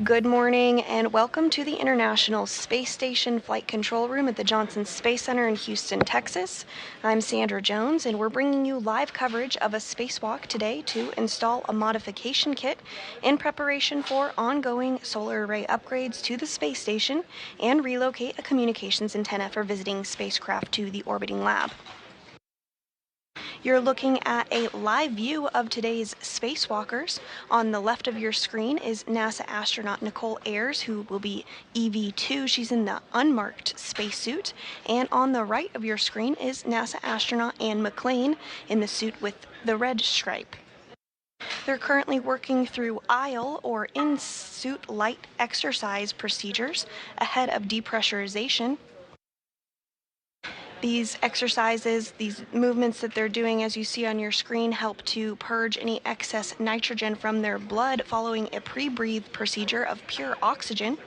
Good morning and welcome to the International Space Station Flight Control Room at the Johnson Space Center in Houston, Texas. I'm Sandra Jones and we're bringing you live coverage of a spacewalk today to install a modification kit in preparation for ongoing solar array upgrades to the space station and relocate a communications antenna for visiting spacecraft to the orbiting lab. You're looking at a live view of today's spacewalkers. On the left of your screen is NASA astronaut Nichole Ayers, who will be EV2. She's in the unmarked spacesuit. And on the right of your screen is NASA astronaut McClain in the suit with the red stripe. They're currently working through aisle or in-suit light exercise procedures ahead of depressurization. These exercises, these movements that they're doing, as you see on your screen, help to purge any excess nitrogen from their blood following a pre-breathe procedure of pure oxygen.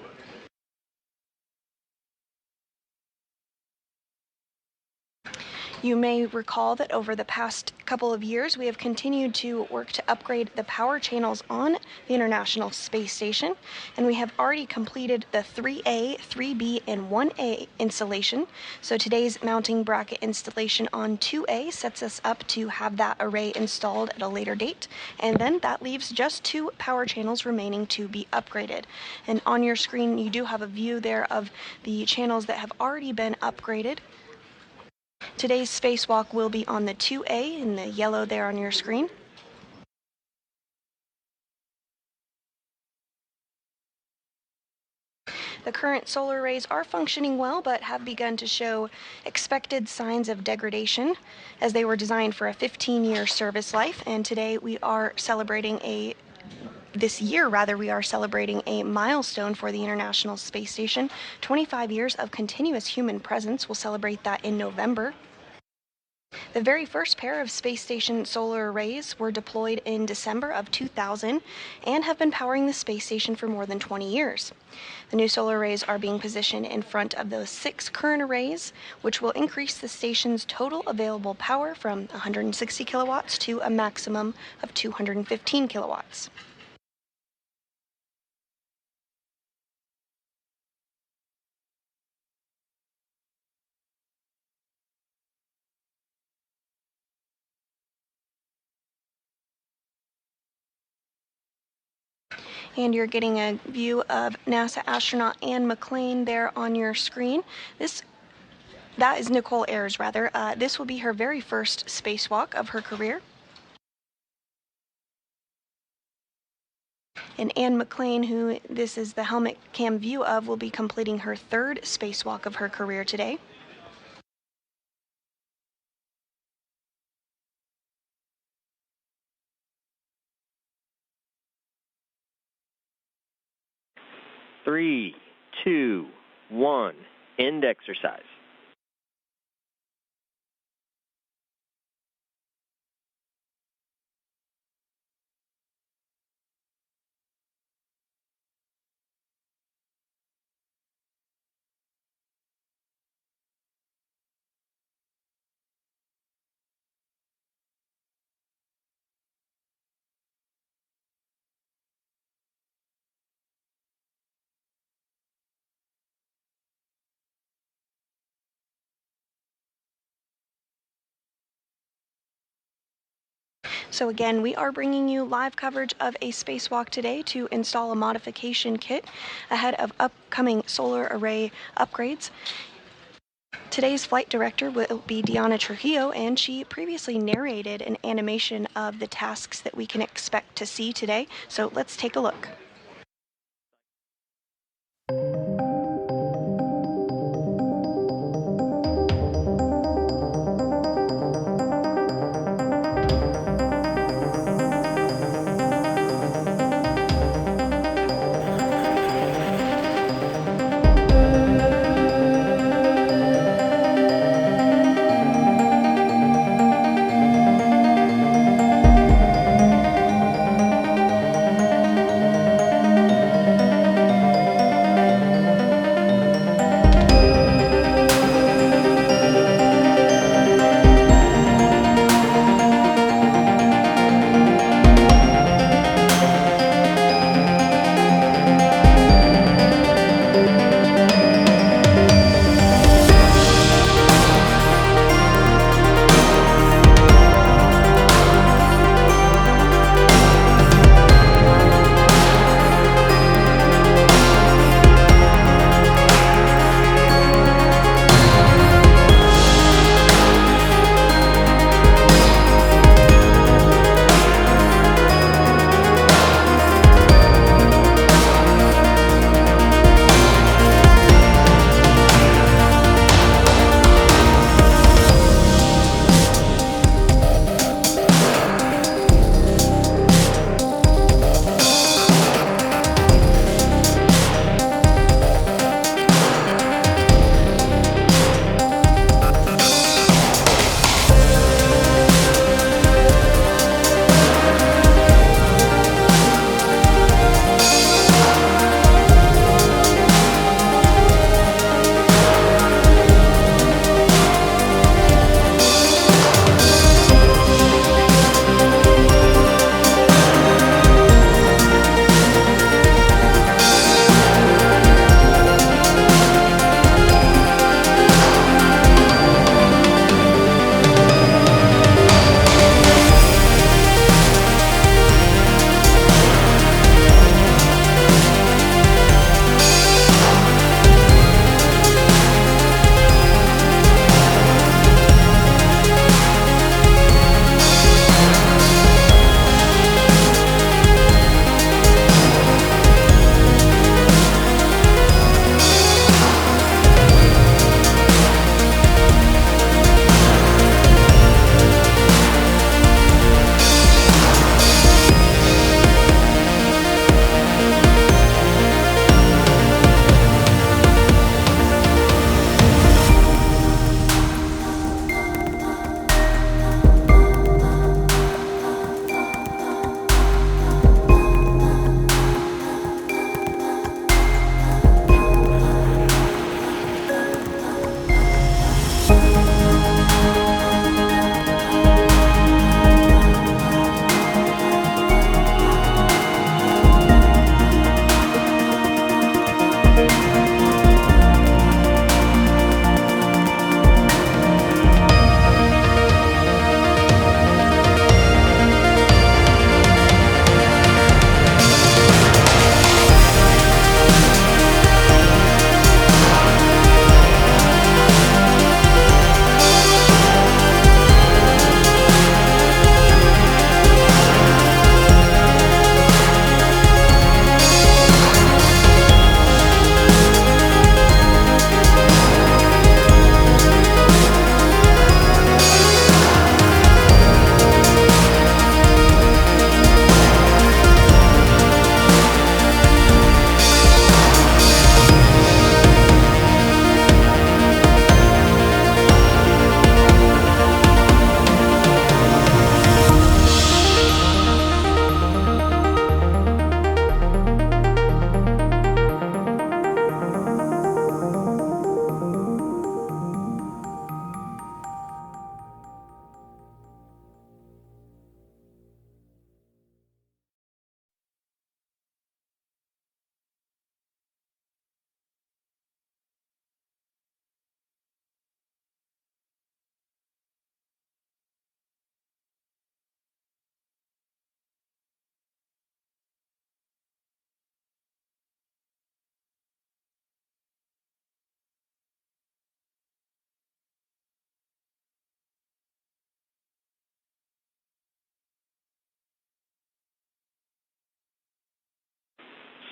You may recall that over the past couple of years, we have continued to work to upgrade the power channels on the International Space Station, and we have already completed the 3A, 3B, and 1A installation. So today's mounting bracket installation on 2A sets us up to have that array installed at a later date, and then that leaves just 2 power channels remaining to be upgraded. And on your screen, you do have a view there of the channels that have already been upgraded. Today's spacewalk will be on the 2A in the yellow there on your screen. The current solar arrays are functioning well, but have begun to show expected signs of degradation as they were designed for a 15-year service life. And today we are celebrating this year, we are celebrating a milestone for the International Space Station. 25 years of continuous human presence. We'll celebrate that in November. The very first pair of space station solar arrays were deployed in December of 2000 and have been powering the space station for more than 20 years. The new solar arrays are being positioned in front of those 6 current arrays, which will increase the station's total available power from 160 kilowatts to a maximum of 215 kilowatts. And you're getting a view of NASA astronaut McClain there on your screen. That is Nichole Ayers, rather. This will be her very first spacewalk of her career. And McClain, this is the helmet cam view of, will be completing her 3rd spacewalk of her career today. Three, two, one, end exercise. So again, we are bringing you live coverage of a spacewalk today to install a modification kit ahead of upcoming solar array upgrades. Today's flight director will be Diana Trujillo, and she previously narrated an animation of the tasks that we can expect to see today. So let's take a look.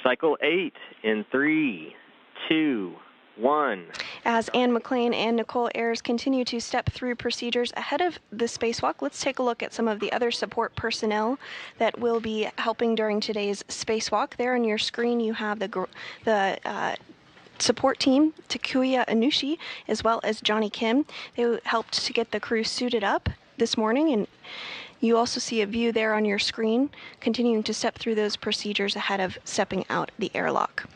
Cycle 8 in 3, 2, 1. As McClain and Nichole Ayers continue to step through procedures ahead of the spacewalk, let's take a look at some of the other support personnel that will be helping during today's spacewalk. There on your screen you have the support team, Takuya Anushi, as well as Johnny Kim. They helped to get the crew suited up this morning, and you also see a view there on your screen continuing to step through those procedures ahead of stepping out the airlock.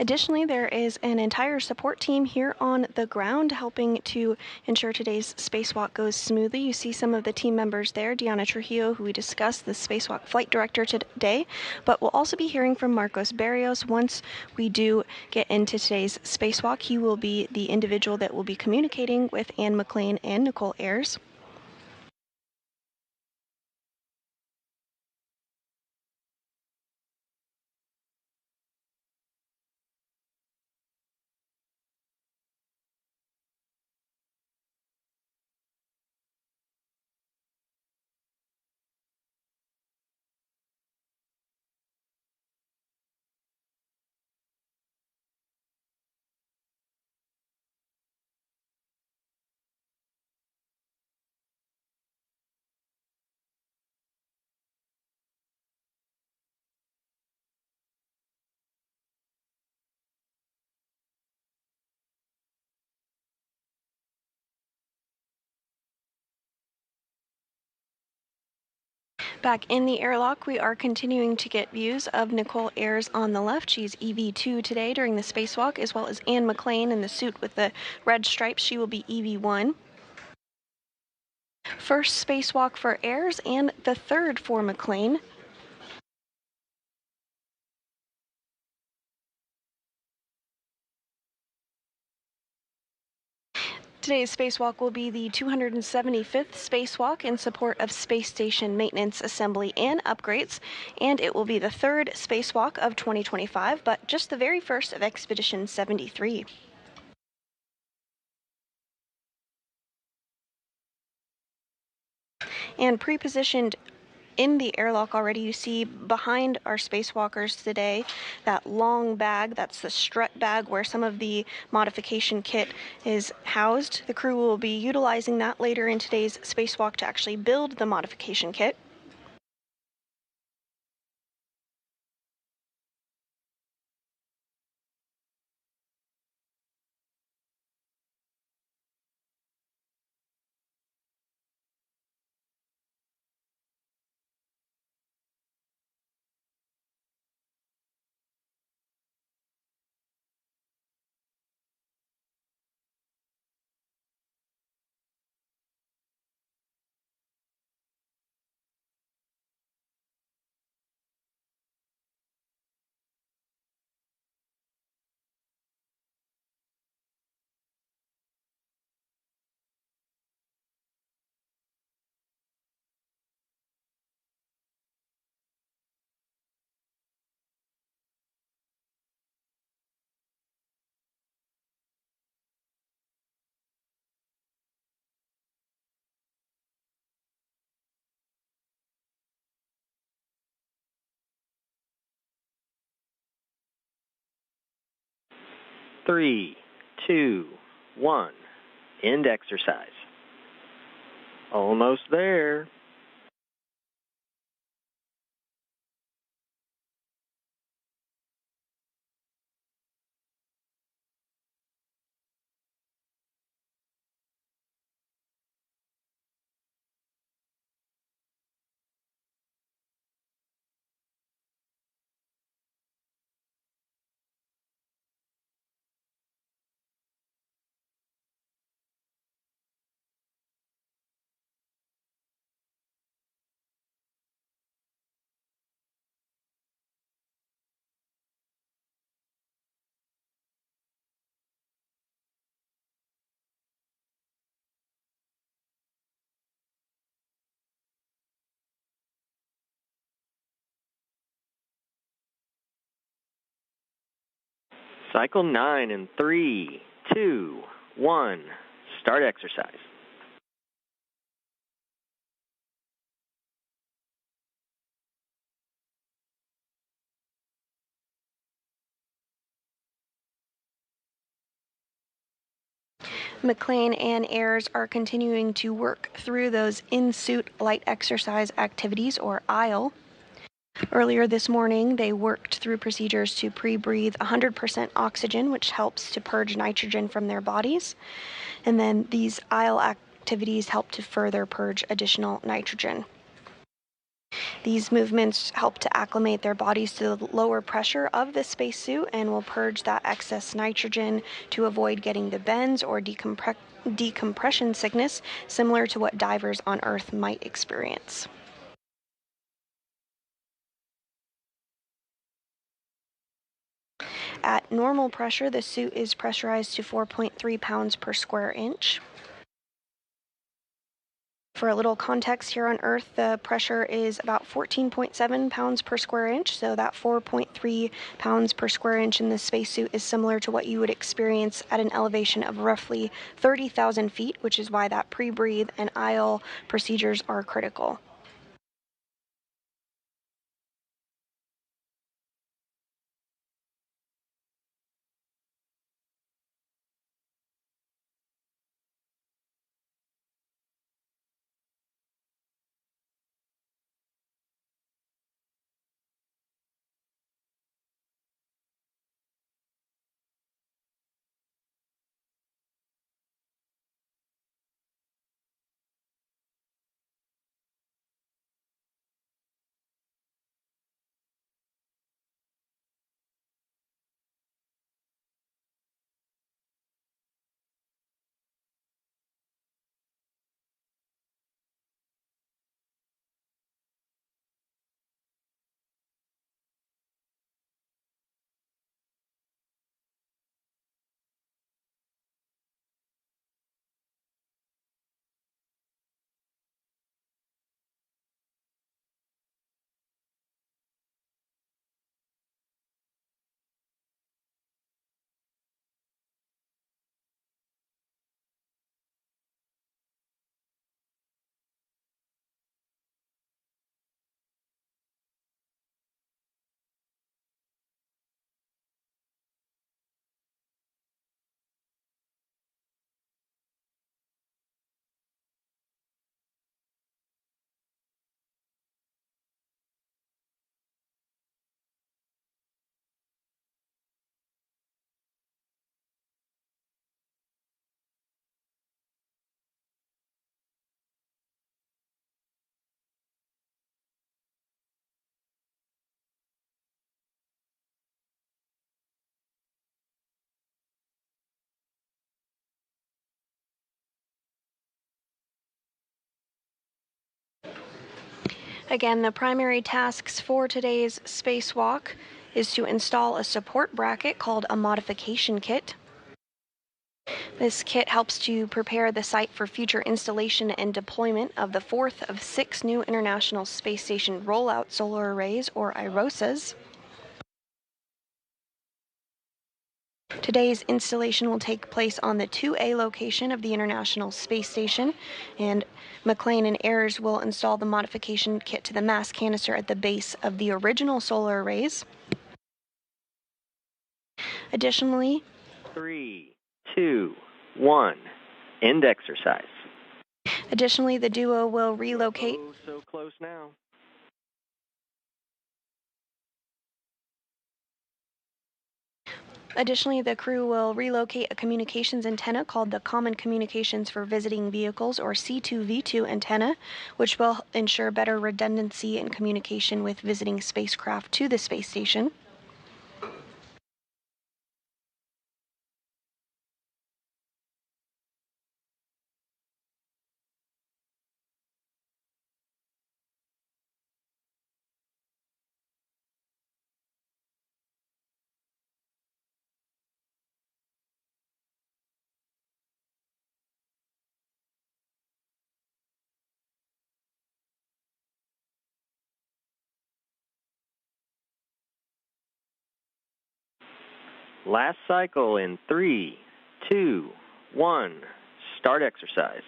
Additionally, there is an entire support team here on the ground helping to ensure today's spacewalk goes smoothly. You see some of the team members there, Diana Trujillo, who we discussed, the spacewalk flight director today, but we'll also be hearing from Marcos Barrios once we do get into today's spacewalk. He will be the individual that will be communicating with McClain and Nichole Ayers. Back in the airlock, we are continuing to get views of Nichole Ayers on the left. She's EV2 today during the spacewalk, as well as McClain in the suit with the red stripes. She will be EV1. First spacewalk for Ayers and the third for McClain. Today's spacewalk will be the 275th spacewalk in support of space station maintenance, assembly, and upgrades, and it will be the third spacewalk of 2025, but just the very first of Expedition 73. And pre-positioned in the airlock already, you see behind our spacewalkers today that long bag. That's the strut bag where some of the modification kit is housed. The crew will be utilizing that later in today's spacewalk to actually build the modification kit. Three, two, one. End exercise. Almost there. Cycle 9 in 3, 2, 1. Start exercise. McClain and Ayers are continuing to work through those in-suit light exercise activities, or ILE. Earlier this morning, they worked through procedures to pre-breathe 100% oxygen, which helps to purge nitrogen from their bodies. And then these ILE activities help to further purge additional nitrogen. These movements help to acclimate their bodies to the lower pressure of the spacesuit and will purge that excess nitrogen to avoid getting the bends or decompression sickness, similar to what divers on Earth might experience. At normal pressure, the suit is pressurized to 4.3 pounds per square inch. For a little context, here on Earth, the pressure is about 14.7 pounds per square inch, so that 4.3 pounds per square inch in the spacesuit is similar to what you would experience at an elevation of roughly 30,000 feet, which is why that pre-breathe and IL procedures are critical. Again, the primary tasks for today's spacewalk is to install a support bracket called a modification kit. This kit helps to prepare the site for future installation and deployment of the fourth of 6 new International Space Station rollout solar arrays, or IROSAs. Today's installation will take place on the 2A location of the International Space Station, and McClain and Ayers will install the modification kit to the mass canister at the base of the original solar arrays. Additionally, 3, 2, 1. End exercise. Additionally, the duo will relocate. Oh, so close now. Additionally, the crew will relocate a communications antenna called the Common Communications for Visiting Vehicles, or C2V2 antenna, which will ensure better redundancy and communication with visiting spacecraft to the space station. Last cycle in 3, 2, 1. Start exercise.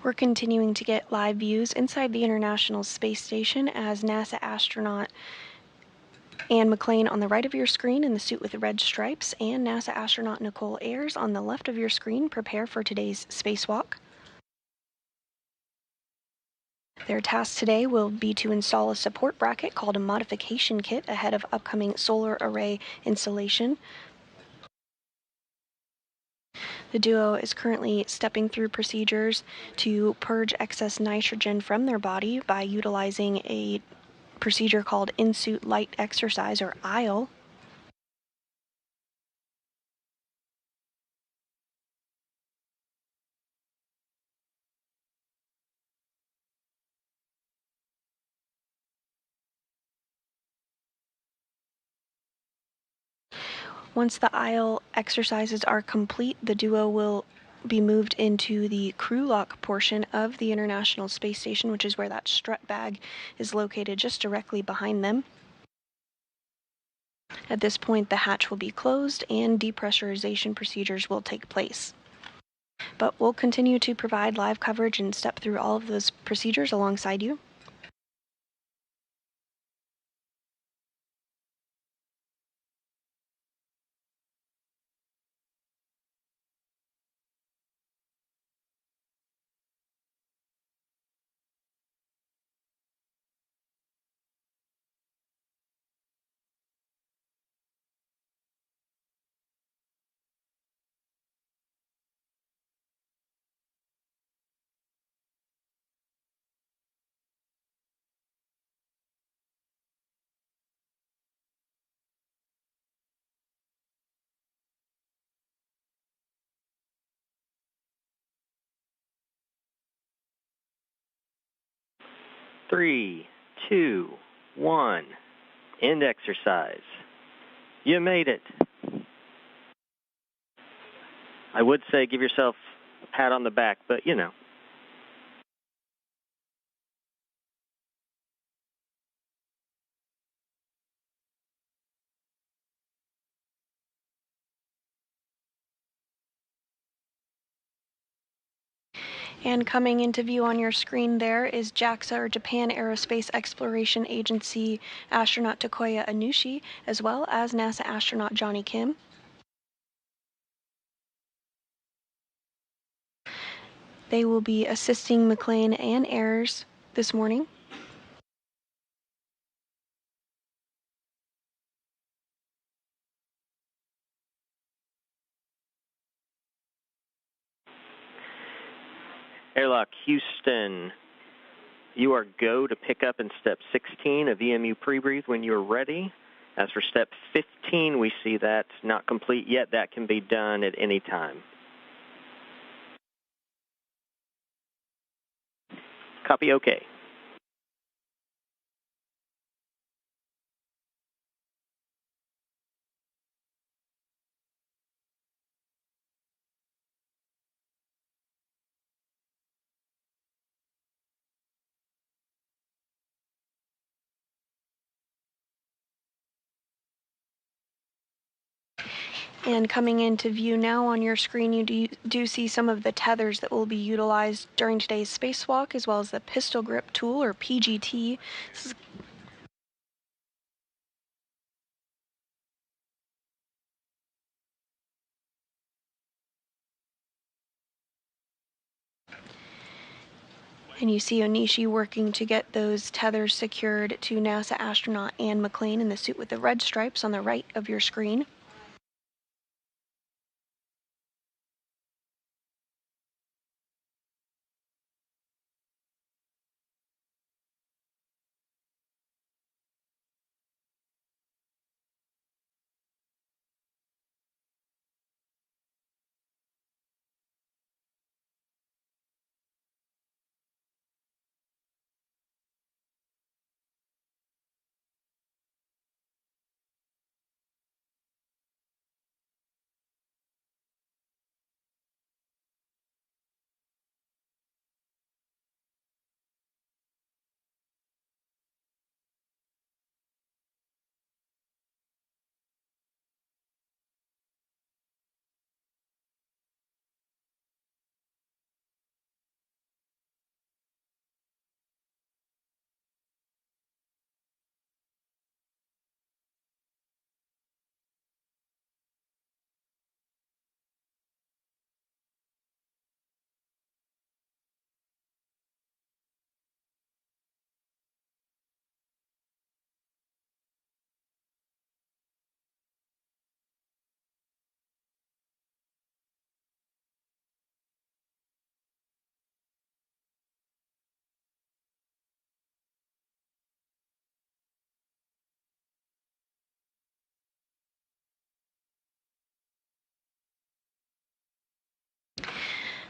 We're continuing to get live views inside the International Space Station as NASA astronaut Anne McClain on the right of your screen in the suit with the red stripes and NASA astronaut Nichole Ayers on the left of your screen prepare for today's spacewalk. Their task today will be to install a support bracket called a modification kit ahead of upcoming solar array installation. The duo is currently stepping through procedures to purge excess nitrogen from their body by utilizing a procedure called in-suit light exercise, or IL. Once the IL exercises are complete, the duo will be moved into the crew lock portion of the International Space Station, which is where that strut bag is located just directly behind them. At this point, the hatch will be closed and depressurization procedures will take place. But we'll continue to provide live coverage and step through all of those procedures alongside you. Three, two, one. End exercise. You made it. I would say give yourself a pat on the back, but you know. And coming into view on your screen there is JAXA, or Japan Aerospace Exploration Agency astronaut Takuya Anushi, as well as NASA astronaut Johnny Kim. They will be assisting McClain and Ayers this morning. Airlock Houston, You are go to pick up in step 16 of EMU pre-breathe when you're ready. As for step 15, we see that's not complete yet. That can be done at any time. Copy OK. And coming into view now on your screen, you do see some of the tethers that will be utilized during today's spacewalk, as well as the pistol grip tool, or PGT. And you see Onishi working to get those tethers secured to NASA astronaut Anne McClain in the suit with the red stripes on the right of your screen.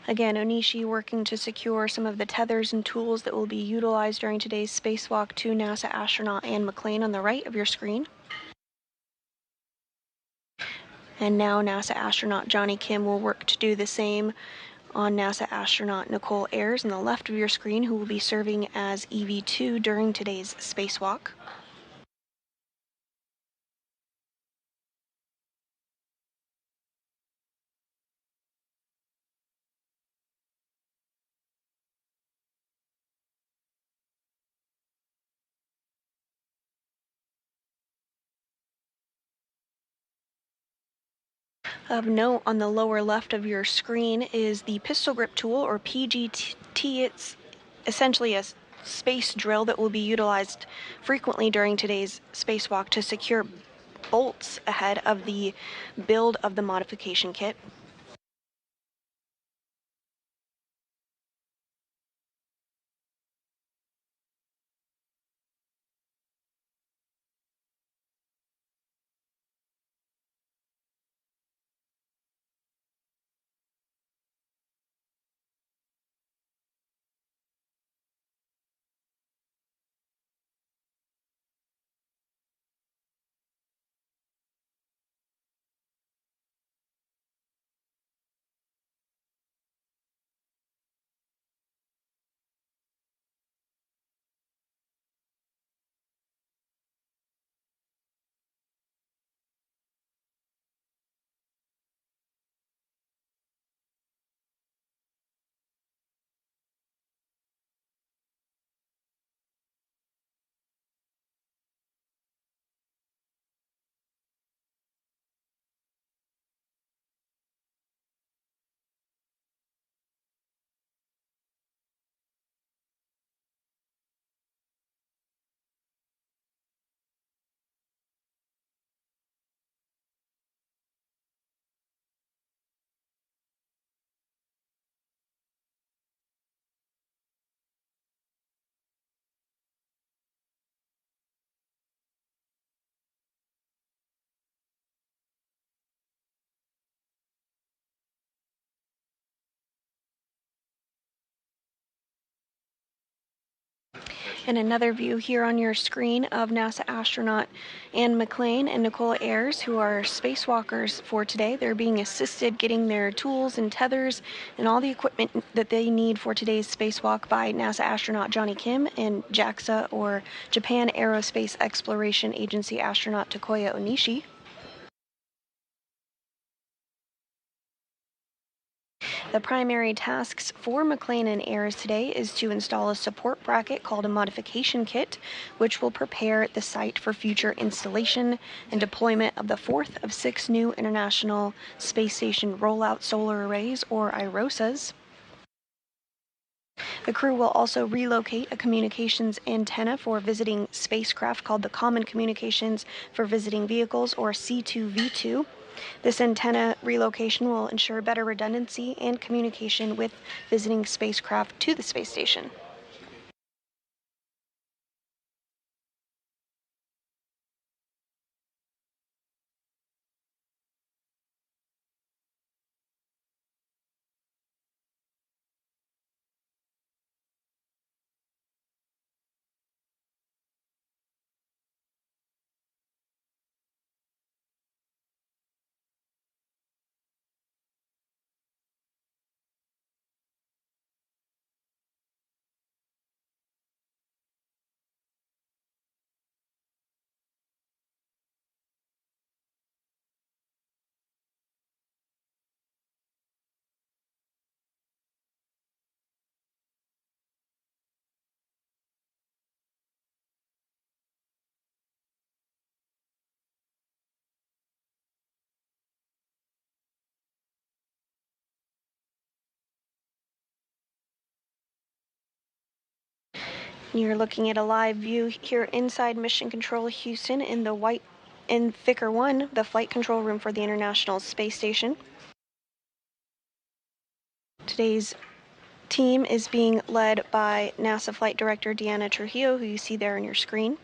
Again, Onishi working to secure some of the tethers and tools that will be utilized during today's spacewalk to NASA astronaut Anne McClain on the right of your screen. And now NASA astronaut Johnny Kim will work to do the same on NASA astronaut Nichole Ayers on the left of your screen, who will be serving as EV2 during today's spacewalk. Of note, on the lower left of your screen is the pistol grip tool, or PGT. It's essentially a space drill that will be utilized frequently during today's spacewalk to secure bolts ahead of the build of the modification kit. And another view here on your screen of NASA astronaut Anne McClain and Nichole Ayers, who are spacewalkers for today. They're being assisted getting their tools and tethers and all the equipment that they need for today's spacewalk by NASA astronaut Johnny Kim and JAXA, or Japan Aerospace Exploration Agency astronaut Takuya Onishi. The primary tasks for McClain and Ayers today is to install a support bracket called a modification kit, which will prepare the site for future installation and deployment of the fourth of 6 new International Space Station Rollout Solar Arrays, or IROSAs. The crew will also relocate a communications antenna for visiting spacecraft called the Common Communications for Visiting Vehicles, or C2V2. This antenna relocation will ensure better redundancy and communication with visiting spacecraft to the space station. You're looking at a live view here inside Mission Control Houston in Vicar 1, the flight control room for the International Space Station. Today's team is being led by NASA Flight Director Deanna Trujillo, who you see there on your screen.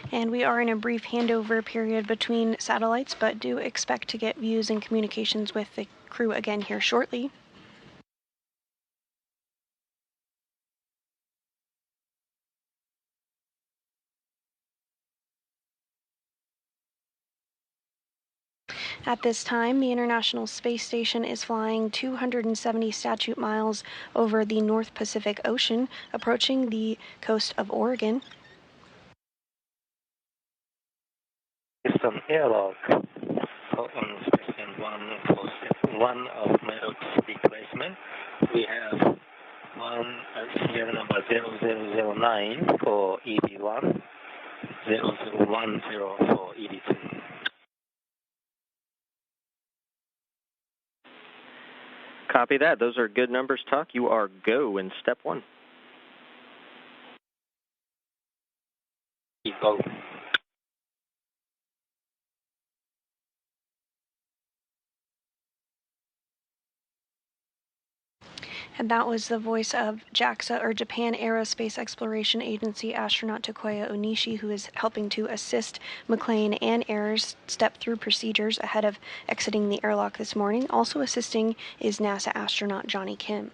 And we are in a brief handover period between satellites, but do expect to get views and communications with the crew again here shortly. At this time, the International Space Station is flying 270 statute miles over the North Pacific Ocean, approaching the coast of Oregon. System airlock on Station 1 for Step 1 of metal replacement. We have serial number 0009 for EV1, 0010 for EV2. Copy that. Those are good numbers, Tuck. You are go in Step 1. Go. And that was the voice of JAXA, or Japan Aerospace Exploration Agency astronaut Takuya Onishi, who is helping to assist McClain and Ayers step through procedures ahead of exiting the airlock this morning. Also assisting is NASA astronaut Johnny Kim.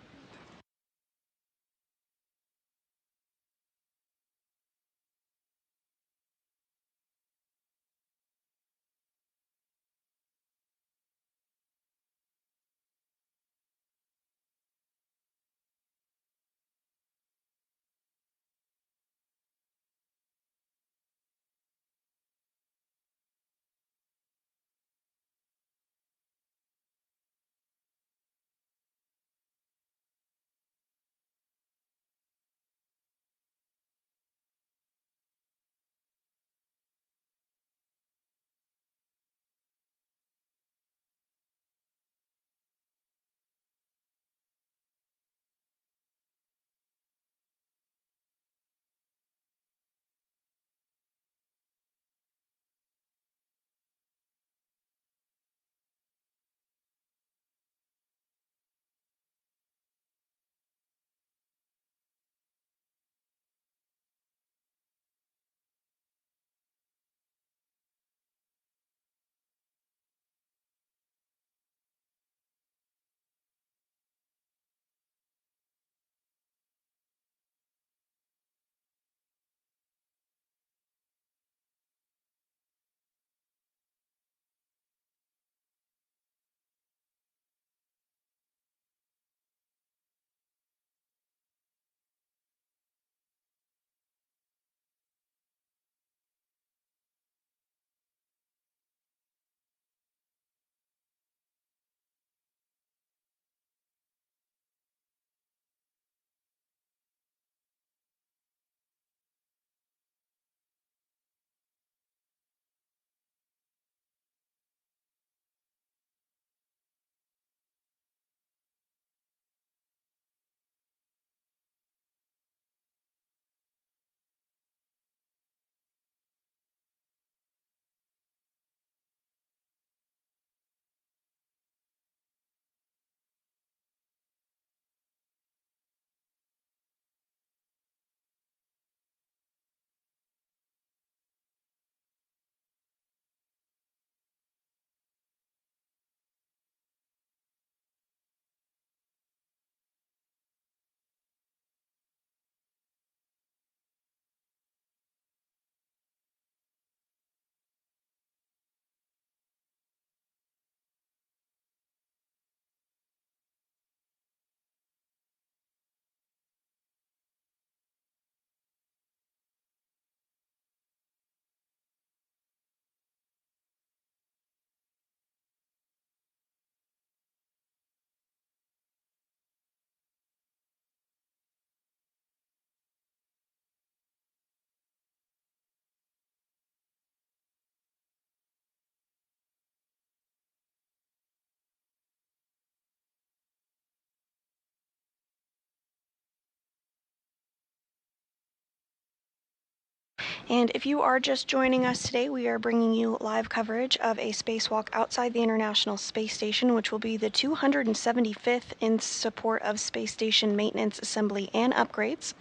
And if you are just joining us today, we are bringing you live coverage of a spacewalk outside the International Space Station, which will be the 275th in support of space station maintenance, assembly, and upgrades.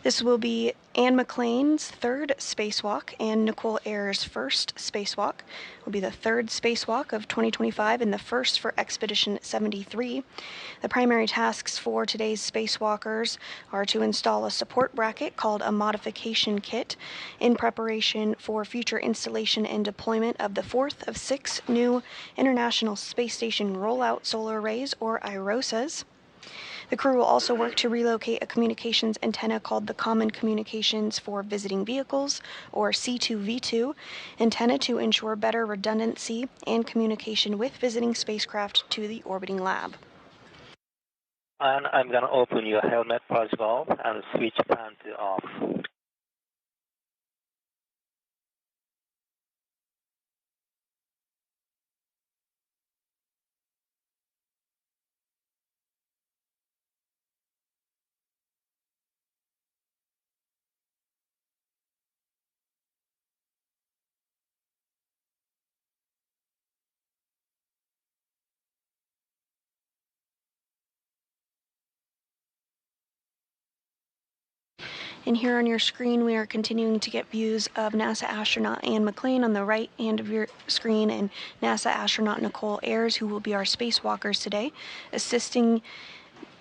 This will be Anne McClain's third spacewalk and Nichole Ayers' first spacewalk. It will be the third spacewalk of 2025 and the first for Expedition 73. The primary tasks for today's spacewalkers are to install a support bracket called a modification kit in preparation for future installation and deployment of the fourth of 6 new International Space Station rollout solar arrays, or IROSAs. The crew will also work to relocate a communications antenna called the Common Communications for Visiting Vehicles, or C2V2, antenna to ensure better redundancy and communication with visiting spacecraft to the orbiting lab. And I'm going to open your helmet pulse valve and switch fan to off. And here on your screen, we are continuing to get views of NASA astronaut Anne McClain on the right hand of your screen and NASA astronaut Nichole Ayers, who will be our spacewalkers today. Assisting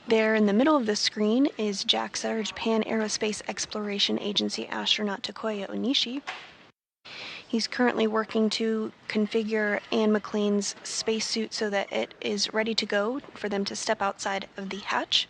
there in the middle of the screen is JAXA, or Japan Aerospace Exploration Agency astronaut Takuya Onishi. He's currently working to configure Anne McClain's spacesuit so that it is ready to go for them to step outside of the hatch.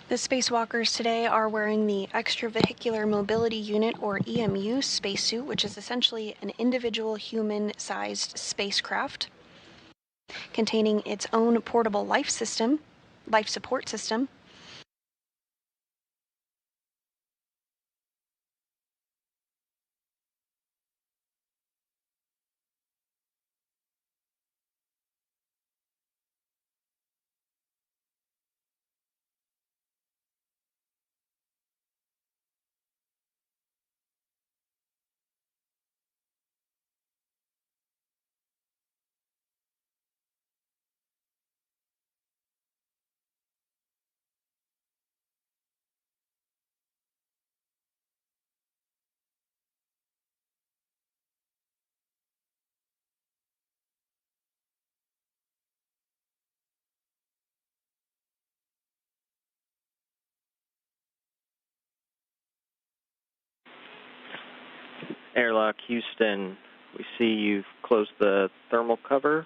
The spacewalkers today are wearing the Extravehicular Mobility Unit, or EMU, spacesuit, which is essentially an individual human-sized spacecraft containing its own portable life support system. Airlock Houston, we see you've closed the thermal cover.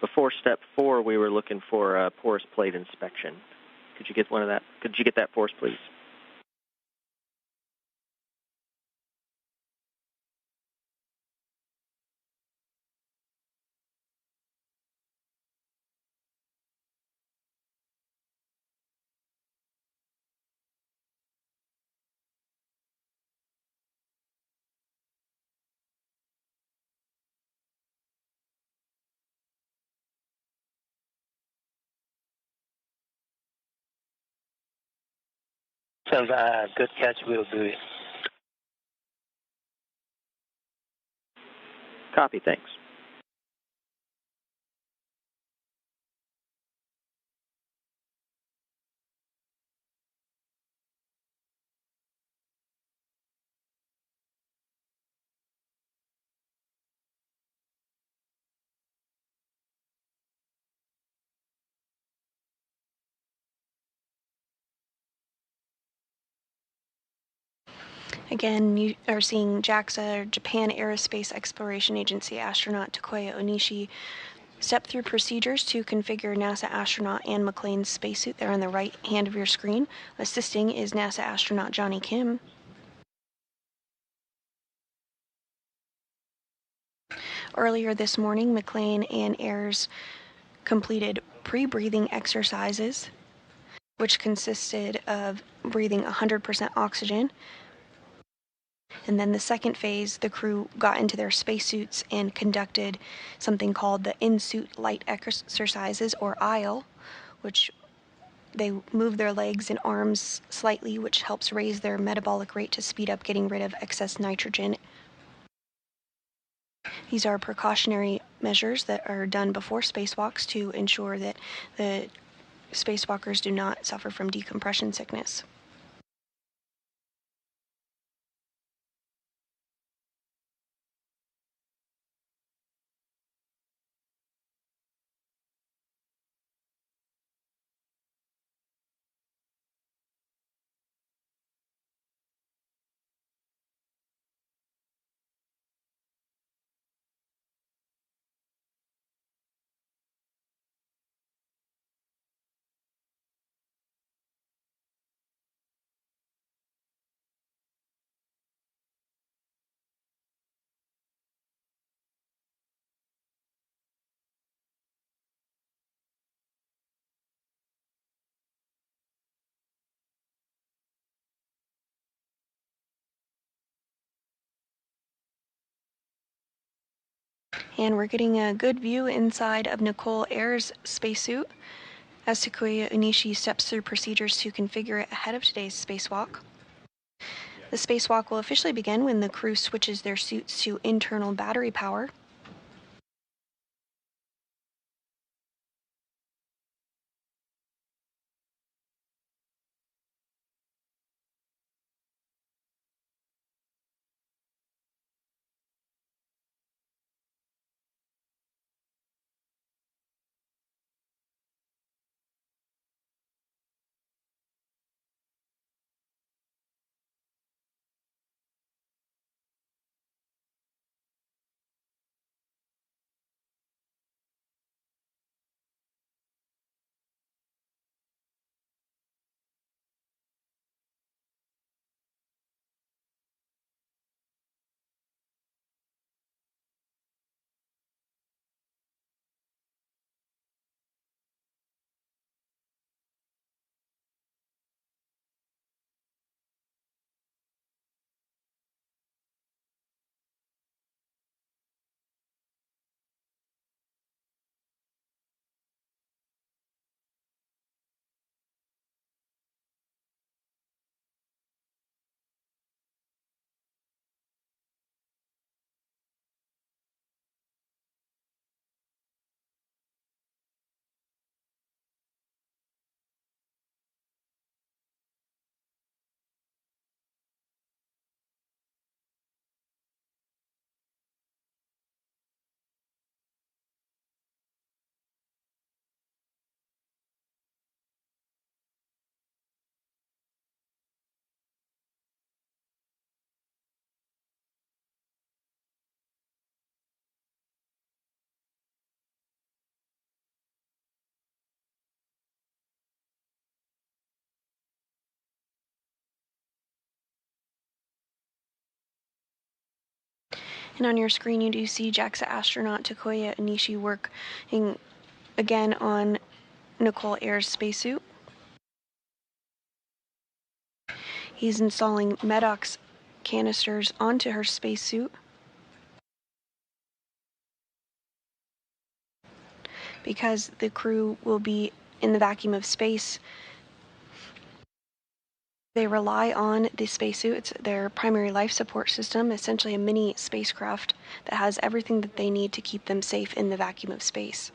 Before step 4, we were looking for a porous plate inspection. Could you get one of that? Could you get that for us, please? So good catch, will do it. Copy, thanks. Again, you are seeing JAXA, or Japan Aerospace Exploration Agency astronaut Takuya Onishi step through procedures to configure NASA astronaut Anne McClain's spacesuit there on the right hand of your screen. Assisting is NASA astronaut Johnny Kim. Earlier this morning, McClain and Ayers completed pre-breathing exercises, which consisted of breathing 100% oxygen. And then the second phase, the crew got into their spacesuits and conducted something called the in-suit light exercises, or IL, which they move their legs and arms slightly, which helps raise their metabolic rate to speed up getting rid of excess nitrogen. These are precautionary measures that are done before spacewalks to ensure that the spacewalkers do not suffer from decompression sickness. And we're getting a good view inside of Nichole Ayers' spacesuit as Takuya Onishi steps through procedures to configure it ahead of today's spacewalk. The spacewalk will officially begin when the crew switches their suits to internal battery power. And on your screen, you do see JAXA astronaut Takuya Onishi working again on Nichole Ayers' spacesuit. He's installing Medox canisters onto her spacesuit because the crew will be in the vacuum of space. They rely on the spacesuit. It's their primary life support system, essentially a mini spacecraft that has everything that they need to keep them safe in the vacuum of space.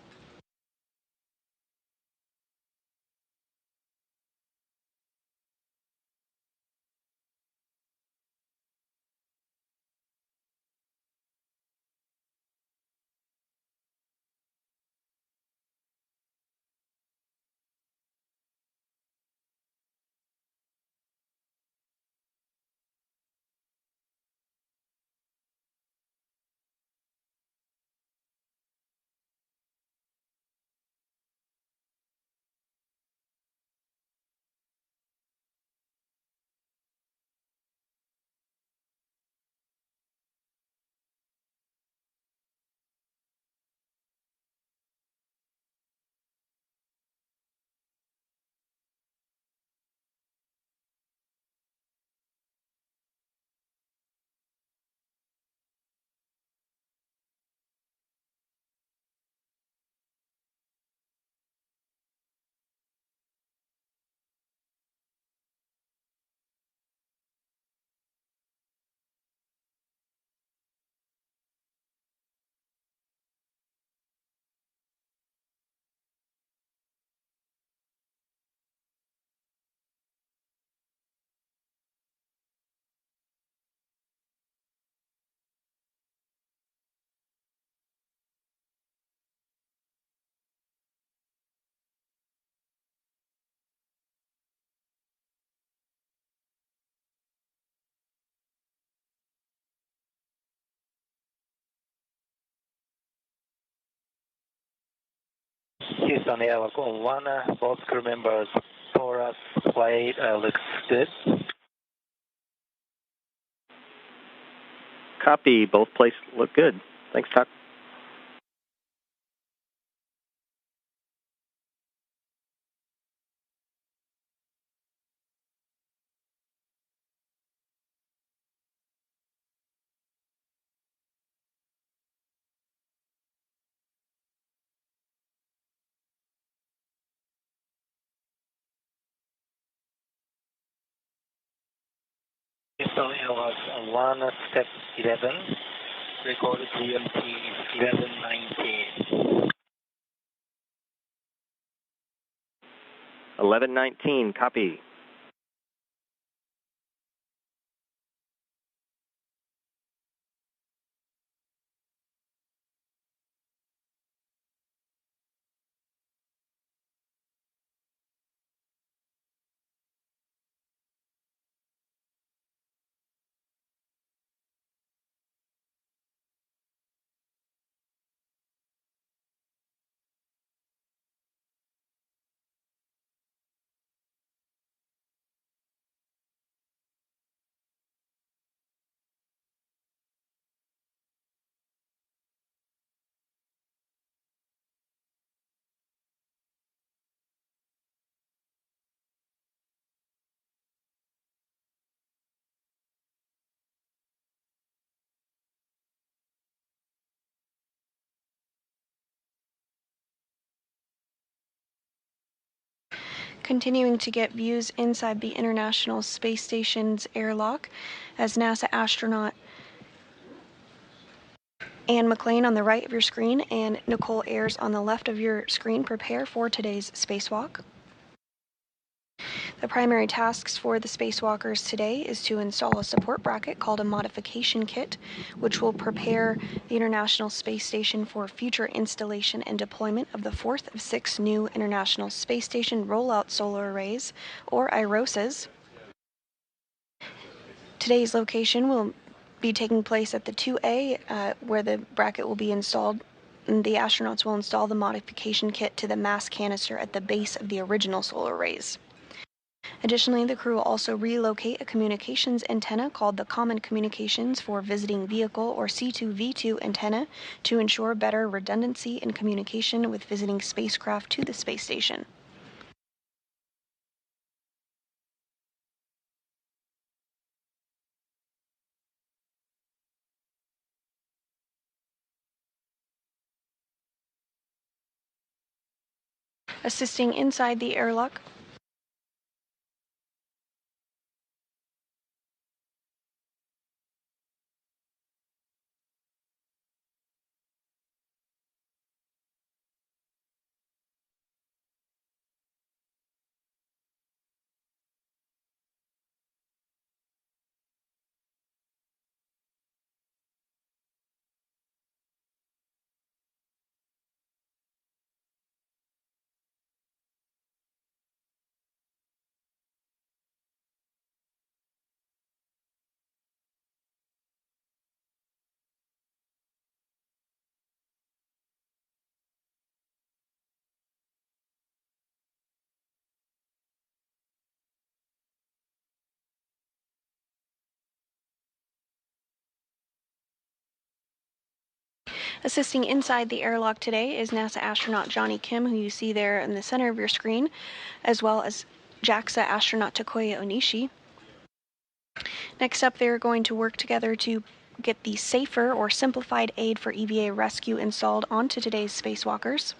Houston Airlock on 1. Both crew members, Taurus plate looks good. Copy. Both places look good. Thanks, Tuck. Houston Airlock on 1, step 11. Recorded GMT 1119. 1119. Copy. Continuing to get views inside the International Space Station's airlock as NASA astronaut Anne McClain on the right of your screen and Nichole Ayers on the left of your screen prepare for today's spacewalk. The primary tasks for the spacewalkers today is to install a support bracket called a modification kit, which will prepare the International Space Station for future installation and deployment of the fourth of 6 new International Space Station rollout solar arrays, or IROSAs. Today's location will be taking place at the 2A, where the bracket will be installed. And the astronauts will install the modification kit to the mass canister at the base of the original solar arrays. Additionally, the crew will also relocate a communications antenna called the Common Communications for Visiting Vehicle or C2V2 antenna to ensure better redundancy in communication with visiting spacecraft to the space station. Assisting inside the airlock, Assisting inside the airlock today is NASA astronaut Johnny Kim, who you see there in the center of your screen, as well as JAXA astronaut Takuya Onishi. Next up, they're going to work together to get the safer or simplified aid for EVA rescue installed onto today's spacewalkers.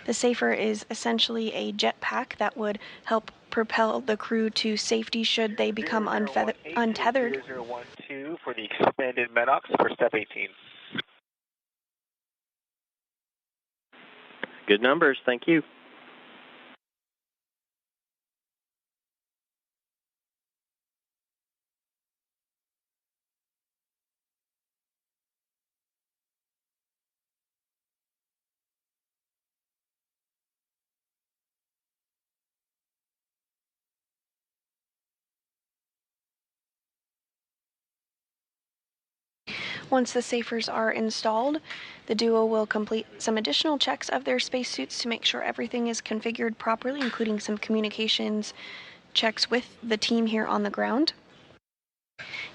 The safer is essentially a jetpack that would help propel the crew to safety should they become untethered. 0012 for the expanded MENOX for step 18. Good numbers. Thank you. Once the safers are installed, the duo will complete some additional checks of their spacesuits to make sure everything is configured properly, including some communications checks with the team here on the ground.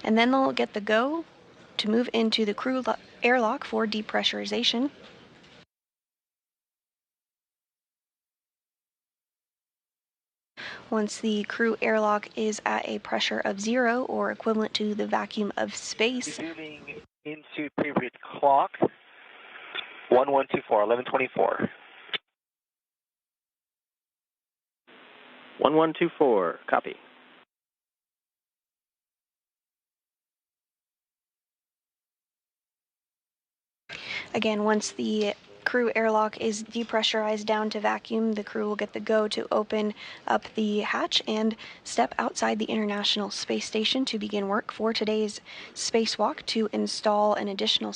And then they'll get the go to move into the crew airlock for depressurization. Once the crew airlock is at a pressure of 0 or equivalent to the vacuum of space. Moving into period clock, 1124, 1124. 1124, copy. Again, once the crew airlock is depressurized down to vacuum, the crew will get the go to open up the hatch and step outside the International Space Station to begin work for today's spacewalk to install an additional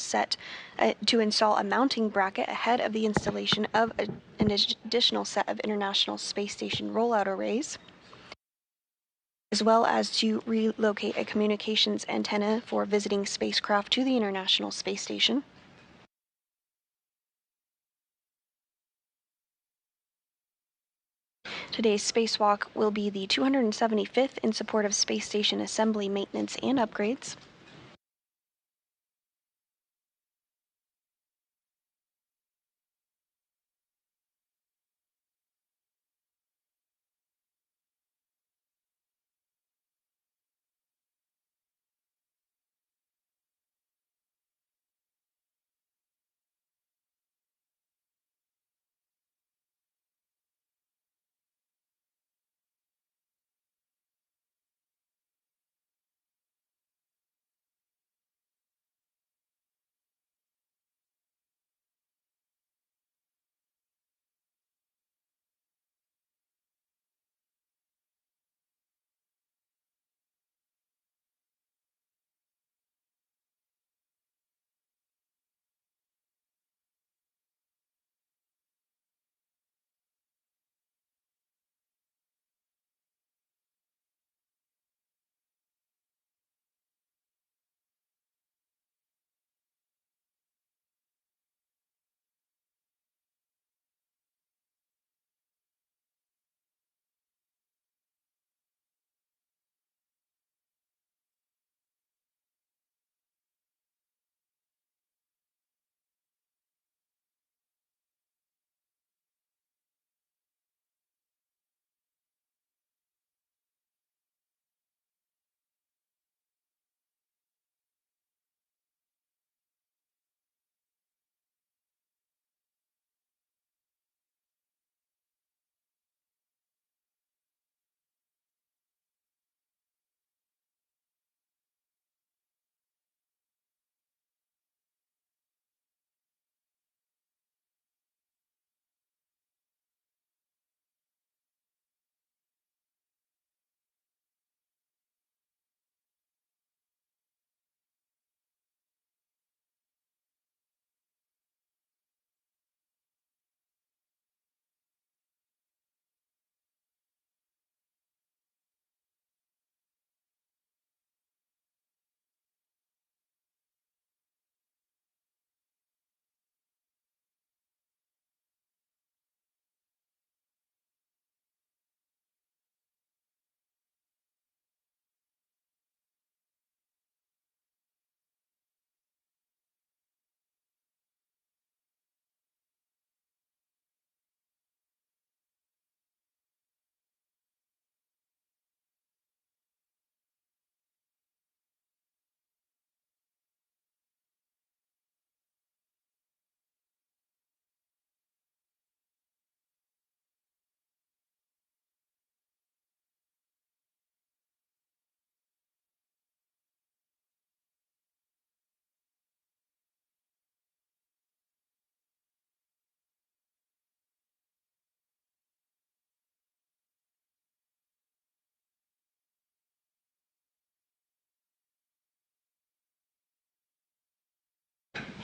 install a mounting bracket ahead of the installation of an additional set of International Space Station rollout arrays, as well as to relocate a communications antenna for visiting spacecraft to the International Space Station. Today's spacewalk will be the 275th in support of space station assembly, maintenance, and upgrades.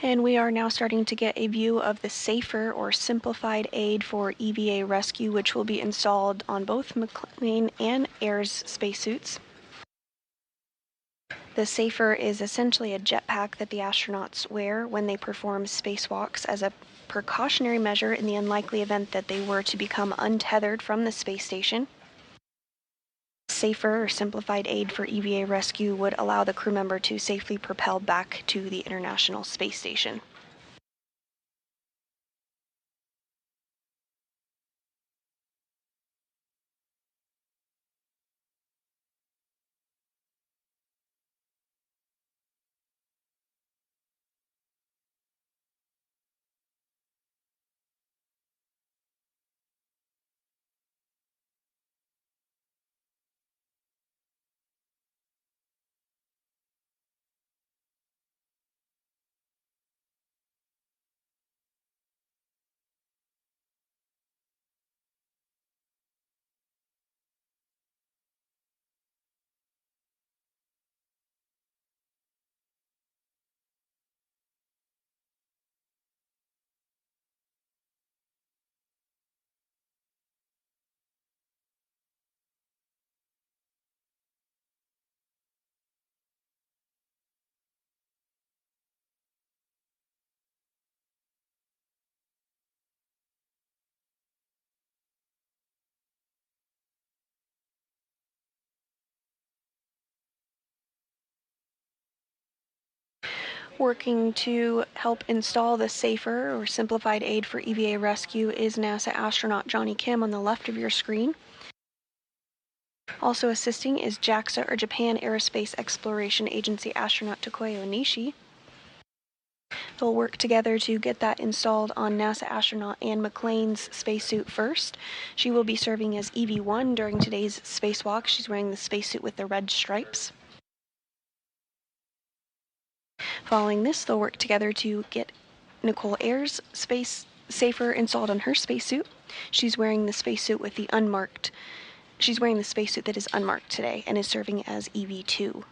And we are now starting to get a view of the safer or simplified aid for EVA rescue, which will be installed on both McClain and Ayers spacesuits. The Safer is essentially a jetpack that the astronauts wear when they perform spacewalks as a precautionary measure in the unlikely event that they were to become untethered from the space station. Safer or simplified aid for EVA rescue would allow the crew member to safely propel back to the International Space Station. Working to help install the Safer or simplified aid for EVA rescue is NASA astronaut Johnny Kim on the left of your screen. Also assisting is JAXA or Japan Aerospace Exploration Agency astronaut Takuya Onishi. They'll work together to get that installed on NASA astronaut Anne McClain's spacesuit first. She will be serving as EV1 during today's spacewalk. She's wearing the spacesuit with the red stripes. Following this, they'll work together to get Nichole Ayers' space Safer installed on her spacesuit. She's wearing the spacesuit with the unmarked. She's wearing the spacesuit that is unmarked today and is serving as EV2.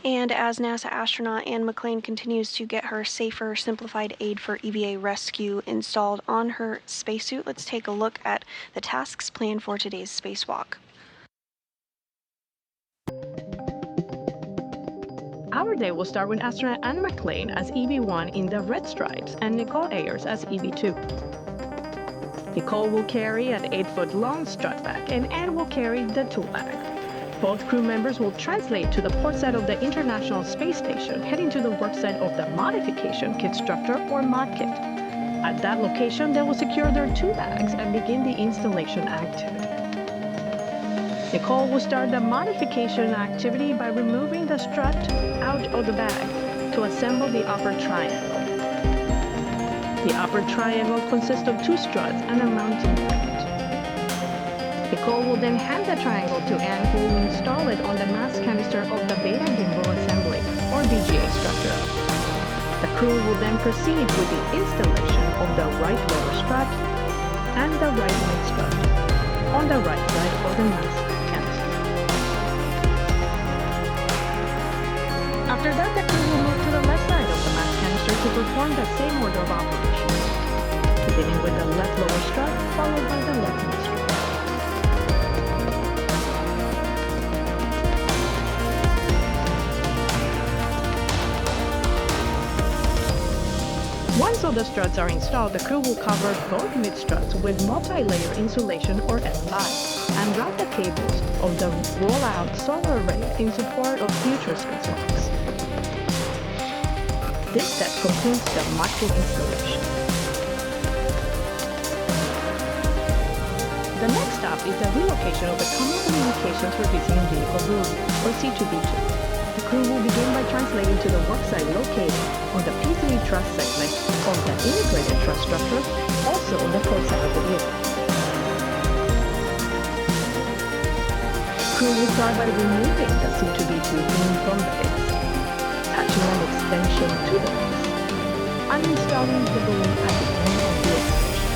And as NASA astronaut Anne McClain continues to get her safer, simplified aid for EVA rescue installed on her spacesuit, let's take a look at the tasks planned for today's spacewalk. Our day will start with astronaut Anne McClain as EV1 in the red stripes and Nichole Ayers as EV2. Nichole will carry an 8-foot-long strut bag and Anne will carry the tool bag. Both crew members will translate to the port side of the International Space Station, heading to the work site of the Modification Kit Structure or MOD Kit. At that location, they will secure their tool bags and begin the installation activity. Nichole will start the modification activity by removing the strut out of the bag to assemble the upper triangle. The upper triangle consists of 2 struts and a mounting bracket. Nichole will then hand the triangle to Anne, who will install it on the mass canister of the beta gimbal assembly, or BGA structure. The crew will then proceed with the installation of the right lower strut and the right mid strut on the right side of the mass canister. After that, the crew will move to the left side of the mass canister to perform the same order of operations, beginning with the left lower strut, followed by the left mid strut. Once all the struts are installed, the crew will cover both mid-struts with multi-layer insulation or MLI and route the cables of the roll-out solar array in support of future spacewalks. This step concludes the module installation. The next stop is the relocation of the Common Communications Revisiting Vehicle Room, or C2B2. The crew will begin by translating to the worksite located on the P3 truss segment of the integrated truss structure, also on the port side of the vehicle. Crew will start by removing the C2B2 beam from the base, attaching an extension to the base, and installing the balloon at the end of the extension.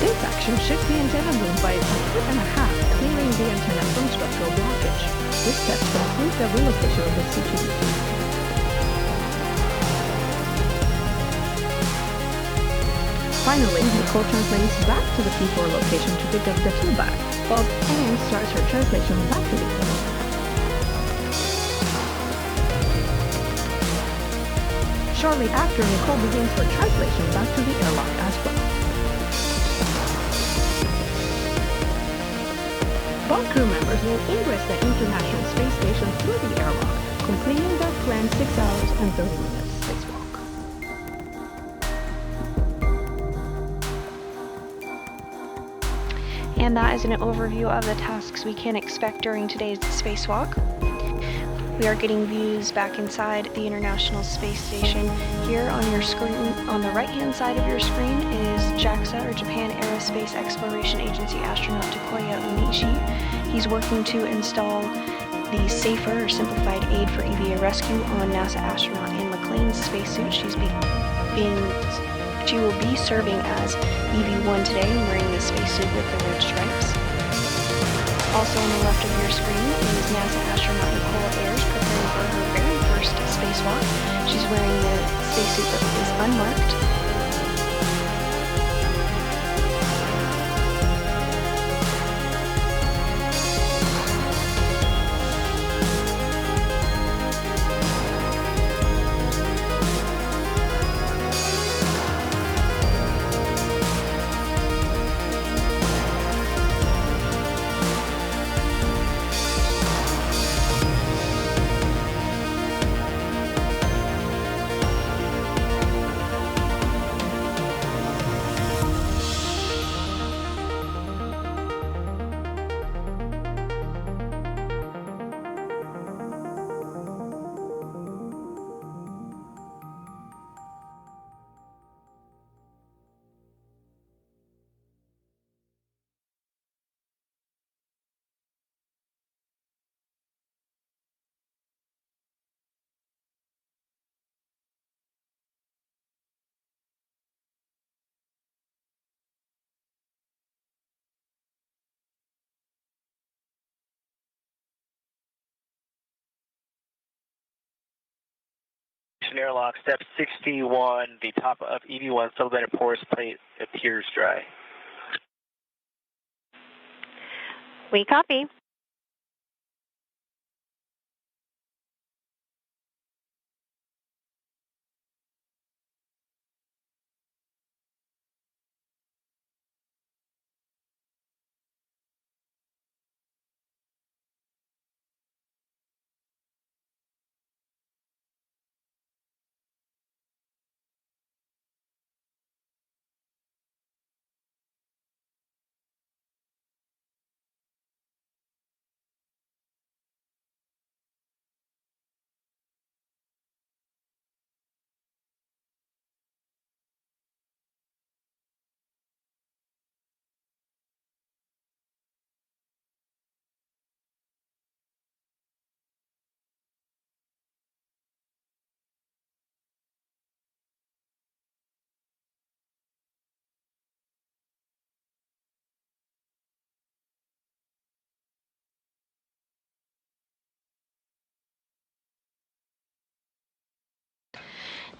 This action shifts the antenna boom by 1.5 feet, clearing the antenna from structural blockage. This step concludes the relocation of the C2B2. Finally, Nichole translates back to the P4 location to pick up the tool bag, while Anne starts her translation back to the tool. Shortly after, Nichole begins her translation back to the airlock as well. Both crew members will ingress the International Space Station through the airlock, completing the planned 6 hours and 30 minutes spacewalk. And that is an overview of the tasks we can expect during today's spacewalk. We are getting views back inside the International Space Station. Here on your screen, on the right-hand side of your screen, is JAXA, or Japan Aerospace Exploration Agency astronaut Takuya Onishi. He's working to install the safer or simplified aid for EVA rescue on NASA astronaut Anne McClain's spacesuit. She will be serving as EV1 today, wearing the spacesuit with the red stripes. Also on the left of your screen is NASA astronaut Nichole Ayers preparing for her very first spacewalk. She's wearing the spacesuit that is unmarked. Attention airlock, step 61, the top of EV1 sublimated porous plate appears dry. We copy.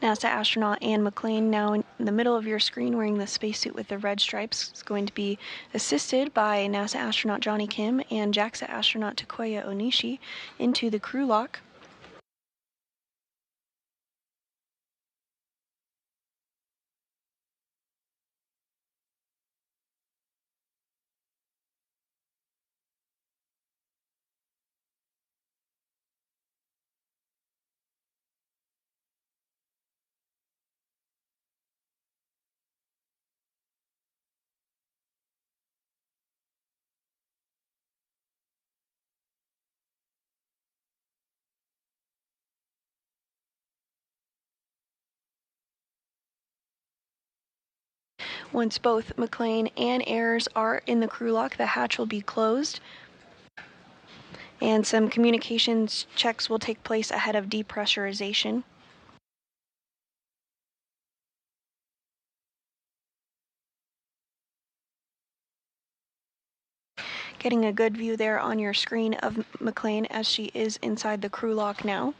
NASA astronaut Anne McClain, now in the middle of your screen wearing the spacesuit with the red stripes, is going to be assisted by NASA astronaut Johnny Kim and JAXA astronaut Takuya Onishi into the crew lock. Once both McClain and Ayers are in the crew lock, the hatch will be closed, and some communications checks will take place ahead of depressurization. Getting a good view there on your screen of McClain as she is inside the crew lock now.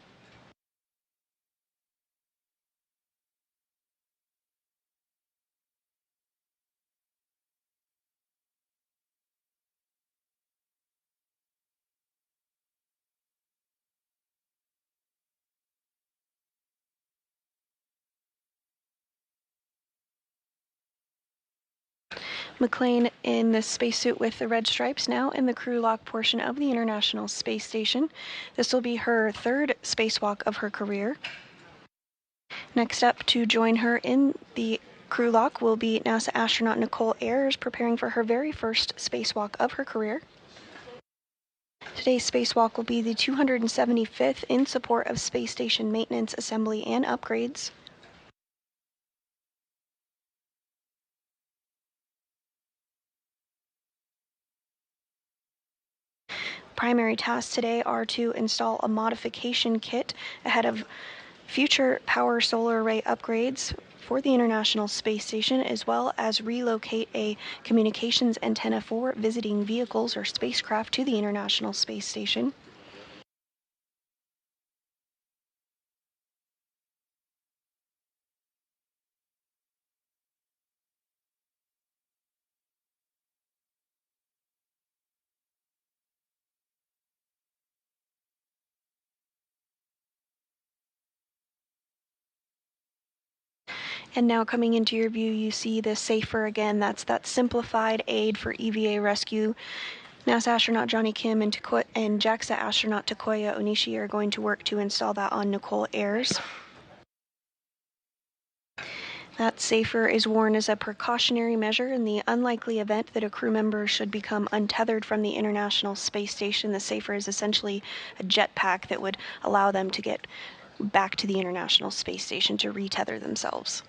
McClain in the spacesuit with the red stripes, now in the crew lock portion of the International Space Station. This will be her third spacewalk of her career. Next up to join her in the crew lock will be NASA astronaut Nichole Ayers, preparing for her very first spacewalk of her career. Today's spacewalk will be the 275th in support of space station maintenance, assembly, and upgrades. Primary tasks today are to install a modification kit ahead of future power solar array upgrades for the International Space Station, as well as relocate a communications antenna for visiting vehicles or spacecraft to the International Space Station. And now coming into your view, you see the SAFER again. That's that simplified aid for EVA rescue. NASA astronaut Johnny Kim and JAXA astronaut Takuya Onishi are going to work to install that on Nichole Ayers. That SAFER is worn as a precautionary measure in the unlikely event that a crew member should become untethered from the International Space Station. The SAFER is essentially a jetpack that would allow them to get back to the International Space Station to retether themselves.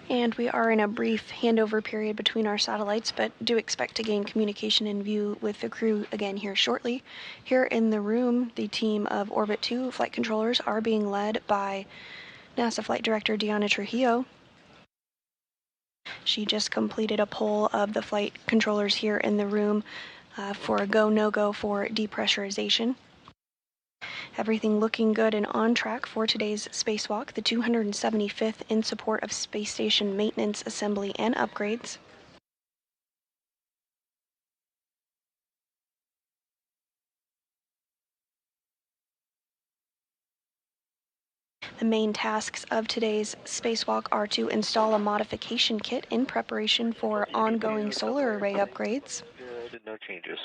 And we are in a brief handover period between our satellites, but do expect to gain communication and view with the crew again here shortly. Here in the room, the team of Orbit 2 flight controllers are being led by NASA Flight Director Diana Trujillo. She just completed a poll of the flight controllers here in the room for a go, no-go for depressurization. Everything looking good and on track for today's spacewalk, the 275th in support of space station maintenance, assembly, and upgrades. The main tasks of today's spacewalk are to install a modification kit in preparation for ongoing solar array upgrades. No changes.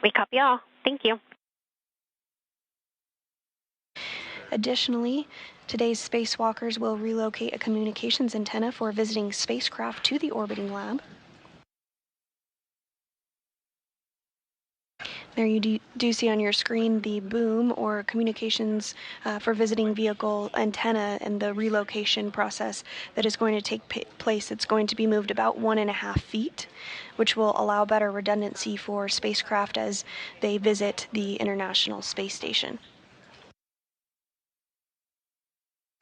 We copy all. Thank you. Additionally, today's spacewalkers will relocate a communications antenna for visiting spacecraft to the orbiting lab. There you do see on your screen the boom or communications for visiting vehicle antenna and the relocation process that is going to take place. It's going to be moved about 1.5 feet, which will allow better redundancy for spacecraft as they visit the International Space Station.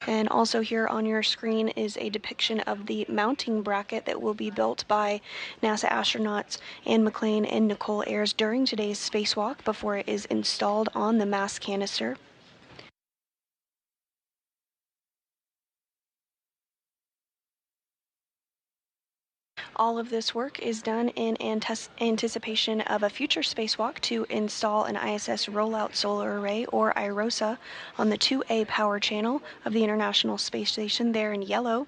And also here on your screen is a depiction of the mounting bracket that will be built by NASA astronauts McClain and Nichole Ayers during today's spacewalk before it is installed on the mass canister. All of this work is done in anticipation of a future spacewalk to install an ISS rollout solar array, or IROSA, on the 2A power channel of the International Space Station there in yellow.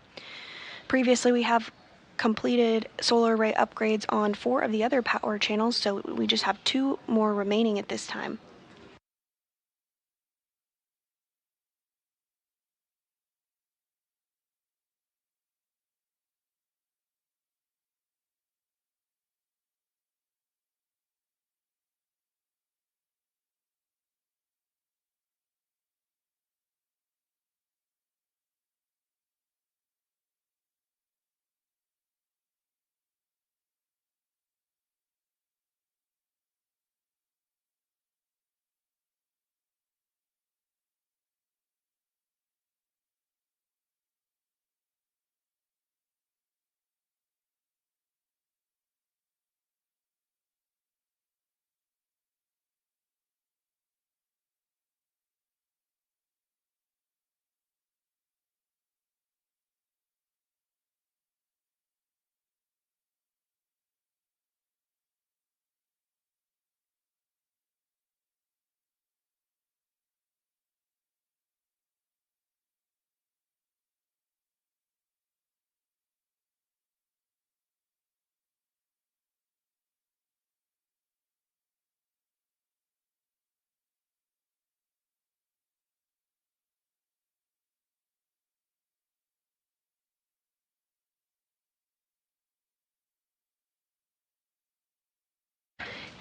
Previously, we have completed solar array upgrades on 4 of the other power channels, so we just have 2 more remaining at this time.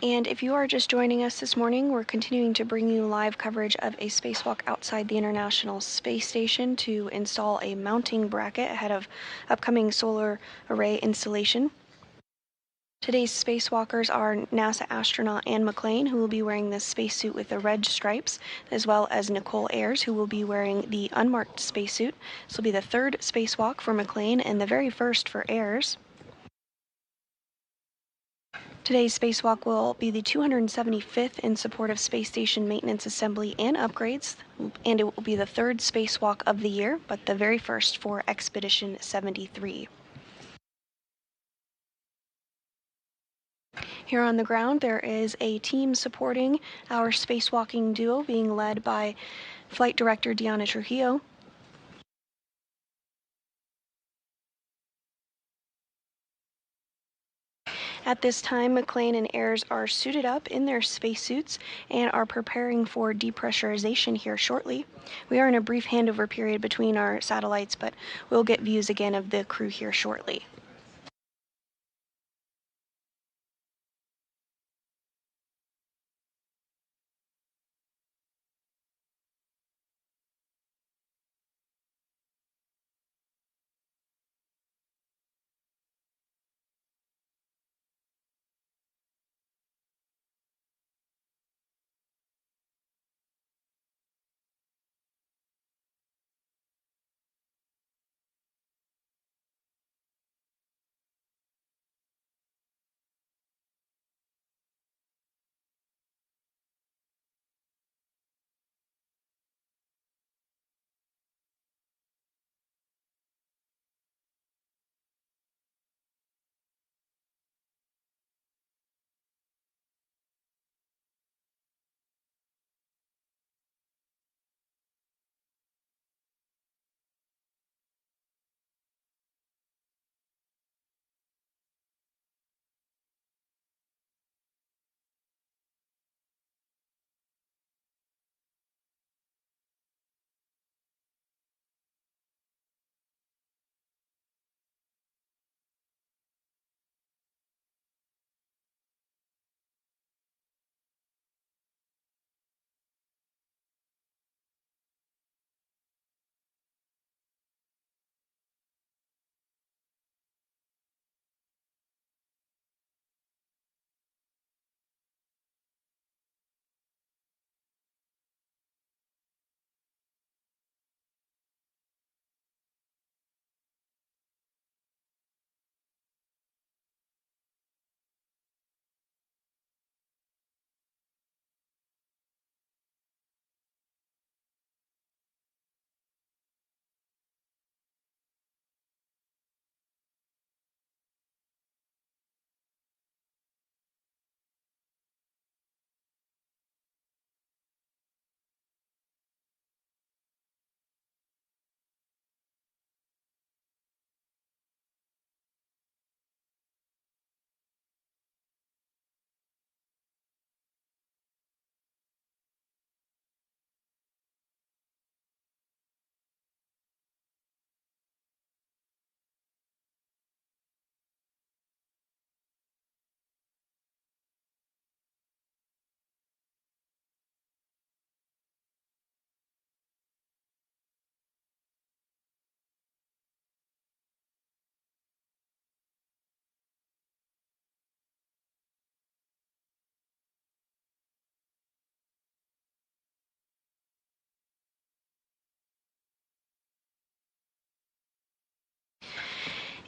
And if you are just joining us this morning, we're continuing to bring you live coverage of a spacewalk outside the International Space Station to install a mounting bracket ahead of upcoming solar array installation. Today's spacewalkers are NASA astronaut McClain, who will be wearing the spacesuit with the red stripes, as well as Nichole Ayers, who will be wearing the unmarked spacesuit. This will be the 3rd spacewalk for McClain and the very first for Ayers. Today's spacewalk will be the 275th in support of space station maintenance, assembly, and upgrades, and it will be the 3rd spacewalk of the year, but the very first for Expedition 73. Here on the ground, there is a team supporting our spacewalking duo being led by Flight Director Diana Trujillo. At this time, McClain and Ayers are suited up in their spacesuits and are preparing for depressurization here shortly. We are in a brief handover period between our satellites, but we'll get views again of the crew here shortly.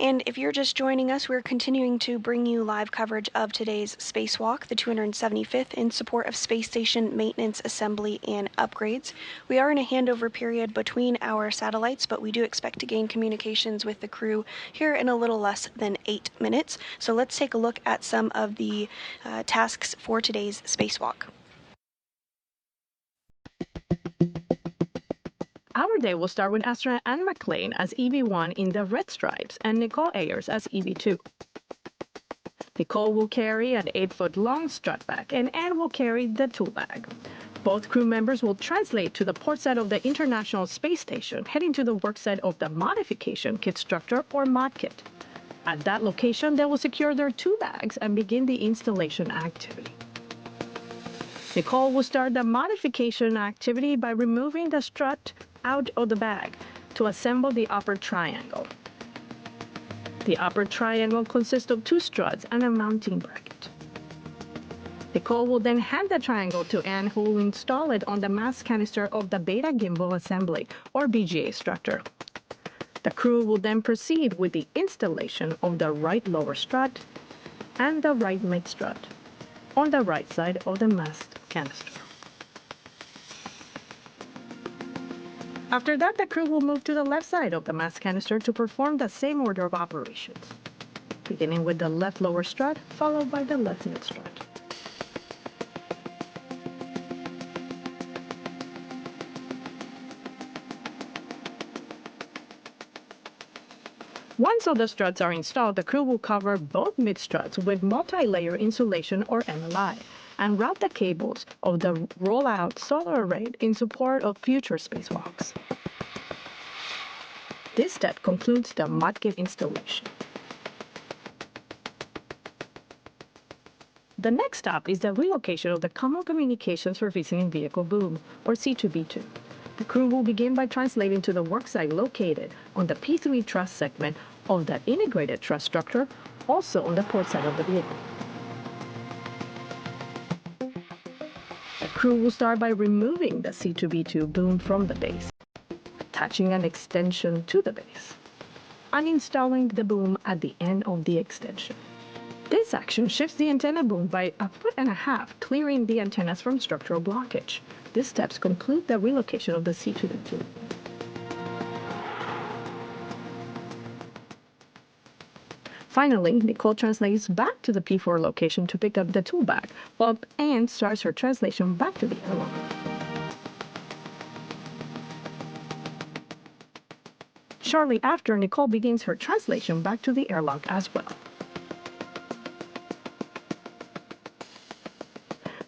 And if you're just joining us, we're continuing to bring you live coverage of today's Spacewalk, the 275th, in support of space station maintenance, assembly, and upgrades. We are in a handover period between our satellites, but we do expect to gain communications with the crew here in a little less than 8 minutes. So let's take a look at some of the tasks for today's Spacewalk. Our day will start with astronaut Anne McClain as EV1 in the red stripes and Nichole Ayers as EV2. Nichole will carry an 8-foot-long strut bag, and Anne will carry the tool bag. Both crew members will translate to the port side of the International Space Station, heading to the work site of the Modification Kit Structure, or Mod Kit. At that location, they will secure their two bags and begin the installation activity. Nichole will start the modification activity by removing the strut out of the bag to assemble the upper triangle. The upper triangle consists of two struts and a mounting bracket. Nichole will then hand the triangle to Anne, who will install it on the mass canister of the Beta Gimbal Assembly, or BGA structure. The crew will then proceed with the installation of the right lower strut and the right mid strut on the right side of the mass canister. After that, the crew will move to the left side of the mass canister to perform the same order of operations, beginning with the left lower strut, followed by the left mid strut. Once all the struts are installed, the crew will cover both mid struts with multi-layer insulation, or MLI, and route the cables of the roll-out solar array in support of future spacewalks. This step concludes the Mod Kit installation. The next stop is the relocation of the Common Communications for Visiting Vehicle boom, or C2B2. The crew will begin by translating to the worksite located on the P3 truss segment of the integrated truss structure, also on the port side of the vehicle. The crew will start by removing the C2B2 boom from the base, attaching an extension to the base, and installing the boom at the end of the extension. This action shifts the antenna boom by 1.5 feet, clearing the antennas from structural blockage. These steps conclude the relocation of the C2B2. Finally, Nichole translates back to the P4 location to pick up the tool bag, while Anne starts her translation back to the airlock. Shortly after, Nichole begins her translation back to the airlock as well.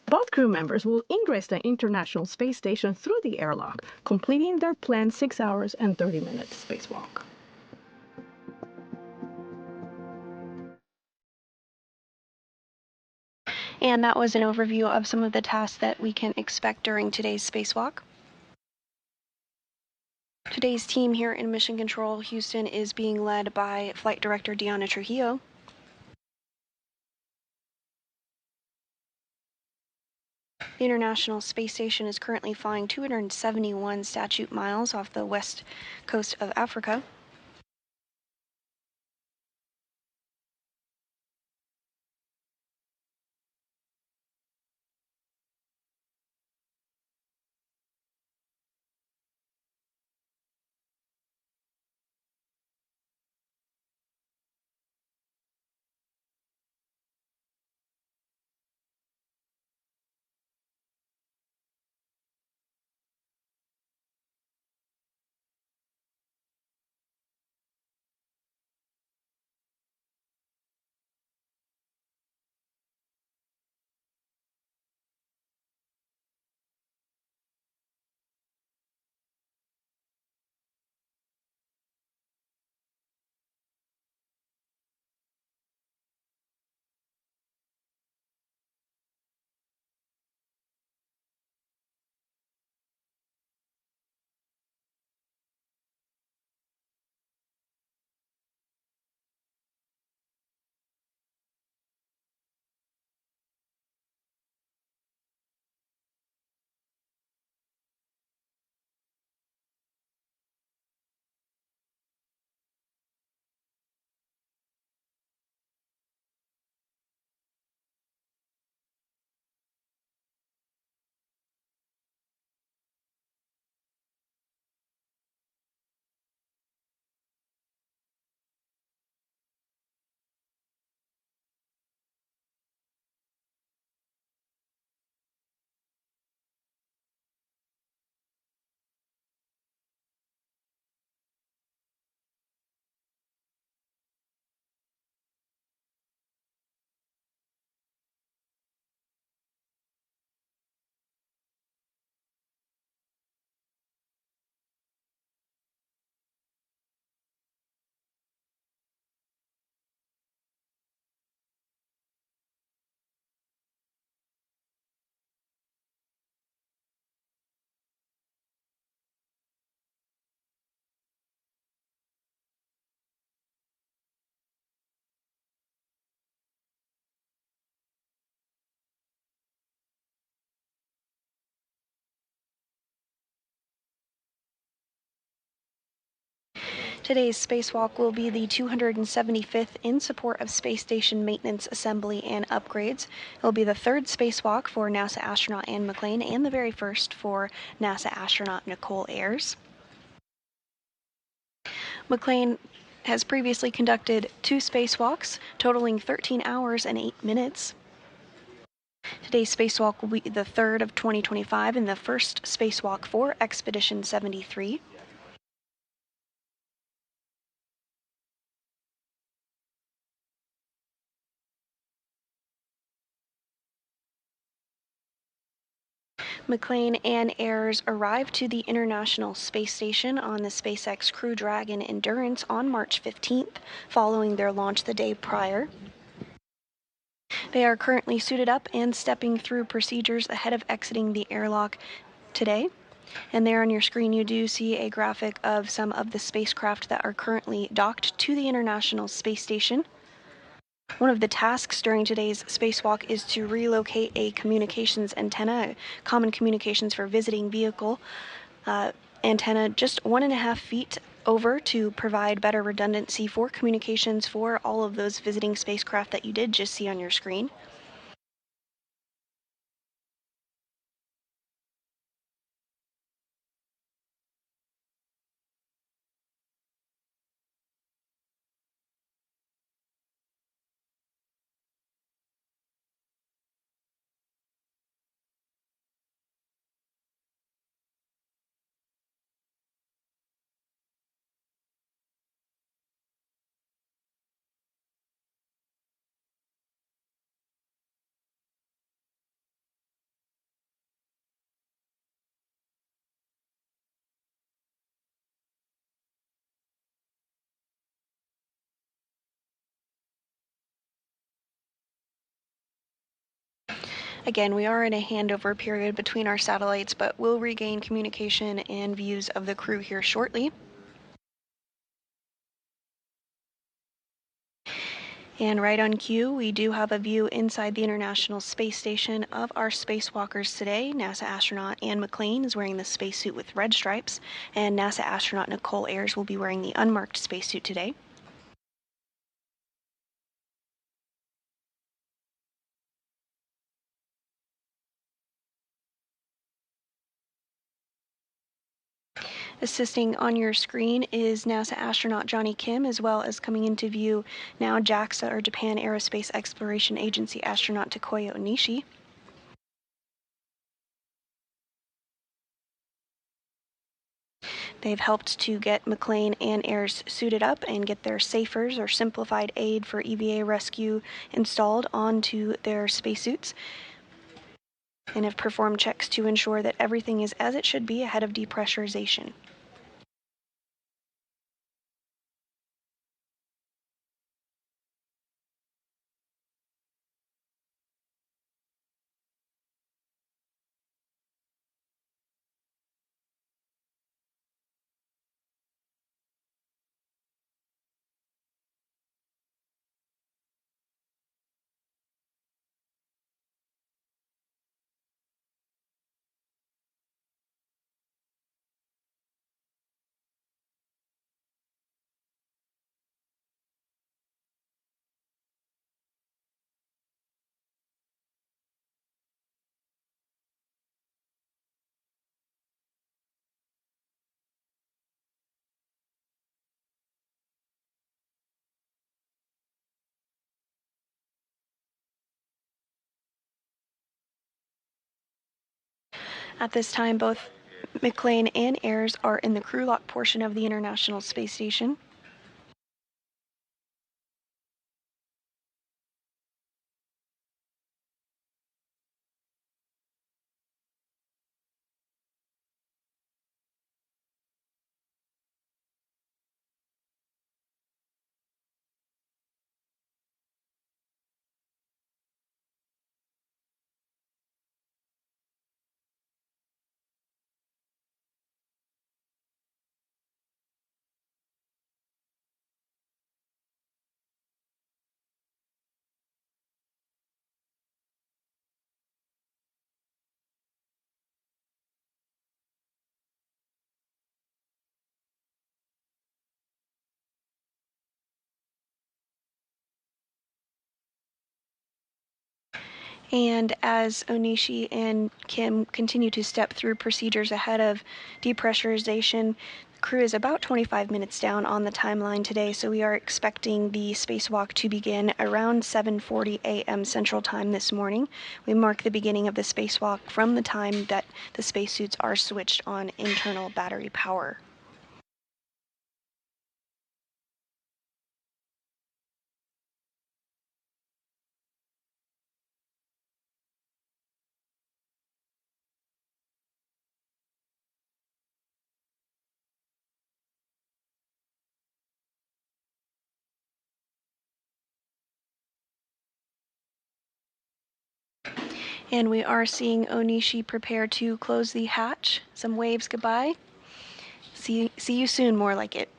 Both crew members will ingress the International Space Station through the airlock, completing their planned 6 hours and 30 minutes spacewalk. And that was an overview of some of the tasks that we can expect during today's spacewalk. Today's team here in Mission Control Houston is being led by Flight Director Deanna Trujillo. The International Space Station is currently flying 271 statute miles off the west coast of Africa. Today's spacewalk will be the 275th in support of space station maintenance, assembly, and upgrades. It will be the third spacewalk for NASA astronaut Anne McClain and the very first for NASA astronaut Nichole Ayers. McClain has previously conducted 2 spacewalks, totaling 13 hours and 8 minutes. Today's spacewalk will be the third of 2025 and the first spacewalk for Expedition 73. McClain and Ayers arrived to the International Space Station on the SpaceX Crew Dragon Endurance on March 15th, following their launch the day prior. They are currently suited up and stepping through procedures ahead of exiting the airlock today. And there on your screen you do see a graphic of some of the spacecraft that are currently docked to the International Space Station. One of the tasks during today's spacewalk is to relocate a communications antenna, a common communications for visiting vehicle antenna, just 1.5 feet over to provide better redundancy for communications for all of those visiting spacecraft that you did just see on your screen. Again, we are in a handover period between our satellites, but we'll regain communication and views of the crew here shortly. And right on cue, we do have a view inside the International Space Station of our spacewalkers today. NASA astronaut Anne McClain is wearing the spacesuit with red stripes, and NASA astronaut Nichole Ayers will be wearing the unmarked spacesuit today. Assisting on your screen is NASA astronaut Johnny Kim, as well as coming into view now JAXA, or Japan Aerospace Exploration Agency astronaut Takuya Onishi. They've helped to get McClain and Ayers suited up and get their SAFERs, or Simplified Aid for EVA Rescue, installed onto their spacesuits, and have performed checks to ensure that everything is as it should be ahead of depressurization. At this time, both McClain and Ayers are in the crew lock portion of the International Space Station. And as Onishi and Kim continue to step through procedures ahead of depressurization, the crew is about 25 minutes down on the timeline today, so we are expecting the spacewalk to begin around 7:40 a.m. Central Time this morning. We mark the beginning of the spacewalk from the time that the spacesuits are switched on internal battery power. And we are seeing Onishi prepare to close the hatch. Some waves goodbye. See you soon, more like it.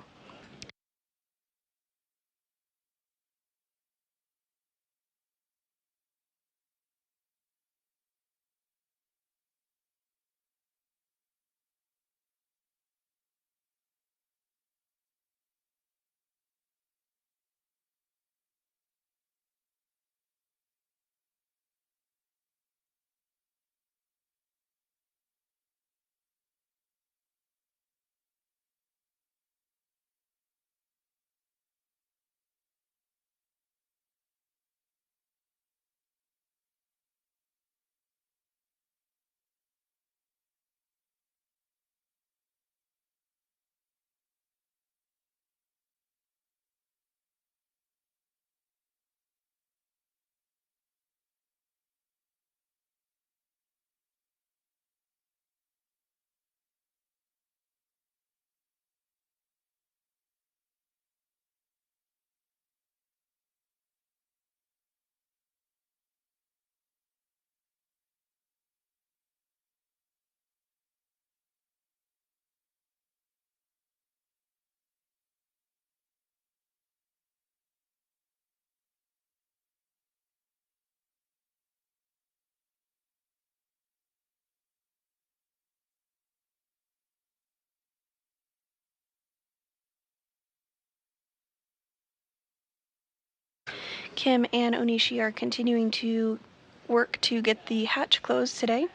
Kim and Onishi are continuing to work to get the hatch closed today.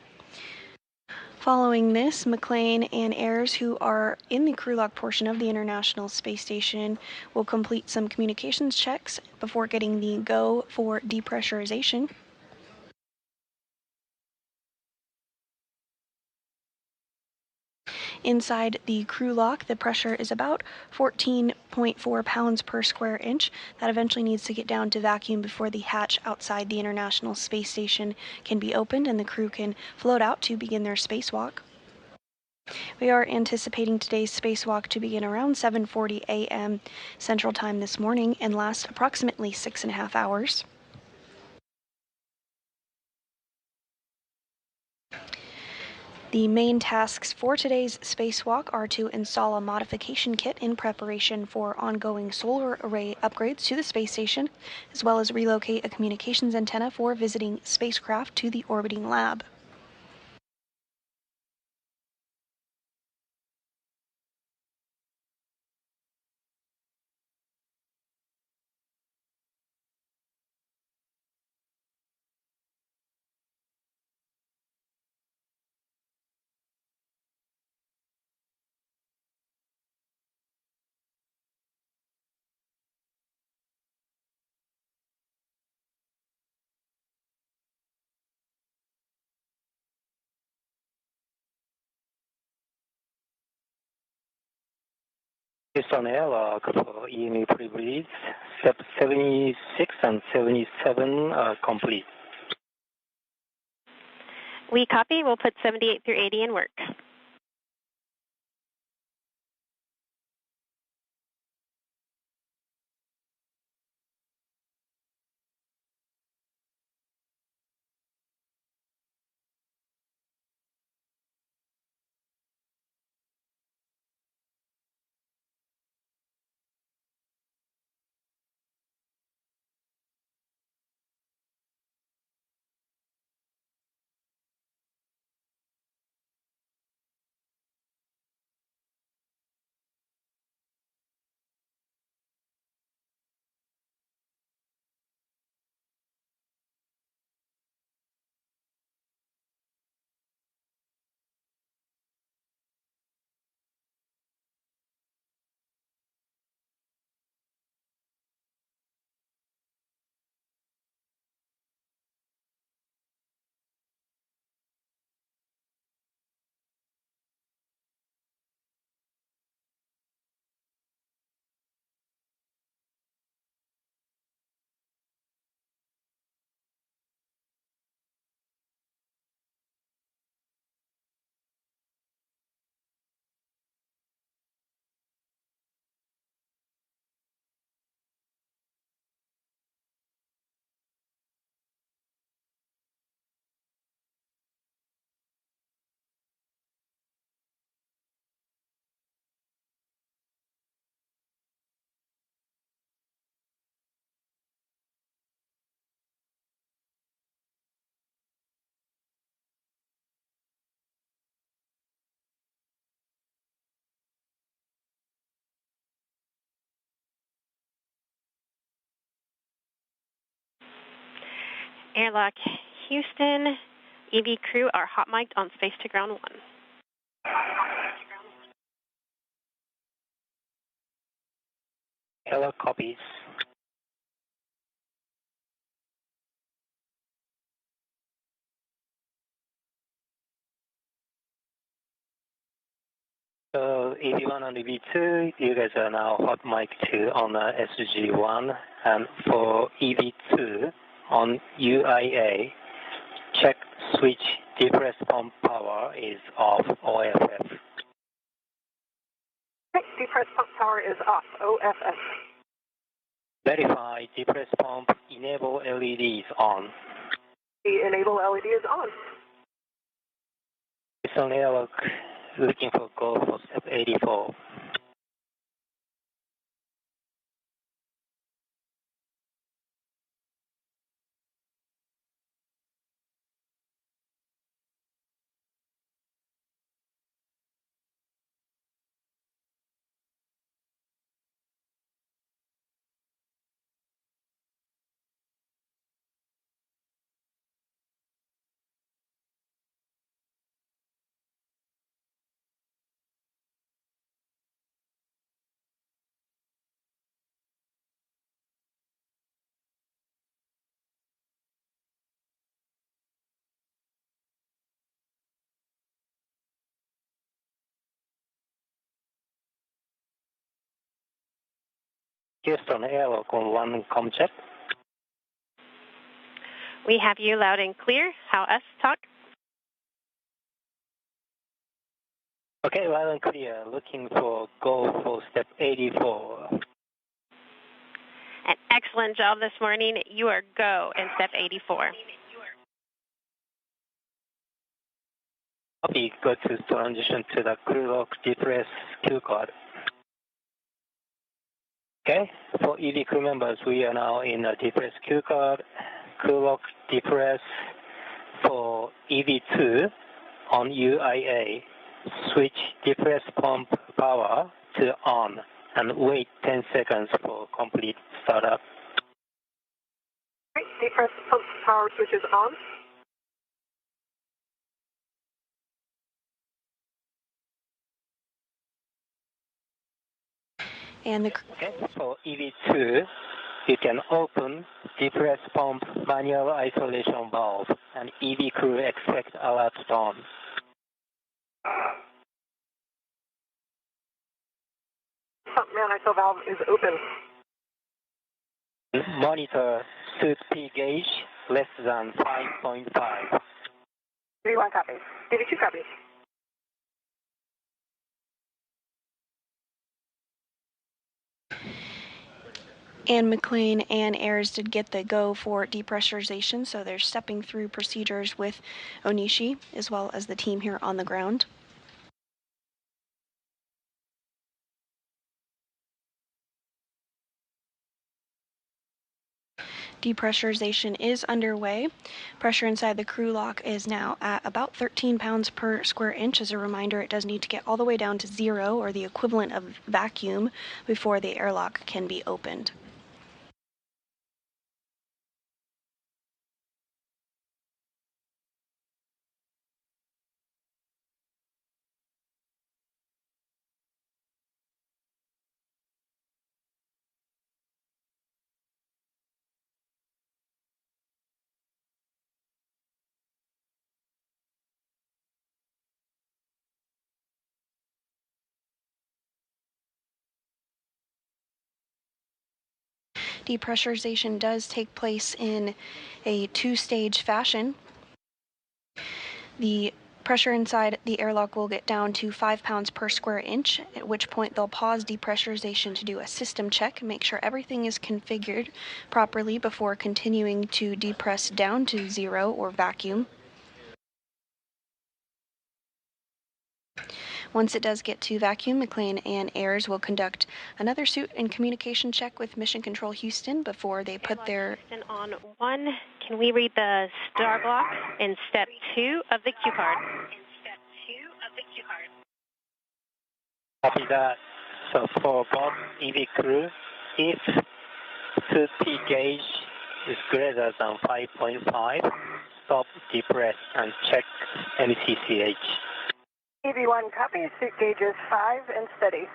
Following this, McClain and Ayers, who are in the crew lock portion of the International Space Station, will complete some communications checks before getting the go for depressurization. Inside the crew lock, the pressure is about 14.4 pounds per square inch. That eventually needs to get down to vacuum before the hatch outside the International Space Station can be opened and the crew can float out to begin their spacewalk. We are anticipating today's spacewalk to begin around 7:40 a.m. Central Time this morning and last approximately 6.5 hours. The main tasks for today's spacewalk are to install a modification kit in preparation for ongoing solar array upgrades to the space station, as well as relocate a communications antenna for visiting spacecraft to the orbiting lab. Houston airlock for EMA pre-breathe. Step 76 and 77 are complete. We copy. We'll put 78 through 80 in work. Airlock Houston, EV crew are hot mic'd on Space to Ground 1. Airlock copies. So EV1 and EV2, you guys are now hot mic 2 on SG1, and for EV2 on UIA, check switch depress pump power is off OFF. Depress pump power is off, OFF. Verify depress pump enable LEDs on. The enable LED is on. It's on airlock looking for go for step 84. Houston airlock on 1 com check. We have you loud and clear. How us talk? Okay, loud and clear. Looking for go for step 84. An excellent job this morning. You are go in step 84. Copy, go to transition to the crew lock depress Q card. Okay, for EV crew members, we are now in a depress Q card, crew lock depress. For EV2 on UIA, switch depress pump power to on and wait 10 seconds for complete startup. Depress pump power switch is on. And the Okay, for EV2, you can open depress pump manual isolation valve and EV crew expect alert tone. Pump man ISO valve is open. Monitor suit P gauge less than 5.5. DV1 copies. DV2 copies. And McClain and Ayers did get the go for depressurization, so they're stepping through procedures with Onishi as well as the team here on the ground. Depressurization is underway. Pressure inside the crew lock is now at about 13 pounds per square inch. As a reminder, it does need to get all the way down to 0, or the equivalent of vacuum, before the airlock can be opened. Depressurization does take place in a 2-stage fashion. The pressure inside the airlock will get down to 5 pounds per square inch, at which point they'll pause depressurization to do a system check, make sure everything is configured properly before continuing to depress down to 0 or vacuum. Once it does get to vacuum, McClain and Ayers will conduct another suit and communication check with Mission Control Houston before they put their... Houston on 1, can we read the star block in step 2 of the Q card? Copy that. So for both EV crew, if suit P gauge is greater than 5.5, stop, depress, and check MCCH. EV1 copy, suit gauges 5 and steady.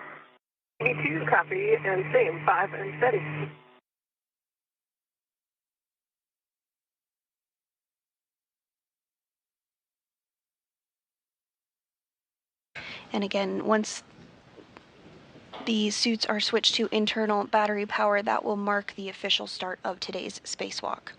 EV2 copy and same, 5 and steady. And again, once the suits are switched to internal battery power, that will mark the official start of today's spacewalk.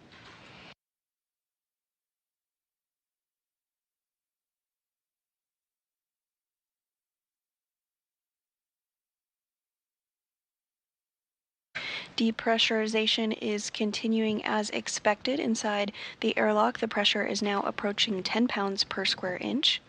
Depressurization is continuing as expected inside the airlock. The pressure is now approaching 10 pounds per square inch.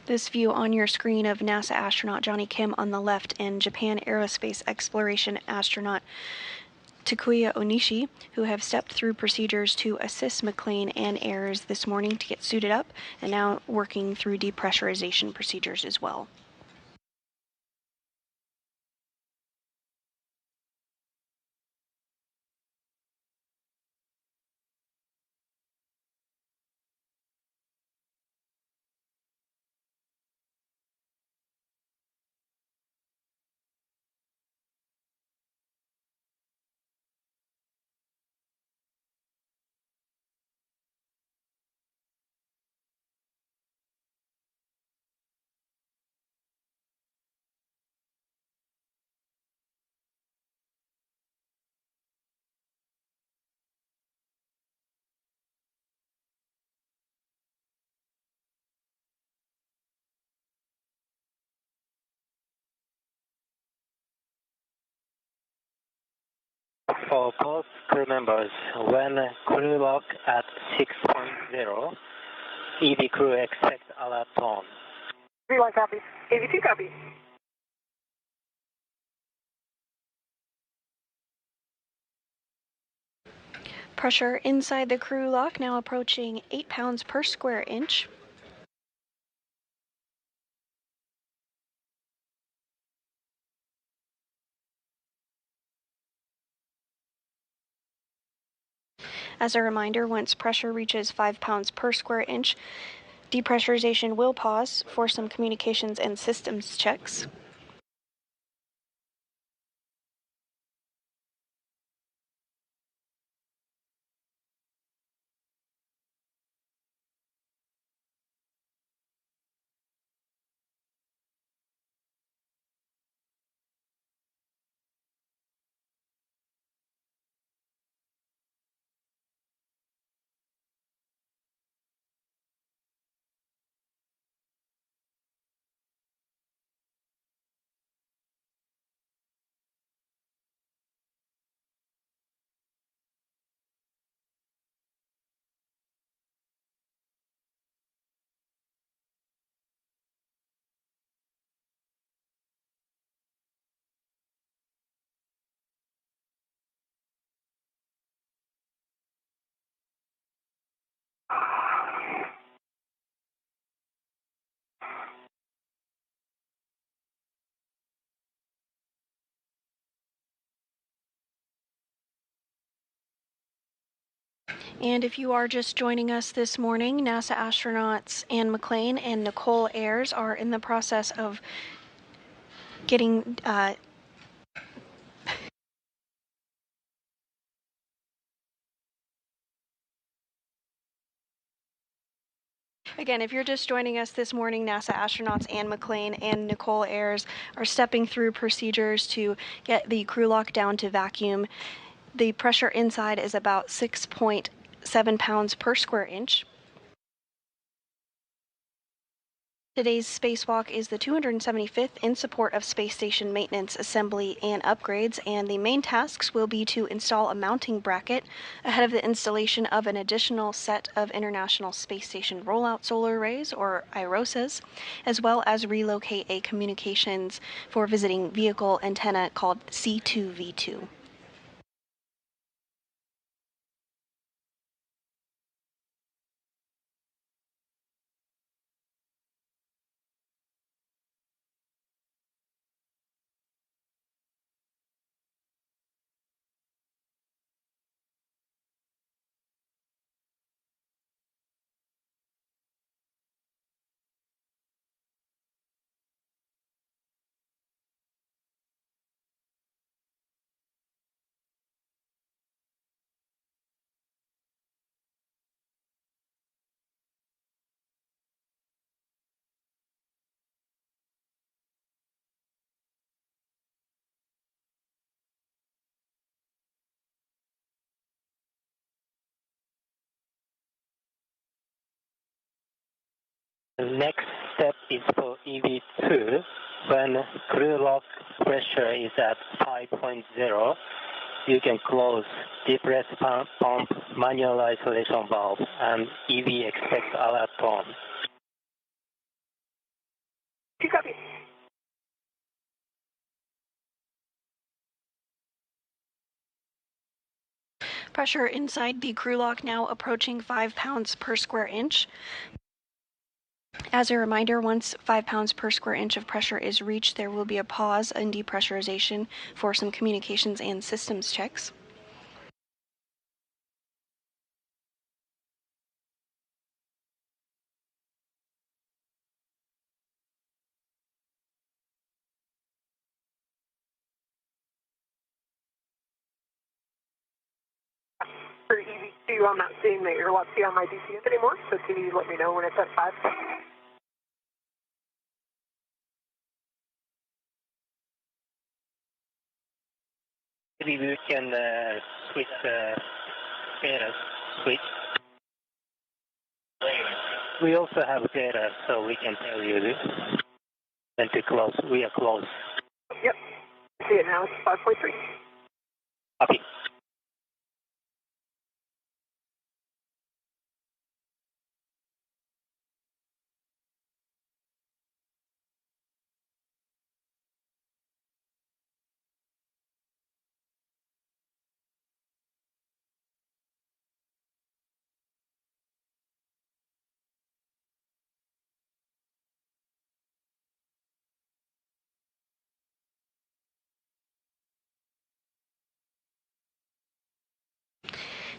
This view on your screen of NASA astronaut Johnny Kim on the left and Japan Aerospace Exploration astronaut Takuya Onishi, who have stepped through procedures to assist McClain and Ayers this morning to get suited up, and now working through depressurization procedures as well. For both crew members, when crew lock at 6.0, EV crew expect alert tone. EV1 copy, EV2 copy. Pressure inside the crew lock now approaching 8 pounds per square inch. As a reminder, once pressure reaches 5 pounds per square inch, depressurization will pause for some communications and systems checks. And if you are just joining us this morning, NASA astronauts Anne McClain and Nichole Ayers are in the process of getting Again, if you're just joining us this morning, NASA astronauts Anne McClain and Nichole Ayers are stepping through procedures to get the crew lock down to vacuum. The pressure inside is about 6.0 7 pounds per square inch. Today's spacewalk is the 275th in support of space station maintenance, assembly, and upgrades, and the main tasks will be to install a mounting bracket ahead of the installation of an additional set of International Space Station Rollout Solar Arrays, or IROSAs, as well as relocate a communications for visiting vehicle antenna called C2V2. The next step is for EV2. When crew lock pressure is at 5.0, you can close depress pump manual isolation valve and EV expect alert tone. You copy. Pressure inside the crew lock now approaching 5 pounds per square inch. As a reminder, once 5 pounds per square inch of pressure is reached, there will be a pause in depressurization for some communications and systems checks. For EV2, I'm not seeing the airlock key on my DCS anymore, so can you let me know when it's at 5? Maybe we can switch the status switch. We also have data, so we can tell you this. And to close, we are close. Yep. I see it now. It's 5.3. Copy.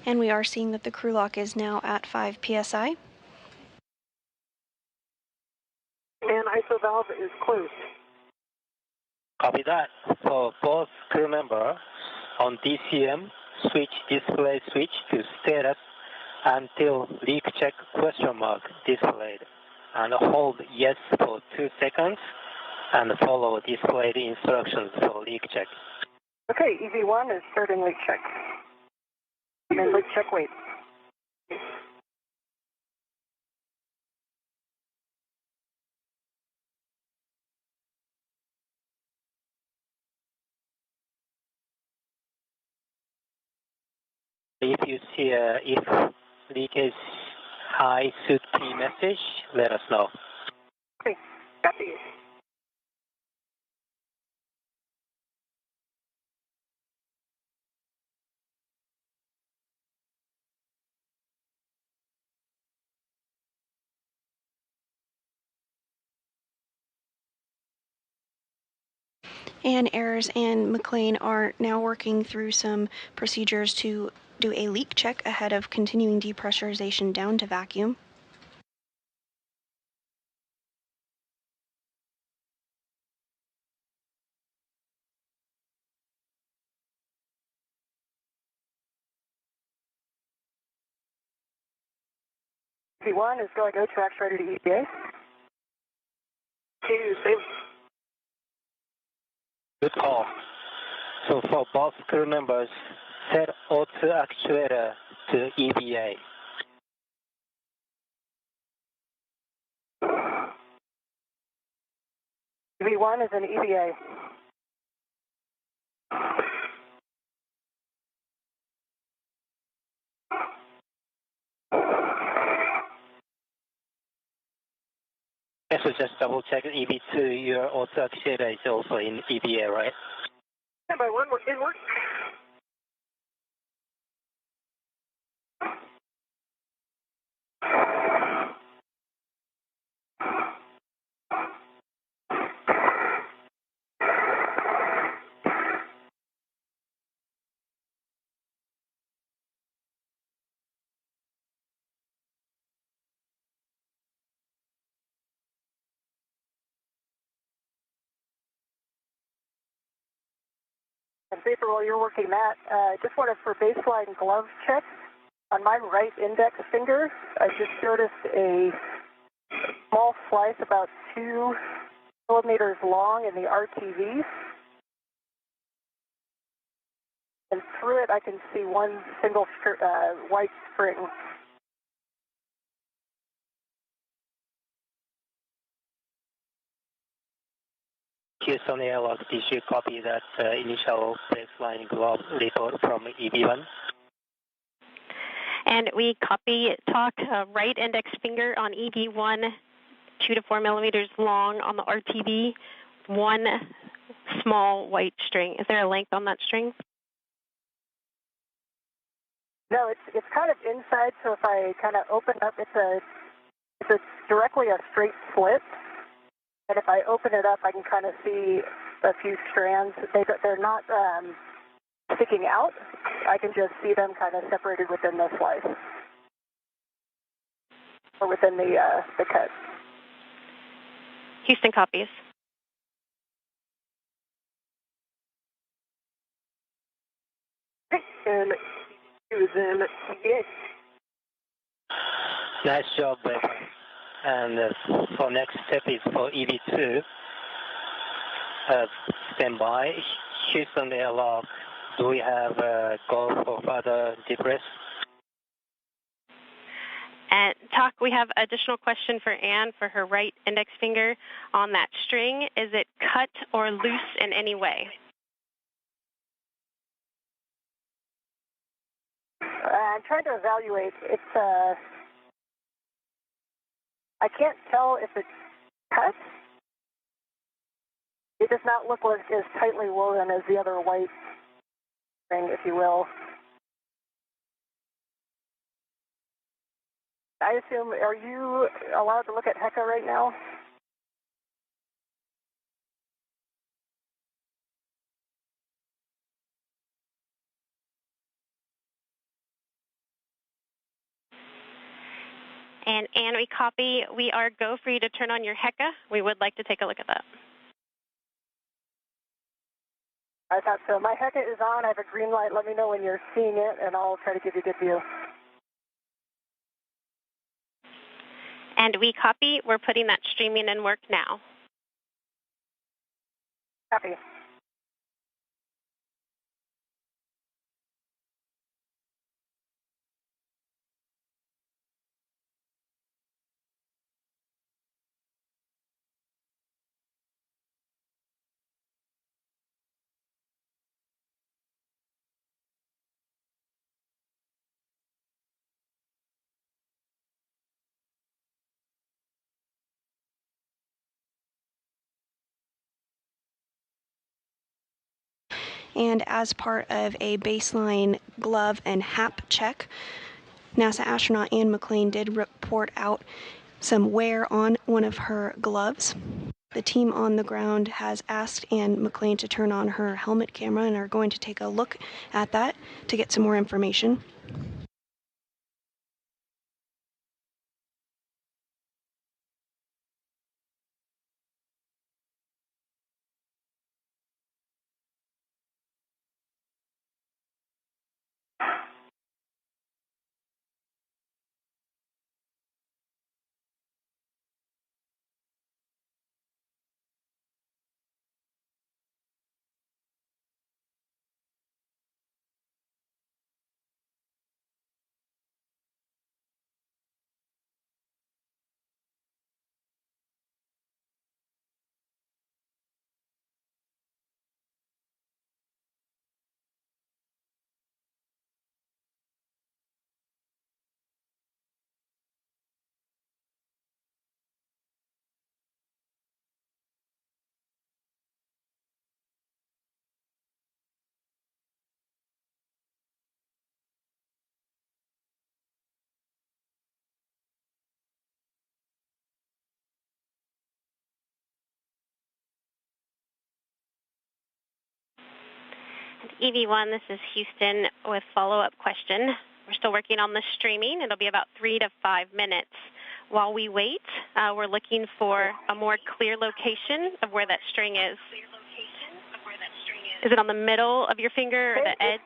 And we are seeing that the crew lock is now at 5 psi. And ISO valve is closed. Copy that. For both crew members on DCM, switch display switch to status until leak check question mark displayed. And hold yes for 2 seconds and follow displayed instructions for leak check. Okay, EV1 is starting leak check. And then leak check wait. If you see if leakage high should key message, let us know. Okay, copy. And Ayers and McClain are now working through some procedures to do a leak check ahead of continuing depressurization down to vacuum. EV1 is going to tracks ready to EVA. 2, same. Good call. So for both crew members, set O2 actuator to EVA. EV1 is an EVA. So just double check EV2, your auto actuator is also in EVA, right? Yeah, but it works. And Vapor, while you're working that, just wanted for baseline glove check. On my right index finger, I just noticed a small slice about 2 millimeters long in the RTV. And through it, I can see one single white string. Houston Airlock, did you copy that initial baseline glove report from EV1? And we copy talk right index finger on EV1, 2 to 4 millimeters long on the RTV, one small white string. Is there a length on that string? No, it's kind of inside, so if I kind of open up, it's directly a straight slit. And if I open it up, I can kind of see a few strands. They're not sticking out. I can just see them kind of separated within the slice or within the cut. Houston copies. And it was in EVA. Nice job, Beck. And for next step is for EV2. Stand by. Houston Airlock, do we have go for further depress? And talk, we have additional question for Anne for her right index finger on that string. Is it cut or loose in any way? I'm trying to evaluate. I can't tell if it's cut. It does not look like as tightly woven as the other white string, if you will. I assume, are you allowed to look at HECA right now? And Anne, we copy. We are go for you to turn on your HECA. We would like to take a look at that. I thought so. My HECA is on. I have a green light. Let me know when you're seeing it, and I'll try to give you a good view. And we copy. We're putting that streaming in work now. Copy. And as part of a baseline glove and HAP check, NASA astronaut Anne McClain did report out some wear on one of her gloves. The team on the ground has asked Anne McClain to turn on her helmet camera and are going to take a look at that to get some more information. EV1, this is Houston with follow-up question. We're still working on the streaming. It'll be about 3 to 5 minutes. While we wait, we're looking for a more clear location of where that string is. Is it on the middle of your finger or the edge?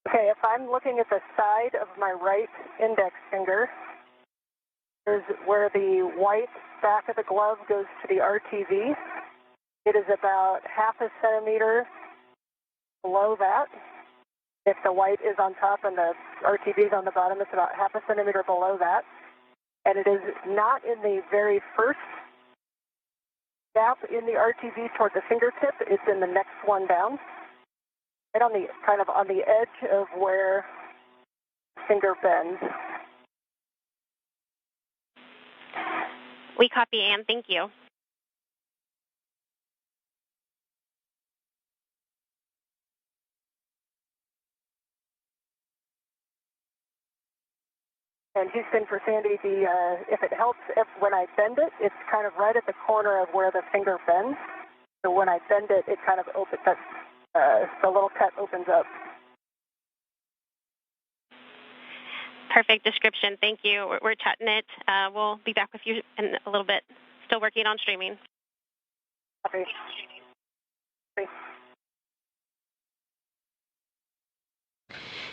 Okay, if I'm looking at the side of my right index finger, is where the white back of the glove goes to the RTV. It is about half a centimeter below that. If the white is on top and the RTV is on the bottom, it's about half a centimeter below that. And it is not in the very first gap in the RTV toward the fingertip. It's in the next one down. Right on the, kind of on the edge of where the finger bends. We copy, Ann. Thank you. And Houston for Sandy, if it helps, when I bend it, it's kind of right at the corner of where the finger bends. So when I bend it, it kind of opens up, the little cut opens up. Perfect description. Thank you. We're chatting it. We'll be back with you in a little bit. Still working on streaming. Okay.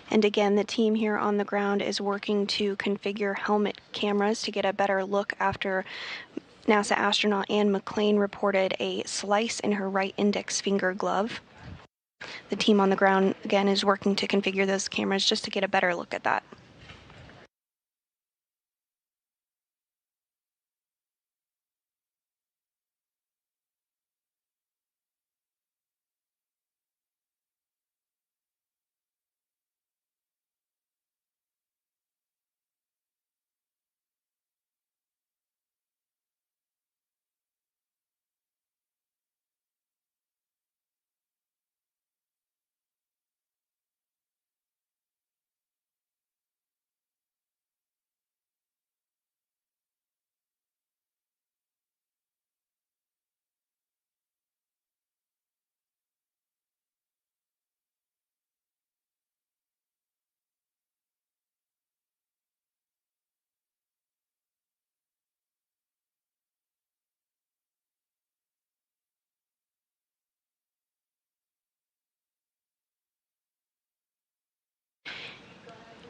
And again, the team here on the ground is working to configure helmet cameras to get a better look after NASA astronaut Ann McClain reported a slice in her right index finger glove. The team on the ground, again, is working to configure those cameras just to get a better look at that.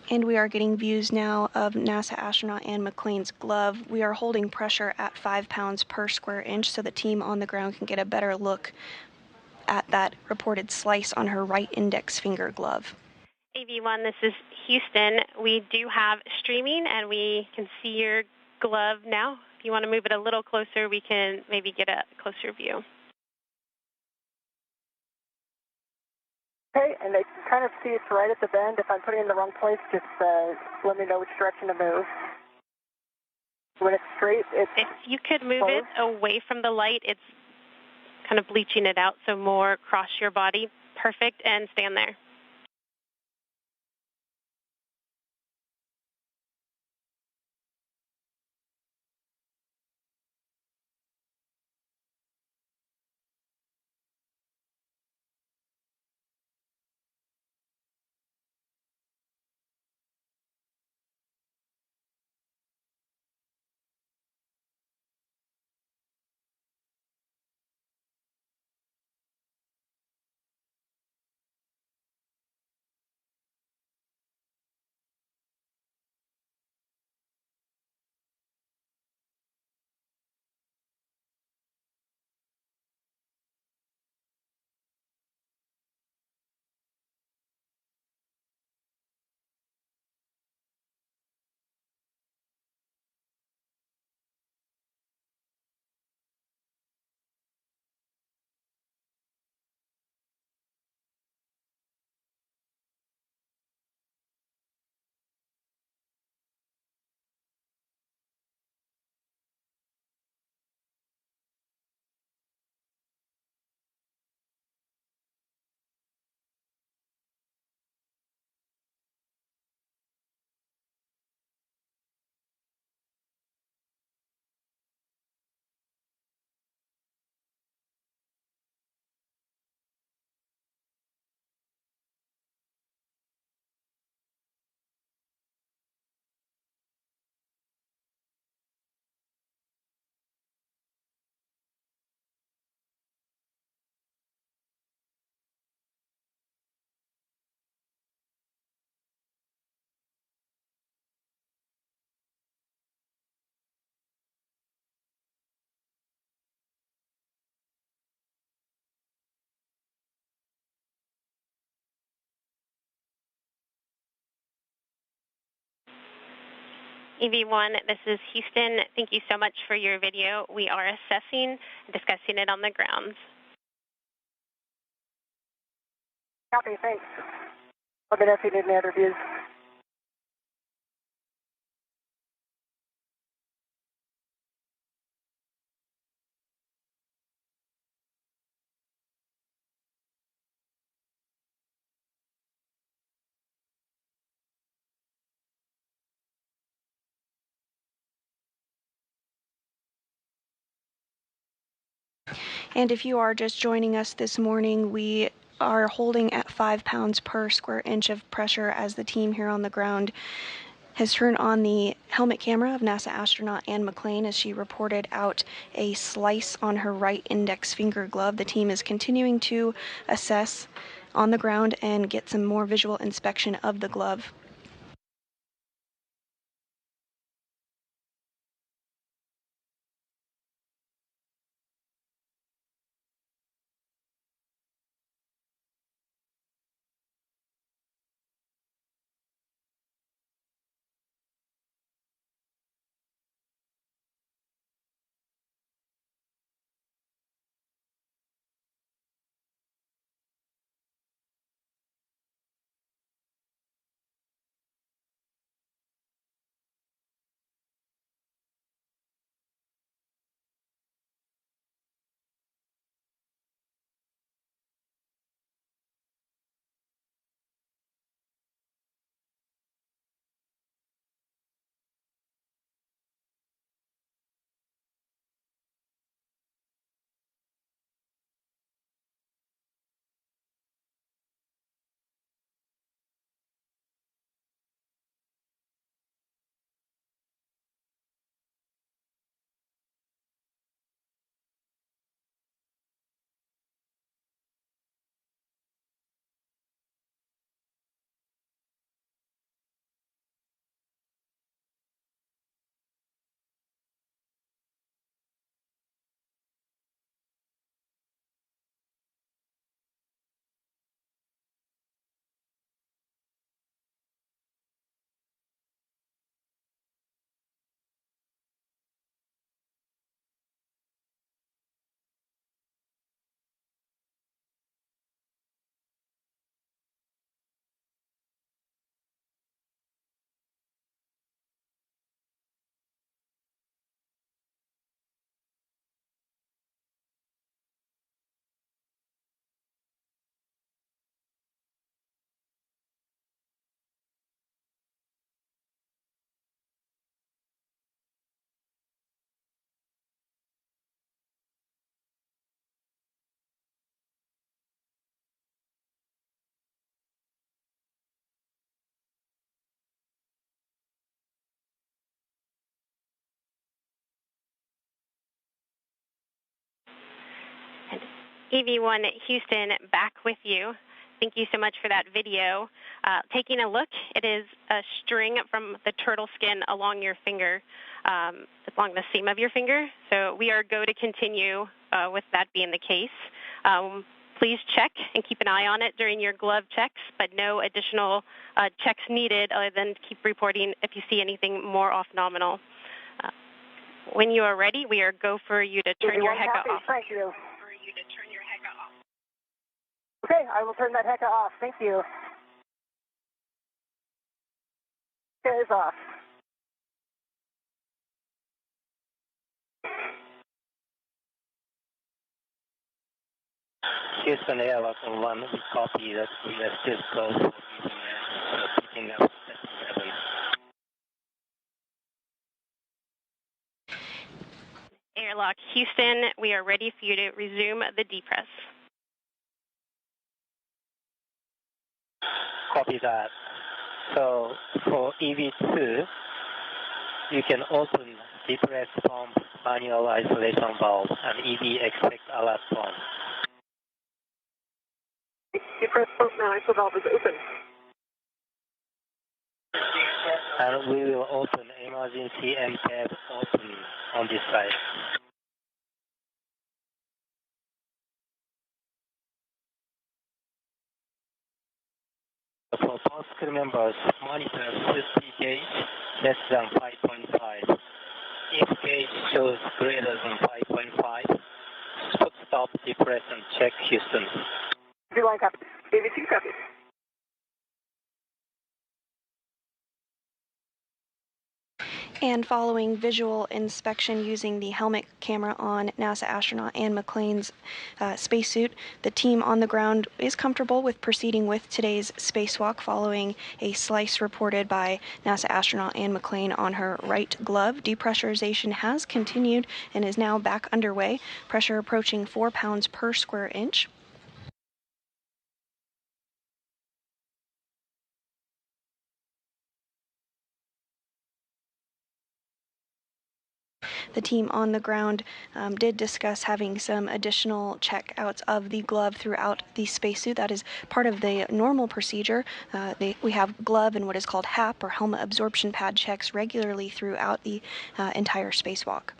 And we are getting views now of NASA astronaut Ann McClain's glove. We are holding pressure at 5 pounds per square inch so the team on the ground can get a better look at that reported slice on her right index finger glove. AV1, this is Houston. We do have streaming and we can see your glove now. If you want to move it a little closer, we can maybe get a closer view. Okay, and I can kind of see it's right at the bend. If I'm putting it in the wrong place, just let me know which direction to move. When it's straight, it's... If you could move it away from the light, it's kind of bleaching it out, so more across your body. Perfect, and stand there. EV1, this is Houston. Thank you so much for your video. We are assessing and discussing it on the ground. Copy, thanks. Let me know if you need any other views. And if you are just joining us this morning, we are holding at 5 pounds per square inch of pressure as the team here on the ground has turned on the helmet camera of NASA astronaut Anne McClain as she reported out a slice on her right index finger glove. The team is continuing to assess on the ground and get some more visual inspection of the glove. EV1 Houston, back with you. Thank you so much for that video. Taking a look, it is a string from the turtle skin along your finger, along the seam of your finger. So we are go to continue with that being the case. Please check and keep an eye on it during your glove checks, but no additional checks needed other than keep reporting if you see anything more off nominal. When you are ready, we are go for you to turn your HECA off. Thank you. Okay, I will turn that HECA off. Thank you. HECA is off. Houston Airlock 1, we copy that we are still close for picking up. Airlock Houston, we are ready for you to resume the depress. Copy that. So for EV2, you can open depress pump manual isolation valve and EV expect alert pump. Depress pump manual valve is open. And we will open emergency MTAB open on this side. For pulse crew members, monitor safety gauge less than 5.5. If gauge shows greater than 5.5, stop, depress, and check Houston. D-line copy. AV2 copy. And following visual inspection using the helmet camera on NASA astronaut Anne McClain's spacesuit, the team on the ground is comfortable with proceeding with today's spacewalk following a slice reported by NASA astronaut Anne McClain on her right glove. Depressurization has continued and is now back underway, pressure approaching 4 pounds per square inch. The team on the ground did discuss having some additional checkouts of the glove throughout the spacesuit. That is part of the normal procedure. We have glove and what is called HAP, or helmet absorption pad checks, regularly throughout the entire spacewalk.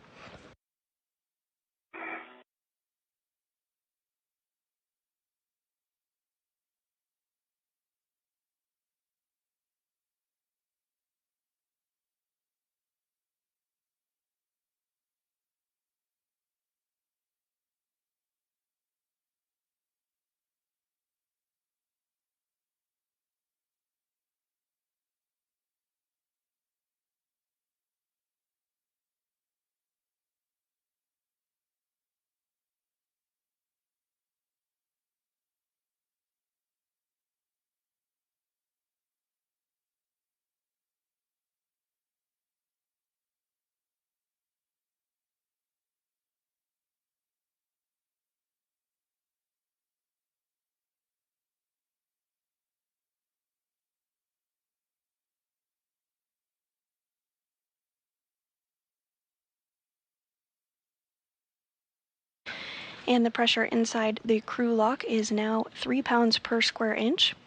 And the pressure inside the crew lock is now 3 pounds per square inch.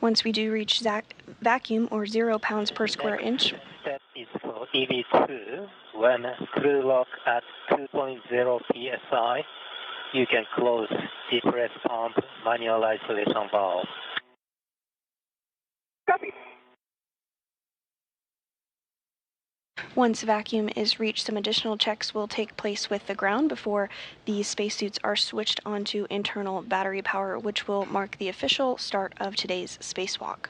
Once we do reach vacuum, or 0 pounds per square inch. Step is for EV2. When crew lock at 2.0 psi, you can close depress pump manual isolation valve. Copy. Once vacuum is reached, some additional checks will take place with the ground before the spacesuits are switched onto internal battery power, which will mark the official start of today's spacewalk.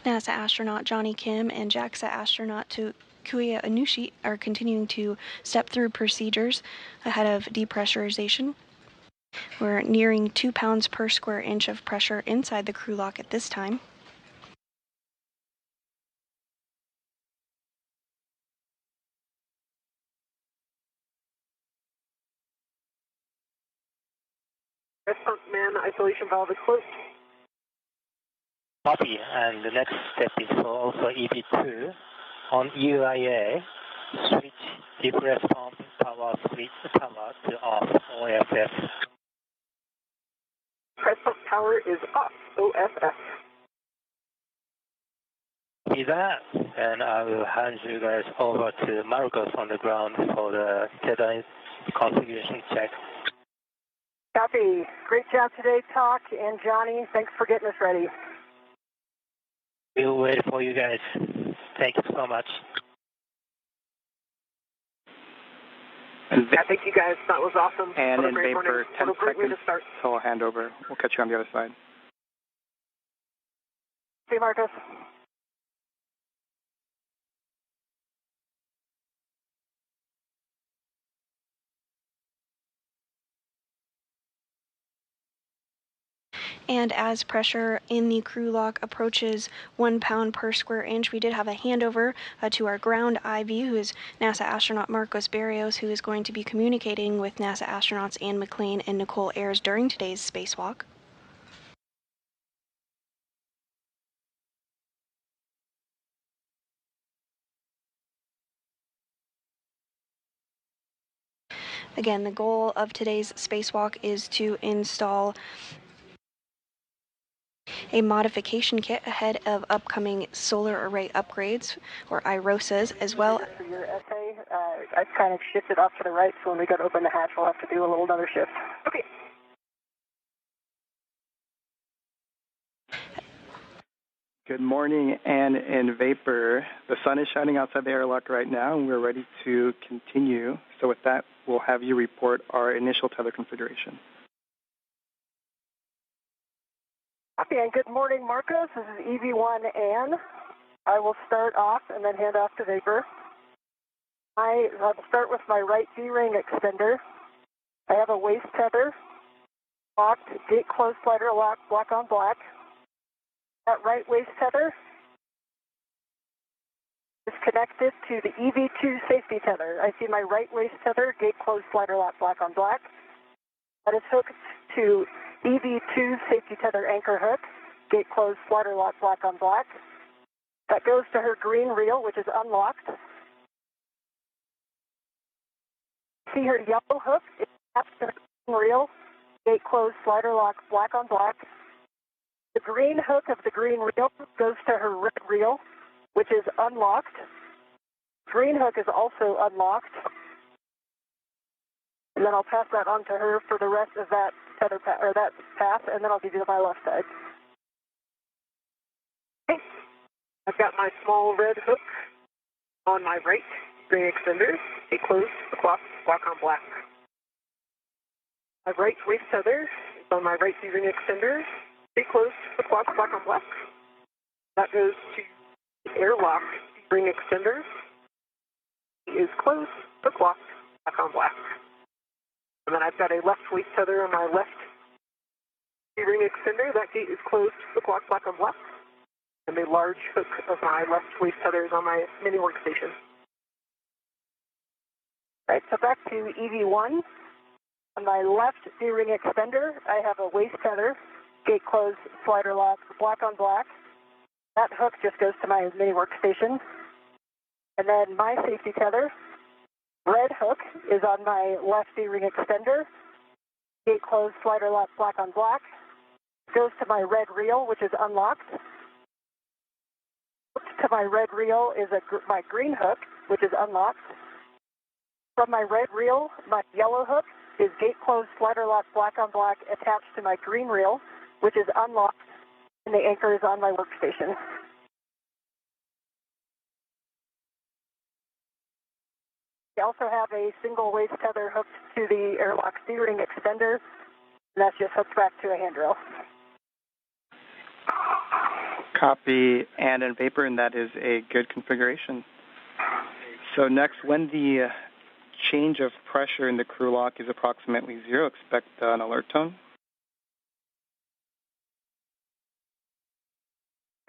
NASA astronaut Johnny Kim and JAXA astronaut Takuya Anushi are continuing to step through procedures ahead of depressurization. We're nearing 2 pounds per square inch of pressure inside the crew lock at this time. Restaurant man isolation valve is closed. Copy, and the next step is for also EV2. On UIA, switch depress pump power switch power to off OFF. Press pump power is off. OFF. With that, and I will hand you guys over to Marcos on the ground for the Jedi configuration check. Copy. Great job today, Talk, and Johnny. Thanks for getting us ready. We'll wait for you guys. Thank you so much. Yeah, thank you guys. That was awesome. And what a in great vape for morning. 10 what a great seconds, way to start. so I'll hand over. We'll catch you on the other side. See you, Marcus. And as pressure in the crew lock approaches 1 pound per square inch, we did have a handover to our ground IV, who is NASA astronaut Marcos Berrios, who is going to be communicating with NASA astronauts Anne McClain and Nichole Ayers during today's spacewalk. Again, the goal of today's spacewalk is to install a modification kit ahead of upcoming solar array upgrades, or IROSAs, as well. For your essay, I've kind of shifted off to the right, so when we go to open the hatch, we'll have to do a little another shift. Okay. Good morning, Anne and Vapor. The sun is shining outside the airlock right now, and we're ready to continue. So with that, we'll have you report our initial tether configuration. Okay, and good morning, Marcos. This is EV1 Anne. I will start off and then hand off to Vapor. I'll start with my right D-ring extender. I have a waist tether, locked, gate closed, slider lock, black on black. That right waist tether is connected to the EV2 safety tether. I see my right waist tether, gate closed, slider lock, black on black. That is hooked to EV2 safety tether anchor hook, gate closed, slider lock, black on black. That goes to her green reel, which is unlocked. See her yellow hook, it's attached to her green reel, gate closed, slider lock, black on black. The green hook of the green reel goes to her red reel, which is unlocked. Green hook is also unlocked. And then I'll pass that on to her for the rest of that tether or that path, and then I'll give you my left side. Okay. I've got my small red hook on my right ring extender. It closed the clock, black on black. My right waist tether is on my right ring extender. It closed the clock, black on black. That goes to the airlock ring extender. It is closed the clock, black on black. And then I've got a left waist tether on my left ring extender. That gate is closed the clock, black on black. And the large hook of my left waist tether is on my mini workstation. All right, so back to EV1. On my left D-ring extender, I have a waist tether, gate closed, slider lock, black on black. That hook just goes to my mini workstation. And then my safety tether, red hook, is on my left D-ring extender, gate closed, slider lock, black on black. Goes to my red reel, which is unlocked. Hooked to my red reel is my green hook, which is unlocked. From my red reel, my yellow hook is gate closed, slider lock, black on black, attached to my green reel, which is unlocked, and the anchor is on my workstation. I also have a single waist tether hooked to the airlock D-ring extender, and that's just hooked back to a handrail. Copy, Anne and Vapor, and that is a good configuration. So next, when the change of pressure in the crew lock is approximately 0, expect an alert tone.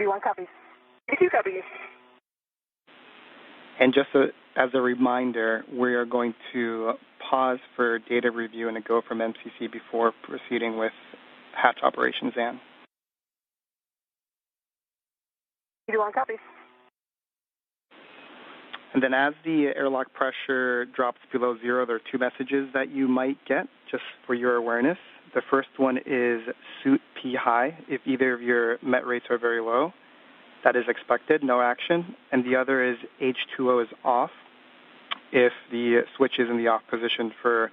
V1 copies. V2 copies. And just as a reminder, we are going to pause for data review and a go from MCC before proceeding with hatch operations, Anne. V1 copies. And then as the airlock pressure drops below 0, there are 2 messages that you might get, just for your awareness. The first one is suit P high. If either of your met rates are very low, that is expected, no action. And the other is H2O is off. If the switch is in the off position for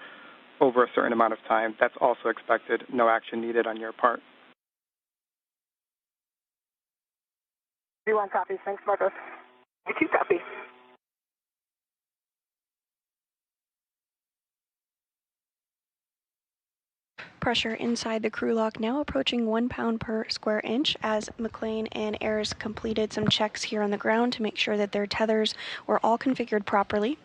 over a certain amount of time, that's also expected, no action needed on your part. V1 copies. Thanks, Marcos. V2 copy. Pressure inside the crew lock now approaching 1 pound per square inch as McClain and Ayers completed some checks here on the ground to make sure that their tethers were all configured properly.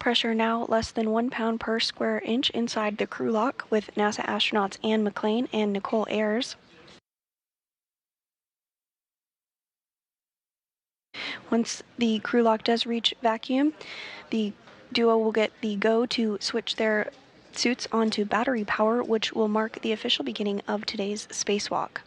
Pressure now less than 1 pound per square inch inside the crew lock with NASA astronauts Anne McClain and Nichole Ayers. Once the crew lock does reach vacuum, the duo will get the go to switch their suits onto battery power, which will mark the official beginning of today's spacewalk.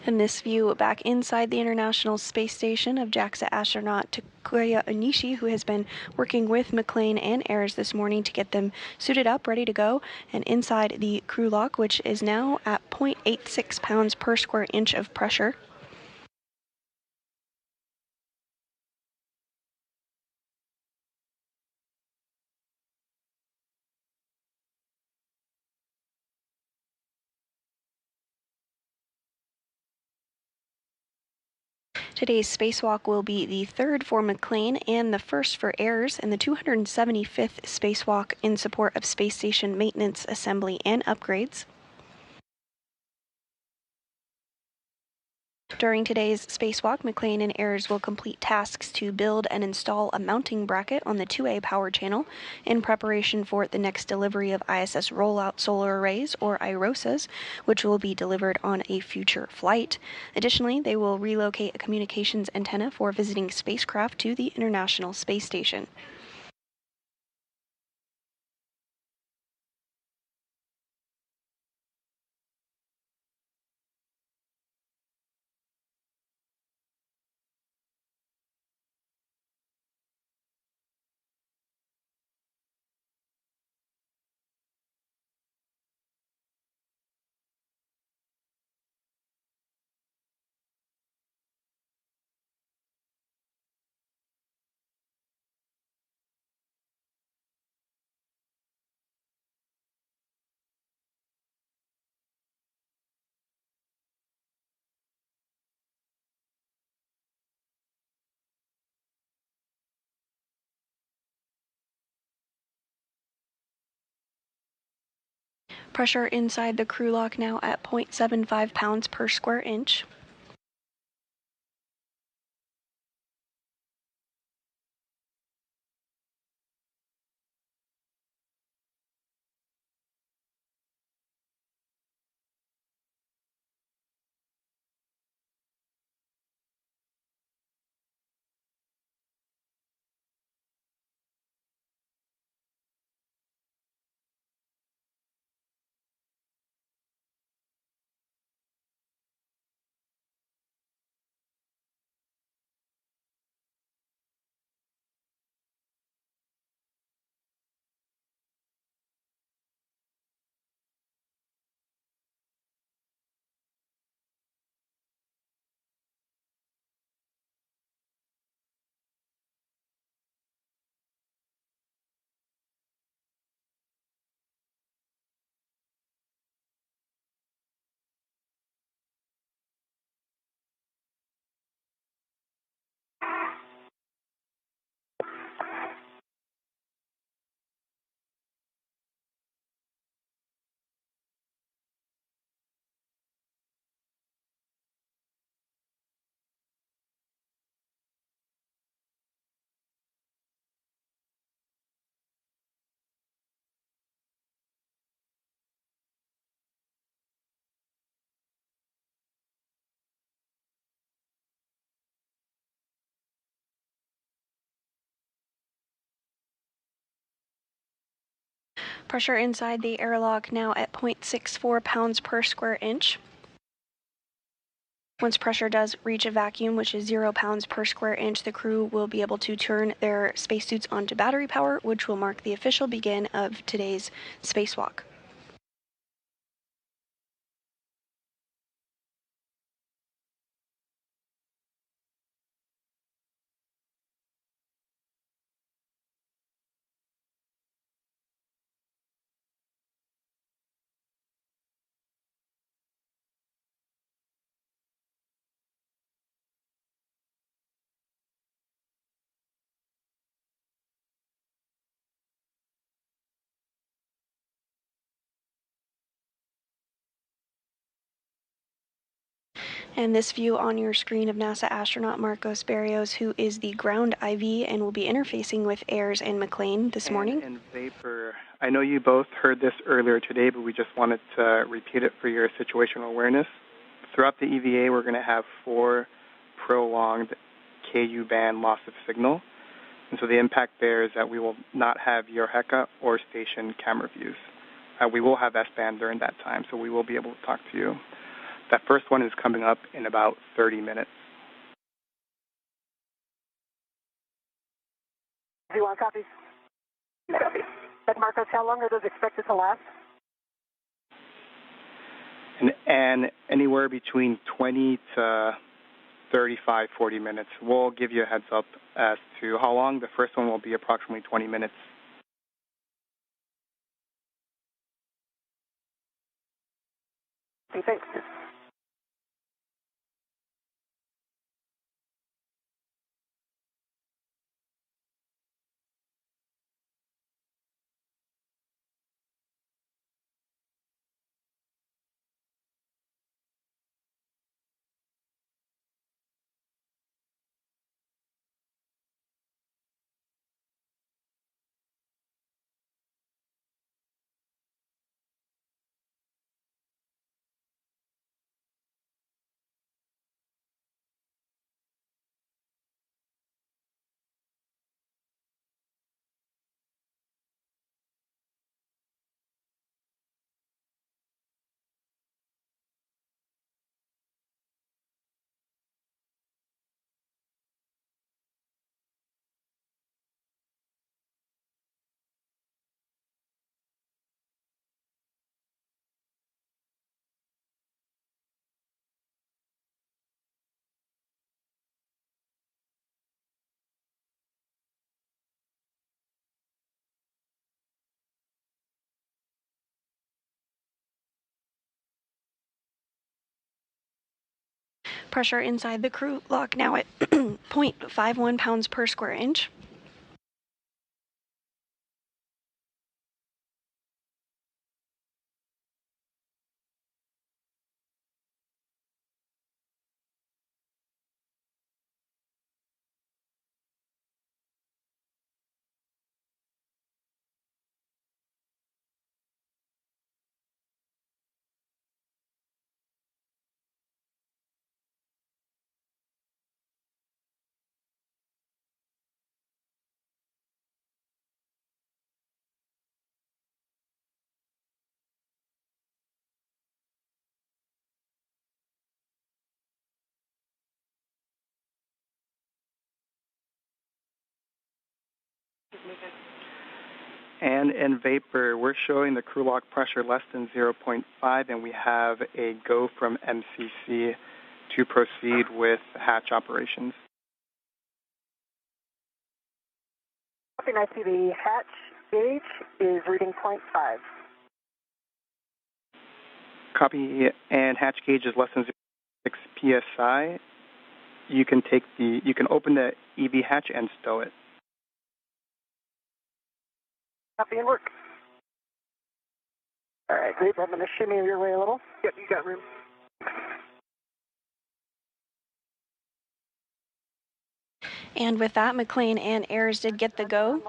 In this view, back inside the International Space Station of JAXA astronaut Takuya Onishi, who has been working with McClain and Ayers this morning to get them suited up, ready to go, and inside the crew lock, which is now at 0.86 pounds per square inch of pressure. Today's spacewalk will be the third for McClain and the first for Ayers, and the 275th spacewalk in support of space station maintenance, assembly, and upgrades. During today's spacewalk, McClain and Ayers will complete tasks to build and install a mounting bracket on the 2A power channel in preparation for the next delivery of ISS rollout solar arrays, or IROSAs, which will be delivered on a future flight. Additionally, they will relocate a communications antenna for visiting spacecraft to the International Space Station. Pressure inside the crew lock now at 0.75 pounds per square inch. Pressure inside the airlock now at 0.64 pounds per square inch. Once pressure does reach a vacuum, which is 0 pounds per square inch, the crew will be able to turn their spacesuits onto battery power, which will mark the official begin of today's spacewalk. And this view on your screen of NASA astronaut Marcos Berrios, who is the ground IV and will be interfacing with Ayers and McClain this morning. And Vapor, I know you both heard this earlier today, but we just wanted to repeat it for your situational awareness. Throughout the EVA, we're going to have 4 prolonged KU band loss of signal. And so the impact there is that we will not have Eureka or station camera views. We will have S-band during that time, so we will be able to talk to you. That first one is coming up in about 30 minutes. Do you want copies? Copy. And Marcos, how long are those expected to last? And anywhere between 20 to 35, 40 minutes. We'll give you a heads up as to how long. The first one will be approximately 20 minutes. Thanks. Pressure inside the crew lock now at 0.51 pounds per square inch. And in Vapor, we're showing the crew lock pressure less than 0.5, and we have a go from MCC to proceed with hatch operations. Okay, I see the hatch gauge is reading 0.5. Copy, and hatch gauge is less than 6 psi. You can open the EV hatch and stow it. Copy and work. All right, great. I'm going to shimmy your way a little. Yep, you got room. And with that, McClain and Ayers did get the go.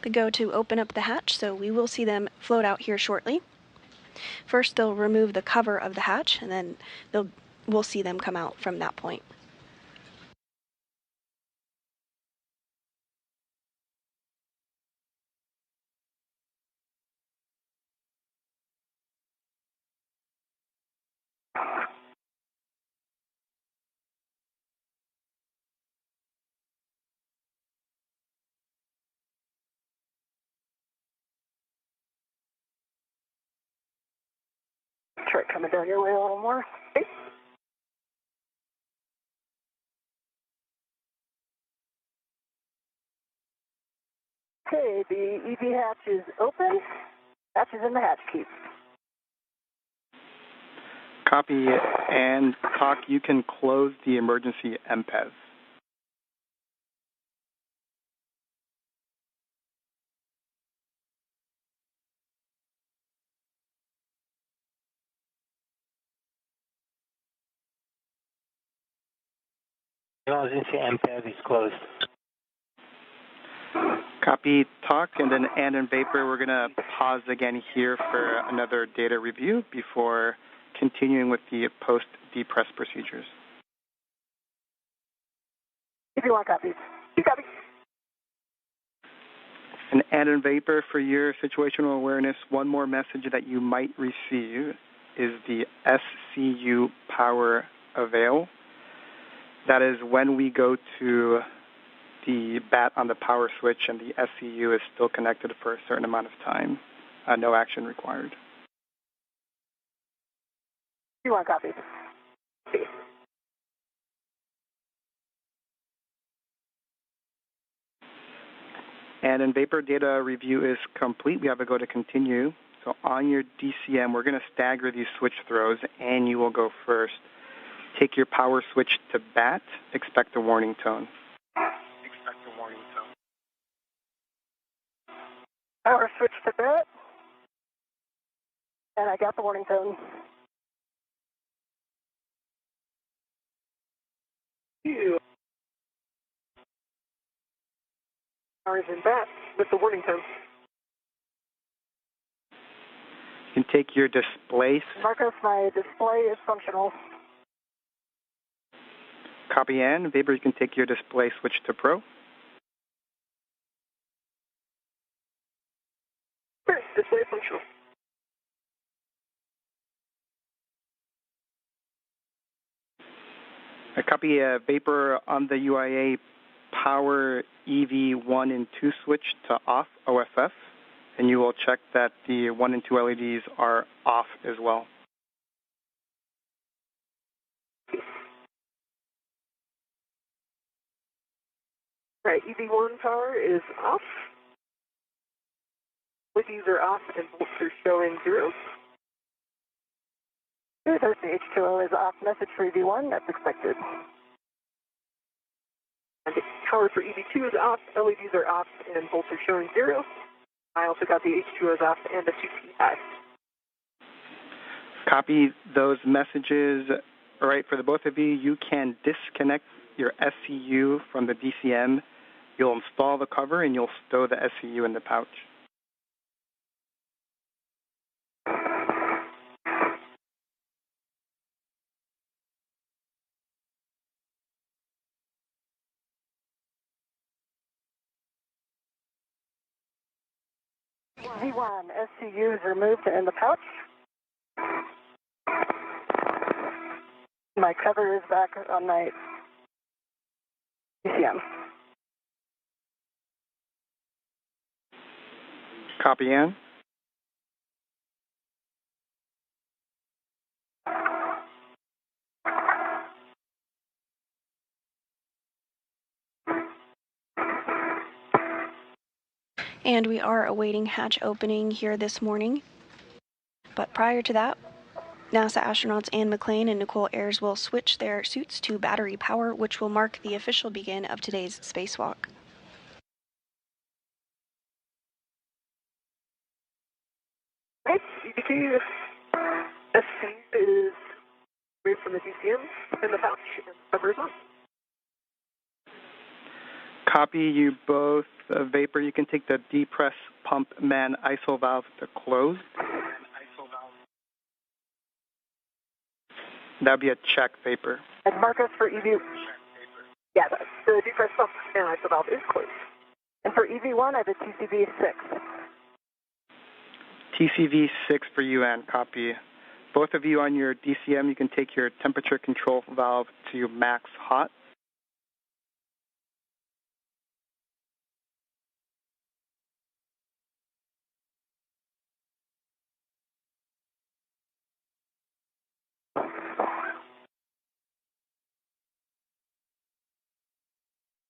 The go to open up the hatch, so we will see them float out here shortly. First, they'll remove the cover of the hatch, and then we'll see them come out from that point. start coming down your way a little more. Okay, the EV hatch is open. Hatch is in the hatch key. Copy, and TOC, you can close the emergency MPES. Emergency MPEG is closed. Copy, TOC, and then and Vapor, we're going to pause again here for another data review before continuing with the post-depress procedures. If you want copies. You copy. And Vapor, for your situational awareness, one more message that you might receive is the SCU power avail. That is when we go to the bat on the power switch and the SCU is still connected for a certain amount of time. No action required. You want copies? And in Vapor, data review is complete. We have to go to continue. So on your DCM, we're going to stagger these switch throws, and you will go first. Take your power switch to bat. Expect a warning tone. Power switch to bat. And I got the warning tone. Power is in bat with the warning tone. You can take your display. Marcos, my display is functional. Copy, and Vapor, you can take your display switch to Pro. Display functional. I copy Vapor on the UIA power EV 1 and 2 switch to off OFF, and you will check that the 1 and 2 LEDs are off as well. Right, EV1 power is off. LEDs are off and volts are showing 0. Thursday H2O is off. Message for EV1, that's expected. And power for EV2 is off, LEDs are off, and volts are showing 0. I also got the H2Os off and the 2P high. Copy those messages. All right, for the both of you, you can disconnect your SCU from the DCM. You'll install the cover, and you'll stow the SCU in the pouch. V1, SCU is removed in the pouch. My cover is back on my DCM. Copy, Ann. And we are awaiting hatch opening here this morning. But prior to that, NASA astronauts Anne McClain and Nichole Ayers will switch their suits to battery power, which will mark the official begin of today's spacewalk. Right, EVT SC is removed from the DCM in the pouch and cover is on. Copy, you both. Vapor, you can take the depress pump man ISO valve to close. That'd be a check, Vapor. And Marcos for EV. Yeah, the depress pump and ISO valve is closed. And for EV1, I have a TCV 6. TCV 6 for you, and copy. Both of you on your DCM, you can take your temperature control valve to max hot.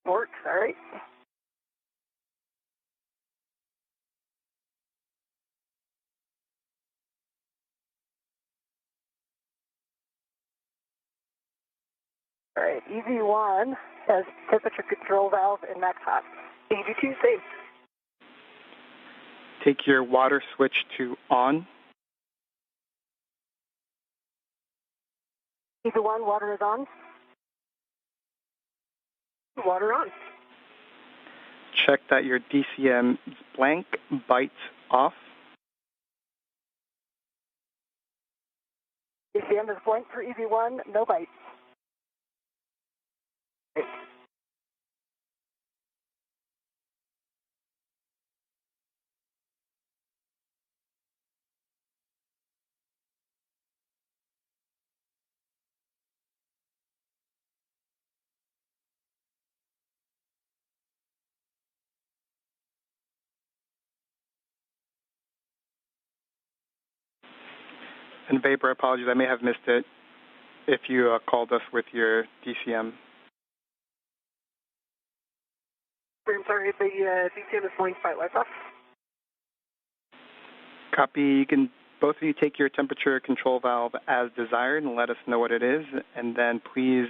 Works, all right. All right, EV1 has temperature control valve and max hot. EV2 safe. Take your water switch to on. EV1, water is on. Water on. Check that your DCM is blank, bites off. DCM is blank for EV1, no bites. And Vapor, apologies, I may have missed it if you called us with your DCM. I'm sorry, the DCM is blank, bite lights off. Copy. You can both of you take your temperature control valve as desired and let us know what it is, and then please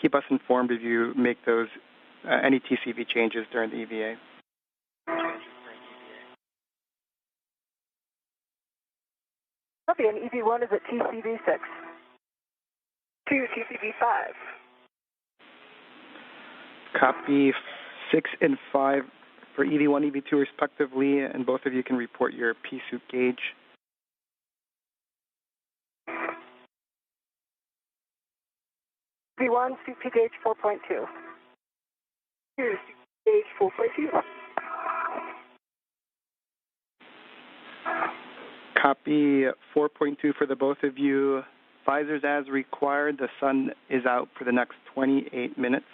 keep us informed if you make those any TCV changes during the EVA. Copy, and EV1 is at TCV 6. To TCV 5. Copy 6 and 5 for EV1, EV2 respectively, and both of you can report your P-soup gauge. EV1, CP gauge 4.2. Here's gauge 4.2. Copy 4.2 for the both of you. Visors as required. The sun is out for the next 28 minutes.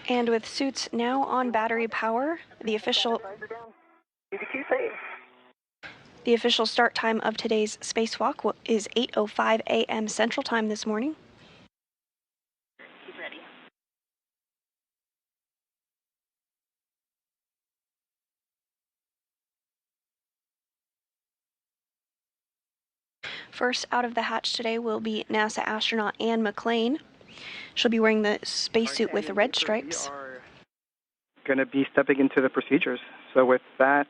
And with suits now on battery power, the official start time of today's spacewalk is 8:05 a.m. Central Time this morning. Keep ready. First out of the hatch today will be NASA astronaut Anne McClain. She'll be wearing the spacesuit with the red stripes. We are going to be stepping into the procedures. So with that,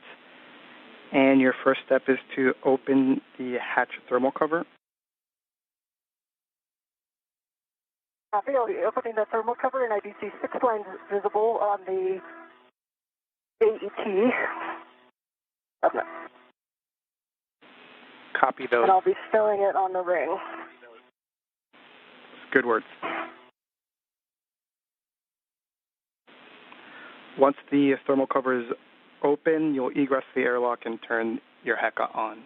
and your first step is to open the hatch thermal cover. Copy, I'll be opening the thermal cover, and I do see 6 lines visible on the AET. Copy those. And I'll be filling it on the ring. Good words. Once the thermal cover is open, you'll egress the airlock and turn your HECA on.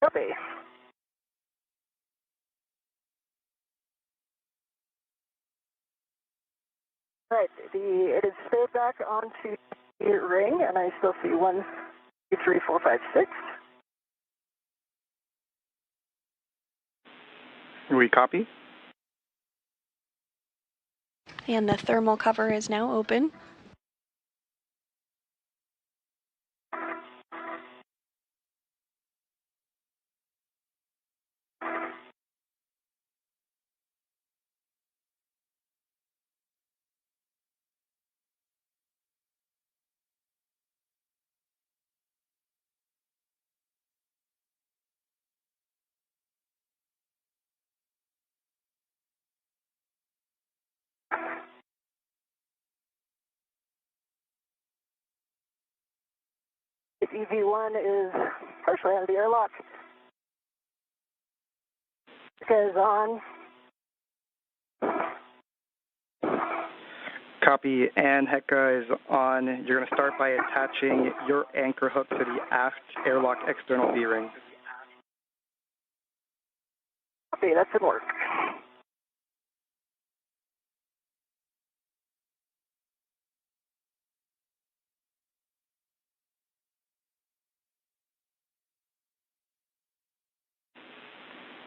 Copy. Right, it is stowed back onto the ring, and I still see 1, 2, 3, 4, 5, 6. We copy? And the thermal cover is now open. EV1 is partially out of the airlock. HECA is on. Copy, and HECA is on. You're going to start by attaching your anchor hook to the aft airlock external D-ring. Copy, that's in work.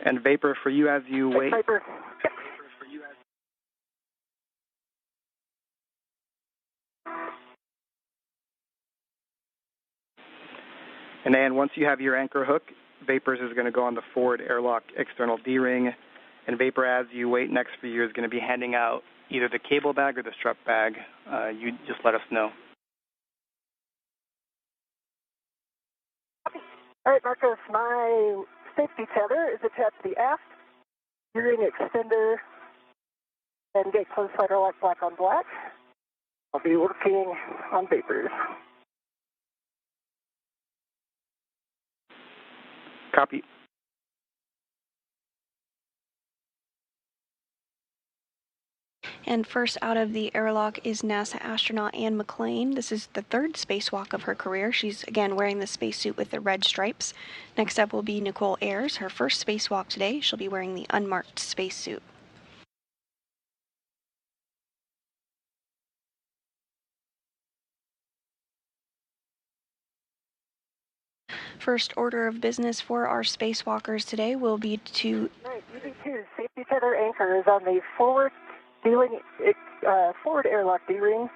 And vapor for you as you wait. Vapor. And once you have your anchor hook, Vapors is going to go on the forward airlock external D-ring, and Vapor, as you wait next for you, is going to be handing out either the cable bag or the strap bag. You just let us know. All right, Marcos, my safety tether is attached to the aft D-ring extender and gate closed slider lock black on black. I'll be working on Vapors. Copy. And first out of the airlock is NASA astronaut Anne McClain. This is the third spacewalk of her career. She's again wearing the spacesuit with the red stripes. Next up will be Nichole Ayers, her first spacewalk today. She'll be wearing the unmarked spacesuit. First order of business for our spacewalkers today will be to... Right, EV2, safety tether anchor is on the forward airlock D-ring.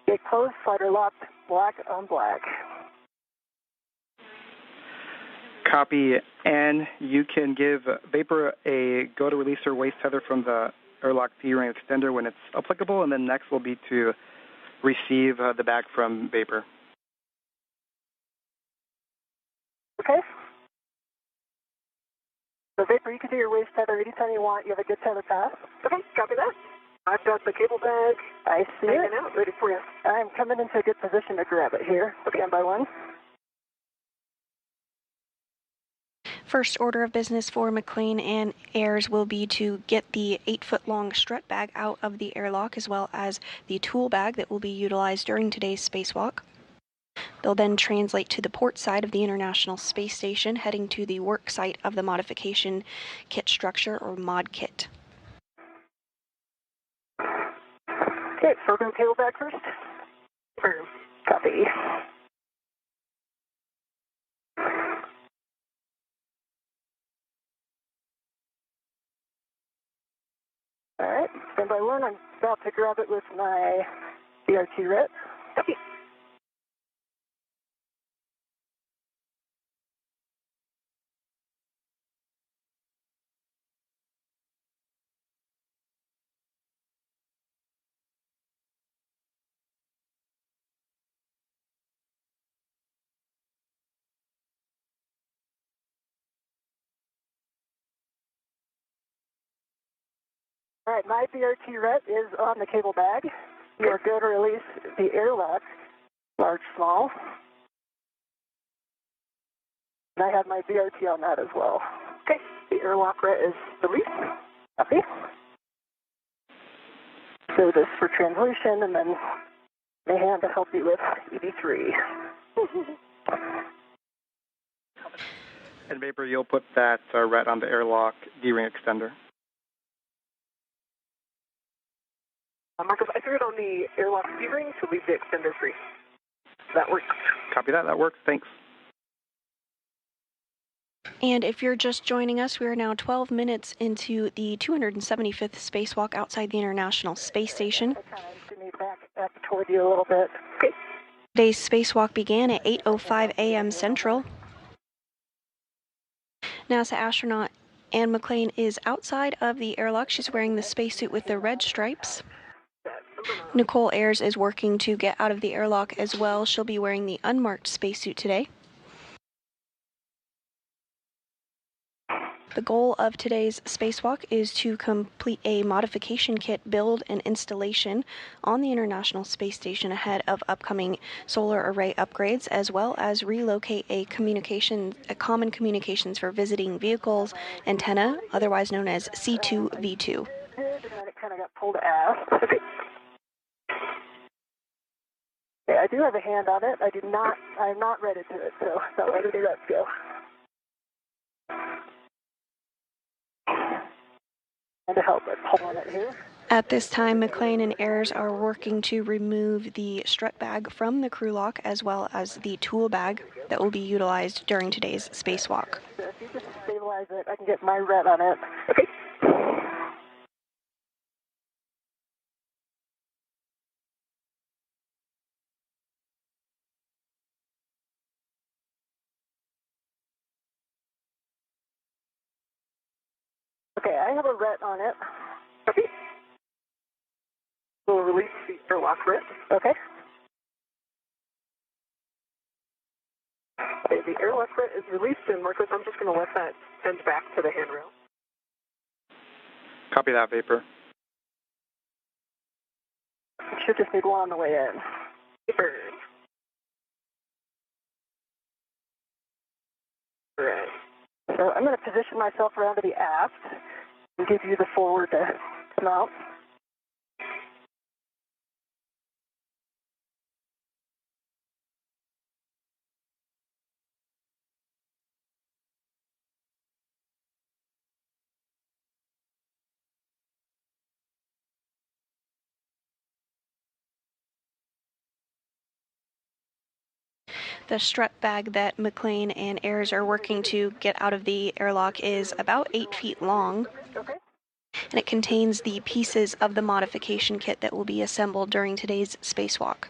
Gate closed, slider locked, black on black. Copy. And you can give Vapor a go to release her waist tether from the airlock D-ring extender when it's applicable, and then next will be to receive the bag from Vapor. Okay. So Vapor, you can do your waist tether anytime you want. You have a good tether path. Okay, copy that. I've got the cable bag. I see it. Out, ready for you. I'm coming into a good position to grab it here. Okay, one by one. First order of business for McClain and Ayers will be to get the 8-foot-long strut bag out of the airlock, as well as the tool bag that will be utilized during today's spacewalk. They'll then translate to the port side of the International Space Station, heading to the work site of the modification kit structure, or mod kit. Okay, so we're going to cable back first. Copy. All right, stand by one. I'm about to grab it with my BRT rep. Copy. All right, my BRT ret is on the cable bag. You are good to release the airlock, large, small. And I have my BRT on that as well. Okay, the airlock ret is released. Copy. So this for translation, and then my hand to help you with EV3. And Vapor, you'll put that ret on the airlock D-ring extender. Marcus, I threw it on the airlock D-ring to leave the extender free. That works. Copy that. That works. Thanks. And if you're just joining us, we are now 12 minutes into the 275th spacewalk outside the International Space Station. Back toward you a little bit. Okay. Today's spacewalk began at 8:05 a.m. Central. NASA astronaut Anne McClain is outside of the airlock. She's wearing the spacesuit with the red stripes. Nichole Ayers is working to get out of the airlock as well. She'll be wearing the unmarked spacesuit today. The goal of today's spacewalk is to complete a modification kit build and installation on the International Space Station ahead of upcoming solar array upgrades, as well as relocate a common communications for visiting vehicles antenna, otherwise known as C2V2. And then it kind of got pulled aft. Okay, I do have a hand on it. I'm not ready to it, so let's go. And to help it, pulling it here. At this time, McClain and Ayers are working to remove the strut bag from the crew lock, as well as the tool bag that will be utilized during today's spacewalk. So if you just stabilize visualize it. I can get my ret on it. Okay. Okay, I have a ret on it. Okay. We'll release the airlock ret. Okay. Okay, the airlock ret is released, and Marcus, I'm just going to let that send back to the handrail. Copy that, Vapor. Should just need one on the way in. Vapor. Right. So I'm going to position myself around to the aft and give you the forward to mount. The strut bag that McClain and Ayers are working to get out of the airlock is about 8 feet long, Okay. and it contains the pieces of the modification kit that will be assembled during today's spacewalk.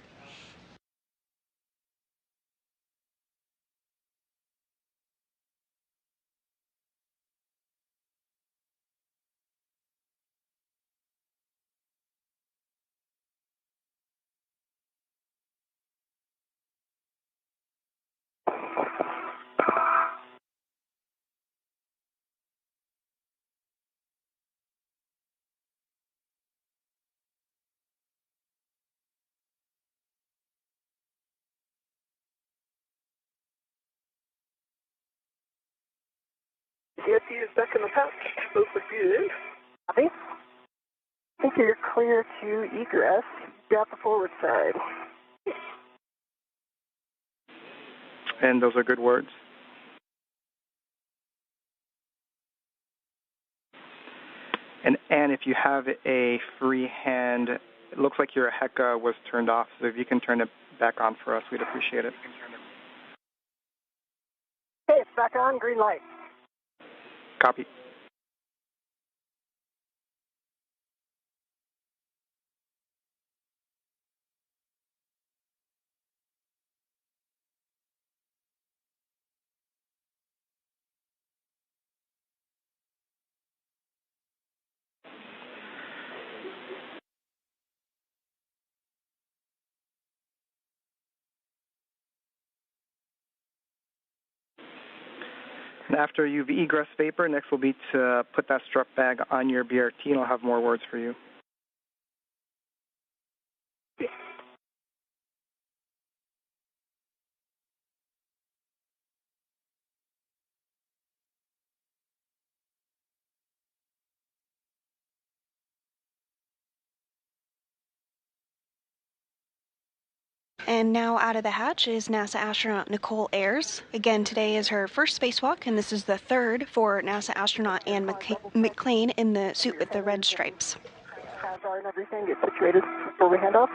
CSC is back in the pouch. Those are good. Copy. I think you're clear to egress. Got the forward side. And those are good words. And if you have a free hand, it looks like your HECA was turned off, so if you can turn it back on for us, we'd appreciate it. Okay, it's back on. Green light. Copy. And after you've egress Vapor, next will be to put that strut bag on your BRT, and I'll have more words for you. And now out of the hatch is NASA astronaut Nichole Ayers. Again, today is her first spacewalk, and this is the third for NASA astronaut Ann McClain in the suit with the red stripes. Hazard and everything get situated before we hand off.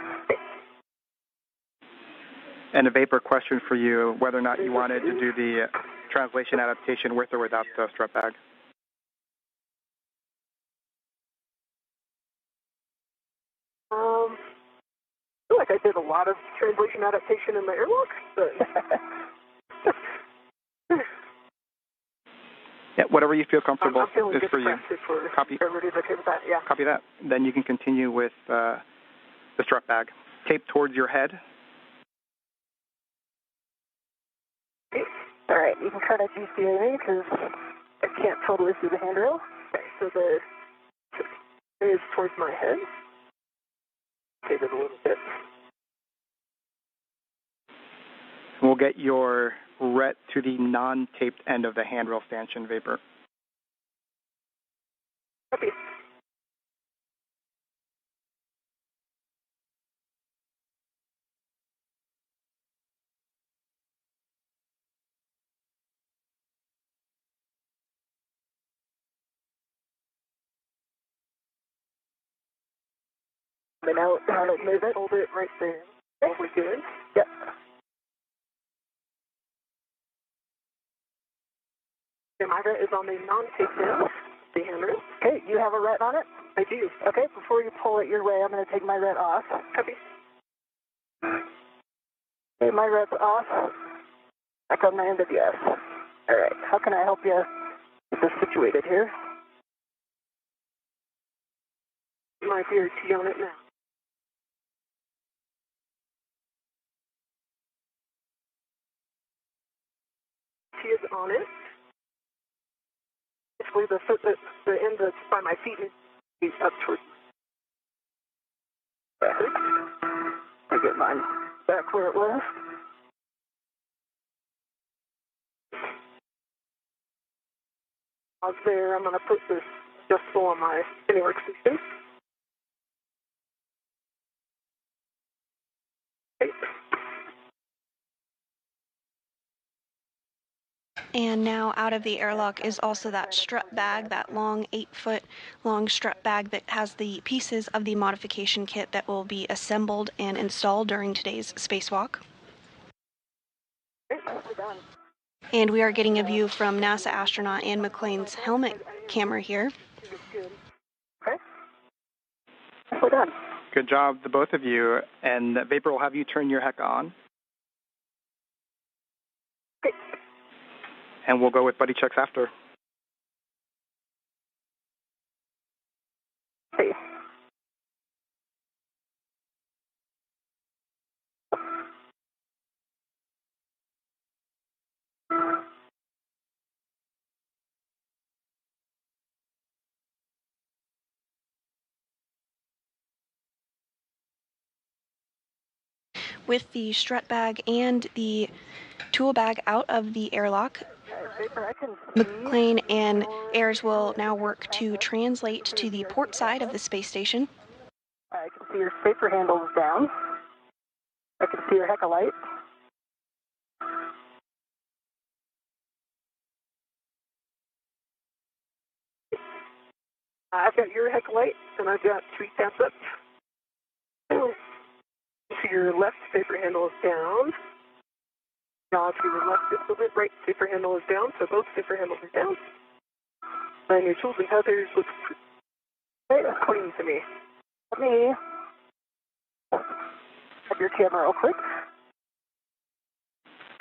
And a Vapor question for you, whether or not you wanted to do the translation adaptation with or without the strut bag. I feel like I did a lot of translation adaptation in the airlock, but Yeah, whatever you feel comfortable I'm feeling is good for you. For Copy. everybody's okay with that, yeah. Copy that. Then you can continue with the strut bag. Tape towards your head. All right, you can kind of DCA me because I can't totally see the handrail. Okay, so the is towards my head. Tape it a little bit. We'll get your ret to the non-taped end of the handrail stanchion, Vapor. Copy. And now move it, hold it right there. Okay, we're good. Yep. Okay, my ret is on the non-takedown, the hammer. Okay, you have a ret on it? I do. Okay, before you pull it your way, I'm going to take my ret off. Copy. Okay, my ret's off. Back on my NWS. All right, how can I help you get this situated here? My BRT on it now. T is on it. Basically, the foot that the end that's by my feet is up towards. I get mine back where it was. I was there. I'm going to put this adjustable on my spinning workstation. Okay. And now out of the airlock is also that strut bag, that long 8-foot long strut bag that has the pieces of the modification kit that will be assembled and installed during today's spacewalk. And we are getting a view from NASA astronaut Ann McClain's helmet camera here. Okay. We're done. Good job, the both of you. And Vapor will have you turn your HEC on. Okay. And we'll go with buddy checks after. Okay. With the strut bag and the tool bag out of the airlock, McClain and Ayers will now work to translate to the port side of the space station. I can see your spacer handles down. I can see your HEC light. I've got your HEC light, and I've got 3 tabs up. So your left spacer handle is down. Now to your left just a bit, right spacer handle is down, so both spacer handles are down. And your tools and tethers look right clean to me. Let me have your camera real quick.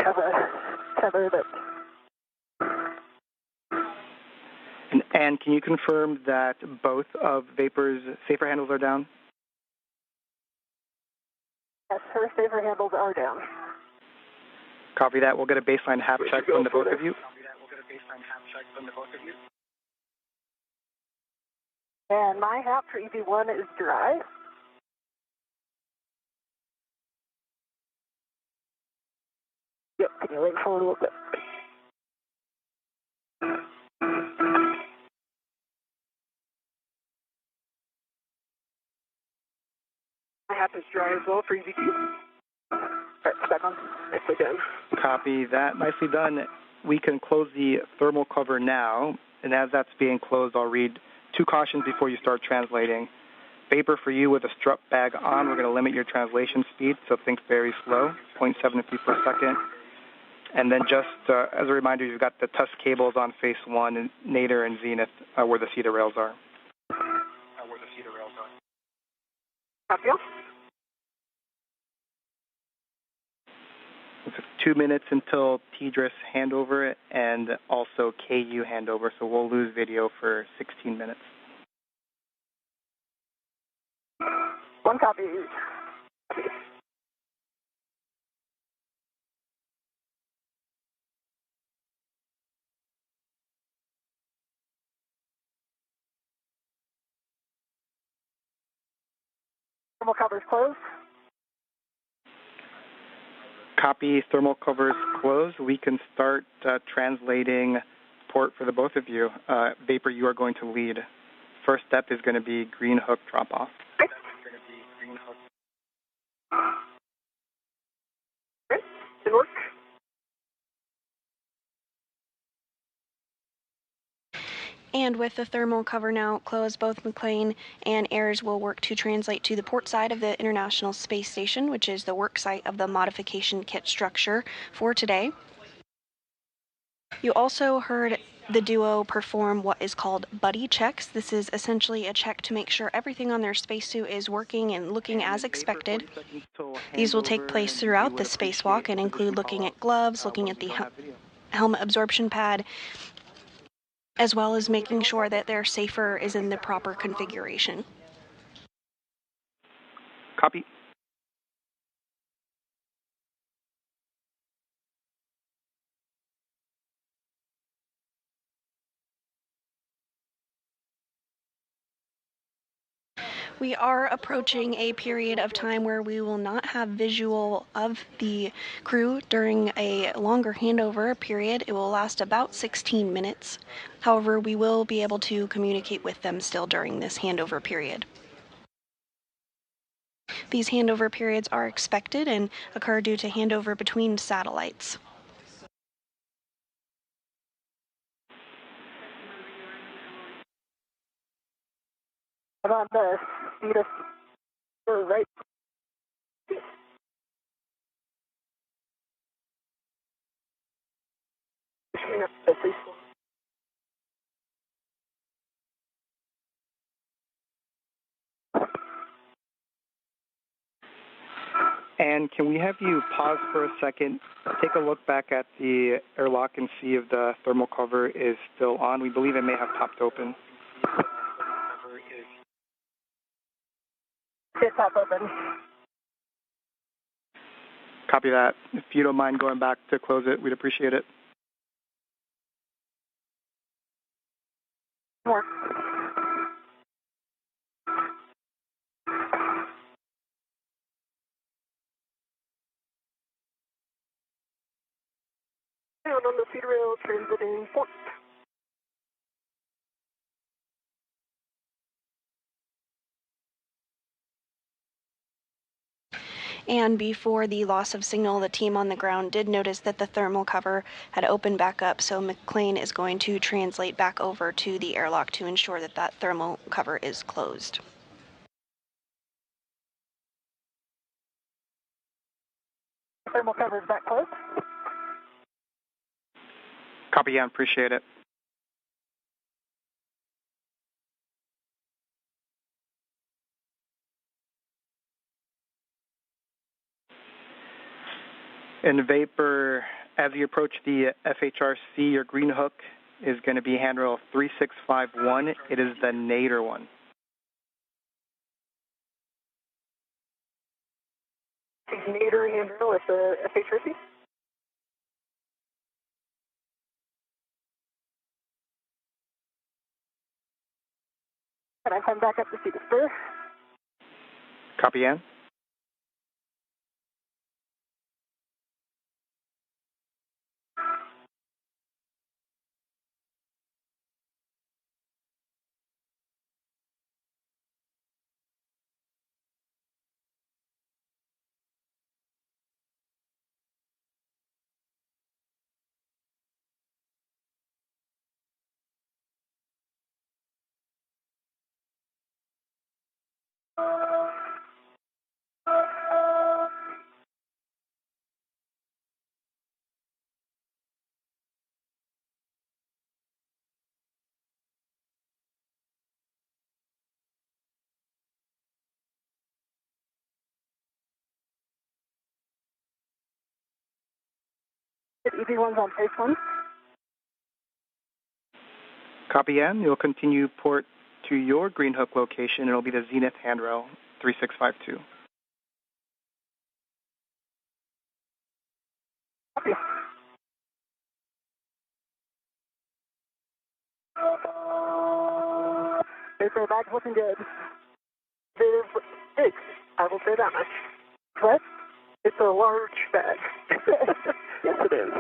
Have a tether that. And can you confirm that both of Vapor's safer handles are down? Yes, her safer handles are down. Copy that. We'll get a baseline half check from the both of you. And my hap for EV1 is dry. Yep, can you wait for a little bit? My hap is dry as well for EV2. All right, back on. Nicely done. Copy that. Nicely done. We can close the thermal cover now, and as that's being closed, I'll read 2 cautions before you start translating. Vapor, for you with a strut bag on, we're going to limit your translation speed, so think very slow, 0.7 feet per second. And then just as a reminder, you've got the tusk cables on phase 1, and nadir and zenith where the cedar rails are. Copy. It's 2 minutes until TDRS handover and also KU handover, so we'll lose video for 16 minutes. 1 copy. Thermal covers closed. Copy, thermal covers closed. We can start translating port for the both of you. Vapor, you are going to lead. First step is going to be green hook drop-off. Okay. Good work. And with the thermal cover now closed, both McClain and Ayers will work to translate to the port side of the International Space Station, which is the work site of the modification kit structure for today. You also heard the duo perform what is called buddy checks. This is essentially a check to make sure everything on their spacesuit is working and looking as expected. These will take place throughout the spacewalk and include looking at gloves, looking at the helmet absorption pad, as well as making sure that their safer is in the proper configuration. Copy. We are approaching a period of time where we will not have visual of the crew during a longer handover period. It will last about 16 minutes. However, we will be able to communicate with them still during this handover period. These handover periods are expected and occur due to handover between satellites. On the speed of right. And can we have you pause for a second, take a look back at the airlock and see if the thermal cover is still on? We believe it may have popped open. It popped open. Copy that. If you don't mind going back to close it, we'd appreciate it. More. Down on the feed rail, transiting port. And before the loss of signal, the team on the ground did notice that the thermal cover had opened back up, so McClain is going to translate back over to the airlock to ensure that that thermal cover is closed. Thermal cover is back closed. Copy, yeah, appreciate it. And Vapor, as you approach the FHRC, your green hook is going to be handrail 3651. It is the nadir one. Nadir handrail at the FHRC. Can I come back up to see the spur? Copy, Ann. EV1's on phase 1. Copy, Ann. You'll continue port to your green hook location. It'll be the Zenith handrail 3652. Copy. Paper bag's looking good. It is big. I will say that much. What? It's a large bag. Yes, it is.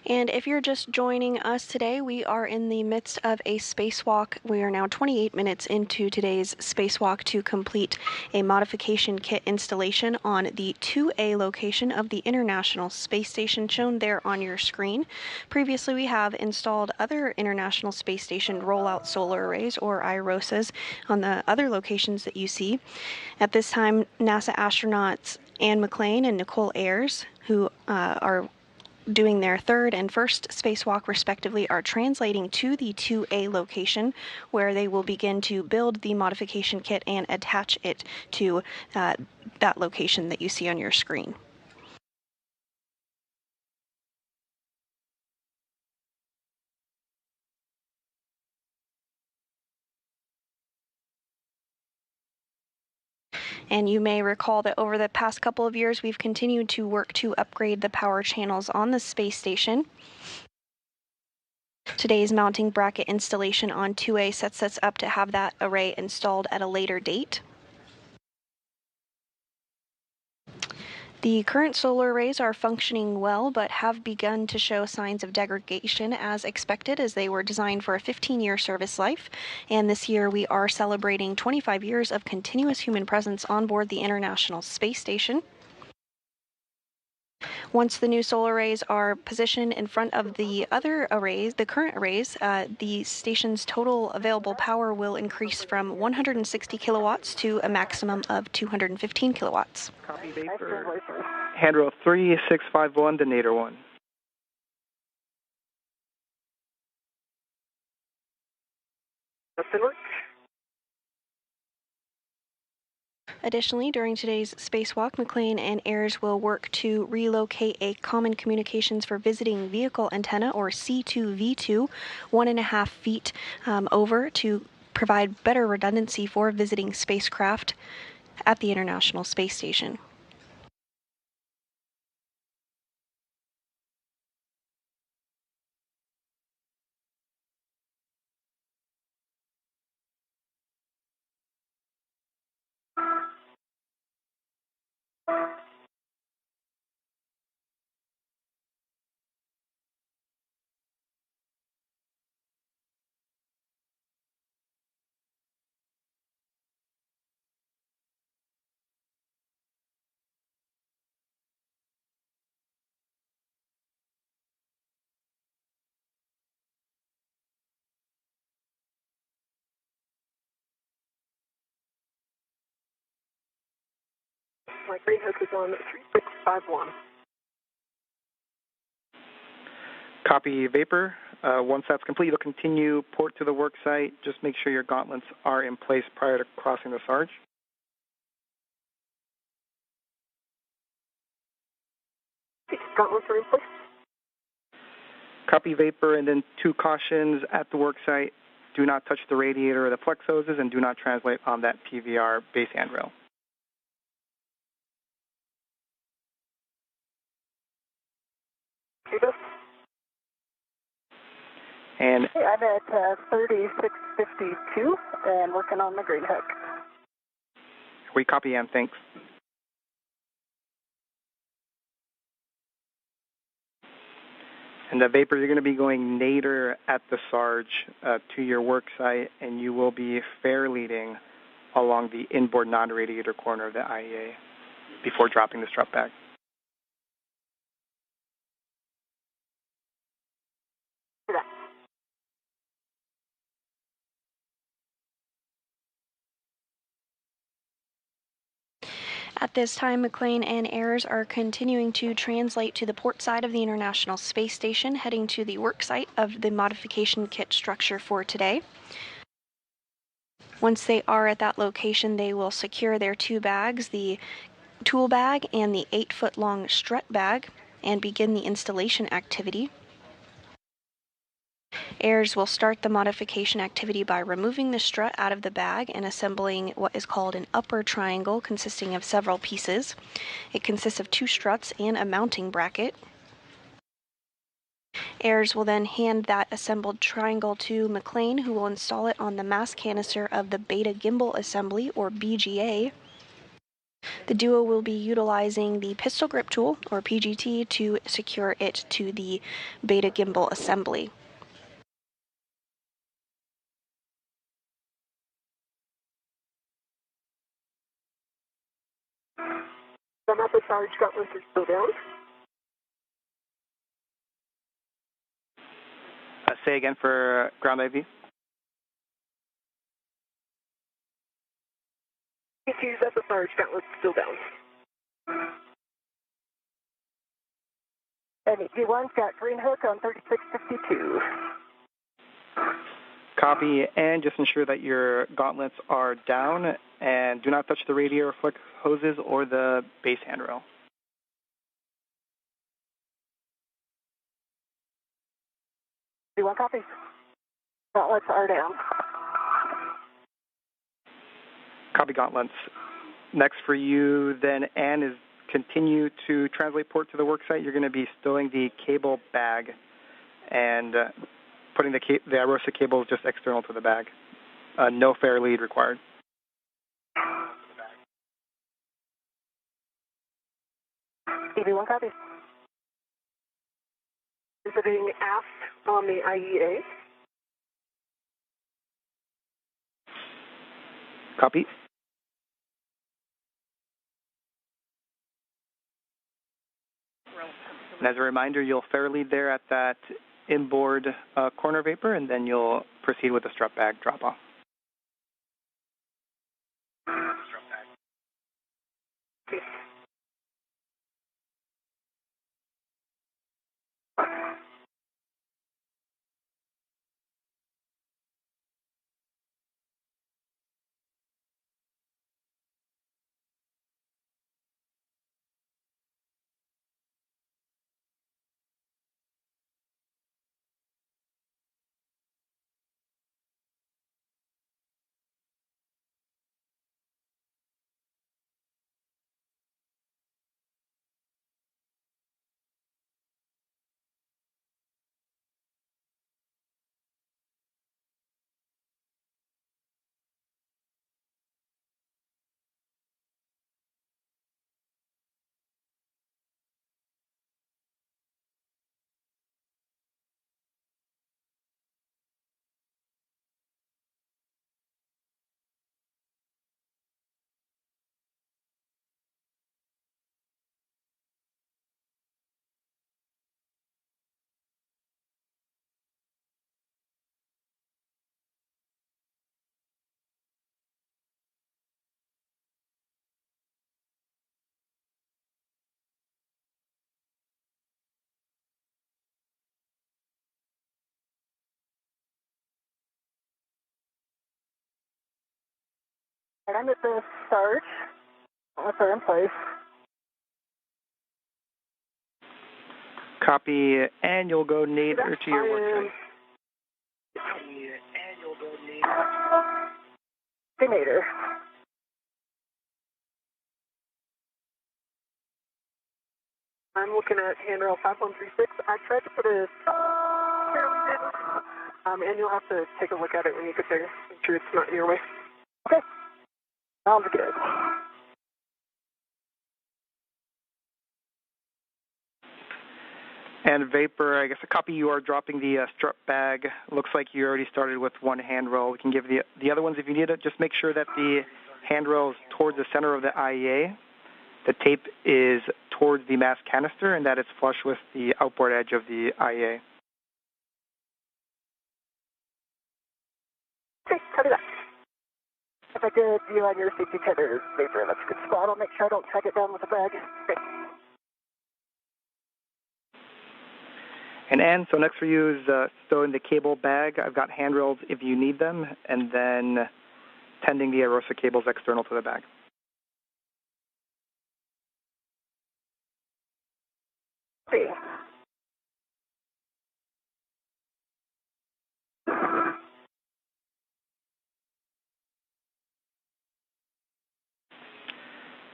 And if you're just joining us today, we are in the midst of a spacewalk. We are now 28 minutes into today's spacewalk to complete a modification kit installation on the 2A location of the International Space Station shown there on your screen. Previously, we have installed other International Space Station rollout solar arrays, or IROSAs, on the other locations that you see. At this time, NASA astronauts Anne McClain and Nichole Ayers, who are doing their third and first spacewalk respectively, are translating to the 2A location, where they will begin to build the modification kit and attach it to that location that you see on your screen. And you may recall that over the past couple of years, we've continued to work to upgrade the power channels on the space station. Today's mounting bracket installation on 2A sets us up to have that array installed at a later date. The current solar arrays are functioning well, but have begun to show signs of degradation as expected, as they were designed for a 15-year service life. And this year we are celebrating 25 years of continuous human presence on board the International Space Station. Once the new solar arrays are positioned in front of the other arrays, the current arrays, the station's total available power will increase from 160 kilowatts to a maximum of 215 kilowatts. Copy vapor. Handrail 3651 to Nader 1. Additionally, during today's spacewalk, McClain and Ayers will work to relocate a common communications for visiting vehicle antenna, or C2V2, 1.5 feet over, to provide better redundancy for visiting spacecraft at the International Space Station. My green hook is on 3651. Copy vapor. Once that's complete, you'll continue port to the work site. Just make sure your gauntlets are in place prior to crossing the Sarge. Gauntlets are in place. Copy vapor, and then 2 cautions at the work site. Do not touch the radiator or the flex hoses, and do not translate on that PVR base handrail. And I'm at 3652 and working on the green hook. we copy, Ann. Thanks. And the vapor, you're going to be going nadir at the Sarge to your work site, and you will be fair leading along the inboard non-radiator corner of the IEA before dropping the strut back. At this time, McClain and Ayers are continuing to translate to the port side of the International Space Station, heading to the work site of the modification kit structure for today. Once they are at that location, they will secure their 2 bags, the tool bag and the 8-foot-long strut bag, and begin the installation activity. Ayers will start the modification activity by removing the strut out of the bag and assembling what is called an upper triangle, consisting of several pieces. It consists of 2 struts and a mounting bracket. Ayers will then hand that assembled triangle to McClain, who will install it on the mass canister of the beta gimbal assembly, or BGA. The duo will be utilizing the pistol grip tool, or PGT, to secure it to the beta gimbal assembly. The upper charge gauntlets is still down. Say again for ground IV. ET's upper charge gauntlets still down. And EV1's got green hook on 3652. Copy, and just ensure that your gauntlets are down and do not touch the radiator or flick hoses or the base handrail. EV1 copy. Gauntlets are down. Copy gauntlets. Next for you then, Ann, is continue to translate port to the worksite. You're going to be stowing the cable bag and putting the AROSA cables just external to the bag. No fair lead required. EV1 copy. Visiting aft on the IEA. Copy. And as a reminder, you'll fair lead there at that inboard corner vapor, and then you'll proceed with the strut bag drop-off. And I'm at the start. Gauntlets are in place. Copy, and you'll go nadir to your worksite. Nadir. I'm looking at handrail 5136. I tried to put a and you'll have to take a look at it when you get there. Make sure it's not in your way. Okay. Sounds good. And vapor, I guess a copy, you are dropping the strut bag. Looks like you already started with one handrail. We can give the other ones if you need it. Just make sure that the handrail is towards the center of the IEA. The tape is towards the mass canister and that it's flush with the outboard edge of the IEA. Okay, copy that. If I did view on your safety tether vapor, that's a good spot. I'll make sure I don't tag it down with a bag. Okay. And Ann, so next for you is stowing the cable bag. I've got handrails if you need them, and then tending the AROSA cables external to the bag. See.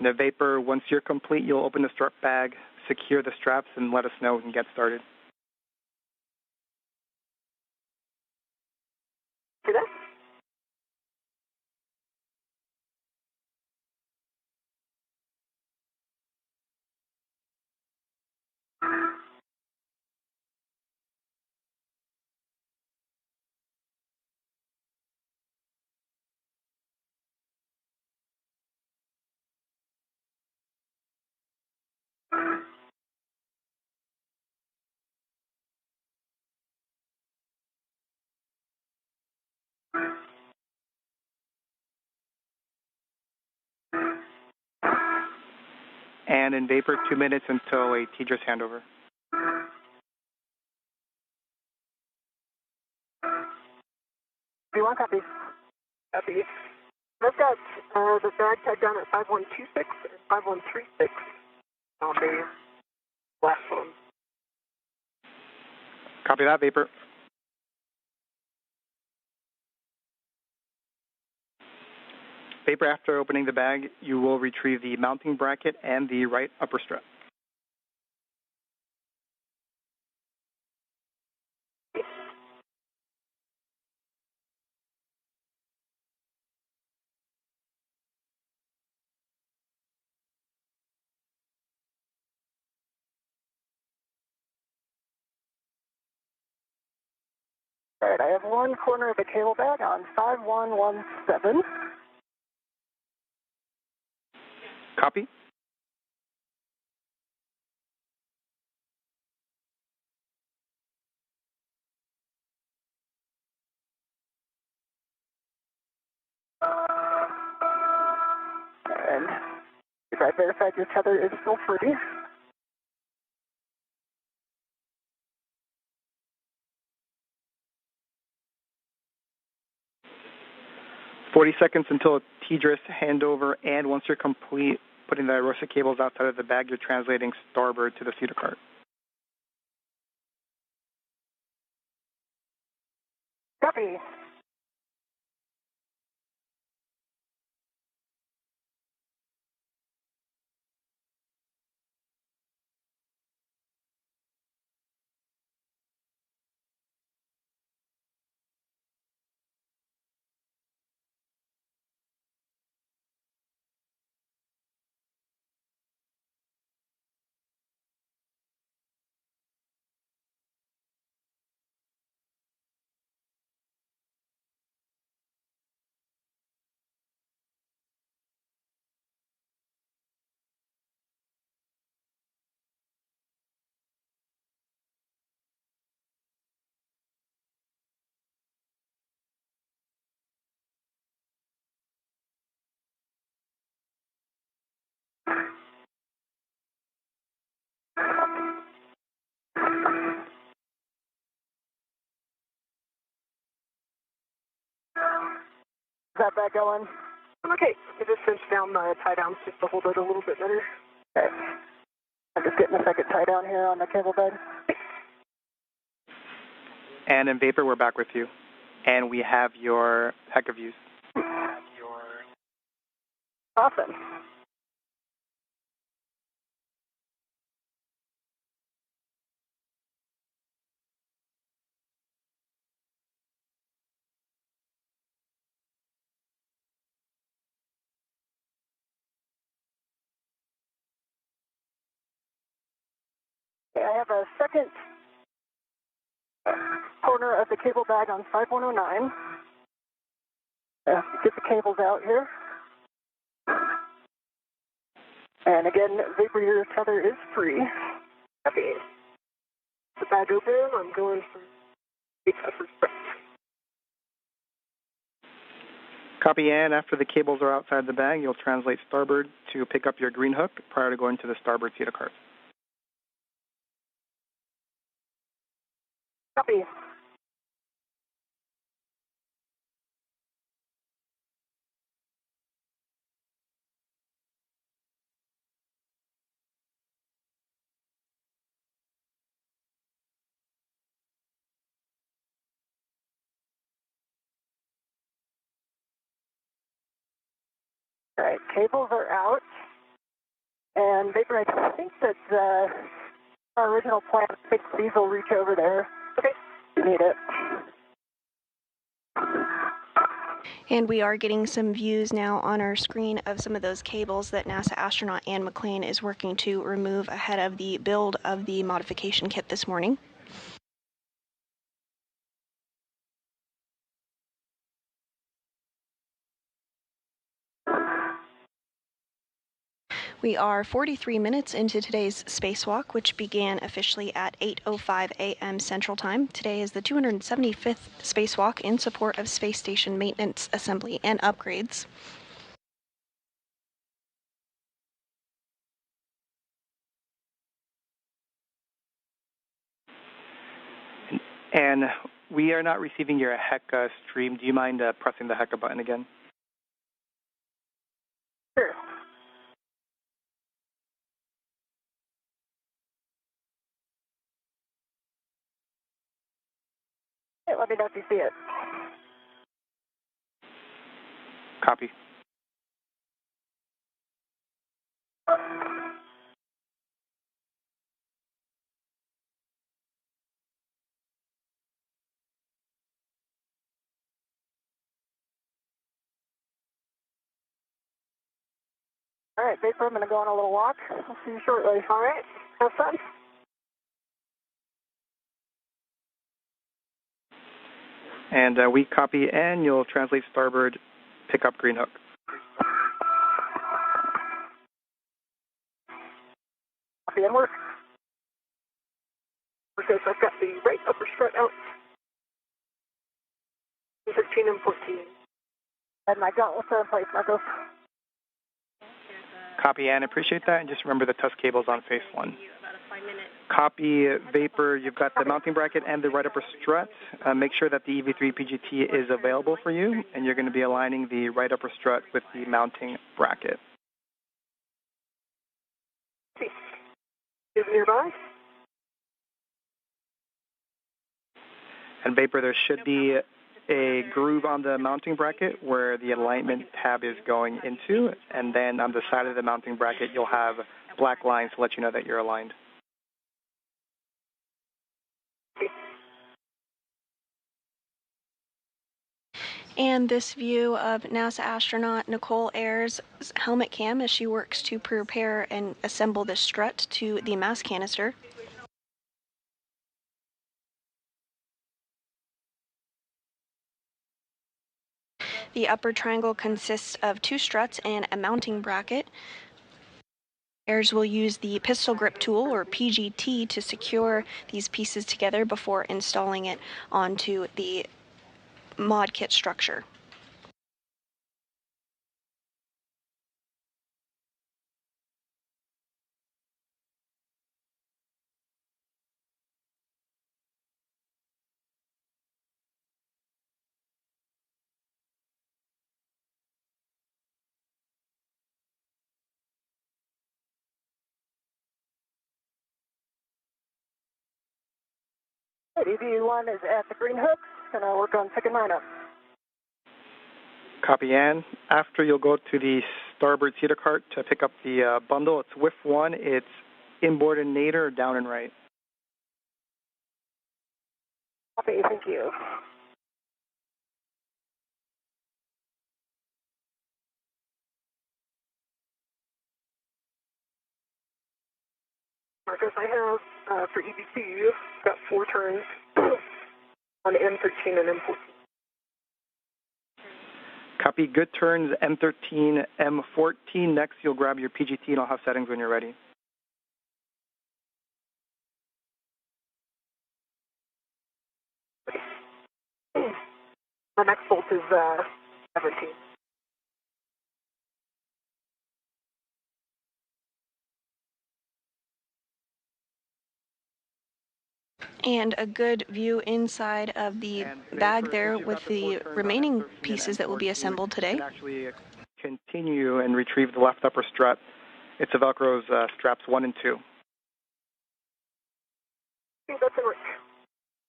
The vapor, once you're complete, you'll open the strut bag, secure the straps, and let us know we can get started. See that? And in vapor, 2 minutes until a TDRS handover. V1 copy. Copy. I've got the bag tied down at 5126 and 5136 on the platform. Copy that, vapor. Vapor, after opening the bag, you will retrieve the mounting bracket and the right upper strap. All right, I have one corner of the cable bag on 5117. Copy. And if I verified your tether is still free. "40 seconds until TDRS handover, and once you're complete putting the ROSA cables outside of the bag, you're translating starboard to the pseudocart. Copy. Is that back going? Okay, I just cinched down the tie downs just to hold it a little bit better. Okay. I'm just getting a second tie down here on the cable bed. And in vapor, we're back with you. And we have your heck of views. Awesome. Okay, I have a second corner of the cable bag on 5109. Get the cables out here. And again, vapor your tether is free. Copy. The bag open, I'm going for the upper strap. Copy, and after the cables are outside the bag, you'll translate starboard to pick up your green hook prior to going to the starboard pseudocart. Copy. All right, cables are out. And vapor, I think that our original plan, I think these will reach over there. Okay, you need it. And we are getting some views now on our screen of some of those cables that NASA astronaut Ann McClain is working to remove ahead of the build of the modification kit this morning. We are 43 minutes into today's spacewalk, which began officially at 8:05 a.m. Central Time. Today is the 275th spacewalk in support of space station maintenance, assembly, and upgrades. And we are not receiving your HECA stream. Do you mind pressing the HECA button again? Sure. Hey, let me know if you see it. Copy. All right, Vapor, I'm going to go on a little walk. I'll see you shortly. All right, have fun. And we copy, and you'll translate starboard, pick up green hook. Copy and work. Because I've got the right upper strut out. 13 and 14. And my gauntlets are in place, Marco. Copy, and appreciate that. And just remember the TUS cable's on phase 1. Copy, Vapor. You've got the mounting bracket and the right upper strut. Make sure that the EV3 PGT is available for you, and you're going to be aligning the right upper strut with the mounting bracket. Is nearby. And Vapor, there should be a groove on the mounting bracket where the alignment tab is going into, and then on the side of the mounting bracket, you'll have black lines to let you know that you're aligned. And this view of NASA astronaut Nichole Ayers' helmet cam as she works to prepare and assemble the strut to the mass canister. The upper triangle consists of 2 struts and a mounting bracket. Ayers will use the pistol grip tool, or PGT, to secure these pieces together before installing it onto the mod kit structure. EV1 is at the green hook. Going to work on picking mine up. Copy, Ann. After you'll go to the starboard cedar cart to pick up the bundle. It's WIF 1. It's inboard and nadir, down and right. Copy, thank you. Marcus, I have, for EV2, got 4 turns on M13 and M14. Copy, good turns, M13, M14. Next, you'll grab your PGT, and I'll have settings when you're ready. The next bolt is 17. And a good view inside of the bag there with the remaining pieces that will be assembled today. You can actually continue and retrieve the left upper strut. It's a Velcro's straps 1 and 2. I think that's it.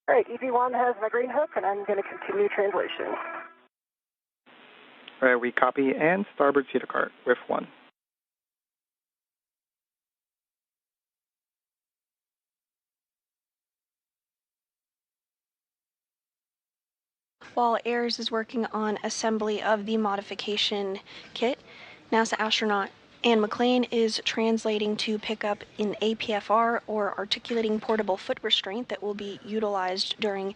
All right, EV1 has my green hook, and I'm going to continue translation. All right, we copy and starboard cedar cart, WIF 1. While Ayers is working on assembly of the modification kit, NASA astronaut Anne McClain is translating to pick up an APFR, or articulating portable foot restraint, that will be utilized during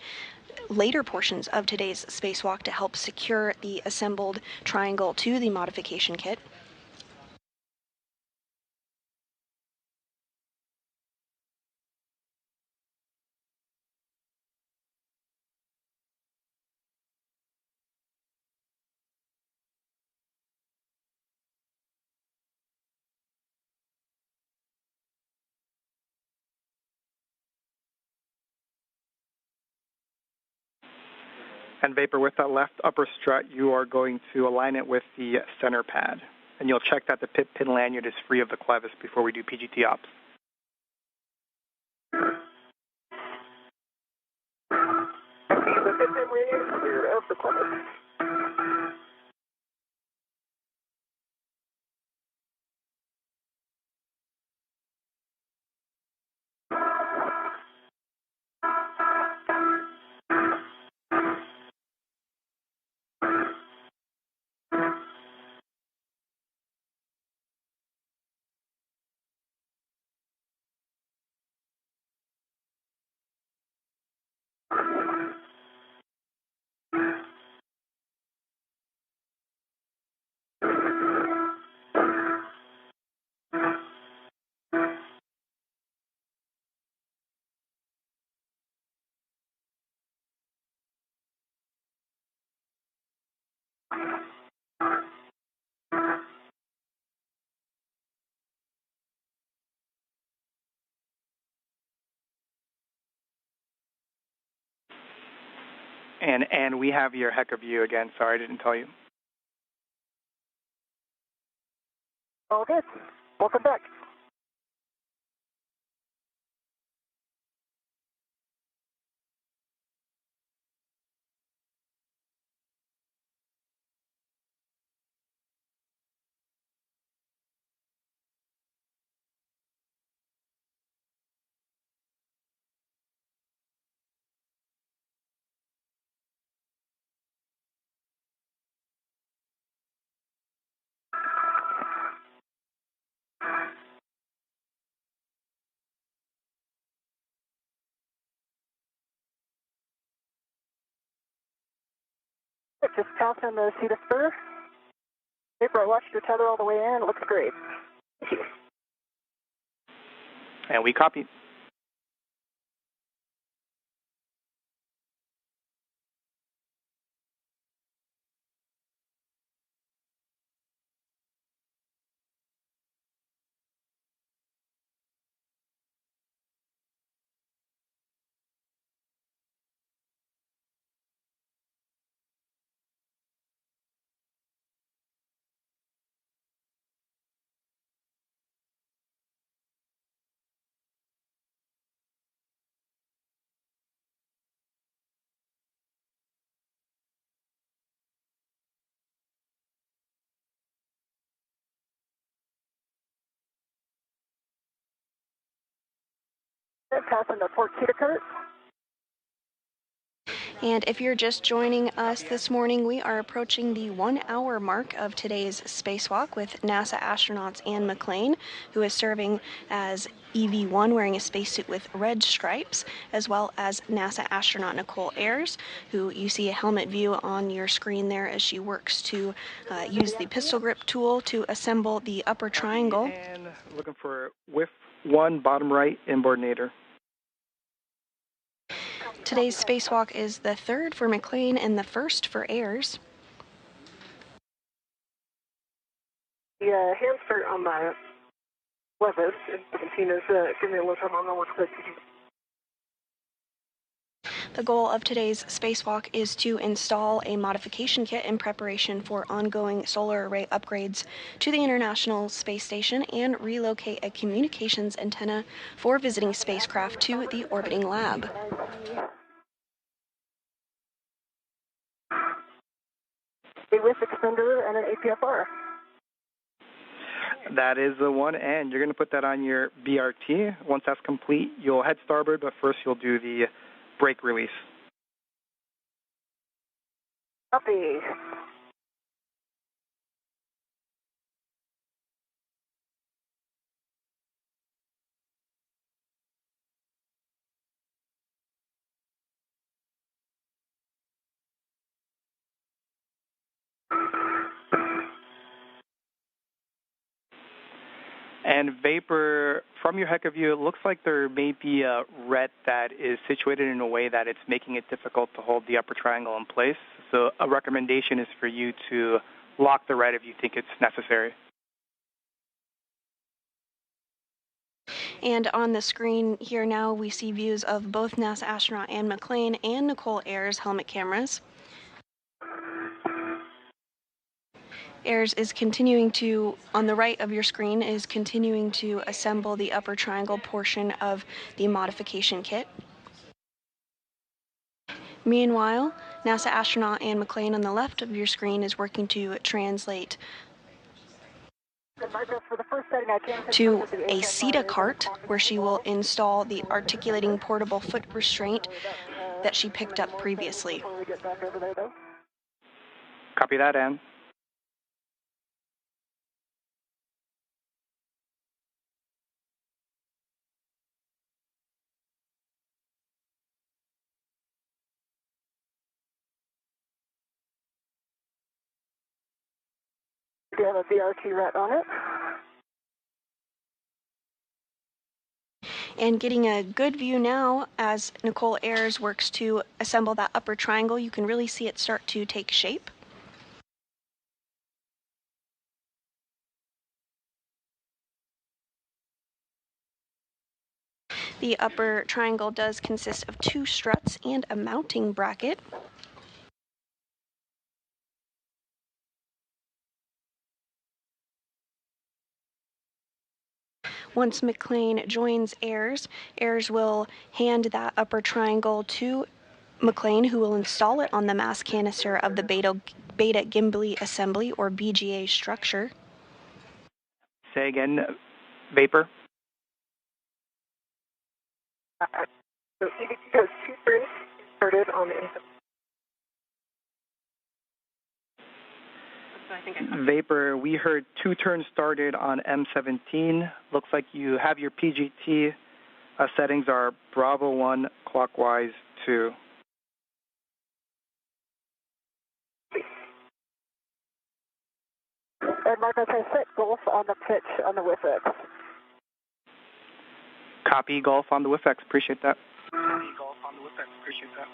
later portions of today's spacewalk to help secure the assembled triangle to the modification kit. And Vapor, with that left upper strut, you are going to align it with the center pad. And you'll check that the pin lanyard is free of the clevis before we do PGT ops. The pin lanyard is clear of the clevis. And we have your heck of view again. Sorry, I didn't tell you. All good. Welcome back. Just passing the seat of spur. Vapor, I watched your tether all the way in. It looks great. Thank you. And we copy. Passing the port seater cart. And if you're just joining us this morning, we are approaching the 1 hour mark of today's spacewalk with NASA astronauts Anne McClain, who is serving as EV1 wearing a spacesuit with red stripes, as well as NASA astronaut Nichole Ayers, who you see a helmet view on your screen there as she works to use the pistol grip tool to assemble the upper triangle. And looking for WIF 1, bottom right, inboard nadir. Today's spacewalk is the third for McClain and the first for Ayers. The hand start on my clevis, if you can see this, give me a little time on that one quick. The goal of today's spacewalk is to install a modification kit in preparation for ongoing solar array upgrades to the International Space Station and relocate a communications antenna for visiting spacecraft to the orbiting lab. A WIF extender and an APFR. That is the one, and you're going to put that on your BRT. Once that's complete, you'll head starboard, but first you'll do the brake release. Copy. And Vapor, from your HECA view, it looks like there may be a ret that is situated in a way that it's making it difficult to hold the upper triangle in place. So a recommendation is for you to lock the ret if you think it's necessary. And on the screen here now, we see views of both NASA astronaut Anne McClain and Nichole Ayers' helmet cameras. Ayers is continuing to, on the right of your screen, is continuing to assemble the upper triangle portion of the modification kit. Meanwhile, NASA astronaut Anne McClain on the left of your screen is working to translate to a SETA cart where she will install the articulating portable foot restraint that she picked up previously. Copy that, Anne. Do you have a BRT ret on it? And getting a good view now as Nichole Ayers works to assemble that upper triangle, you can really see it start to take shape. The upper triangle does consist of 2 struts and a mounting bracket. Once McClain joins Ayers, Ayers will hand that upper triangle to McClain, who will install it on the mass canister of the beta gimbal assembly, or BGA structure. Say again, vapor. So EV2 has 2 turns started on the Vapor, we heard 2 turns started on M17. Looks like you have your PGT settings are Bravo 1 clockwise 2. And Marcus, I set Golf on the pitch on the WIFX. Copy Golf on the WIFX. Appreciate that. Copy Golf on the WIFX. Appreciate that.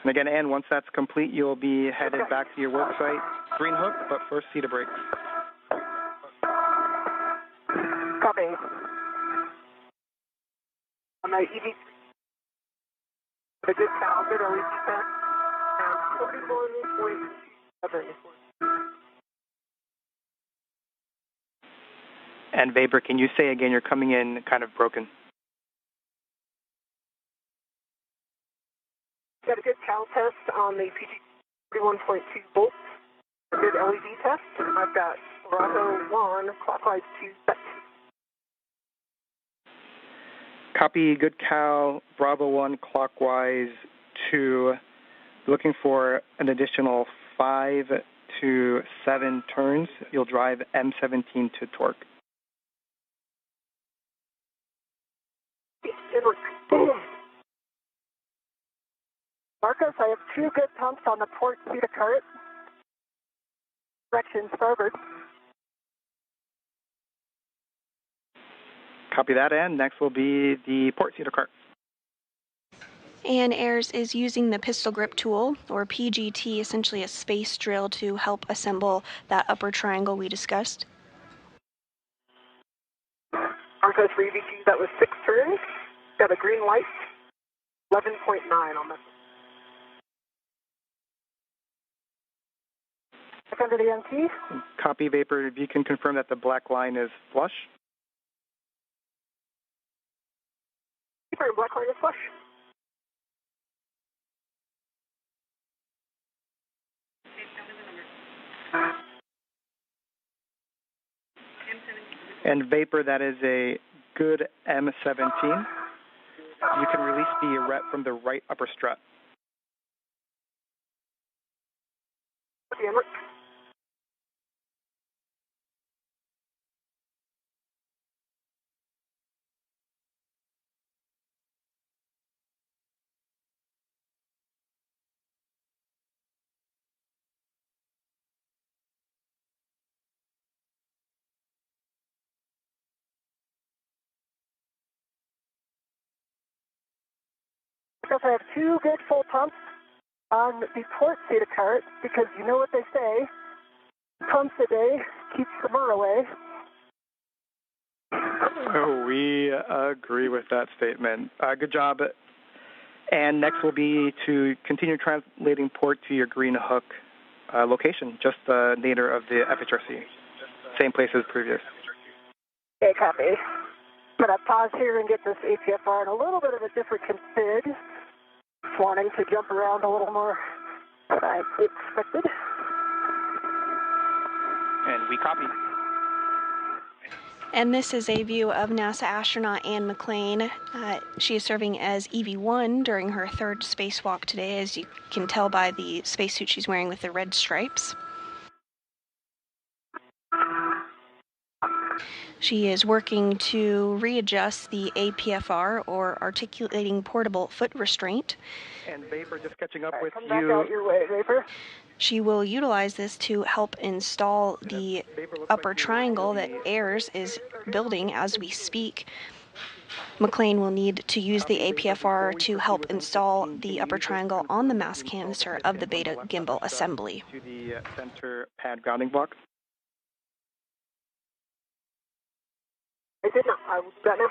And again, Ann, once that's complete, you'll be headed back to your work site. Green hook, but first SETA brakes. Copy. On my EV, the good cow, good LED test, and 41.7. And Vapor, can you say again, you're coming in kind of broken? Got a good cow test on the PG 41.2 volts. A good LED test. I've got Bravo 1 clockwise 2 set. Copy good cow, Bravo 1 clockwise 2. Looking for an additional 5 to 7 turns. You'll drive M17 to torque. Marcos, I have 2 good pumps on the port SETA cart. Direction starboard. Copy that, and next will be the port SETA cart. And Ayers is using the pistol grip tool, or PGT, essentially a space drill, to help assemble that upper triangle we discussed. Marcos for EV2, that was 6 turns. Got a green light. 11.9 on this. Under the MT. Copy Vapor, if you can confirm that the black line is flush. Black line is flush. And Vapor, that is a good M17. You can release the ret from the right upper strut. Because I have 2 good full pumps on the port SETA cart, because you know what they say, pumps a day keeps the murder away. Oh, we agree with that statement. Good job And next will be to continue translating port to your green hook location, just nadir of the FHRC. Same place as previous. Okay, copy. I'm going to pause here and get this APFR in a little bit of a different config. Just wanting to jump around a little more than I expected. And we copy. And this is a view of NASA astronaut Anne McClain. She is serving as EV1 during her third spacewalk today, as you can tell by the spacesuit she's wearing with the red stripes. She is working to readjust the APFR, or articulating portable foot restraint. And Vapor, just catching up with come you. Back out your way, Vapor. She will utilize this to help install the upper triangle that Ayers is building as we speak. McClain will need to use the APFR to help install the upper triangle on the mass canister of the Beta gimbal assembly. To the center pad grounding block. I did not. I got now.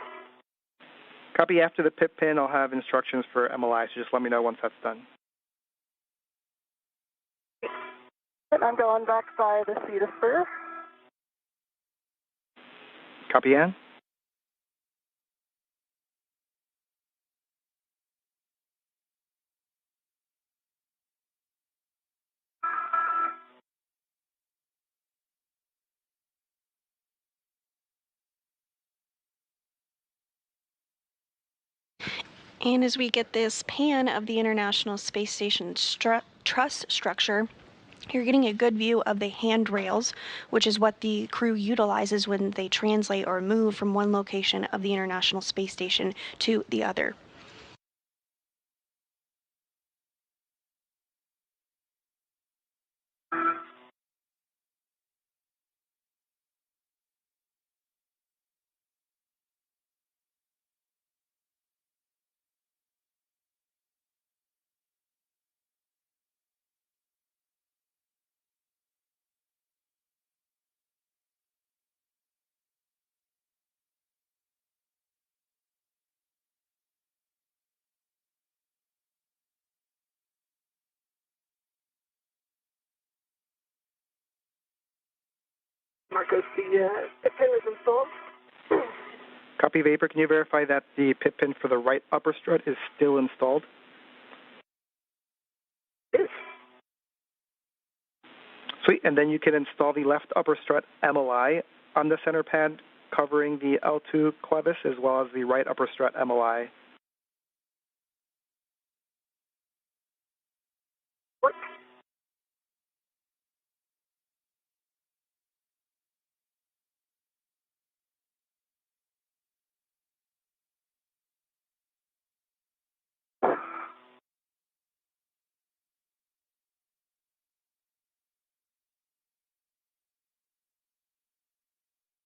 Copy. After the pip pin, I'll have instructions for MLI, so just let me know once that's done. I'm going back by the seat of spur. Copy, Ann. And as we get this pan of the International Space Station truss structure, you're getting a good view of the handrails, which is what the crew utilizes when they translate or move from one location of the International Space Station to the other. Marcos, the pip pin is installed. Copy, Vapor. Can you verify that the pip pin for the right upper strut is still installed? Yes. Sweet. And then you can install the left upper strut MLI on the center pad covering the L2 clevis, as well as the right upper strut MLI. What?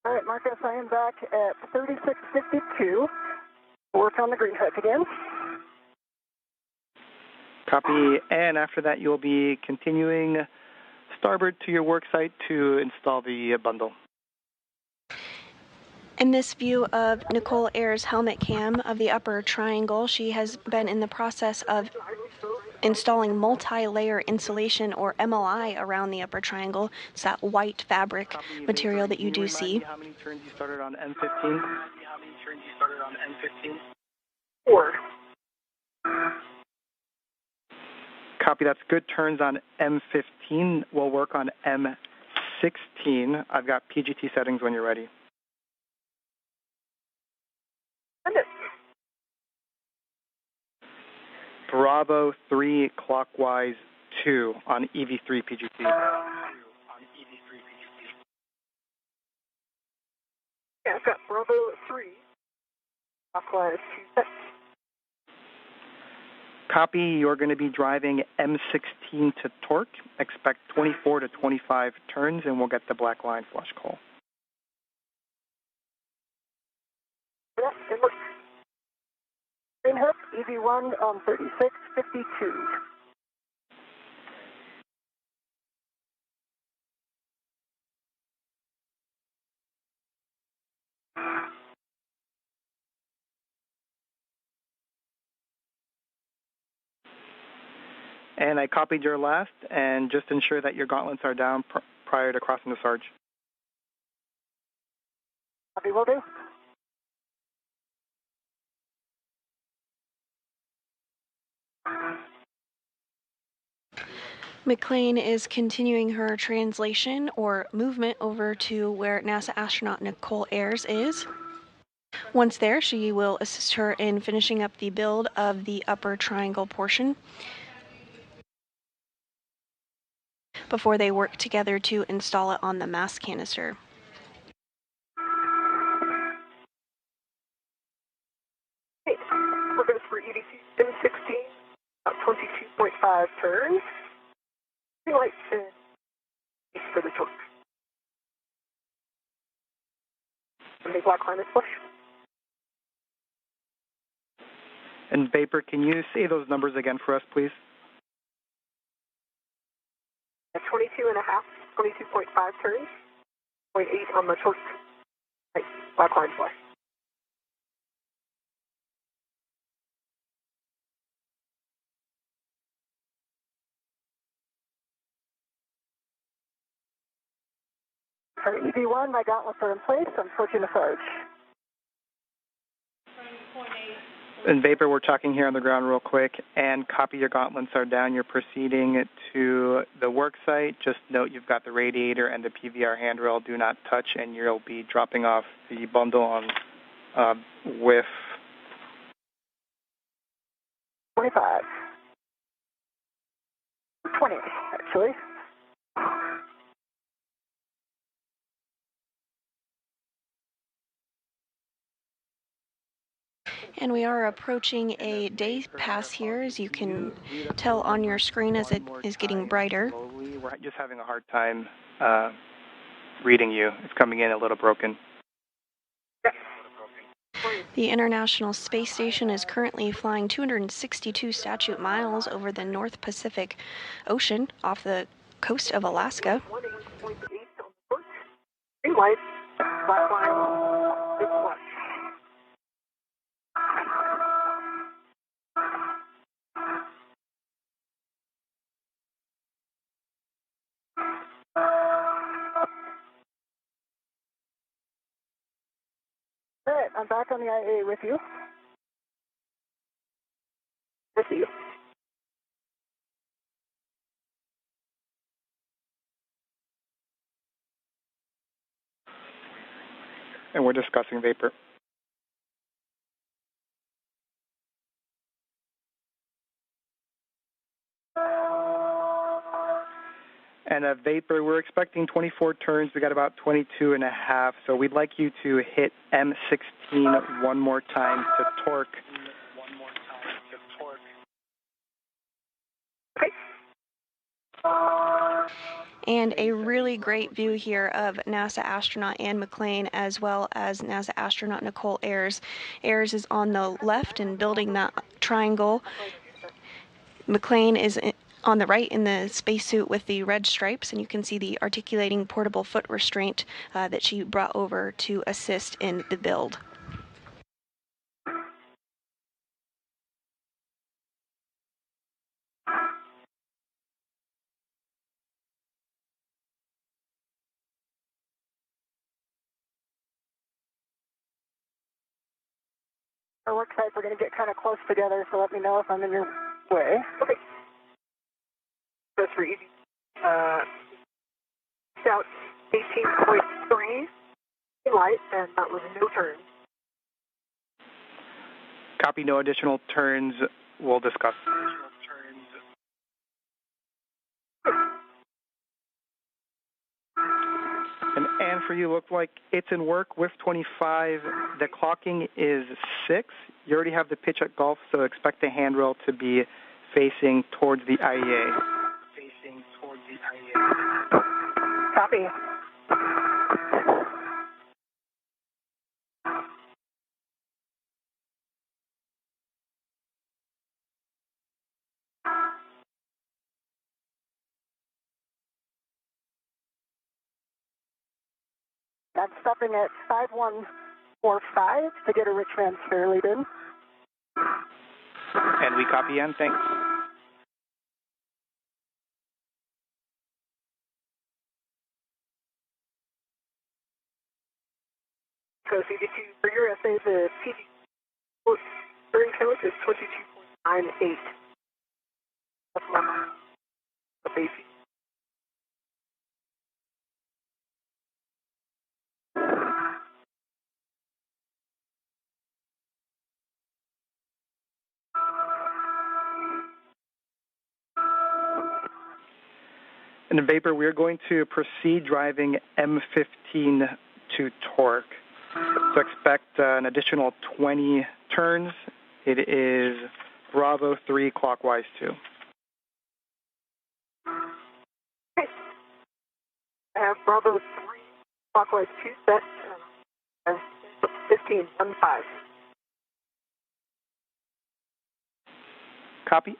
All right, Marcus, I am back at 3652. Work on the green hook again. Copy. And after that, you'll be continuing starboard to your work site to install the bundle. In this view of Nichole Ayers' helmet cam of the upper triangle, she has been in the process of installing multi-layer insulation, or MLI, around the upper triangle. It's that white fabric material that you do see. How many turns you started on M15? 4. Copy. That's good turns on M15. We'll work on M16. I've got PGT settings when you're ready. Bravo 3 clockwise 2 on EV3 PGT. Yeah, I've got Bravo 3. Clockwise 2. Copy. You're going to be driving M16 to torque. Expect 24 to 25 turns, and we'll get the black line flush call. Yeah, it looks. Green hook, EV1 on 3652. And I copied your last, and just ensure that your gauntlets are down prior to crossing the Sarge. Copy, will do. McClain is continuing her translation or movement over to where NASA astronaut Nichole Ayers is. Once there, she will assist her in finishing up the build of the upper triangle portion before they work together to install it on the mass canister. Hey, we're going for EDC M16, about 22.5 turns. Green light and for the torque. And the black line is push. And Vapor, can you say those numbers again for us, please? At 22.5, 22.5 turns, 0.8 on the torque. Right, black line flush. For EV1, my gauntlets are in place. I'm switching to Sarge. And Vapor, we're talking here on the ground real quick, and copy your gauntlets are down. You're proceeding to the work site. Just note you've got the radiator and the PVR handrail. Do not touch, and you'll be dropping off the bundle on with 25. 20, actually. And we are approaching a day pass here, as you can tell on your screen as it is getting brighter. Slowly. We're just having a hard time reading you. It's coming in a little broken. The International Space Station is currently flying 262 statute miles over the North Pacific Ocean off the coast of Alaska. Green light, black line, big flush. All right, I'm back on the IA with you. With you. And we're discussing Vapor. And Vapor, we're expecting 24 turns. We got about 22 and a half. So we'd like you to hit M16 one more time to torque. Okay. And a really great view here of NASA astronaut Anne McClain as well as NASA astronaut Nichole Ayers. Ayers is on the left and building that triangle. McClain is on the right in the spacesuit with the red stripes, and you can see the articulating portable foot restraint that she brought over to assist in the build. Our work sites are going to get kind of close together, so let me know if I'm in your way. Okay. That's for easy. Scout 18.3 light, and that was no turn. Copy, no additional turns. We'll discuss. And for you, look like it's in work with 25. The clocking is 6. You already have the pitch at golf, so expect the handrail to be facing towards the IEA. Copy. I'm stopping at 5145 to get a rich man's fair lead in. And we copy, Ann. Thanks. So CD2 for your essay, the PD during count is 22.98. That's my basic. And in Vapor, we're going to proceed driving M15 to torque. So expect an additional 20 turns. It is Bravo 3 clockwise 2. Okay. I have Bravo 3 clockwise 2 set as 15.15. Copy.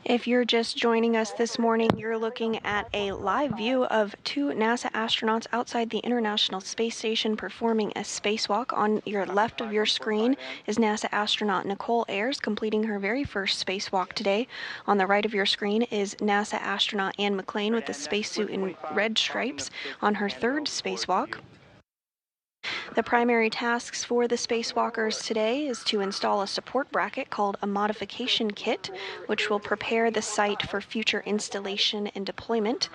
If you're just joining us this morning, you're looking at a live view of two NASA astronauts outside the International Space Station performing a spacewalk. On your left of your screen is NASA astronaut Nichole Ayers completing her very first spacewalk today. On the right of your screen is NASA astronaut McClain with the spacesuit in red stripes on her third spacewalk. The primary tasks for the spacewalkers today is to install a support bracket called a modification kit, which will prepare the site for future installation and deployment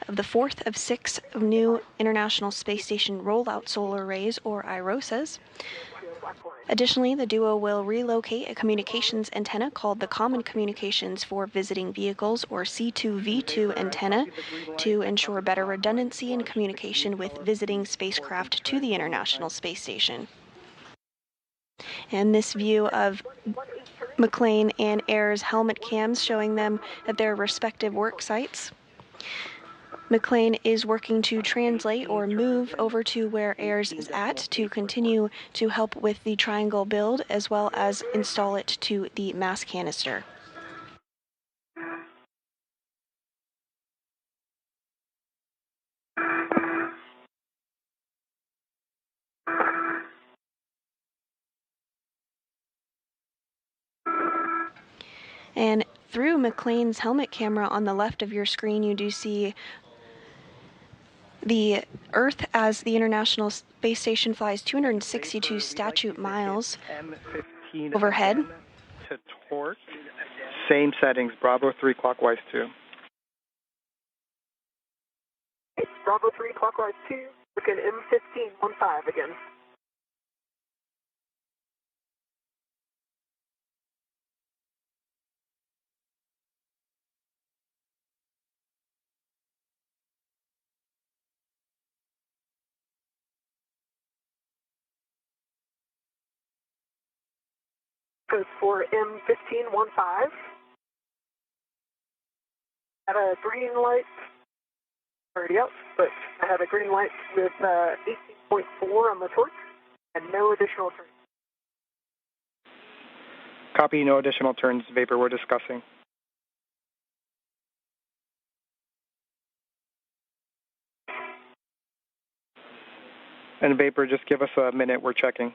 of the fourth of six new International Space Station rollout solar arrays, or IROSAs. Additionally, the duo will relocate a communications antenna called the Common Communications for Visiting Vehicles, or C2V2 antenna, to ensure better redundancy in communication with visiting spacecraft to the International Space Station. And this view of McClain and Ayers helmet cams showing them at their respective work sites. McClain is working to translate or move over to where Ayers is at to continue to help with the triangle build as well as install it to the mass canister. And through McClain's helmet camera on the left of your screen, you do see the Earth as the International Space Station flies 262 statute miles overhead. To torque. Same settings, Bravo 3 clockwise 2. Bravo 3 clockwise 2, looking M15.15 again. Goes for M15.15. Have a green light already up, but I have a green light with 18.4 on the torque and no additional turns. Copy, no additional turns, Vapor, we're discussing. And Vapor, just give us a minute, we're checking.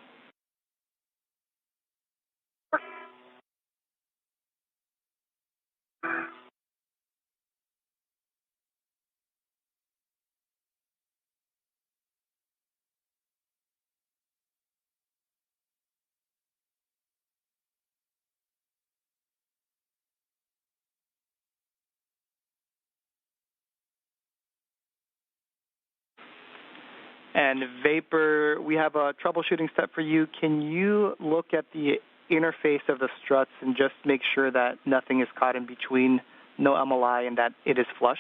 And Vapor, we have a troubleshooting step for you. Can you look at the interface of the struts and just make sure that nothing is caught in between, no MLI, and that it is flush?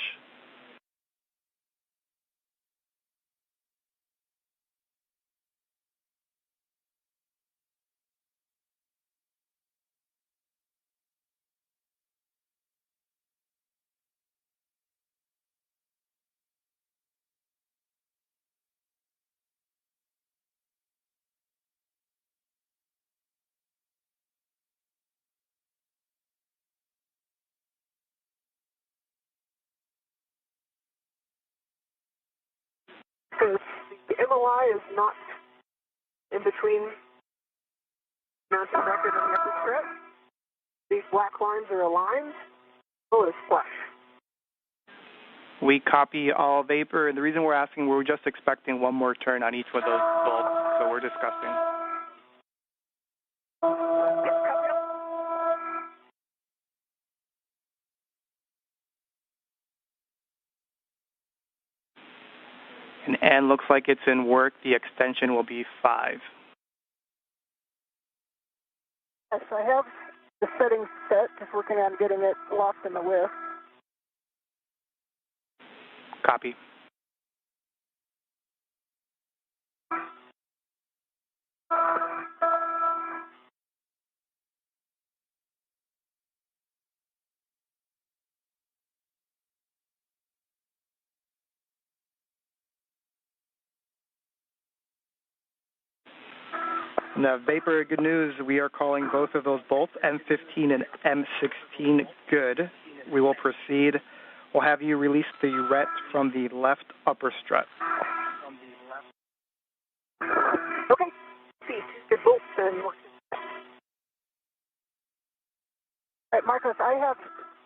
Marcus, the MOI is not in between mountain record and the upper strip. These black lines are aligned. Oh, it's flush. We copy all vapor, and the reason we're asking, we're just expecting one more turn on each of those bolts, so we're discussing. And looks like it's in work. The extension will be 5. Yes, I have the settings set, just working on getting it locked in the whiff. Copy. Now, vapor, good news. We are calling both of those bolts, M15 and M16, good. We will proceed. We'll have you release the ret from the left upper strut. Okay. See, good bolts and. All right, Marcus, I have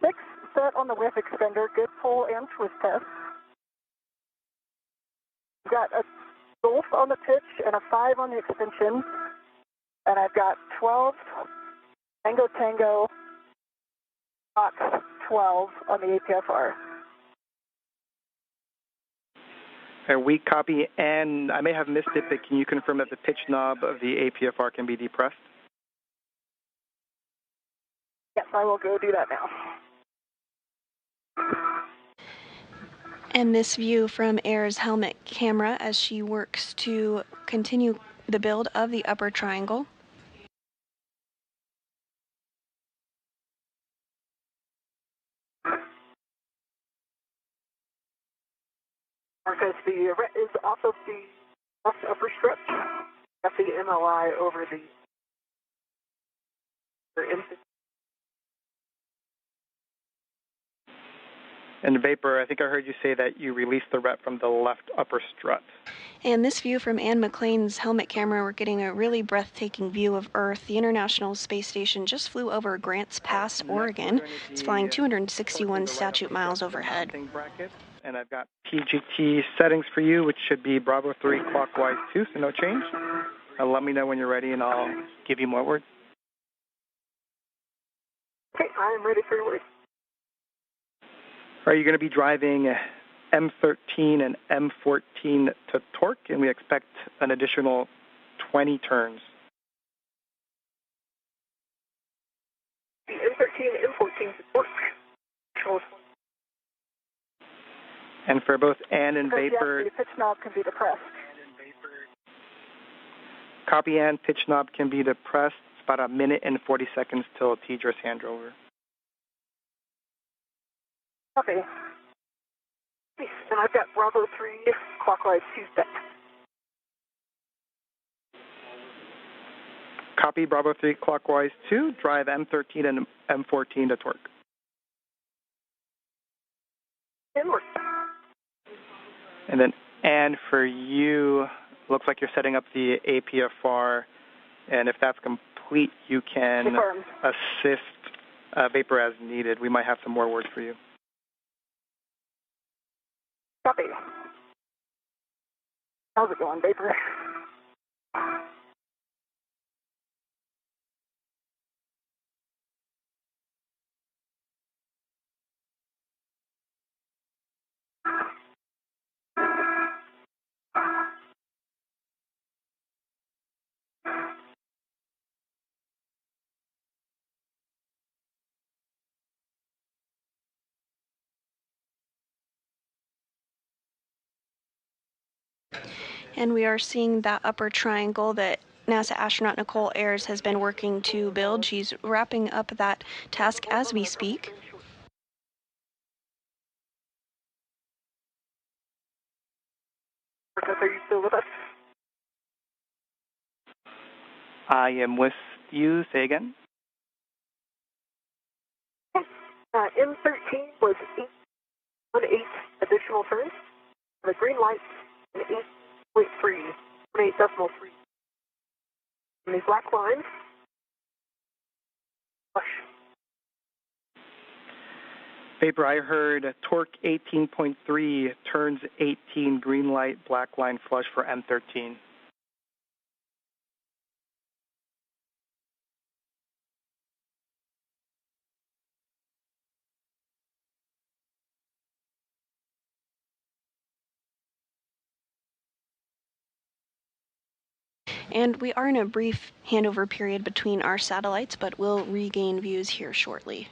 6 set on the whiff extender, good pull and twist test. I've got a golf on the pitch and a 5 on the extension. And I've got 12 Tango Tango, Fox 12 on the APFR. We copy, and I may have missed it, but can you confirm that the pitch knob of the APFR can be depressed? Yes, I will go do that now. And this view from Ayers' helmet camera as she works to continue the build of the upper triangle. Marcus, the ret is off of the left upper strip. Got the MOI over the And vapor, I think I heard you say that you released the ret from the left upper strut. And this view from McClain's helmet camera, we're getting a really breathtaking view of Earth. The International Space Station just flew over Grants Pass, Oregon. It's flying 261 statute miles overhead. And I've got PGT settings for you, which should be Bravo 3 clockwise 2, so no change. Let me know when you're ready, and I'll give you more words. Okay, I am ready for your words. Are you going to be driving M13 and M14 to torque, and we expect an additional 20 turns? The M13 and M14 to torque. And for both Ann and because vapor, the pitch knob can be depressed. Copy Ann, pitch knob can be depressed. It's about 1 minute and 40 seconds till Tidra's handover. Copy. And I've got Bravo 3 clockwise 2 set. Copy Bravo 3 clockwise 2, drive M13 and M14 to torque. Inward. And then, Ann, for you, looks like you're setting up the APFR, and if that's complete, you can Confirmed. assist vapor as needed. We might have some more words for you. Copy. How's it going, vapor? And we are seeing that upper triangle that NASA astronaut Nichole Ayers has been working to build. She's wrapping up that task as we speak. Are you still with us? I am with you. Say again. M13 was 8 additional turns. The green light 8.3, 8.3. And these black lines, flush. Vapor, I heard torque 18.3, turns 18, green light, black line flush for M13. And we are in a brief handover period between our satellites, but we'll regain views here shortly.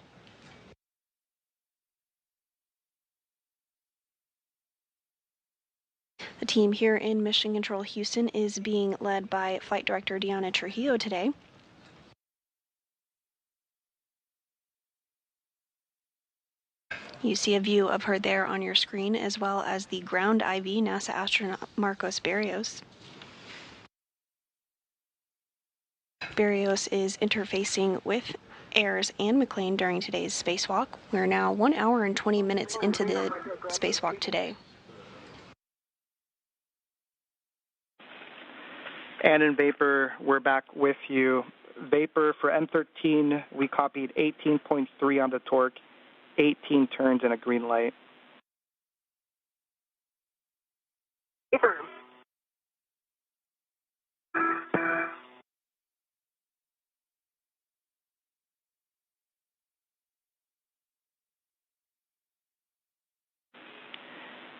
The team here in Mission Control Houston is being led by Flight Director Diana Trujillo today. You see a view of her there on your screen, as well as the ground IV, NASA astronaut Marcos Berrios. Berrios is interfacing with Ayers and McClain during today's spacewalk. We're now 1 hour and 20 minutes into the spacewalk today. And in Vapor, we're back with you. Vapor for M13, we copied 18.3 on the torque, 18 turns and a green light. Vapor.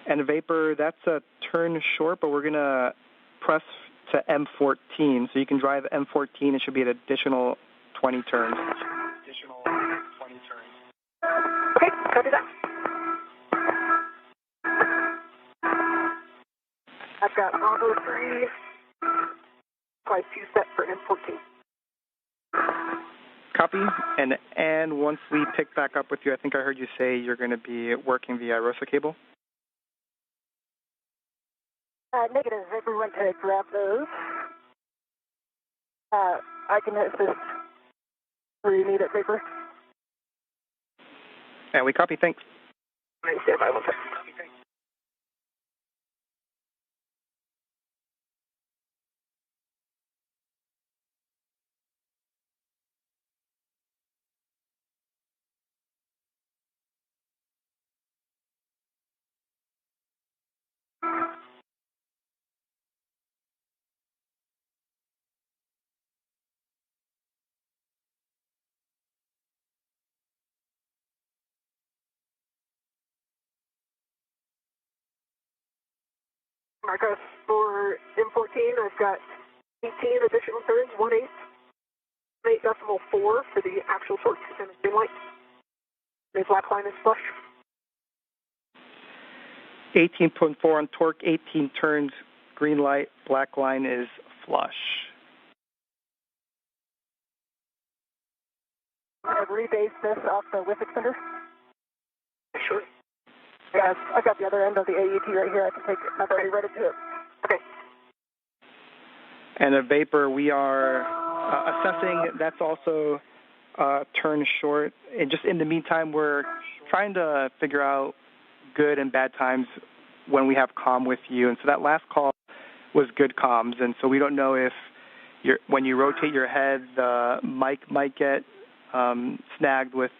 And Vapor, that's a turn short, but we're going to press to M14. So you can drive M14. It should be an additional 20 turns. Okay, copy that. I've got Bravo 3, twice 2 set for M14. Copy. And once we pick back up with you, I think I heard you say you're going to be working the ROSA cable. Negative. Vapor went to grab those. I can assist where you need it, Vapor. And we copy. Thanks. Stand by 1 second. Marcos, for M14, I've got 18 additional turns, 1/8, 8.4 for the actual torque and green light. The black line is flush. 18.4 on torque, 18 turns, green light, black line is flush. I've rebased this off the whiff extender. Sure. Yeah, I've got the other end of the AET right here. I can take it. I've already read it to it. Okay. And a Vapor, we are assessing. That's also turn short. And just in the meantime, we're trying to figure out good and bad times when we have comm with you. And so that last call was good comms. And so we don't know if when you rotate your head, the mic might get snagged with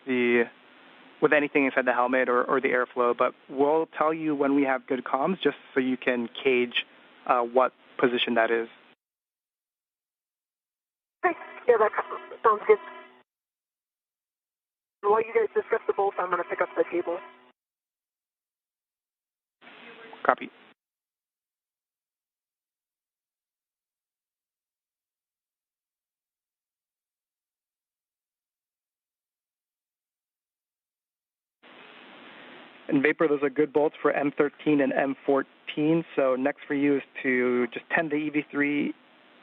anything inside the helmet or the airflow. But we'll tell you when we have good comms, just so you can gauge what position that is. Okay. Yeah, that sounds good. While you guys discuss the bolts, I'm going to pick up the cable. Copy. And Vapor, those are good bolts for M13 and M14. So next for you is to just tend the EV3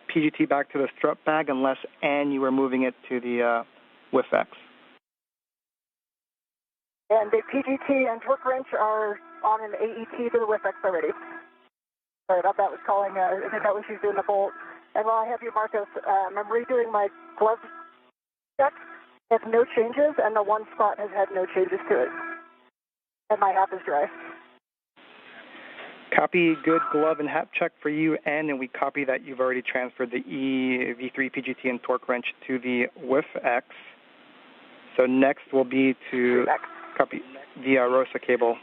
PGT back to the strut bag unless you are moving it to the WIFX. And the PGT and torque wrench are on an AET to the WIFX already. Sorry about that. Was calling. I think that was she's doing the bolt. And while I have you, Marcos, I'm redoing my glove check. It has no changes, and the one spot has had no changes to it. And my half is dry. Copy, good glove and hat check for you, and we copy that you've already transferred the V3 PGT and torque wrench to the WIF-X. So next will be to copy the ROSA cable.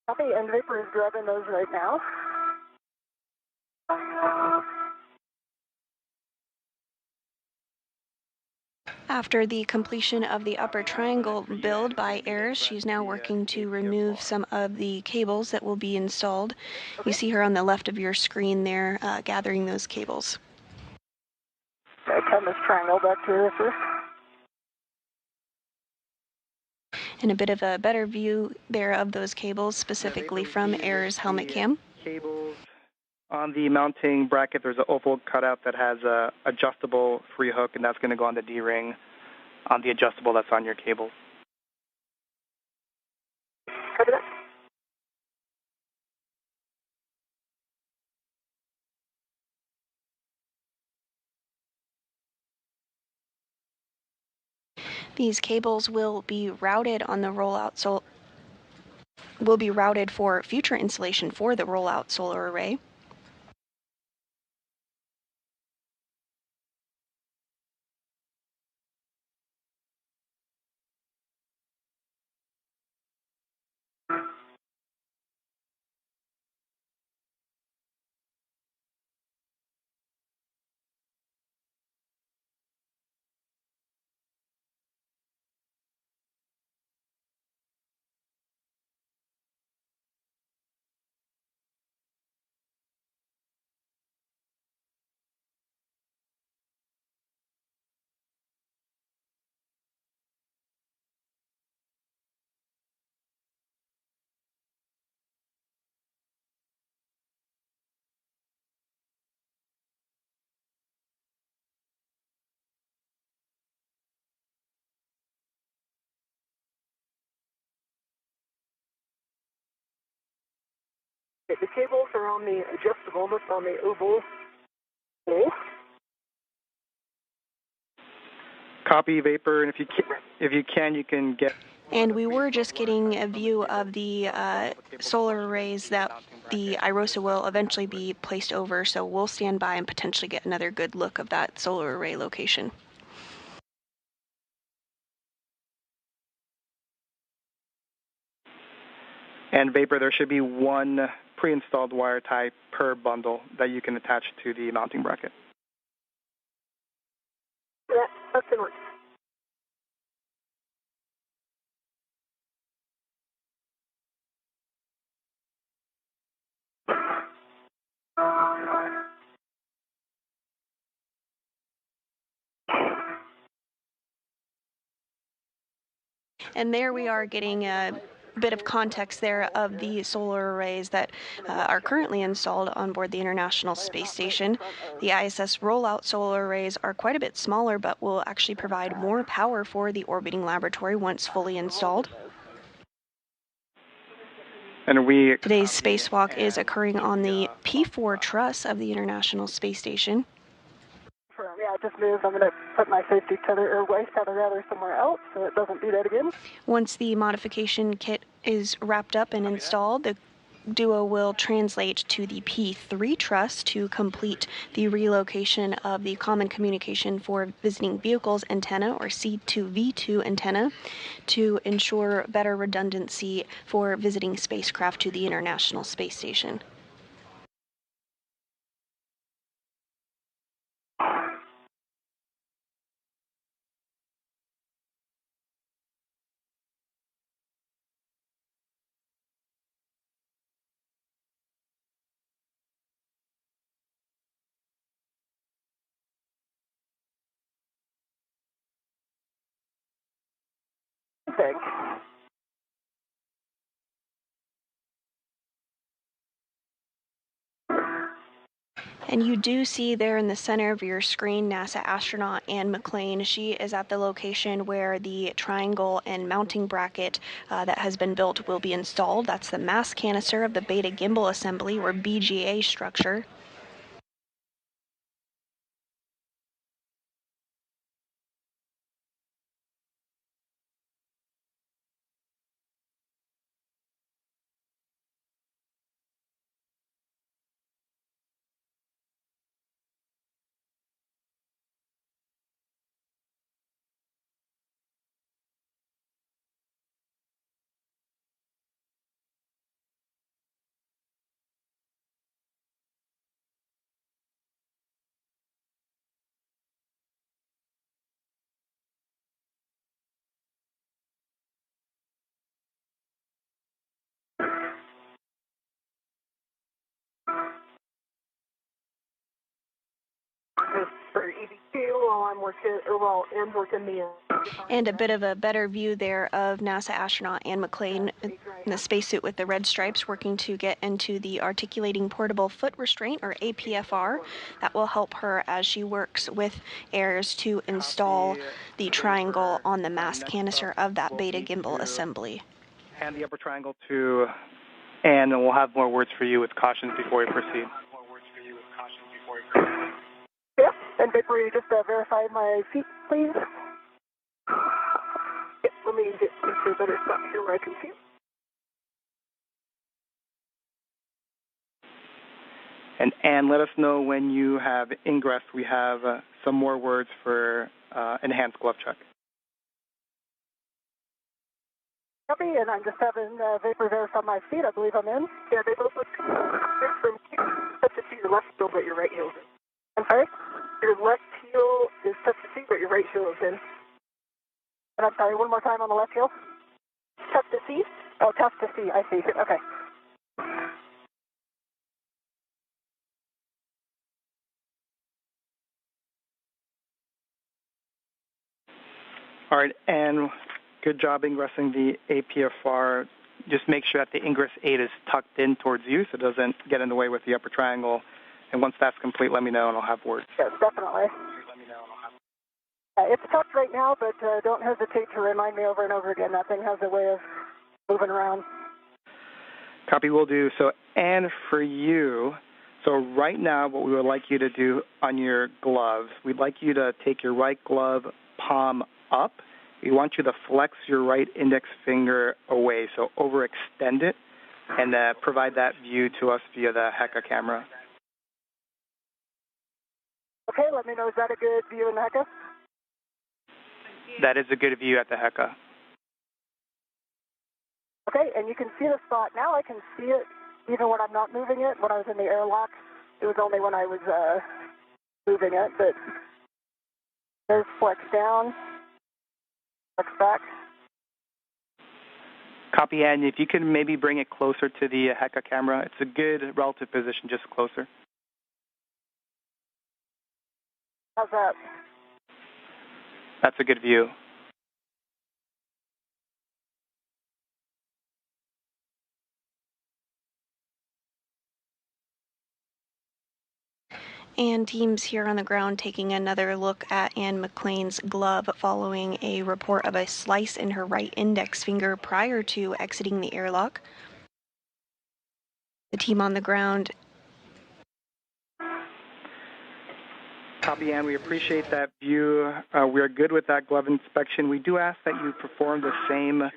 Copy, and Vapor is grabbing those right now. After the completion of the upper triangle build by Ayers, she's now working to remove some of the cables that will be installed. You see her on the left of your screen there, gathering those cables. Okay, come this triangle back to here first. And a bit of a better view there of those cables, specifically from Ayers' helmet cam. Cables on the mounting bracket, there's an oval cutout that has a adjustable free hook, and that's going to go on the D-ring on the adjustable that's on your cables. Copy that. These cables will be routed on the rollout, so will be routed for future installation for the rollout solar array. Okay, the cables are on the adjustable, that's on the oval. Okay. Copy, Vapor, and if you can, you can get... And we were just getting a view of the solar arrays that the IROSA will eventually be placed over, so we'll stand by and potentially get another good look of that solar array location. And Vapor, there should be one pre-installed wire tie per bundle that you can attach to the mounting bracket. Yeah, that's in order. And there we are getting a bit of context there of the solar arrays that are currently installed on board the International Space Station. The ISS rollout solar arrays are quite a bit smaller, but will actually provide more power for the orbiting laboratory once fully installed. And Today's spacewalk is occurring on the P4 truss of the International Space Station. Yeah, I just moved. I'm going to put my safety tether or waist tether rather somewhere else so it doesn't do that again. Once the modification kit is wrapped up and installed, the duo will translate to the P3 truss to complete the relocation of the Common Communication for Visiting Vehicles antenna, or C2V2 antenna, to ensure better redundancy for visiting spacecraft to the International Space Station. Big. And you do see there in the center of your screen NASA astronaut Anne McClain. She is at the location where the triangle and mounting bracket that has been built will be installed. That's the mass canister of the Beta Gimbal Assembly, or BGA structure. EV2 while I'm working, or while Anne's working the. And a bit of a better view there of NASA astronaut Anne McClain in the spacesuit with the red stripes working to get into the articulating portable foot restraint, or APFR. That will help her as she works with Ayers to install the triangle on the mast canister of that beta gimbal assembly. Hand the upper triangle to Anne, and we'll have more words for you with cautions before we proceed. Yep, and Vic, will you just verify my feet, please? Yep, let me get into a better spot here where I can see it. And Anne, let us know when you have ingress. We have some more words for enhanced glove check. Copy, and I'm just having Vapor verify my feet. I believe I'm in. Yeah, they both look from touch to your left heel, but your right heel is in. I'm sorry? Your left heel is touch to see, but your right heel is in. And I'm sorry, one more time on the left heel. Touch to see? Oh, touch to see. I see. Okay. All right, and good job ingressing the APFR. Just make sure that the ingress 8 is tucked in towards you so it doesn't get in the way with the upper triangle. And once that's complete, let me know and I'll have words. Yes, definitely. It's tucked right now, but don't hesitate to remind me over and over again. That thing has a way of moving around. Copy, will do. So, Anne, for you, so right now what we would like you to do on your gloves, we'd like you to take your right glove palm up. We want you to flex your right index finger away, so overextend it, and provide that view to us via the HECA camera. Okay, let me know, is that a good view in the HECA? That is a good view at the HECA. Okay, and you can see the spot. Now I can see it even when I'm not moving it. When I was in the airlock, it was only when I was moving it, but there's flex down, flex back. Copy, Anne. If you can maybe bring it closer to the HECA camera. It's a good relative position, just closer. How's that? That's a good view. And teams here on the ground taking another look at Anne McClain's glove following a report of a slice in her right index finger prior to exiting the airlock. The team on the ground. Copy, Anne. We appreciate that view. We are good with that glove inspection. We do ask that you perform the same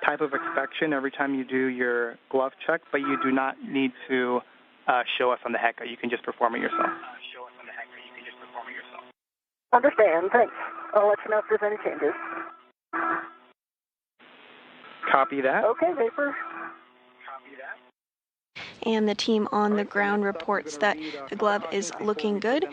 type of inspection every time you do your glove check, but you do not need to show us on the HECA. You can just perform it yourself. Understand. Thanks. I'll let you know if there's any changes. Copy that. Okay, Vapor. And the team on the ground reports that the glove is looking good.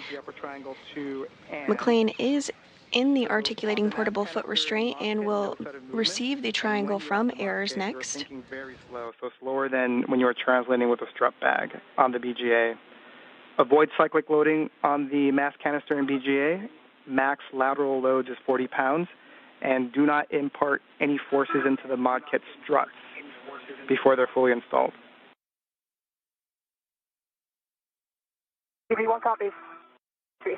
McClain is in the articulating portable foot restraint and will receive the triangle from Ayers next. Thinking very slow, so slower than when you are translating with a strap bag on the BGA. Avoid cyclic loading on the mass canister in BGA. Max lateral loads is 40 pounds. And do not impart any forces into the mod kit struts before they're fully installed. Give me one copy. Okay.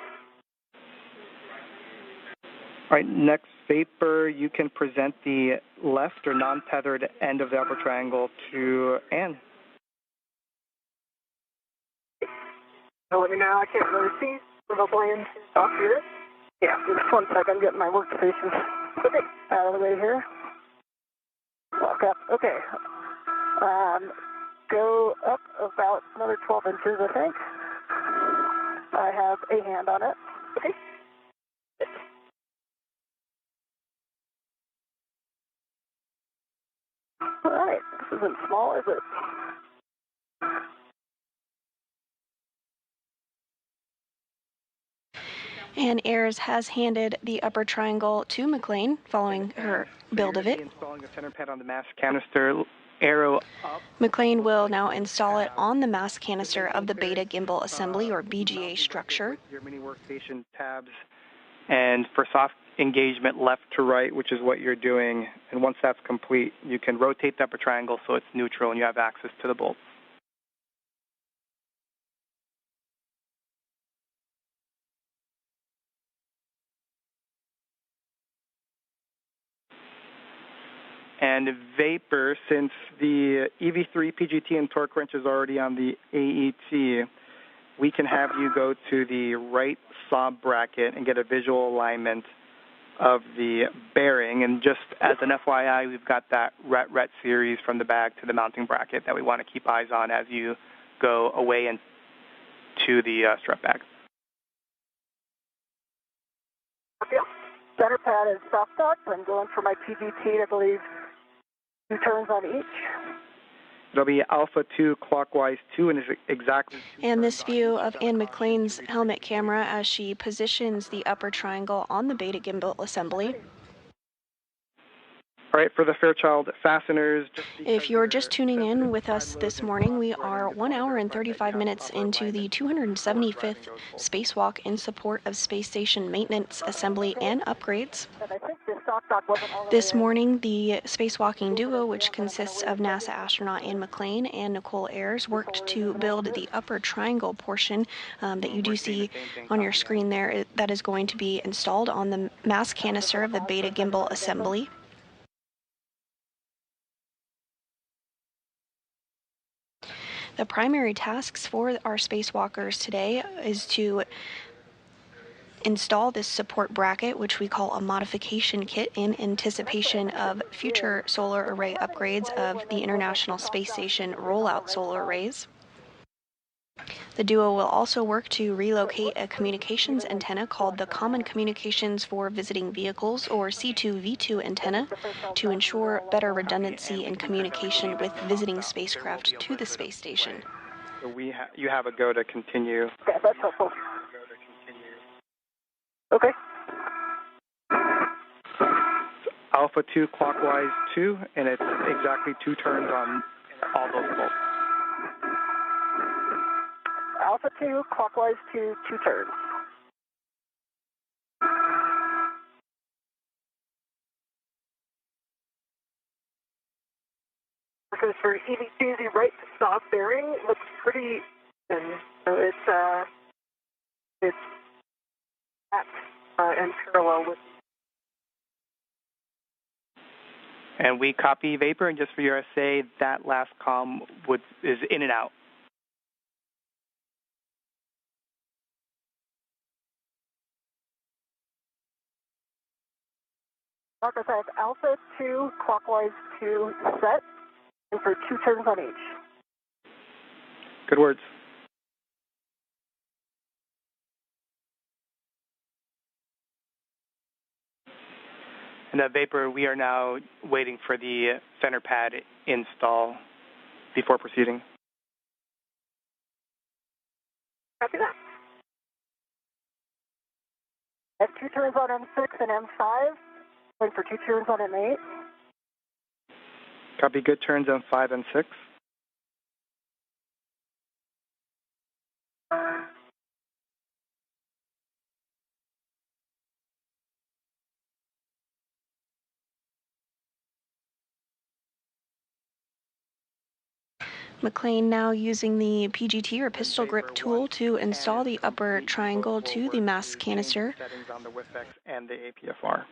All right, next, Vapor, you can present the left or non-tethered end of the upper triangle to Anne. So let me know. I can't really see. We'll blind off here. Yeah, just one second. I'm getting my workstation. Okay, out of the way here. Walk up. Okay. Go up about another 12 inches, I think. I have a hand on it. Okay. All right. This isn't small, is it? And Ayers has handed the upper triangle to McClain following her build of it. Installing the center pad on the mass canister. arrow up. McClain will now install it on the mass canister of the Beta Gimbal Assembly, or BGA structure. Your mini workstation tabs, and for soft engagement left to right, which is what you're doing. And once that's complete, you can rotate the upper triangle so it's neutral and you have access to the bolts. And Vapor, since the EV3 PGT and torque wrench is already on the AET, we can have you go to the right saw bracket and get a visual alignment of the bearing. And just as an FYI, we've got that RET series from the bag to the mounting bracket that we want to keep eyes on as you go away and to the strut bag. Center pad is soft dock. I'm going for my PGT, I believe 2 turns on each. It'll be Alpha 2 clockwise 2 and is exactly 2 And this turns on view each. of Anne McClain's helmet camera as she positions the upper triangle on the Beta Gimbal Assembly. All right, for the Fairchild fasteners. If you're just tuning in with us this morning, we are 1 hour and 35 minutes into the 275th Spacewalk in support of space station maintenance, assembly, and upgrades. This morning, the spacewalking duo, which consists of NASA astronaut Anne McClain and Nichole Ayers, worked to build the upper triangle portion that you do see on your screen there that is going to be installed on the mass canister of the Beta Gimbal Assembly. The primary tasks for our spacewalkers today is to install this support bracket, which we call a modification kit, in anticipation of future solar array upgrades of the International Space Station rollout solar arrays. The duo will also work to relocate a communications antenna called the Common Communications for Visiting Vehicles, or C2V2 antenna, to ensure better redundancy in communication with visiting spacecraft to the space station. So you have a go to continue. Okay, that's helpful. Okay. Alpha 2 clockwise 2, and it's exactly 2 turns on all those bolts. Alpha 2 clockwise 2, 2 turns. Because for EV2, the right stop bearing looks pretty thin. So it's at and parallel with. And we copy Vapor, and just for your essay, that last comm is in and out. Marcus, I have Alpha 2 clockwise 2 set, and for 2 turns on each. Good words. And Vapor, we are now waiting for the center pad install before proceeding. Copy that. I have 2 turns on M6 and M5, and for 2 turns on M8. Copy, good turns on 5 and 6. McClain now using the PGT, or pistol grip tool, to install the upper triangle to the mass canister. Settings on the WIFX and the APFR.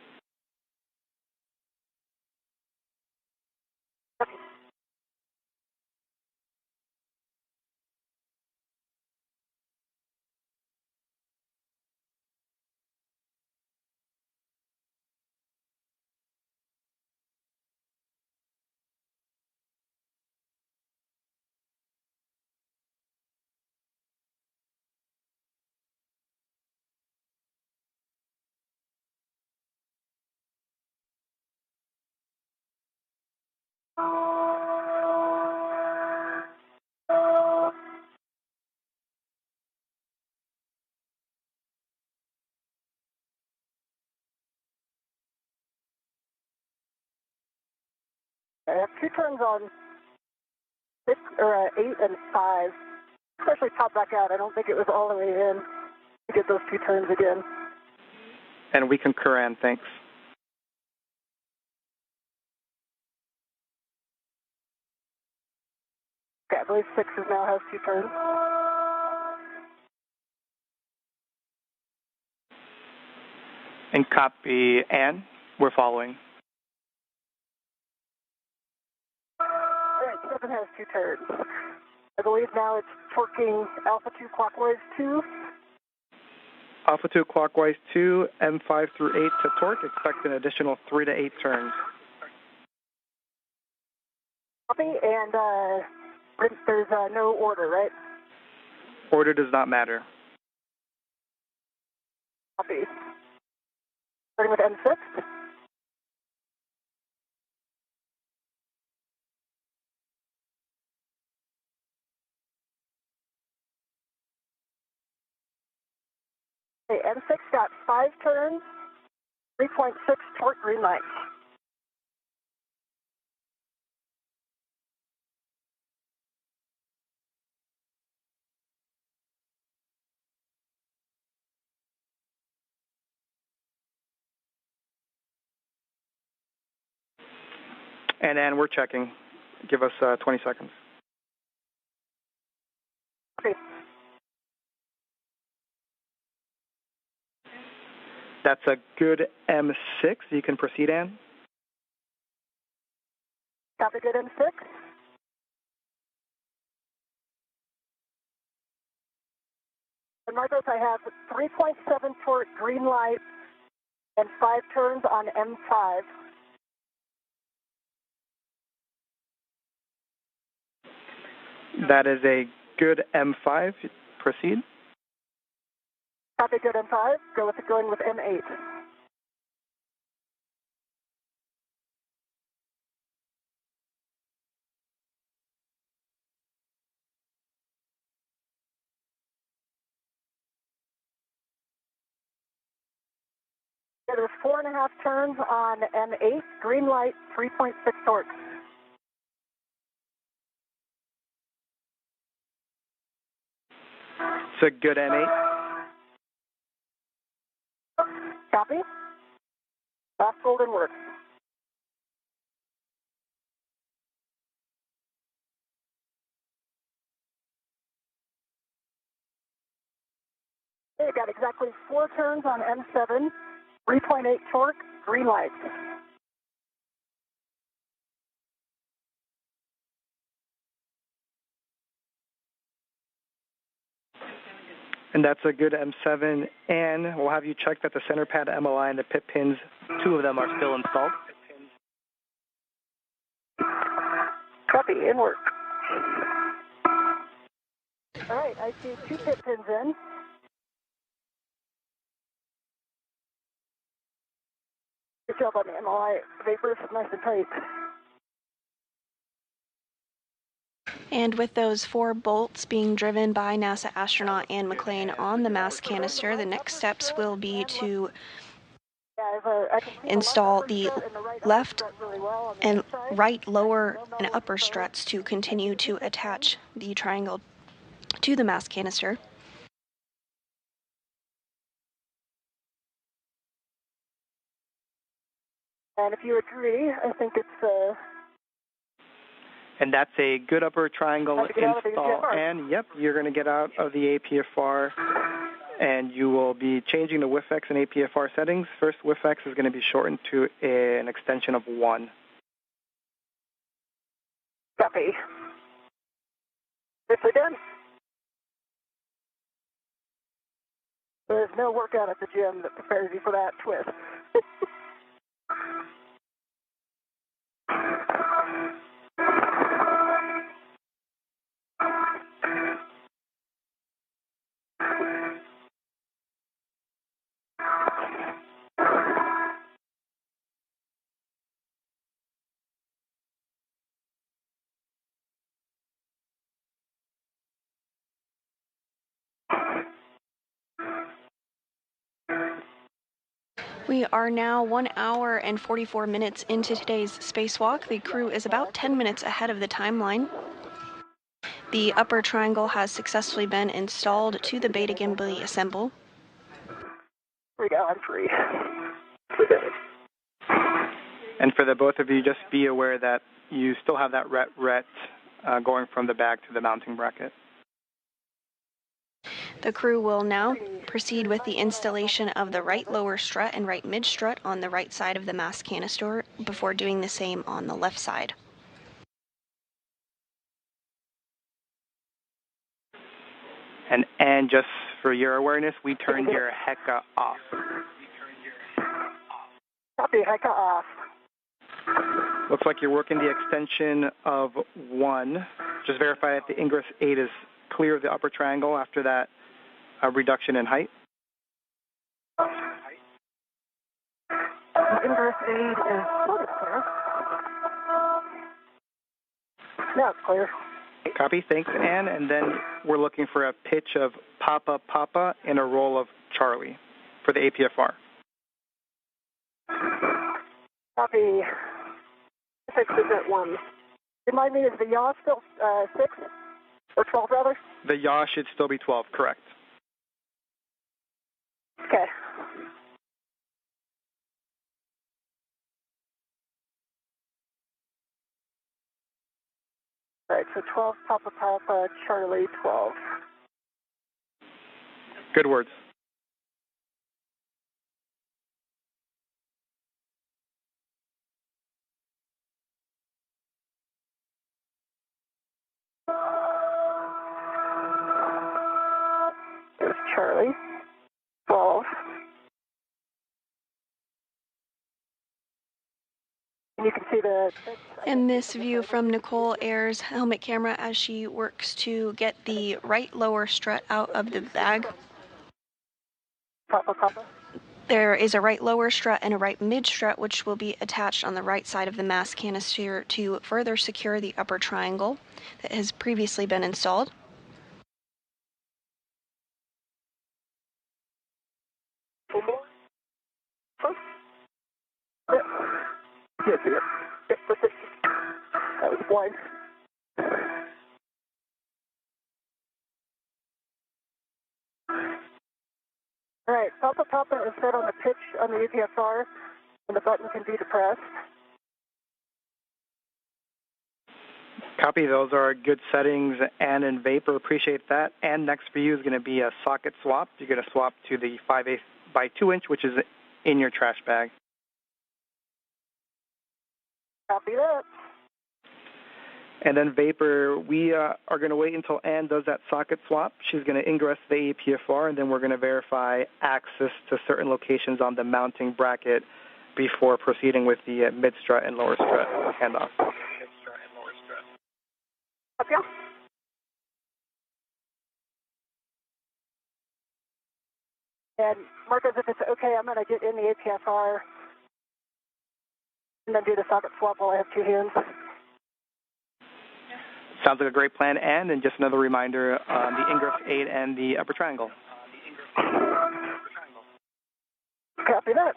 I have 2 turns on 8 and 5. Especially pop back out. I don't think it was all the way in to get those 2 turns again. And we concur, Ann. Thanks. Okay, I believe 6 now has 2 turns. And copy, Ann. We're following. All right, 7 has 2 turns. I believe now it's torquing alpha 2 clockwise 2. Alpha 2 clockwise 2, M5 through 8 to torque. Expect an additional 3 to 8 turns. Copy, and there's no order, right? Order does not matter. Copy. Starting with M6. Okay, M6 got 5 turns, 3.6 torque green light. And Ann, we're checking. Give us 20 seconds. Okay. That's a good M6. You can proceed, Ann. Copy, good M6. And Marcos, I have 3.7 torque green light and 5 turns on M5. That is a good M5. Proceed. Copy, good M5. Going with M8. There's 4.5 turns on M8. Green light, 3.6 torque. It's a good M8. Copy. Last golden word. Okay, got exactly 4 turns on M7, 3.8 torque, green light. And that's a good M7. And we'll have you check that the center pad MLI and the pit pins, 2 of them are still installed. Copy, in work. All right, I see 2 pit pins in. Good job on the MLI. Vapors nice and tight. And with those 4 bolts being driven by NASA astronaut Ann McClain on the mass canister, the next steps will be to install the left and right lower and upper struts to continue to attach the triangle to the mass canister. And if you agree, I think it's... And that's a good upper triangle install. And, yep, you're going to get out of the APFR, and you will be changing the WIFX and APFR settings. First, WIFX is going to be shortened to an extension of 1. Copy. It's done. There's no workout at the gym that prepares you for that twist. We are now 1 hour and 44 minutes into today's spacewalk. The crew is about 10 minutes ahead of the timeline. The upper triangle has successfully been installed to the beta gimbal assemble. Here we go, I'm free. And for the both of you, just be aware that you still have that ret going from the bag to the mounting bracket. The crew will now proceed with the installation of the right lower strut and right mid strut on the right side of the mass canister before doing the same on the left side. And just for your awareness, we turned your HECA off. Copy, HECA off. Looks like you're working the extension of 1. Just verify that the ingress 8 is clear of the upper triangle after that reduction in height. Ingress 8 is sort of clear. Now it's clear. Copy, thanks, Ann. And then we're looking for a pitch of Papa Papa and a roll of Charlie for the APFR. Copy. 6 is at 1. Remind me, is the yaw still 6? Or 12, rather? The yaw should still be 12, correct. Okay. All right, so 12 Papa Papa, Charlie 12. Good words. There's Charlie 12. And you can see the... And this view from Nichole Ayers' helmet camera as she works to get the right lower strut out of the bag. Papa Papa. There is a right lower strut and a right mid strut which will be attached on the right side of the mass canister to further secure the upper triangle that has previously been installed. Yes, that was blind. All right, Papa Papa is set on the pitch on the EPFR, and the button can be depressed. Copy, those are good settings. And in Vapor, appreciate that. And next for you is going to be a socket swap. You're going to swap to the 5/8 by 2 inch, which is in your trash bag. Copy that. And then Vapor, we are going to wait until Ann does that socket swap. She's going to ingress the APFR, and then we're going to verify access to certain locations on the mounting bracket before proceeding with the mid-strut and lower strut handoff. Copy. And Marcos, if it's okay, I'm going to get in the APFR and then do the socket swap while I have two hands. Sounds like a great plan, Ann. And just another reminder on the ingress 8 and the upper triangle. Copy that.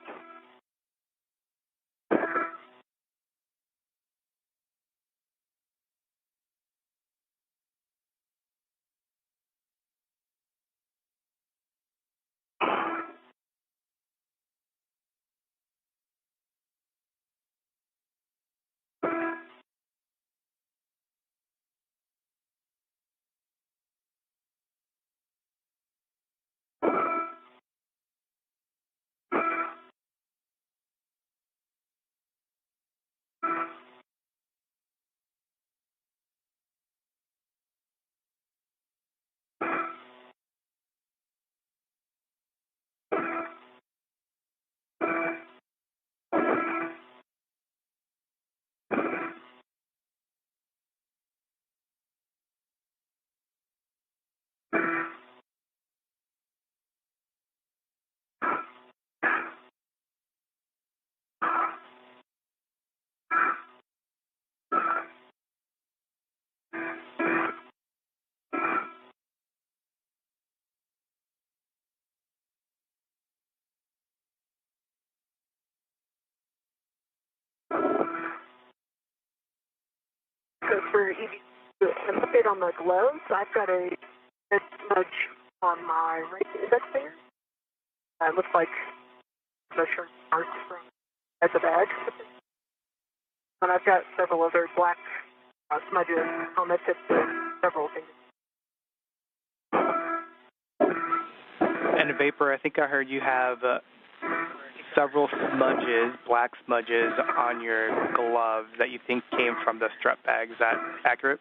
For EVA. update on the gloves. I've got a smudge on my right index finger. It looks like the shirt marks from at the bag. And I've got several other black smudges on the tips of several fingers. And Vapor, I think I heard you have several smudges, black smudges, on your gloves that you think came from the strap bag. Is that accurate?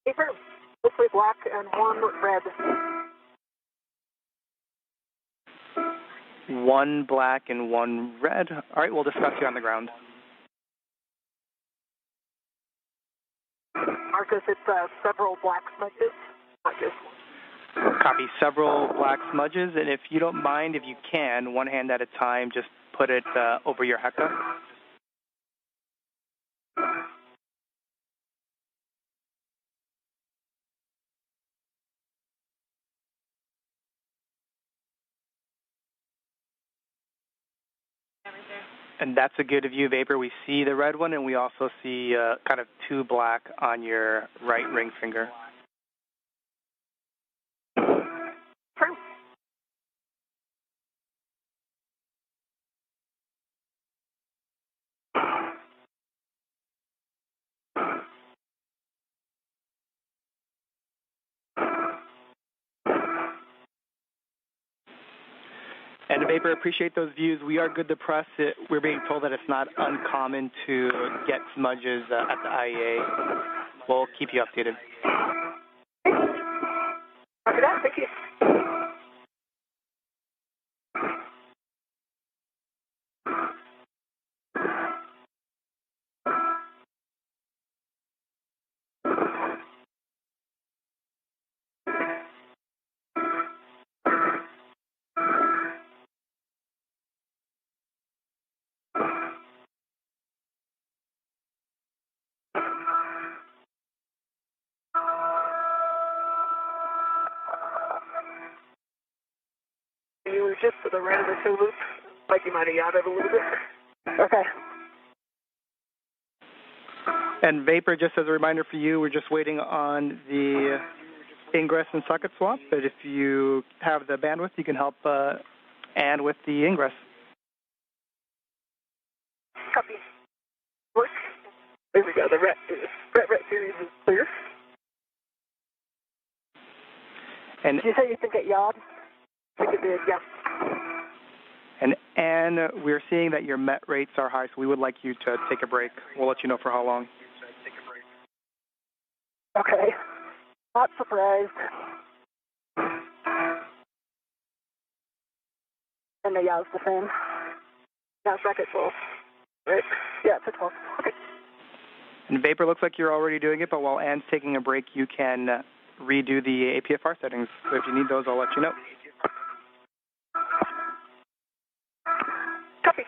Paper, mostly black and one red. One black and one red. All right, we'll discuss you on the ground. Marcus, it's several black smudges, not just one. Copy. Several black smudges, and if you don't mind, if you can, one hand at a time, just put it over your heka. And that's a good view, Vapor. We see the red one, and we also see kind of two black on your right ring finger. And Vapor, appreciate those views. We are good to press it. We're being told that it's not uncommon to get smudges at the IEA. We'll keep you updated. After that, thank you. You were just to the right of the two loop, like you might have yachted a little bit. Okay. And Vapor, just as a reminder for you, we're just waiting on the ingress and socket swap, but if you have the bandwidth, you can help Ann with the ingress. Copy. Work. There we go. The ret series is clear. And did you say you think it yawed? I think it did, yeah. And Ann, we're seeing that your met rates are high, so we would like you to take a break. We'll let you know for how long. Okay. Not surprised. And the yaw's the same. Now it's back at 12. Right? Yeah, it's at 12. Okay. And Vapor looks like you're already doing it, but while Ann's taking a break, you can redo the APFR settings. So if you need those, I'll let you know. Copy.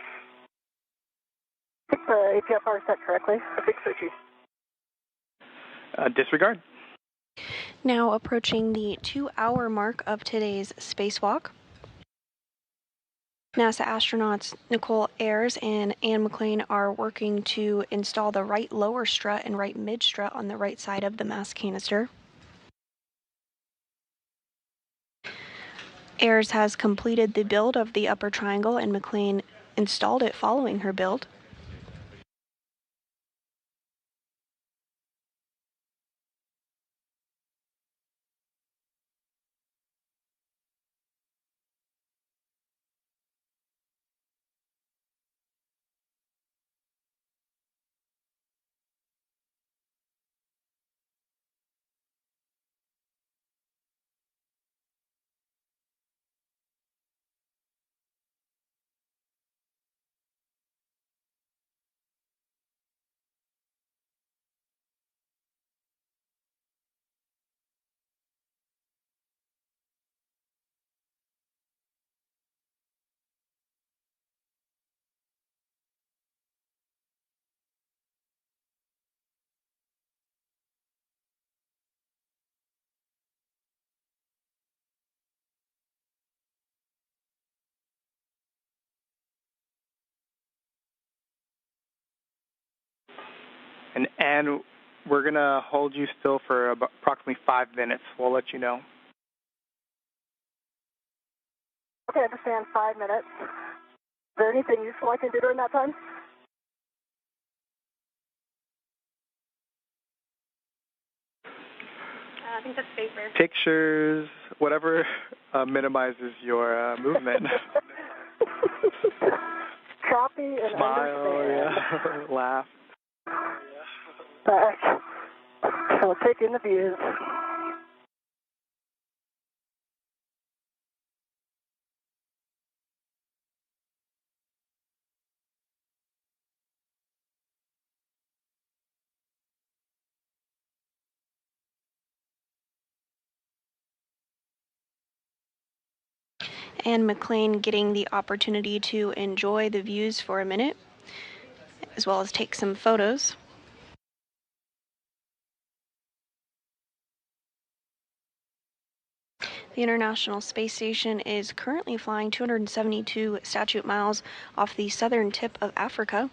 I think the APFR set correctly. I think so too. Disregard. Now approaching the 2-hour mark of today's spacewalk. NASA astronauts Nichole Ayers and Ann McClain are working to install the right lower strut and right mid strut on the right side of the mass canister. Ayers has completed the build of the upper triangle and McClain installed it following her build. And Ann, We're going to hold you still for approximately 5 minutes. We'll let you know. Okay, I understand. 5 minutes. Is there anything useful I can do during that time? I think that's safer. Pictures, whatever minimizes your movement. Copy and Smile, understand. yeah. Laugh. So we'll take in the views. And McClain getting the opportunity to enjoy the views for a minute, as well as take some photos. The International Space Station is currently flying 272 statute miles off the southern tip of Africa.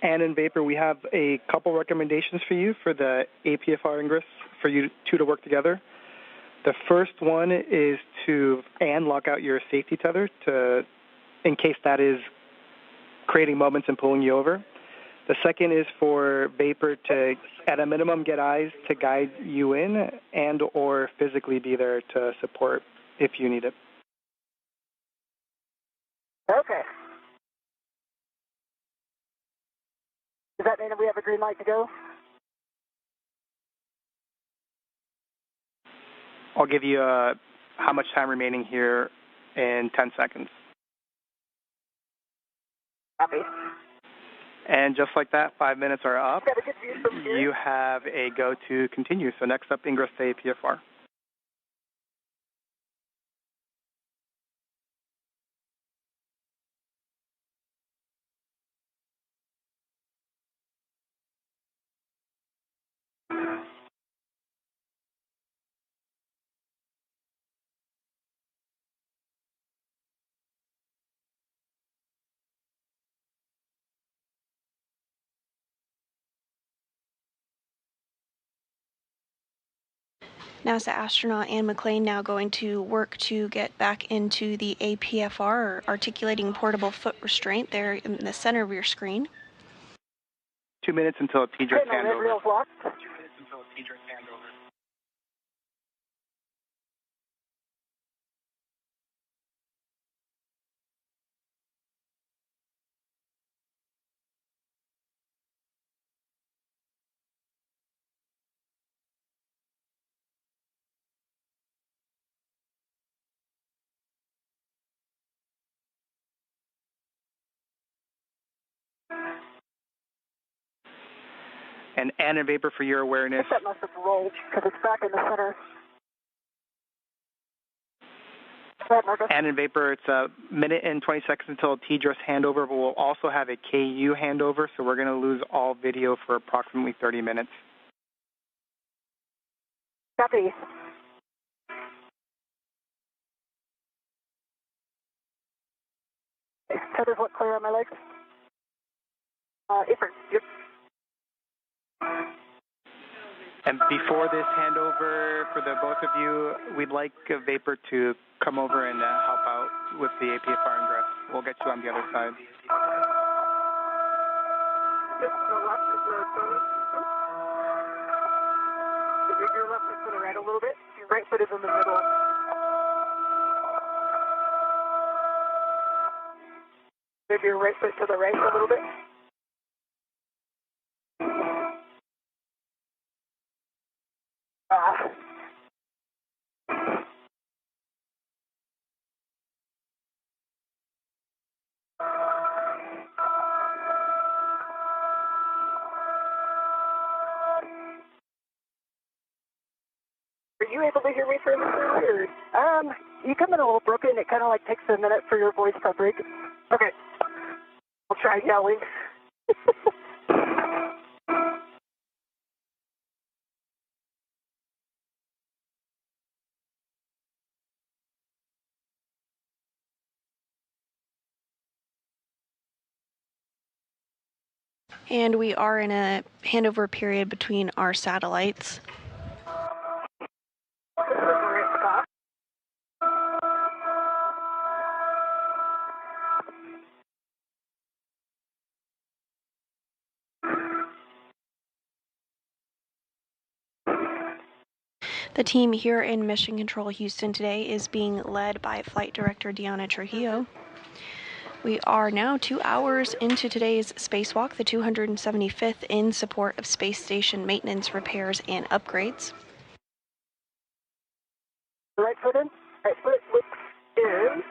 And in Vapor, we have a couple recommendations for you for the APFR ingress for you two to work together. The first one is to lock out your safety tether in case that is creating moments and pulling you over. The second is for Vapor to, at a minimum, get eyes to guide you in and or physically be there to support if you need it. Okay. Does that mean that we have a green light to go? I'll give you how much time remaining here in 10 seconds. Copy. And just like that, 5 minutes are up. Have a good view from here. You have a go to continue. So next up, ingress to APFR. NASA astronaut Anne McClain now going to work to get back into the APFR, or articulating portable foot restraint, there in the center of your screen. 2 minutes until TDRS handover. Reel's locked. 2 minutes until TDRS handover. And Anne and Vapor, for your awareness. That must have rolled because it's back in the center. Anne and Vapor, it's a minute and 20 seconds until TDRS handover, but we'll also have a KU handover, so we're going to lose all video for approximately 30 minutes. Copy. Tethers look clear on my legs. Apron. Yep. And before this handover, for the both of you, we'd like Vapor to come over and help out with the APFR ingress. We'll get you on the other side. Move your left foot to the right a little bit. Your right foot is in the middle. Move your right foot to the right a little bit. Are you able to hear me fairly clearly? You come in a little broken. It kind of like takes a minute for your voice to break. Okay. I'll try yelling. And we are in a handover period between our satellites. The team here in Mission Control Houston today is being led by Flight Director Deanna Trujillo. We are now 2 hours into today's spacewalk, the 275th in support of space station maintenance, repairs, and upgrades. Right foot in. Right foot looks in.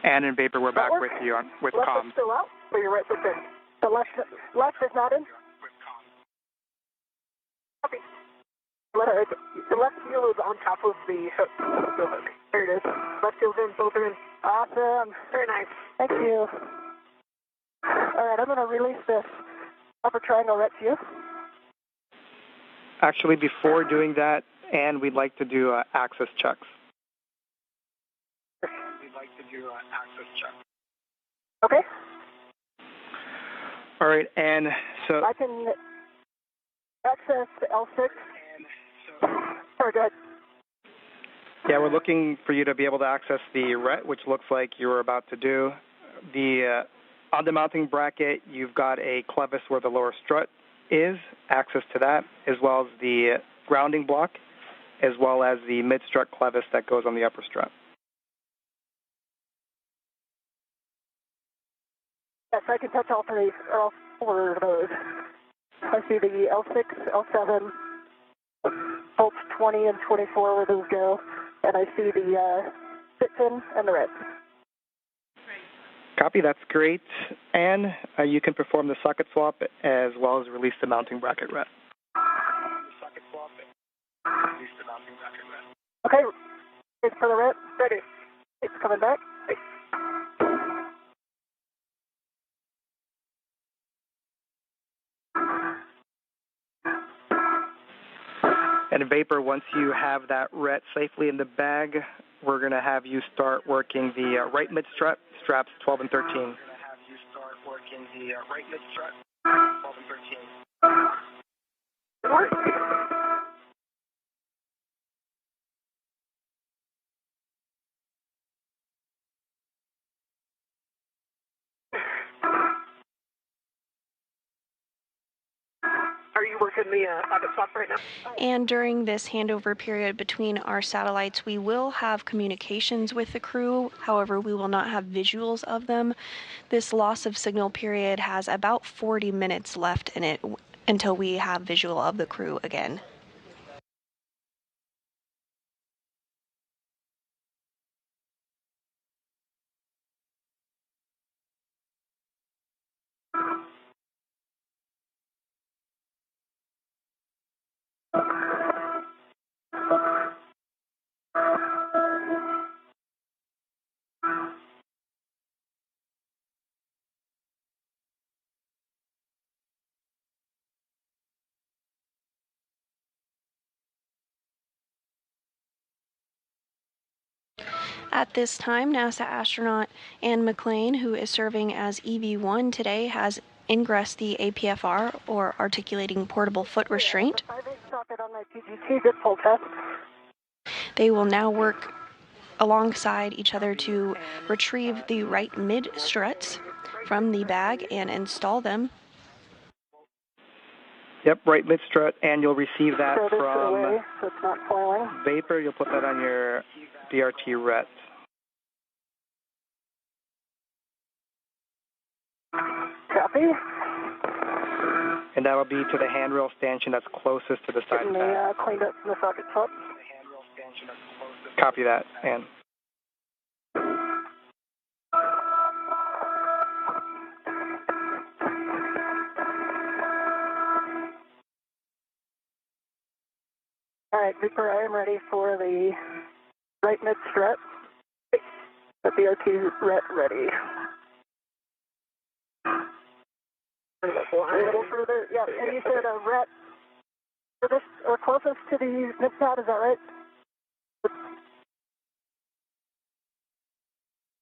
And in Vapor, we're back with you with left comms. Foot still out, or your right foot in? The left is not in? Copy. The left heel is on top of the hook. There it is. Left heel's in, both are in. Awesome. Very nice. Thank you. All right, I'm going to release this upper triangle right to you. Actually, before doing that, and we'd like to do access checks. Okay. All right, and so... I can access L6. Sorry, go ahead. Yeah, we're looking for you to be able to access the RET, which looks like you were about to do. On the mounting bracket, you've got a clevis where the lower strut is, access to that, as well as the grounding block, as well as the mid-strut clevis that goes on the upper strut. Yes, I can touch all four of those. I see the L6, L7, bolts 20 and 24 where those go, and I see the fit-in and the red. Copy, that's great. And you can perform the socket swap as well as release the mounting bracket red. Okay, it's for the red. Ready. It's coming back. And Vapor, once you have that RET safely in the bag, we're going to have you start working the right mid-strut, straps 12 and 13. Are you working the socket swap right now? And during this handover period between our satellites, we will have communications with the crew. However, we will not have visuals of them. This loss of signal period has about 40 minutes left in it until we have visual of the crew again. At this time, NASA astronaut Anne McClain, who is serving as EV1 today, has ingressed the APFR, or Articulating Portable Foot Restraint. They will now work alongside each other to retrieve the right mid struts from the bag and install them. Yep, right mid-strut, and you'll receive that from away, so it's not flailing. vapor. You'll put that on your BRT ret. Copy. And that'll be to the handrail stanchion that's closest to the side of that. Cleaned up the socket top. Copy that, Ann. All right, Viper, I am ready for the right mid-strut. The BRT ret ready. A little further, yeah, and you said a ret furthest or closest to the nip pad, is that right?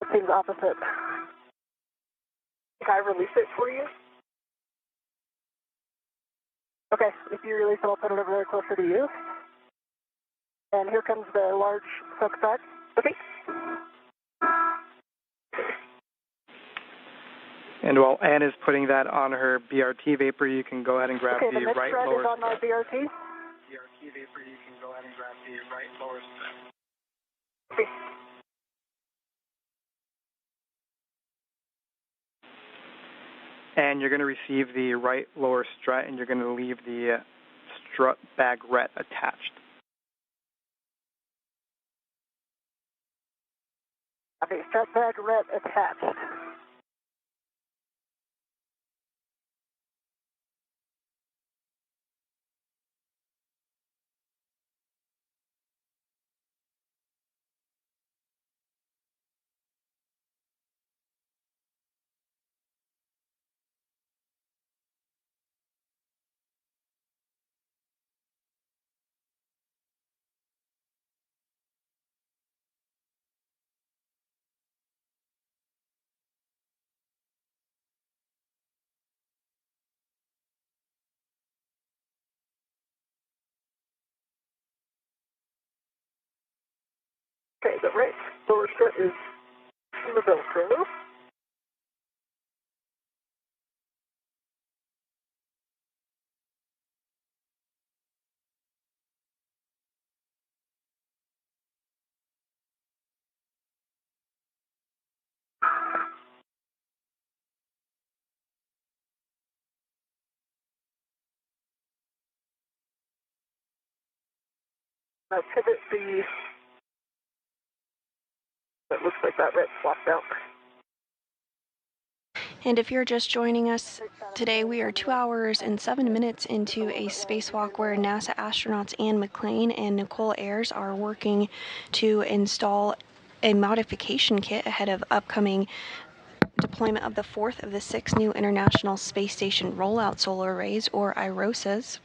It seems opposite. Can I release it for you? Okay, if you release it, I'll put it over there closer to you. And here comes the large soak back. Okay. And while Ann is putting that on her BRT vapor, you can go ahead and grab the right lower is on my BRT. BRT vapor, you can go ahead and grab the right lower strut. Okay. And you're going to receive the right lower strut, and you're going to leave the strut bag ret attached. Okay, strut bag ret attached. Okay, the right lower strut is in the Velcro. Now pivot the, it looks like that ret swapped out. And if you're just joining us today, we are 2 hours and 7 minutes into a spacewalk where NASA astronauts Ann McClain and Nichole Ayers are working to install a modification kit ahead of upcoming deployment of the fourth of the 6 new International Space Station Rollout Solar Arrays, or IROSAs.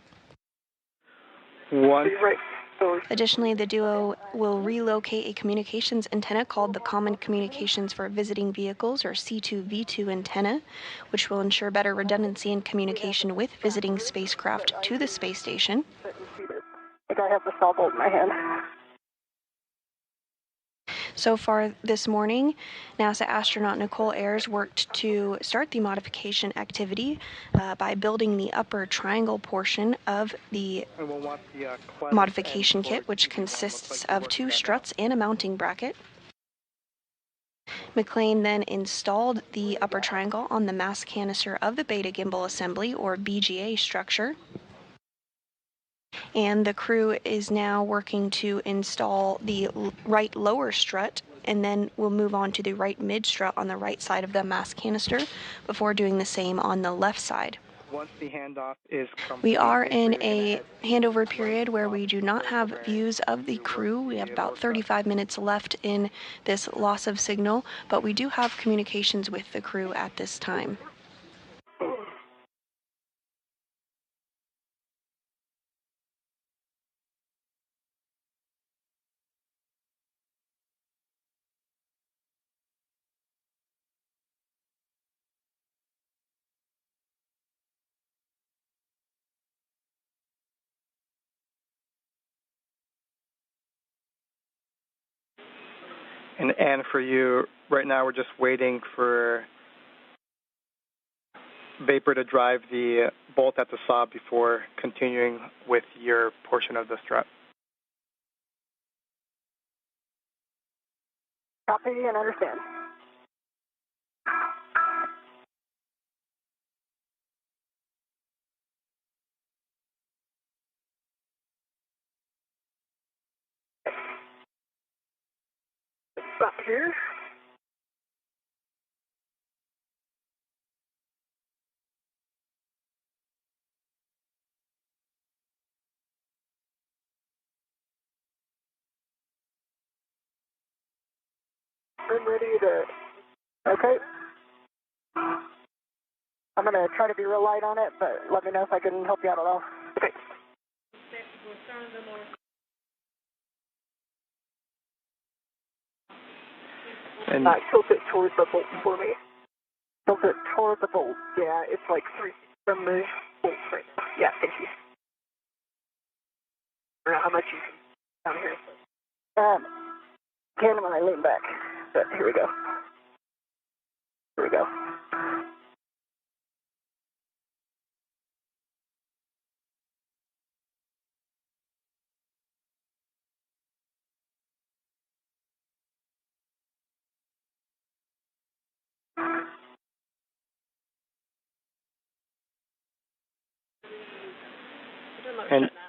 Additionally, the duo will relocate a communications antenna called the Common Communications for Visiting Vehicles, or C2V2 antenna, which will ensure better redundancy in communication with visiting spacecraft to the space station. I think I have the saw bolt in my hand. So far this morning, NASA astronaut Nichole Ayers worked to start the modification activity by building the upper triangle portion of the modification kit, which consists of 2 struts and a mounting bracket. McClain then installed the upper triangle on the mass canister of the beta gimbal assembly, or BGA structure. And the crew is now working to install the right lower strut, and then we'll move on to the right mid strut on the right side of the mass canister before doing the same on the left side. Once the handoff is complete, we are in a handover period where we do not have views of the crew. We have about 35 minutes left in this loss of signal, but we do have communications with the crew at this time. And for you, right now we're just waiting for vapor to drive the bolt at the saw before continuing with your portion of the strut. Copy and understand. Stop here. I'm ready to, okay. I'm going to try to be real light on it, but let me know if I can help you out at all. Okay. And Tilt it towards the bolt for me. Tilt it toward the bolt. Yeah, it's like 3 from the bolt right now. Yeah, thank you. I don't know how much you can down here. Can when I lean back. But here we go. Here we go.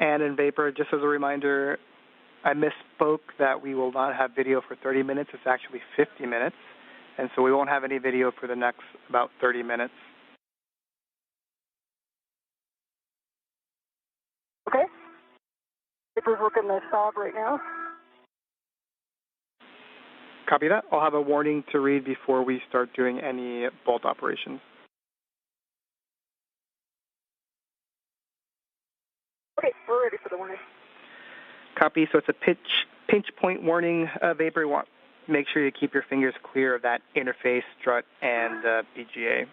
And in vapor, just as a reminder, I misspoke that we will not have video for 30 minutes. It's actually 50 minutes. And so we won't have any video for the next about 30 minutes. Okay. Vapor's working the stop right now. Copy that. I'll have a warning to read before we start doing any bolt operations. Okay, we're ready for the warning. Copy. So it's a pinch point warning, vapor. You want make sure you keep your fingers clear of that interface, strut, and BGA.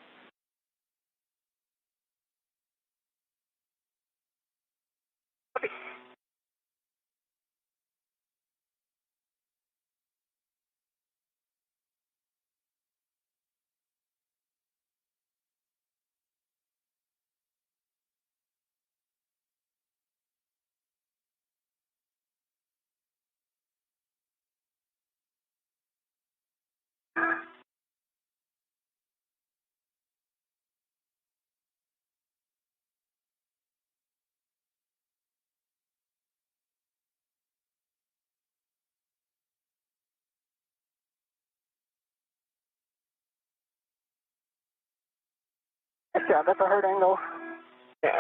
Good job. That's a hard angle. Yeah.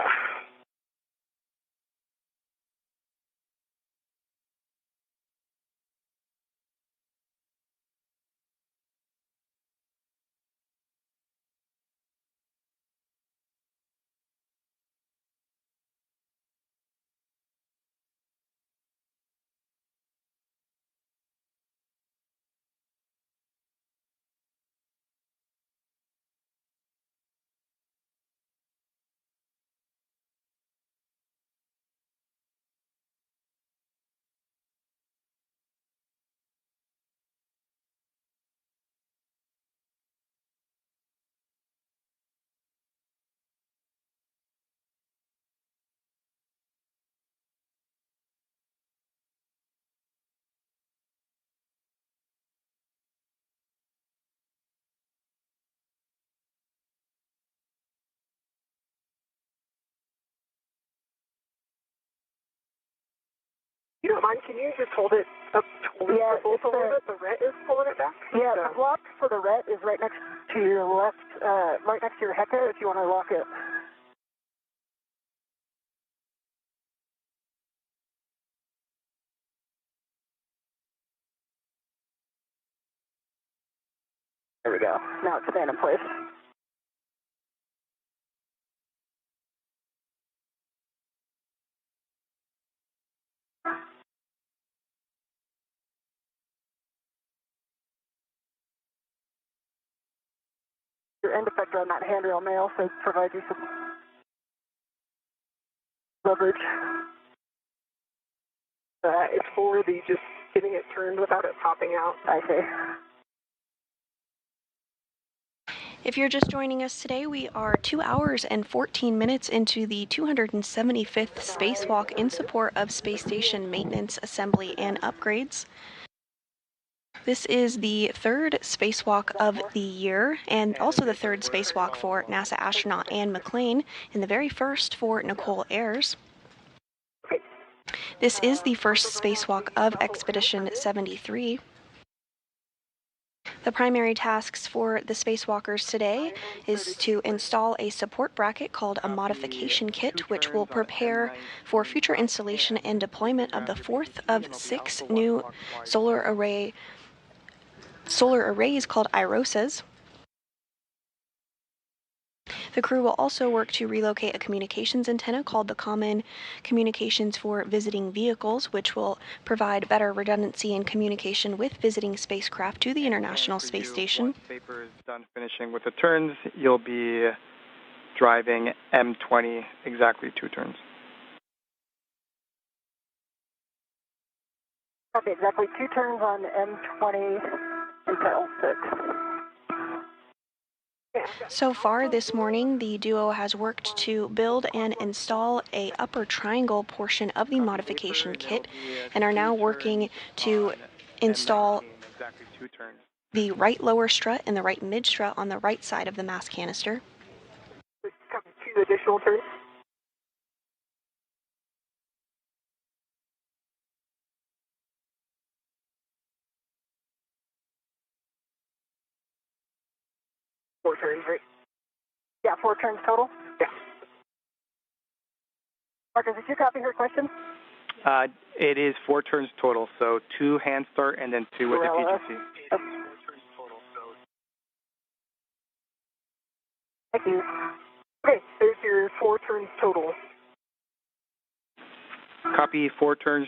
You don't mind, can you just hold it up towards the bolt a little bit? The ret is pulling it back? Yeah, the block for the ret is right next to your left, right next to your heca if you want to lock it. There we go. Now it's staying in place. Your end effector on that handrail may also provide you some leverage. It's for the just getting it turned without it popping out. I see. If you're just joining us today, we are 2 hours and 14 minutes into the 275th spacewalk in support of space station maintenance, assembly, and upgrades. This is the third spacewalk of the year, and also the third spacewalk for NASA astronaut Anne McClain, and the very first for Nichole Ayers. This is the first spacewalk of Expedition 73. The primary tasks for the spacewalkers today is to install a support bracket called a modification kit, which will prepare for future installation and deployment of the fourth of 6 new solar arrays called IROSAs. The crew will also work to relocate a communications antenna called the Common Communications for Visiting Vehicles, which will provide better redundancy in communication with visiting spacecraft to the International Space Station. Once Vapor is done finishing with the turns, you'll be driving M20 exactly 2 turns. Okay, exactly 2 turns on M20 until 6. So far this morning, the duo has worked to build and install a upper triangle portion of the modification kit and are now working to install the right lower strut and the right mid strut on the right side of the mass canister. 2 additional turns. Four turns, right? Yeah, 4 turns total? Yeah. Marcus, did you copy her question? It is 4 turns total, so 2 hand start and then 2 with the PGC. Thank you. Okay, there's your 4 turns total. Copy 4 turns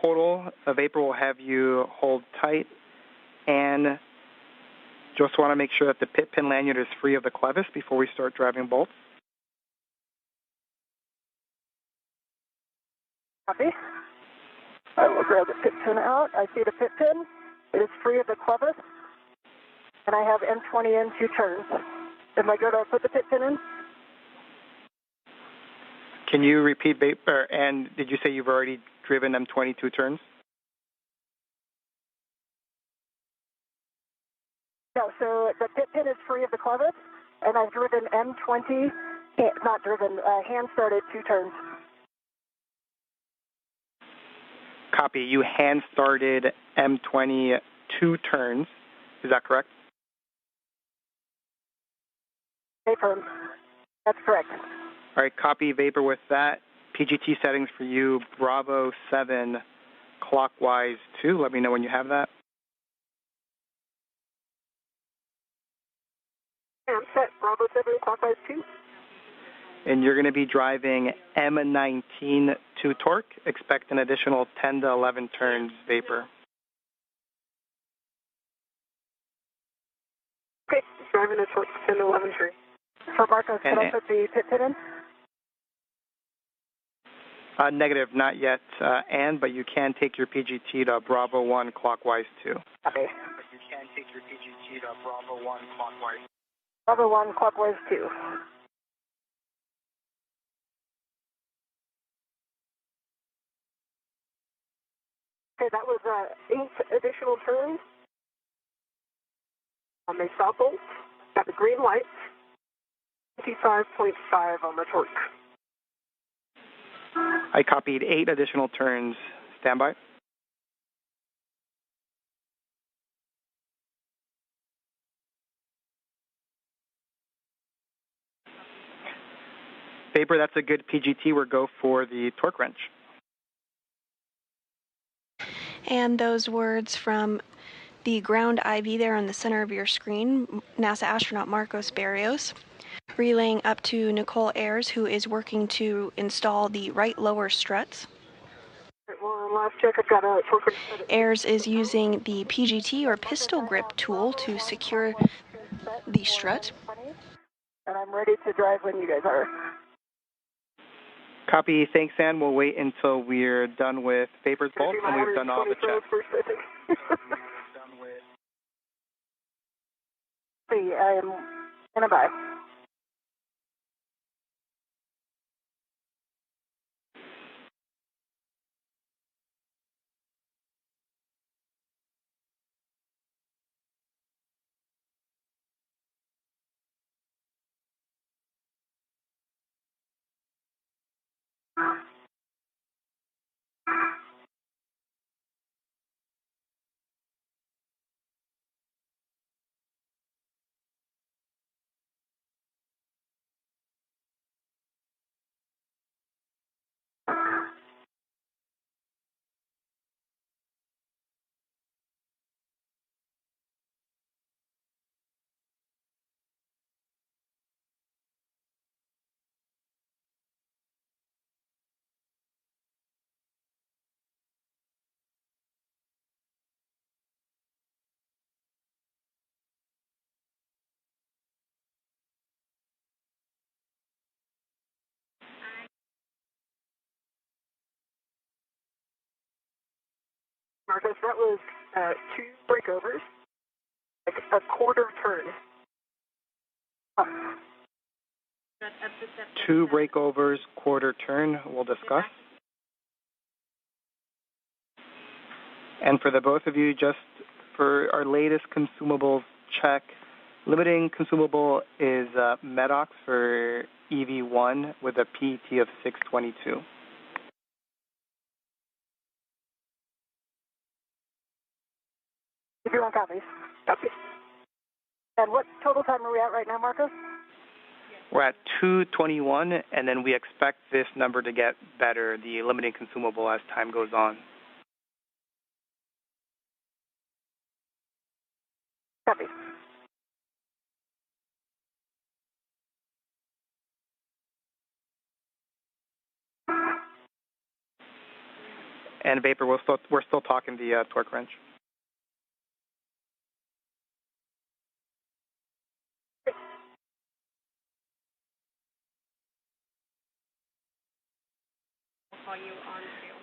total. Vapor will have you hold tight and just want to make sure that the pit pin lanyard is free of the clevis before we start driving bolts. Copy. I will grab the pit pin out. I see the pit pin. It is free of the clevis. And I have M20 in 2 turns. Am I good to put the pit pin in? Can you repeat, Vapor? And did you say you've already driven M20 2 turns? No, so the pit pin is free of the clevis, and I've driven M20, not driven, hand started 2 turns. Copy. You hand started M20 2 turns. Is that correct? Vapor. That's correct. All right, copy Vapor with that. PGT settings for you, Bravo 7, clockwise 2. Let me know when you have that. I'm set. Bravo 7, clockwise 2. And you're going to be driving M19 to torque. Expect an additional 10 to 11 turns, Vapor. Okay, driving a torque 10 to 11 turns. So Marcos, can I put the pit pin in? Negative, not yet, but you can take your PGT to Bravo 1, clockwise 2. Okay. But you can take your PGT to Bravo 1, clockwise 2. Bravo 1, clockwise 2. Okay, that was 8 additional turns on the stop bolt. Got the green light. 55.5 on the torque. I copied 8 additional turns. Stand by. Vapor, that's a good PGT. We'll go for the torque wrench. And those words from the ground IV there on the center of your screen, NASA astronaut Marcos Barrios, relaying up to Nichole Ayers, who is working to install the right lower struts. Well, last check, I've got a torque. Ayers is using the PGT or pistol grip tool to secure the strut. And I'm ready to drive when you guys are. Copy. Thanks, Ann. We'll wait until we're done with Vapor's bolt and we've done all the checks. See, I am And a bye. Marcus, that was 2 breakovers, like a quarter turn. Oh. 2 breakovers, quarter turn, we'll discuss. And for the both of you, just for our latest consumables check, limiting consumable is Medox for EV1 with a PET of 622. If you want copies. Copy. And what total time are we at right now, Marcos? We're at 2:21, and then we expect this number to get better, the limiting consumable, as time goes on. Copy. And Vapor, we're still talking the torque wrench.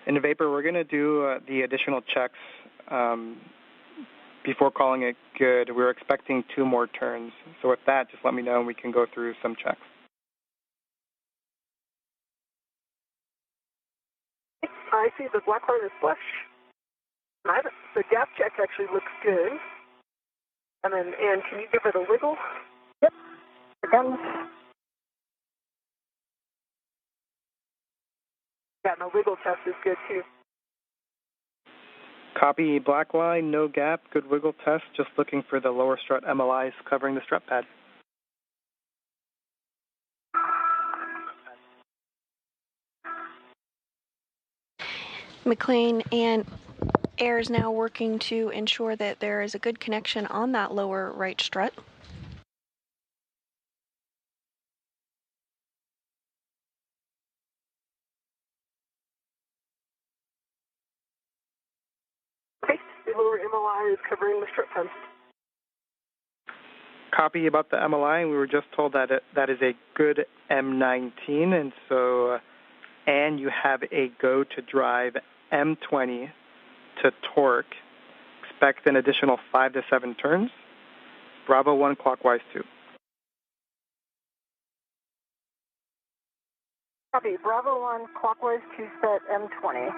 In Vapor, we're going to do the additional checks before calling it good. We're expecting 2 more turns. So with that, just let me know and we can go through some checks. I see the black line is flush. The gap check actually looks good. And then, Ann, can you give it a wiggle? Yep. Again. Yeah, and the wiggle test is good too. Copy black line, no gap, good wiggle test, just looking for the lower strut MLIs covering the strut pad. McClain and Ayers now working to ensure that there is a good connection on that lower right strut. Okay, the lower MLI is covering the strut pad. Copy about the MLI, and we were just told that that is a good M19, and so, and you have a go to drive M20 to torque. Expect an additional 5 to 7 turns. Bravo 1 clockwise 2. Copy, Bravo 1 clockwise 2 set M20.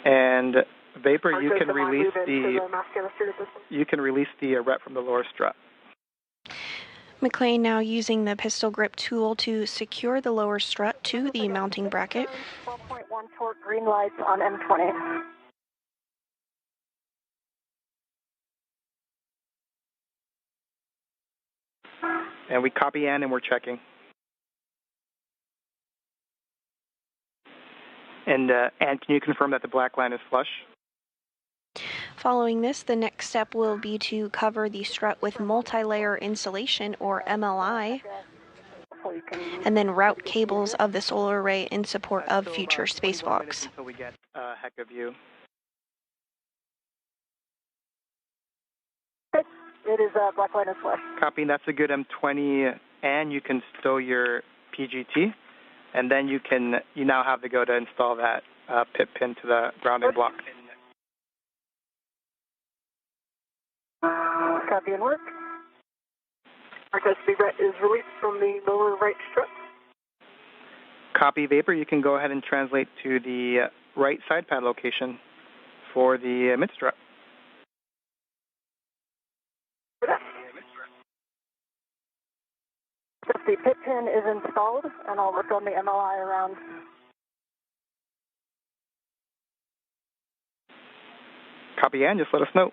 And Vapor, you can release the rep from the lower strut. McClain now using the pistol grip tool to secure the lower strut to the mounting bracket. 12.1 torque, green lights on M20. And we copy Ann and we're checking. And Ann, can you confirm that the black line is flush? Following this, the next step will be to cover the strut with multi-layer insulation, or MLI, and then route cables of the solar array in support of future spacewalks. Until we get a heck of view. It is black line is flush. Copy, that's a good M20, and you can stow your PGT, and then you now have the go to install that pit pin to the grounding block. Copy and work. Marcus is released from the lower right strut. Copy, Vapor. You can go ahead and translate to the right side pad location for the mid strut. The pit pin is installed, and I'll work on the MLI around. Copy, and just let us know.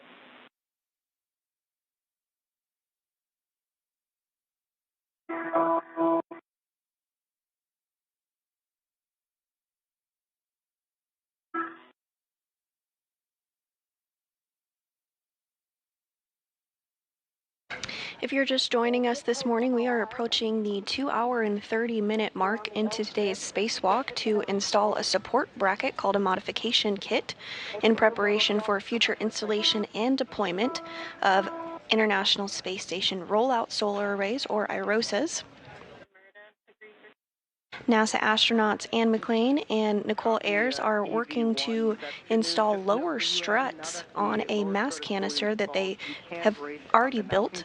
If you're just joining us this morning, we are approaching the 2-hour and 30-minute mark into today's spacewalk to install a support bracket called a modification kit in preparation for future installation and deployment of International Space Station Rollout Solar Arrays, or IROSAs. NASA astronauts Anne McClain and Nichole Ayers are working to install lower struts on a mass canister that they have already built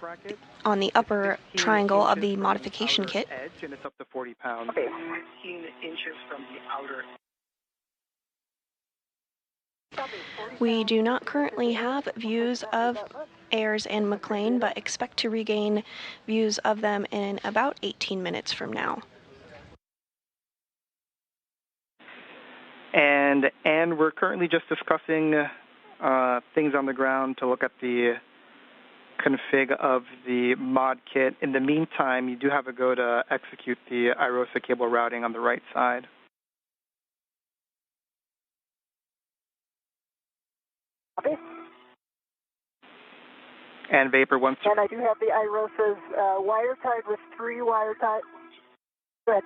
on the upper triangle of the modification kit. And it's up to 40 pounds. 15 inches from the outer. We do not currently have views of Ayers and McClain, but expect to regain views of them in about 18 minutes from now. And we're currently just discussing things on the ground to look at the config of the mod kit. In the meantime, you do have a go to execute the IROSA cable routing on the right side. Copy. And Vapor once. And I do have the IROSA's wire tied with 3 wire ties. Go ahead.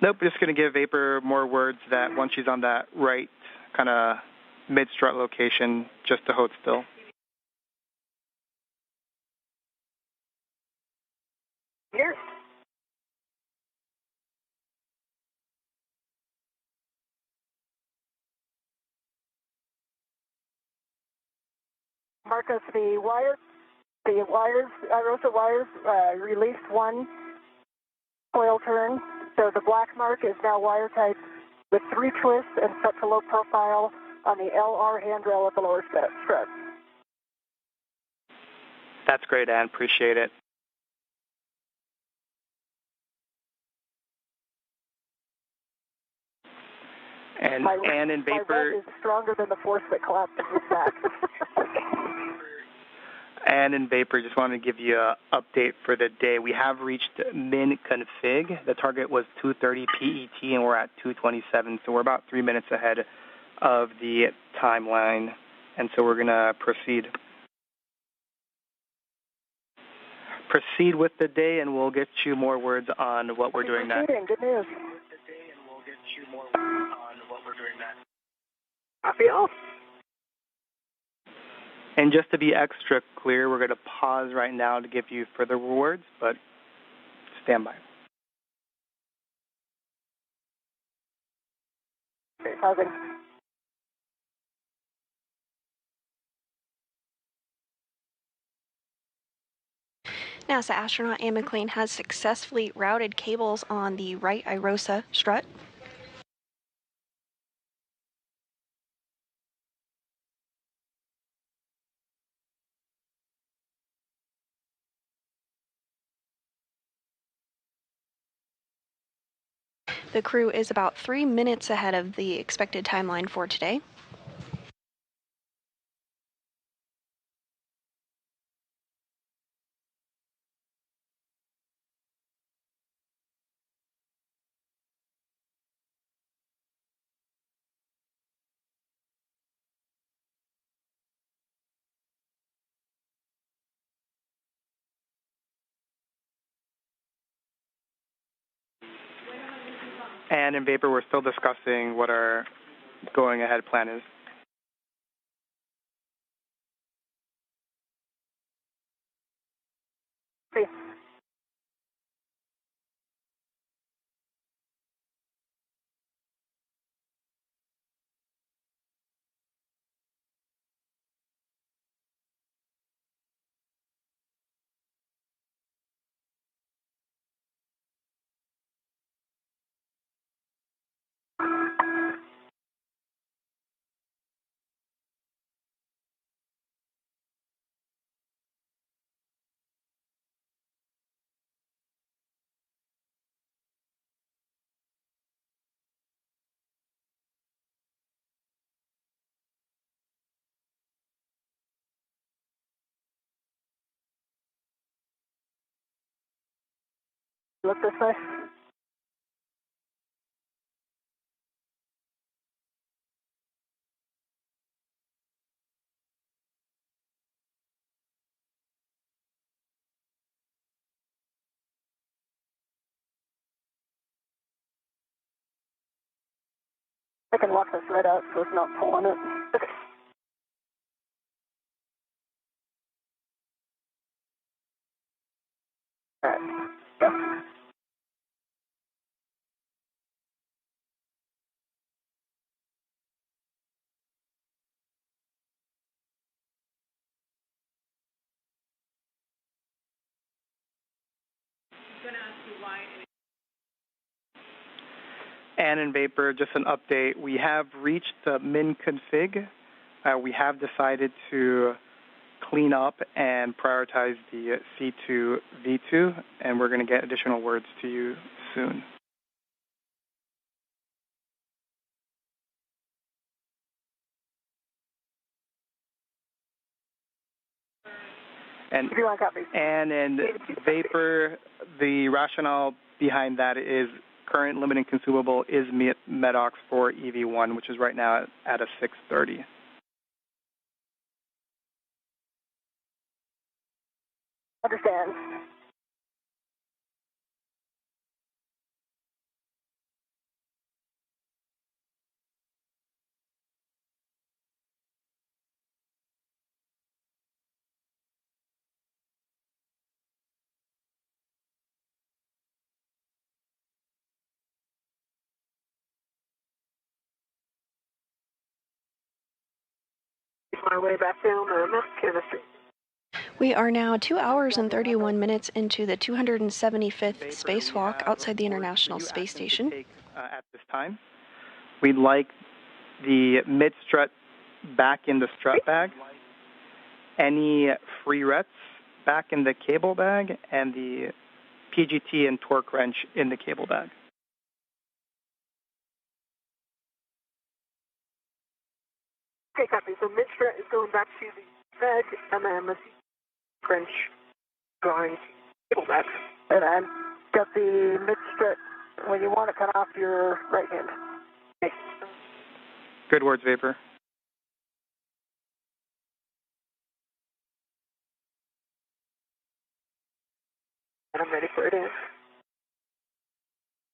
Nope, just going to give Vapor more words that once she's on that right kind of mid-strut location, just to hold still. Here. Marcus, the wires, IROSA wires, released 1 coil turn. So the black mark is now wire tied with 3 twists and set to low profile on the LR handrail at the lower strut. That's great, Ann. Appreciate it. And Ann and Vapor. My rope is stronger than the force that collapsed his back. Ann and Vapor, just wanted to give you an update for the day. We have reached min config. The target was 2:30 PET, and we're at 2:27, so we're about 3 minutes ahead of the timeline, and so we're going to proceed with the day, and we'll get you more words on what we're doing next. Good news. Copy all. And just to be extra clear, we're going to pause right now to give you further words, but stand by. Okay, pausing. NASA astronaut Anne McClain has successfully routed cables on the right IROSA strut. The crew is about 3 minutes ahead of the expected timeline for today. And in Vapor, we're still discussing what our going ahead plan is. Okay. look this way. I can walk this right out so it's not pulling it. Okay. All right. Go. And in Vapor, just an update, we have reached the min config. We have decided to clean up and prioritize the C2 V2, and we're going to get additional words to you soon. And in Vapor, the rationale behind that is current limiting consumable is MEDOX for EV1, which is right now at a 630. Understand. My way back down the chemistry. We are now 2 hours and 31 minutes into the 275th spacewalk outside the International Space Station. At this time, we'd like the mid-strut back in the strut bag, any free rets back in the cable bag, and the PGT and torque wrench in the cable bag. Okay, copy. So mid-strut is going back to the bag, and then the wrench going to the cable bag. And I've got the mid-strut when you want to cut off your right hand. Okay. Good words, Vapor. And I'm ready for it in.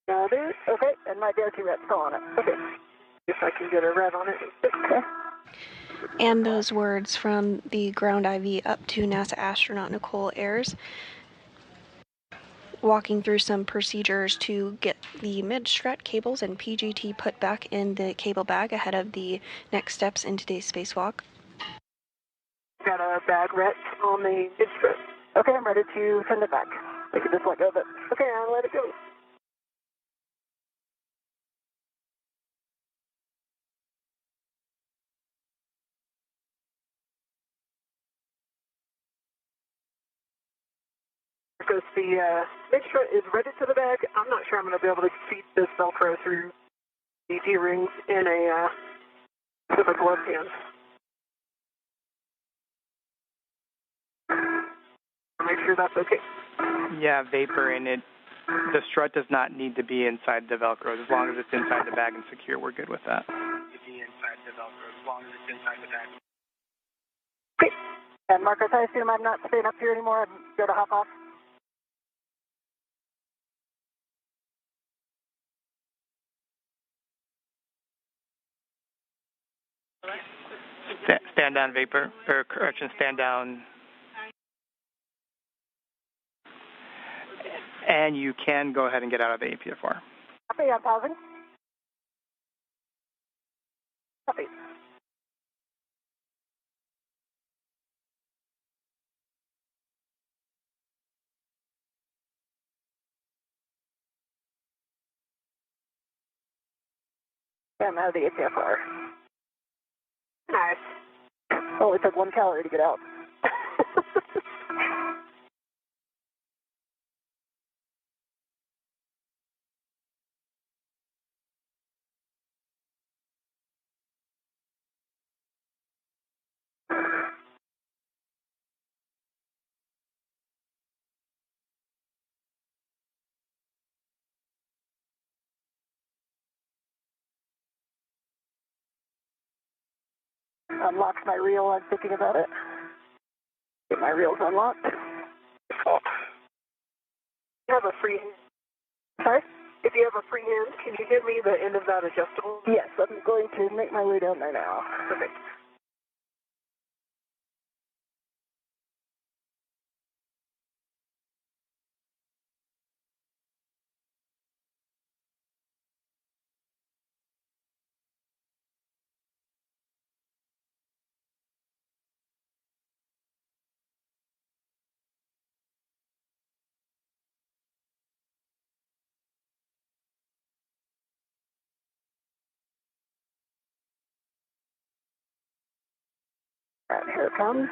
Got it. Okay, and my dirty ret's still on it. Okay. If I can get a red on it. Okay. And those words from the ground IV up to NASA astronaut Nichole Ayers, walking through some procedures to get the mid-strut cables and PGT put back in the cable bag ahead of the next steps in today's spacewalk. Got a bag ret on the mid-strut. Okay, I'm ready to send it back. I can just let go of it. Okay, I'll let it go. Because the mid-strut is ready to the bag. I'm not sure I'm going to be able to feed this Velcro through the D-rings in a with a glove hand. Make sure that's okay. Yeah, Vapor in it. The strut does not need to be inside the Velcro. As long as it's inside the bag and secure, we're good with that. Inside the Velcro, as long as it's inside the bag. Okay. And Marcus, I assume I'm not staying up here anymore. I'm going to hop off. Stand down, Vapor, or correction, stand down. And you can go ahead and get out of the APFR. Copy, I'm pausing. Copy. I'm out of the APFR. Nice. Only took 1 calorie to get out. unlocks my reel, I'm thinking about it. Get my reels unlocked. Oh. You have a free hand. Sorry? If you have a free hand, can you give me the end of that adjustable? Yes, I'm going to make my way down there now. Perfect. And here it comes.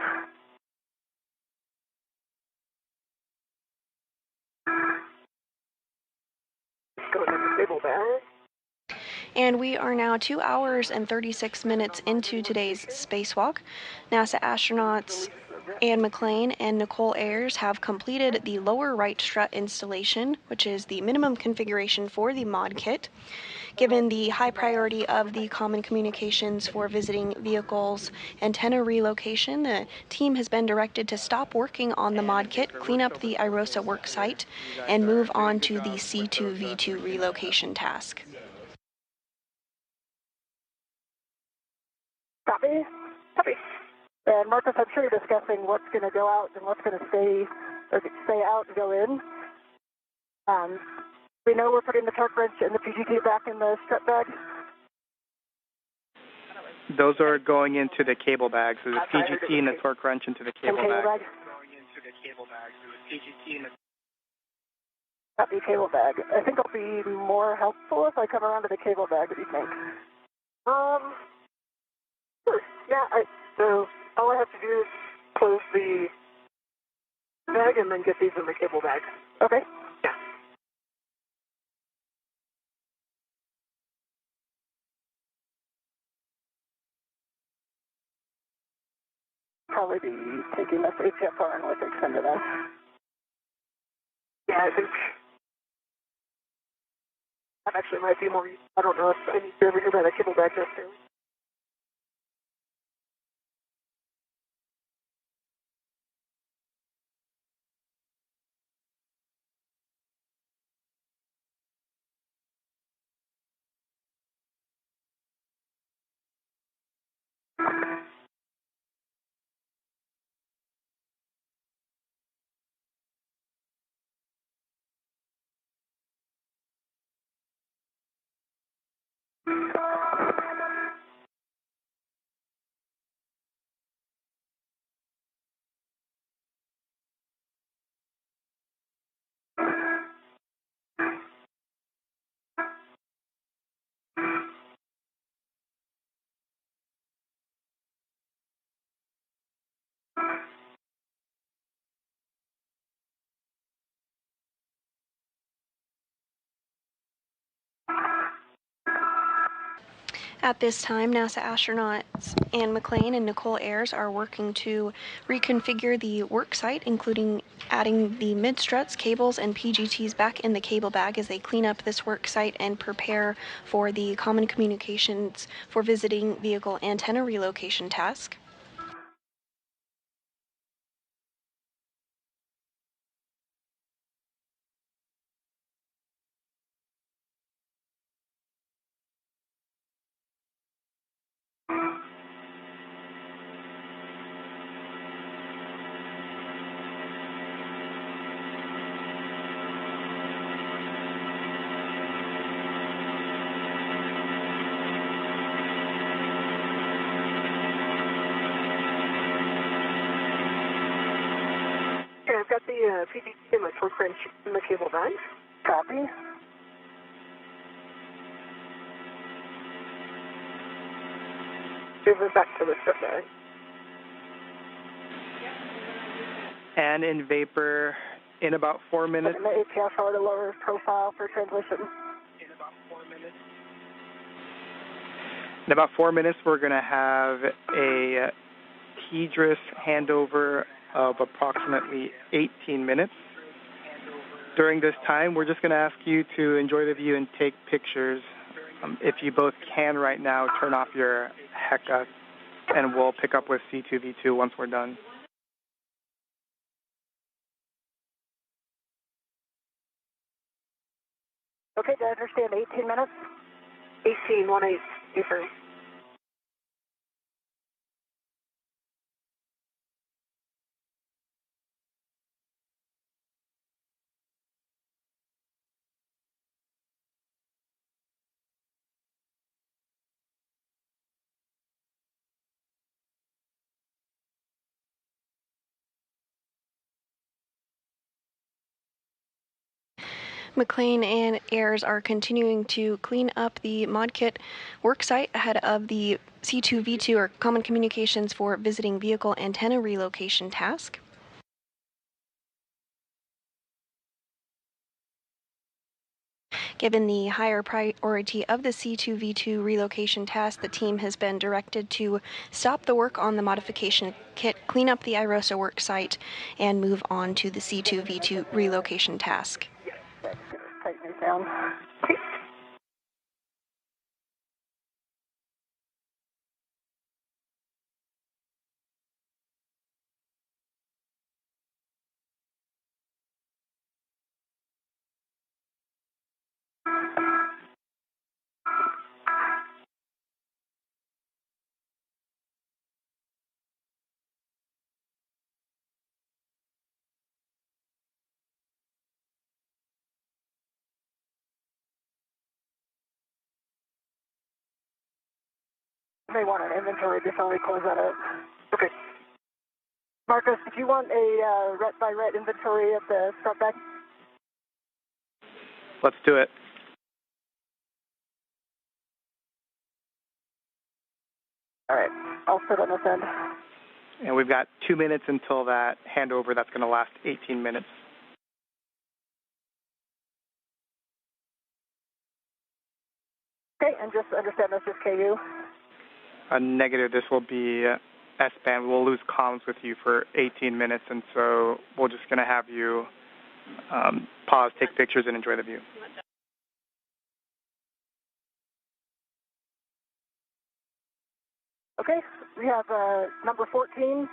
Going in the cable bag. And we are now 2 hours and 36 minutes into today's spacewalk. NASA astronauts Anne McClain and Nichole Ayers have completed the lower right strut installation, which is the minimum configuration for the mod kit. Given the high priority of the common communications for visiting vehicles antenna relocation, the team has been directed to stop working on the mod kit, clean up the IROSA work site, and move on to the C2V2 relocation task. Copy. Copy. And Marcus, I'm sure you're discussing what's going to go out and what's going to stay out and go in. We know we're putting the torque wrench and the PGT back in the strut bag. Those are going into the cable bag. So the PGT and the torque wrench into the cable bag. Going into the cable bag. So the PGT and the copy cable bag. I think it'll be more helpful if I come around to the cable bag. What do you think? Sure. Yeah, so all I have to do is close the bag and then get these in the cable bag. Okay. Yeah. Probably be taking this HFR and with extended on. Yeah, I think that actually might be more. I don't know if I need to over here by the cable bag necessarily. At this time, NASA astronauts Anne McClain and Nichole Ayers are working to reconfigure the work site, including adding the mid-struts, cables, and PGTs back in the cable bag as they clean up this work site and prepare for the common communications for visiting vehicle antenna relocation task. Okay, I've got the PGT and my torque wrench in the cable bag. Copy. Move it back to the strut bag. And in vapor in about 4 minutes. And the HFR to lower profile for transmission. In about 4 minutes, we're going to have a TDRS handover of approximately 18 minutes. During this time, we're just going to ask you to enjoy the view and take pictures. If you both can right now, turn off your HECA and we'll pick up with C2V2 once we're done. Okay, do I understand 18 minutes? 18, 18, McClain and Ayers are continuing to clean up the ModKit worksite ahead of the C2V2, or Common Communications for Visiting Vehicle Antenna Relocation task. Given the higher priority of the C2V2 relocation task, the team has been directed to stop the work on the modification kit, clean up the IROSA worksite, and move on to the C2V2 relocation task. Tighten it down. You may want an inventory before we close that out. Okay. Marcus, did you want a ret-by-ret inventory of the front bag? Let's do it. All right, I'll sit on this end. And we've got 2 minutes until that handover. That's going to last 18 minutes. Okay, and just understand this is KU. Negative. This will be S-band. We'll lose comms with you for 18 minutes, and so we're just going to have you pause, take pictures, and enjoy the view. Okay, we have number 14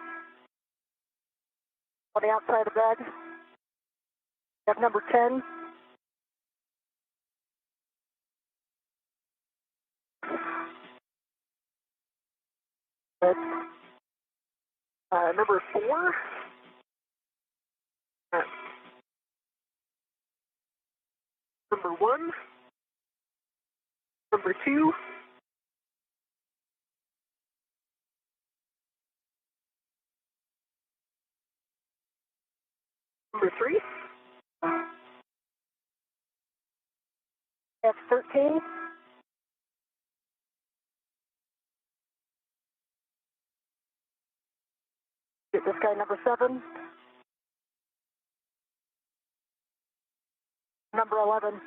on the outside of the bag. We have number 10. Number 4. Number 1. Number 2. Number 3. F13. Get this guy number 7. Number 11.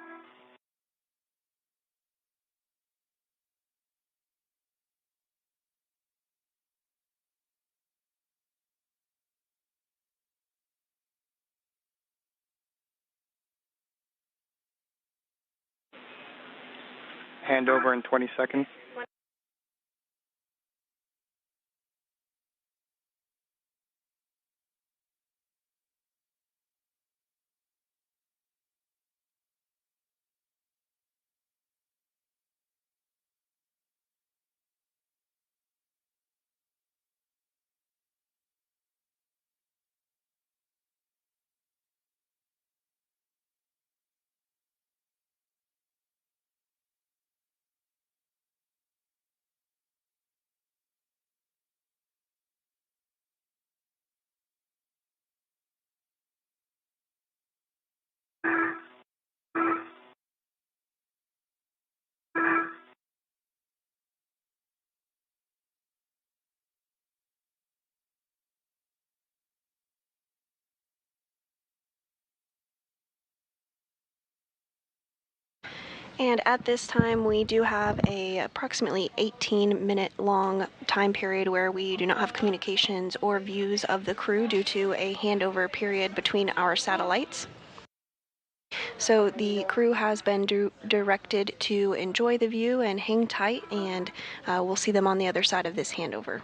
Handover in 20 seconds. And at this time, we do have a approximately 18-minute long time period where we do not have communications or views of the crew due to a handover period between our satellites. So the crew has been directed to enjoy the view and hang tight, and we'll see them on the other side of this handover.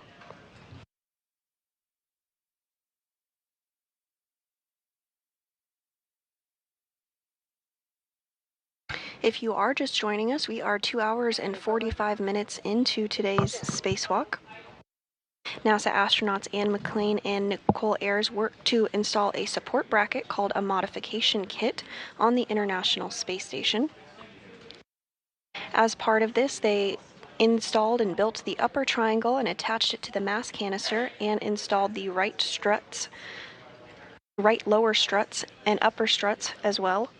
If you are just joining us, we are 2 hours and 45 minutes into today's spacewalk. NASA astronauts Anne McClain and Nichole Ayers worked to install a support bracket called a modification kit on the International Space Station. As part of this, they installed and built the upper triangle and attached it to the mass canister and installed the right lower struts, and upper struts as well.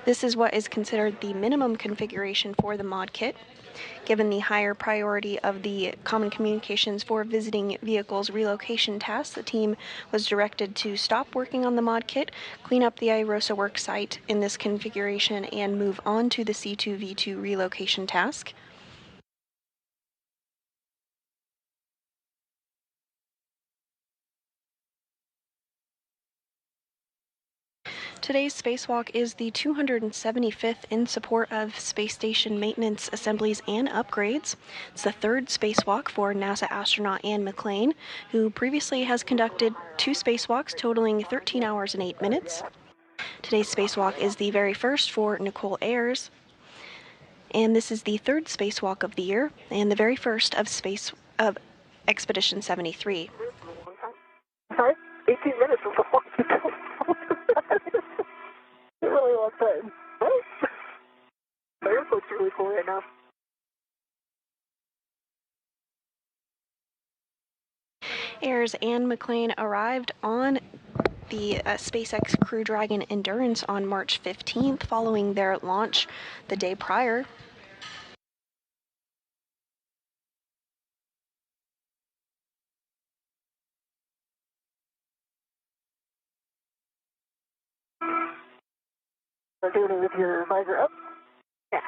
This is what is considered the minimum configuration for the mod kit. Given the higher priority of the Common Communications for Visiting Vehicles relocation task, the team was directed to stop working on the mod kit, clean up the IROSA work site in this configuration, and move on to the C2V2 relocation task. Today's spacewalk is the 275th in support of space station maintenance, assemblies, and upgrades. It's the third spacewalk for NASA astronaut Anne McClain, who previously has conducted 2 spacewalks totaling 13 hours and 8 minutes. Today's spacewalk is the very first for Nichole Ayers, and this is the 3rd spacewalk of the year and the very first of Expedition 73. Sorry? 18 minutes is a long time. It's a really long time. Right? My airport's really cool right now. Ayers and McClain arrived on the SpaceX Crew Dragon Endurance on March 15th following their launch the day prior. Doing it with your visor up? Yeah.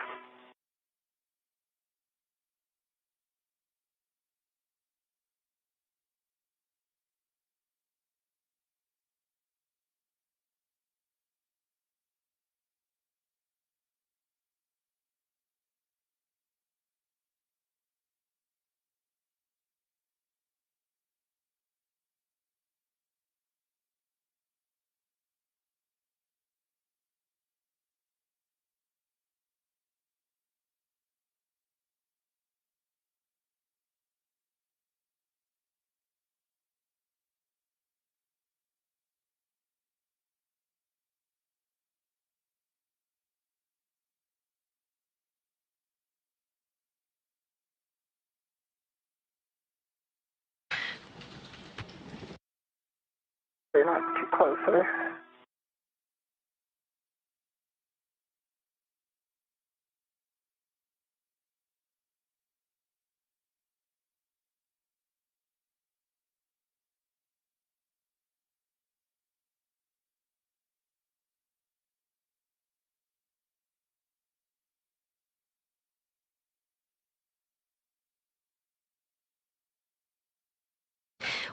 They're not too close, are they?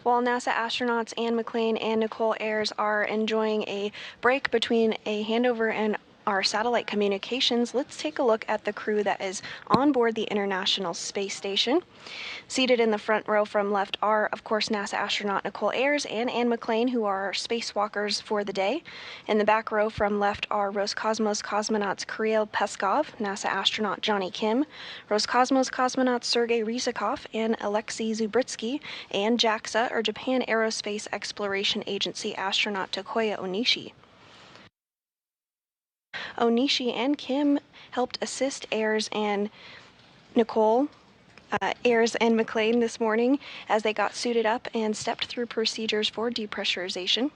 While NASA astronauts Anne McClain and Nichole Ayers are enjoying a break between a handover and our satellite communications, let's take a look at the crew that is on board the International Space Station. Seated in the front row from left are, of course, NASA astronaut Nichole Ayers and Anne McClain, who are our spacewalkers for the day. In the back row from left are Roscosmos cosmonauts Kirill Peskov, NASA astronaut Johnny Kim, Roscosmos cosmonauts Sergei Ryzhikov and Alexei Zubritsky, and JAXA, or Japan Aerospace Exploration Agency astronaut Takuya Onishi. Onishi and Kim helped assist Ayers and Nichole, Ayers and McClain this morning as they got suited up and stepped through procedures for depressurization.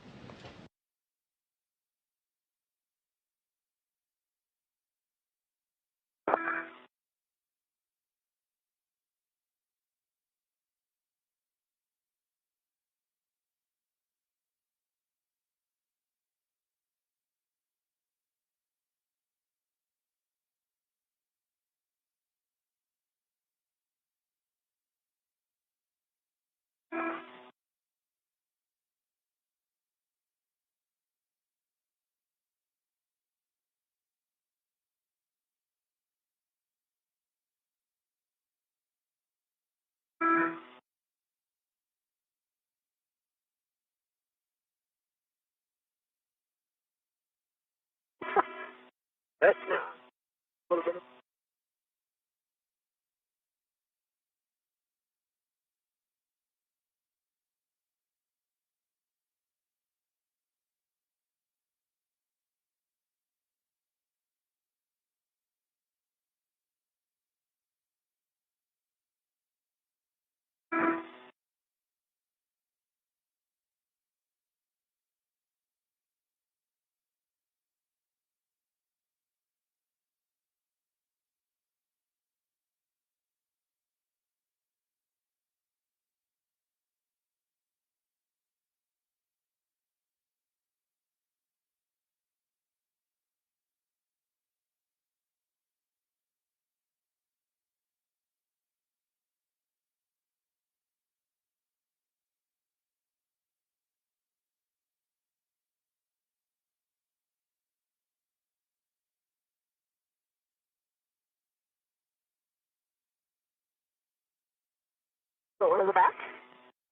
Go one of the back.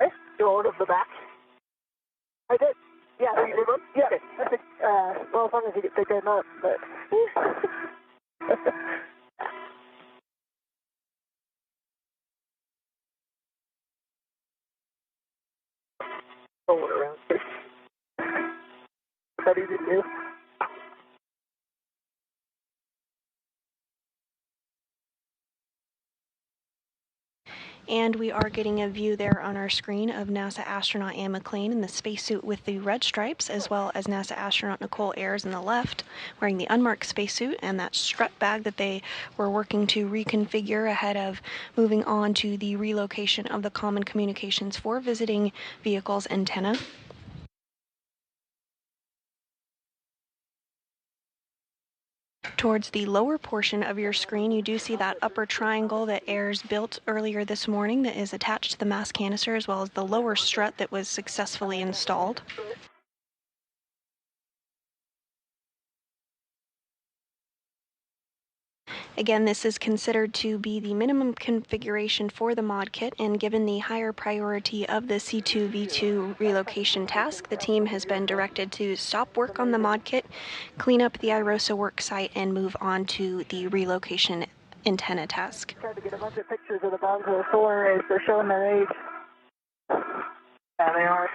Okay. Go one of the back. I did. Yeah, you did one? Yeah. Okay. I think, well, as long as you get the game up, but. Go one around. Is that easy to do? And we are getting a view there on our screen of NASA astronaut Anne McClain in the spacesuit with the red stripes, as well as NASA astronaut Nichole Ayers on the left, wearing the unmarked spacesuit and that strut bag that they were working to reconfigure ahead of moving on to the relocation of the Common Communications for Visiting Vehicles antenna. Towards the lower portion of your screen, you do see that upper triangle that Ayers built earlier this morning that is attached to the mass canister, as well as the lower strut that was successfully installed. Again, this is considered to be the minimum configuration for the mod kit, and given the higher priority of the C2V2 relocation task, the team has been directed to stop work on the mod kit, clean up the IROSA work site, and move on to the relocation antenna task. Tried to get a bunch of pictures of the bombs of the solar arrays. They're showing their age. Yeah, they are.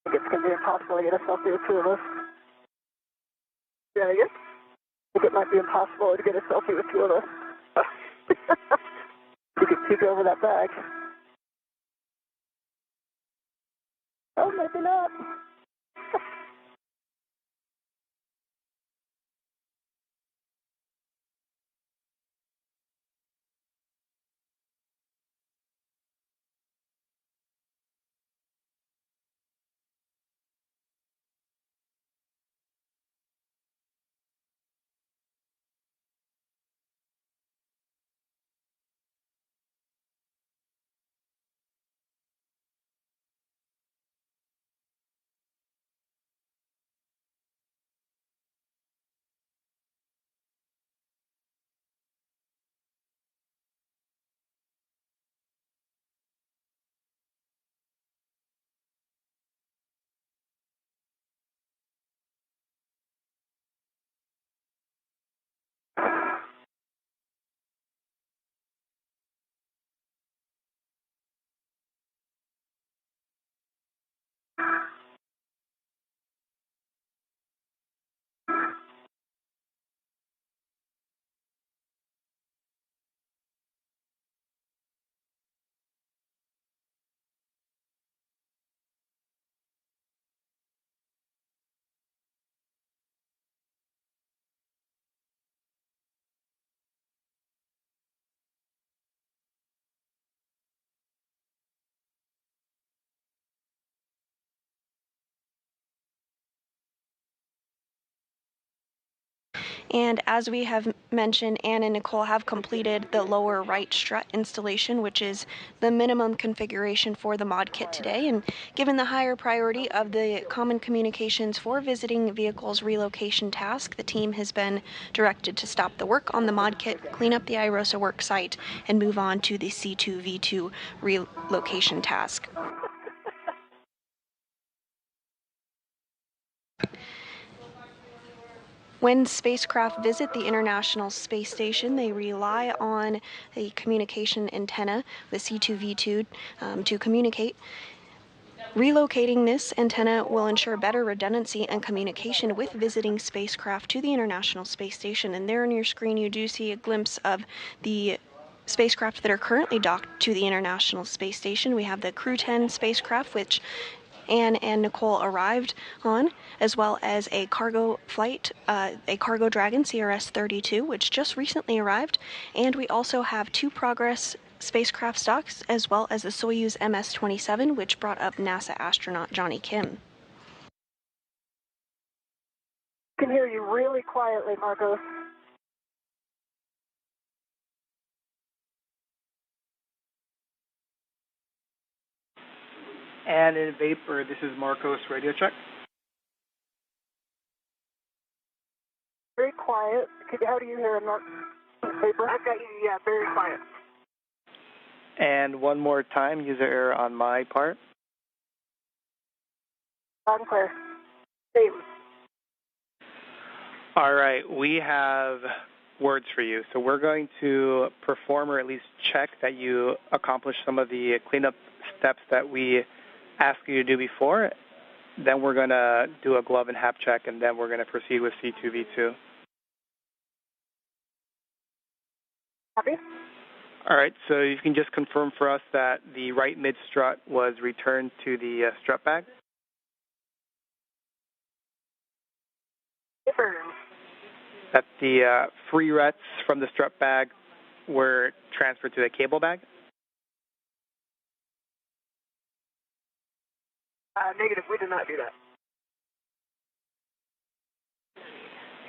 I think it's going to be impossible to get a selfie with two of us. Yeah, I guess. I think it might be impossible to get a selfie with two of us. You could peek over that bag. Oh, maybe not. And as we have mentioned, Anne and Nichole have completed the lower right strut installation, which is the minimum configuration for the mod kit today. And given the higher priority of the Common Communications for Visiting Vehicles relocation task, the team has been directed to stop the work on the mod kit, clean up the IROSA work site, and move on to the C2V2 relocation task. When spacecraft visit the International Space Station, they rely on a communication antenna, the C2V2, to communicate. Relocating this antenna will ensure better redundancy and communication with visiting spacecraft to the International Space Station. And there on your screen, you do see a glimpse of the spacecraft that are currently docked to the International Space Station. We have the Crew 10 spacecraft, which Anne and Nichole arrived on, as well as a cargo flight, a Cargo Dragon CRS-32, which just recently arrived. And we also have 2 Progress spacecraft stocks, as well as the Soyuz MS-27, which brought up NASA astronaut Johnny Kim. I can hear you really quietly, Marcos. And in Vapor, this is Marcos, radio check. Very quiet. How do you hear him, Vapor? I've got you, yeah, very quiet. And one more time, user error on my part. Loud and clear. Same. All right, we have words for you. So we're going to perform or at least check that you accomplished some of the cleanup steps that we asked you to do before. Then we're going to do a glove and hap check, and then we're going to proceed with C2V2. Copy. All right, so you can just confirm for us that the right mid strut was returned to the strut bag. Confirm. That the free rets from the strut bag were transferred to the cable bag. Negative, we did not do that.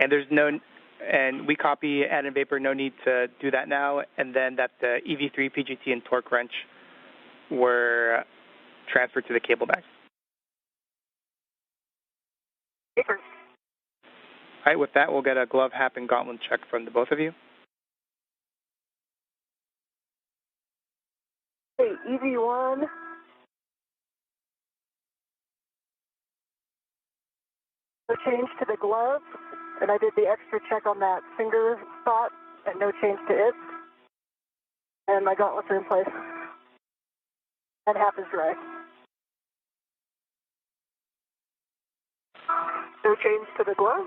And there's no, and we copy Add and Vapor, no need to do that now, and then that the EV3, PGT, and torque wrench were transferred to the cable bag. Vapor. All right, with that, we'll get a glove, hap, and gauntlet check from the both of you. Hey, EV1. No change to the glove, and I did the extra check on that finger spot, and no change to it. And my gauntlets are in place. And half is dry. No change to the glove.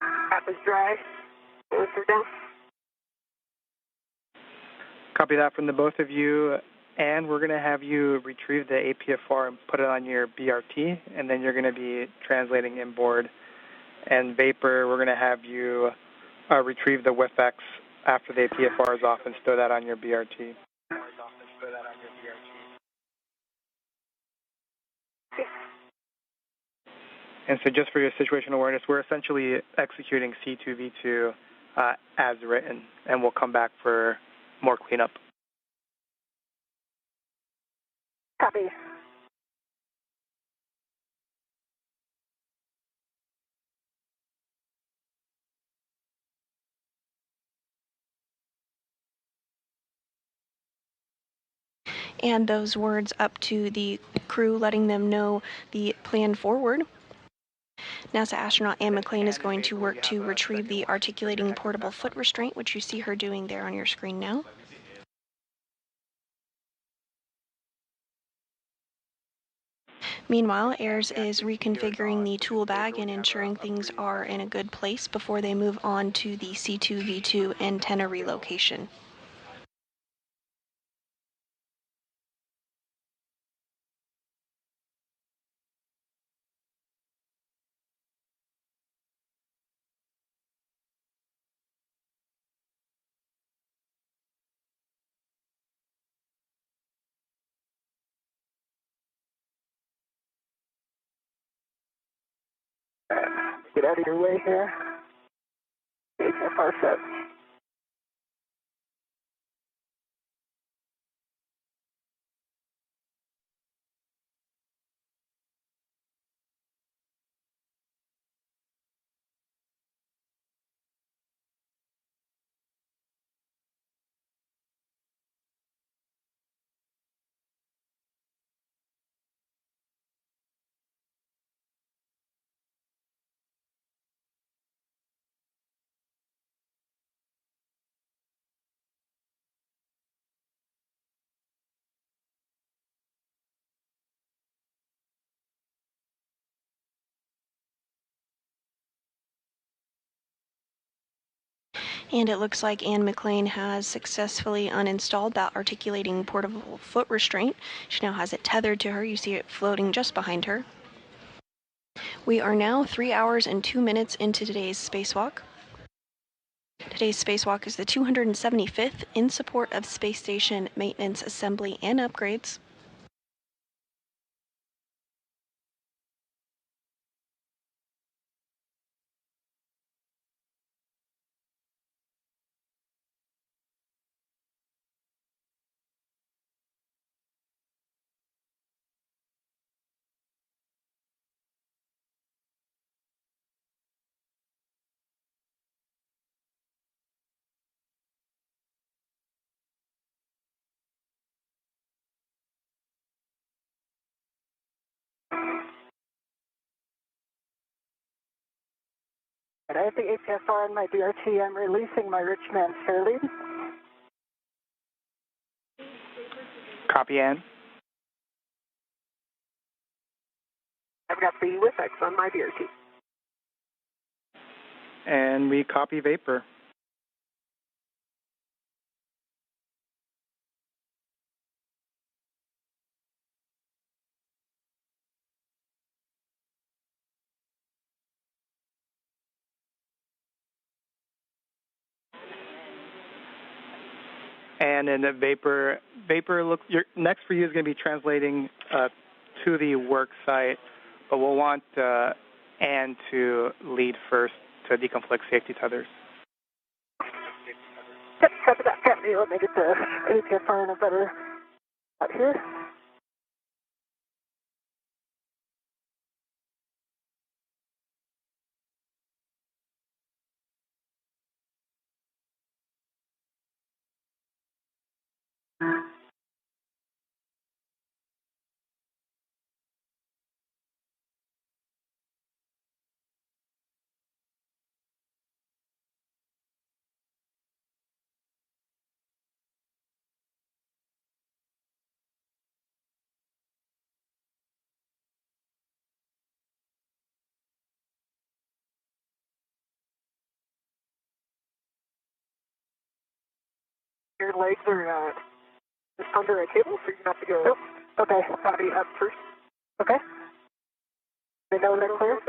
Half is dry. Gauntlets are down. Copy that from the both of you. And we're going to have you retrieve the APFR and put it on your BRT, and then you're going to be translating inboard. And Vapor, we're going to have you retrieve the WIFX after the APFR is off and stow that on your BRT. And so just for your situational awareness, we're essentially executing C2V2 as written, and we'll come back for more cleanup. Copy. And those words up to the crew, letting them know the plan forward. NASA astronaut Anne McClain is going to work to retrieve the articulating portable foot restraint, which you see her doing there on your screen now. Meanwhile, Ayers is reconfiguring the tool bag and ensuring things are in a good place before they move on to the C2V2 antenna relocation. Get out of your way here. HFR set. And it looks like Anne McClain has successfully uninstalled that articulating portable foot restraint. She now has it tethered to her. You see it floating just behind her. We are now 3 hours and 2 minutes into today's spacewalk. Today's spacewalk is the 275th in support of space station maintenance, assembly, and upgrades. And I have the HFR and my DRT. I'm releasing my rich man spare lead. Copy, Ann. I've got the WIFX on my DRT. And we copy Vapor. And in the Vapor next for you is going to be translating to the work site, but we'll want Ann to lead first to deconflict safety tethers. Yep, copy that. Copy. Let me get the HFR in a better spot here. Your legs are just under a cable, so you have to go. Oh, okay. Body up first. Okay. They know they're clear.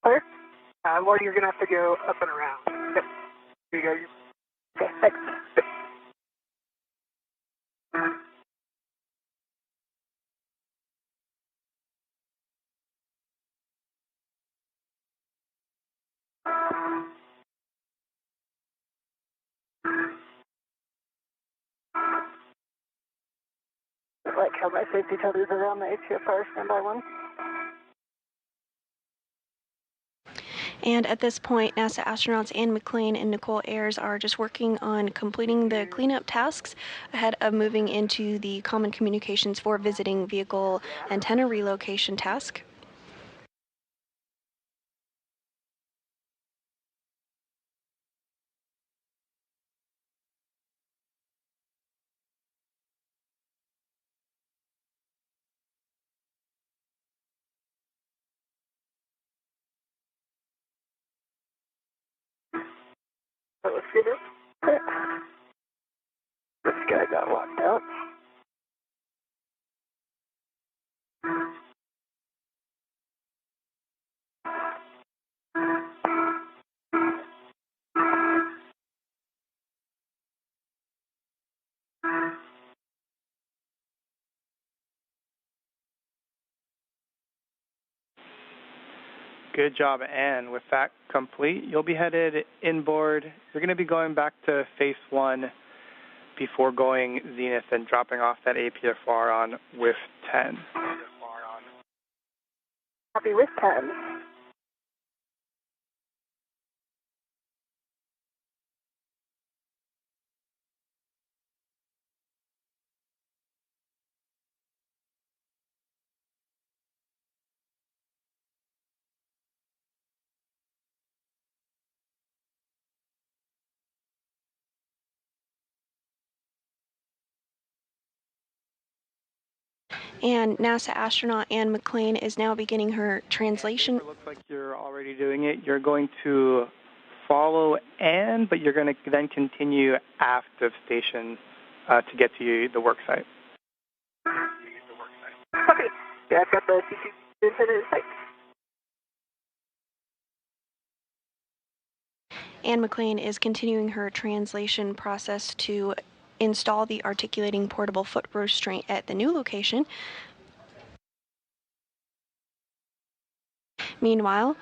Clear. Or you're gonna have to go up and around. Yep. Here you go. Okay. Thanks. I like how my safety tethers are on the HFR standby one. And at this point, NASA astronauts Anne McClain and Nichole Ayers are just working on completing the cleanup tasks ahead of moving into the Common Communications for Visiting Vehicle Antenna Relocation task. So let's get it. This guy got locked out. Good job, Anne. With that complete, you'll be headed inboard. You're going to be going back to phase 1 before going zenith and dropping off that APFR on with 10. Copy with 10. And NASA astronaut Anne McClain is now beginning her translation. It looks like you're already doing it. You're going to follow Anne, but you're going to then continue aft of station to get to the work site. Copy. Yeah, I've got the CC in sight. Anne McClain is continuing her translation process to install the articulating portable foot restraint at the new location. Meanwhile,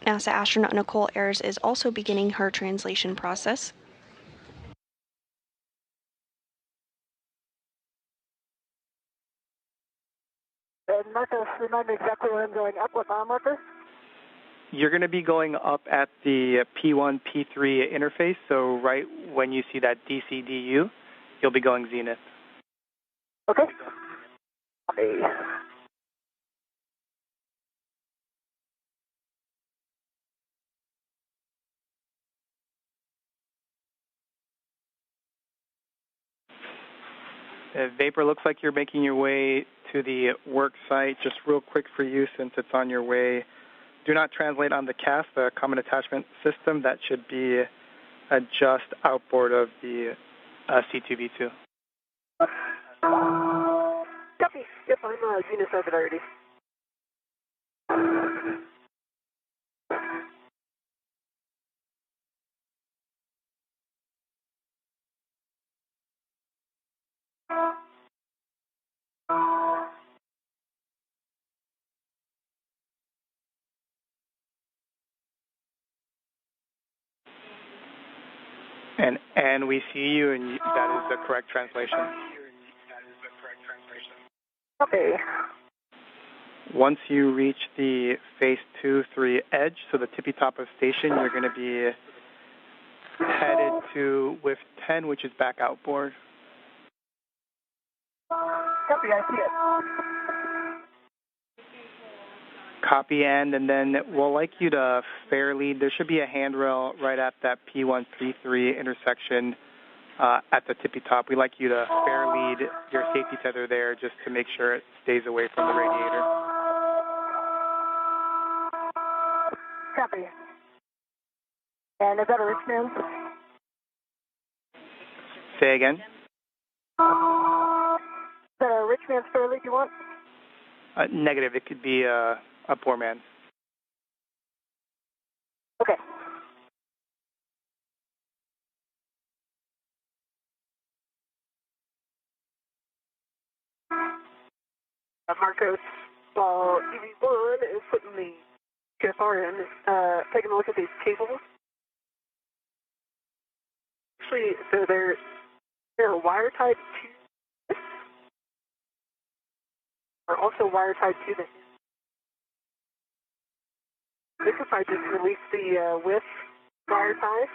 NASA astronaut Nichole Ayers is also beginning her translation process. Marcus, remind me exactly where I'm going up, what mile marker? You're going to be going up at the P1, P3 interface, so right when you see that DCDU, you'll be going zenith. Okay. Copy. Vapor, looks like you're making your way to the work site. Just real quick for you, since it's on your way, do not translate on the CAS, the Common Attachment System. That should be just outboard of the C2V2. Copy. Yep, I'm zenith orbit already. And we see you, and that is the correct translation. Okay. Once you reach the phase 2-3 edge, so the tippy top of station, you're going to be headed to with 10, which is back outboard. Copy, I see it. Copy, and then we'll like you to fair lead. There should be a handrail right at that P133 intersection at the tippy top. We like you to fair lead your safety tether there just to make sure it stays away from the radiator. Copy. And is that a rich man? Say again? Is that a rich man's fair lead you want? Negative. It could be a poor man. Okay. Marcos, EV1 is putting the QFR in, taking a look at these cables. Actually, so they're wire tied to this, or also wire tied to this. I think if I just release the width wire tie,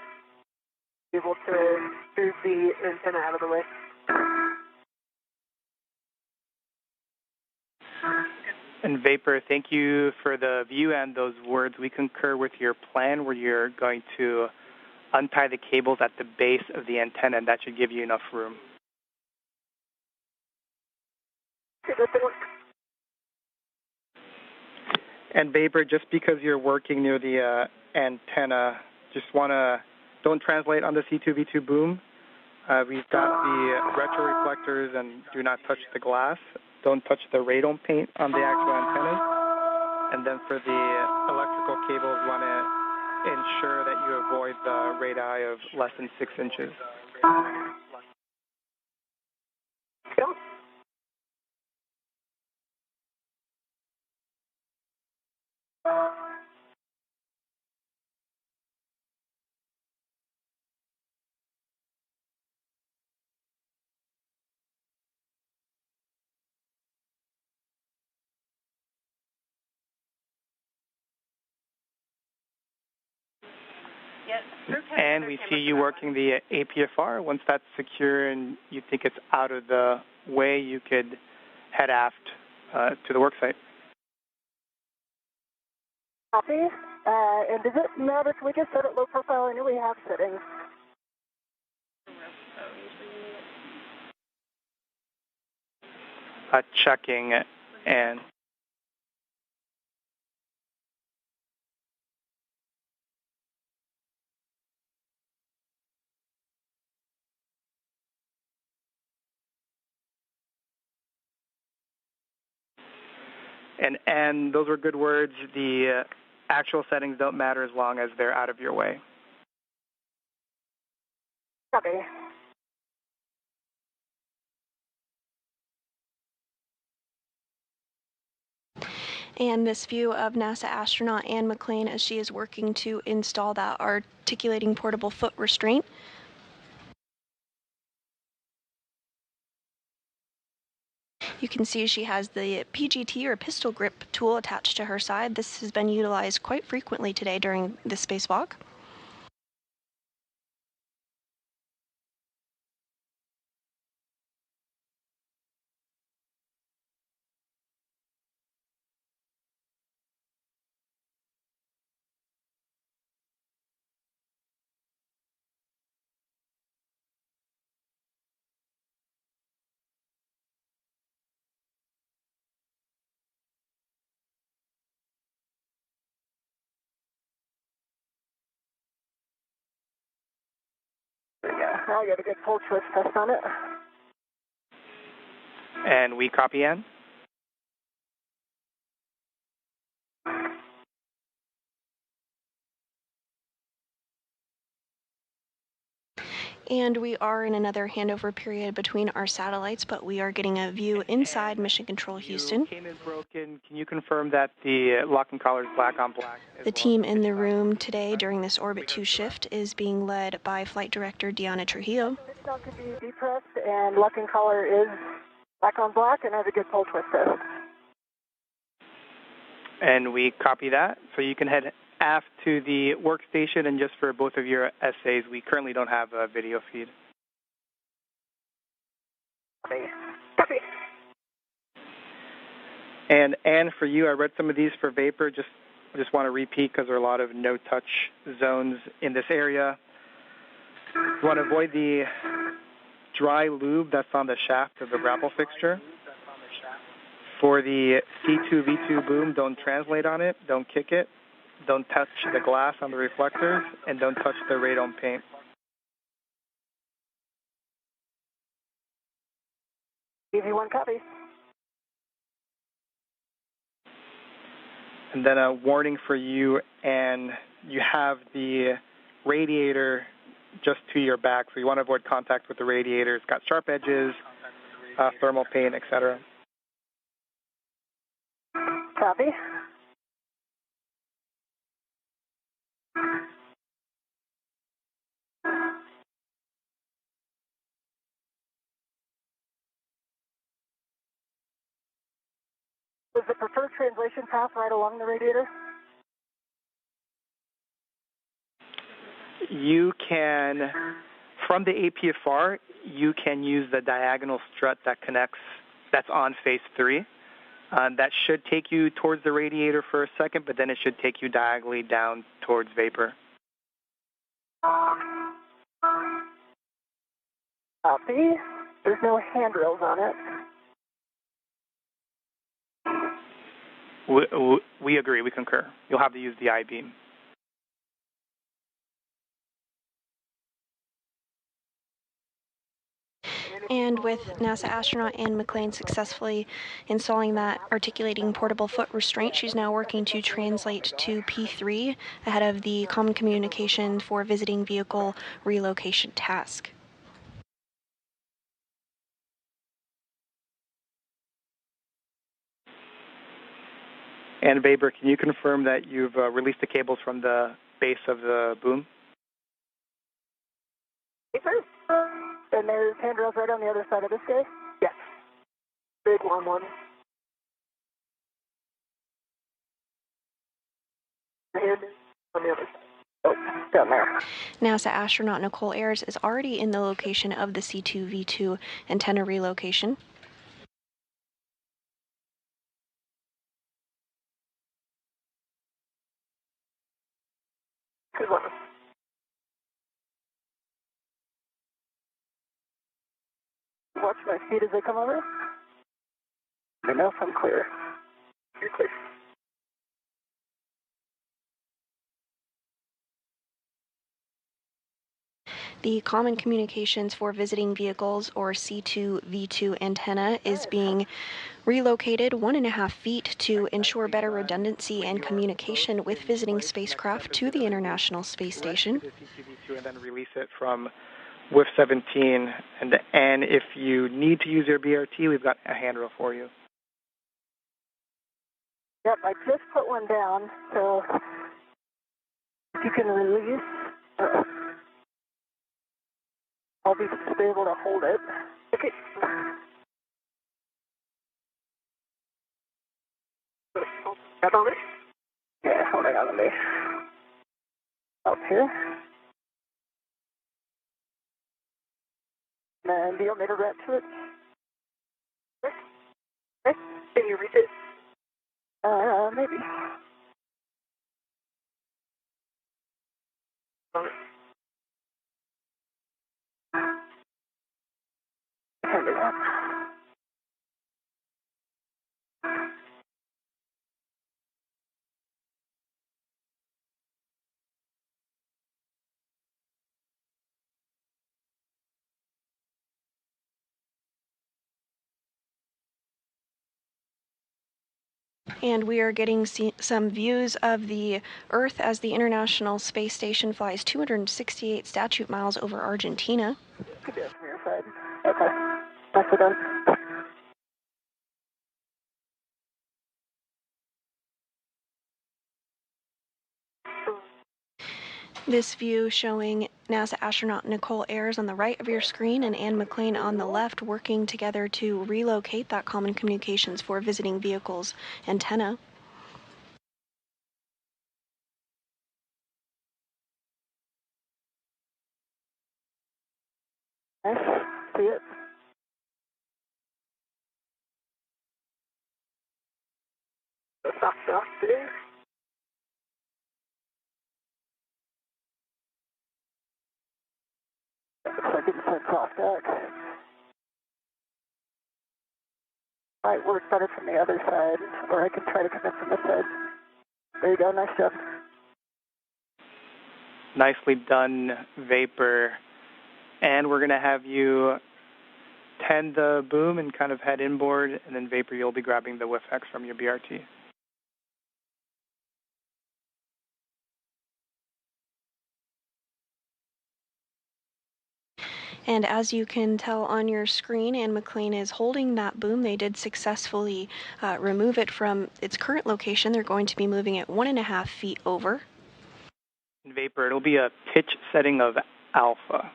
be able to move the antenna out of the way. And Vapor, thank you for the view and those words. We concur with your plan where you're going to untie the cables at the base of the antenna, and that should give you enough room. And Vapor, just because you're working near the antenna, don't translate on the C2V2 boom. We've got the retroreflectors and do not touch the glass. Don't touch the radome paint on the actual antennas. And then for the electrical cables, want to ensure that you avoid the radii of less than 6 inches. Go. And we see you working the APFR. Once that's secure and you think it's out of the way, you could head aft to the work site. Copy. And does it matter if we just set it low profile? I know we have settings. Checking and And those were good words. The actual settings don't matter as long as they're out of your way. Copy. And this view of NASA astronaut Anne McClain as she is working to install that articulating portable foot restraint. You can see she has the PGT or pistol grip tool attached to her side. This has been utilized quite frequently today during the spacewalk. Yeah, I got a good pull twist test on it. And we copy Ann. And we are in another handover period between our satellites, but we are getting a view inside Mission Control Houston. Came in broken. Can you confirm that the locking collar is black on black? The team in the room today during this Orbit 2 shift is being led by Flight Director Deanna Trujillo. This now could be depressed, and locking collar is black on black and has a good pull twist test. And we copy that. So you can head aft to the workstation, and just for both of your essays, we currently don't have a video feed. Copy. Copy. And Anne, for you, I read some of these for vapor. Just want to repeat because there are a lot of no-touch zones in this area. You want to avoid the dry lube that's on the shaft of the grapple fixture. For the C2V2 boom, don't translate on it, don't kick it, don't touch the glass on the reflectors, and don't touch the radome paint. EV1 copy. And then a warning for you, and you have the radiator just to your back, so you want to avoid contact with the radiator. It's got sharp edges, thermal paint, etc. Copy. Is the preferred translation path right along the radiator? You can, from the APFR, you can use the diagonal strut that connects, that's on phase 3. That should take you towards the radiator for a second, but then it should take you diagonally down towards vapor. Copy. There's no handrails on it. We agree, we concur. You'll have to use the I-beam. And with NASA astronaut Anne McClain successfully installing that articulating portable foot restraint, she's now working to translate to P3 ahead of the Common Communication for Visiting Vehicle Relocation task. And Vapor, can you confirm that you've released the cables from the base of the boom? Vapor? And there's handrails right on the other side of this guy? Yes. Big long one. And on the other side. Oh, down there. NASA astronaut Nichole Ayers is already in the location of the C2V2 antenna relocation. Good one. Watch my feet as they come over. I know if I'm clear. You're clear. The Common Communications for Visiting Vehicles, or C2V2 antenna, is being relocated 1.5 feet to ensure better redundancy and communication with visiting spacecraft to the International Space Station. And then release it from WIF 17. And if you need to use your BRT, we've got a handrail for you. Yep, I just put one down, so if you can release, I'll be able to hold it. Okay. Got on it? Yeah, hold it on me. Up here. And do you want me to wrap to it? Okay. Can you reach it? Maybe. Can't do that. And we are getting some views of the Earth as the International Space Station flies 268 statute miles over Argentina. Could do it from your side. Okay. Nicely done. This view showing NASA astronaut Nichole Ayers on the right of your screen and McClain on the left working together to relocate that Common Communications for Visiting Vehicles antenna. Nice. See it? Stop there. Looks like it's a cross deck. Might work better from the other side, or I can try to come in from this side. There you go, nice job. Nicely done, Vapor. And we're going to have you tend the boom and kind of head inboard, and then Vapor, you'll be grabbing the WIF-X from your BRT. And as you can tell on your screen, McClain is holding that boom. They did successfully remove it from its current location. They're going to be moving it 1.5 feet over. Vapor, it'll be a pitch setting of alpha.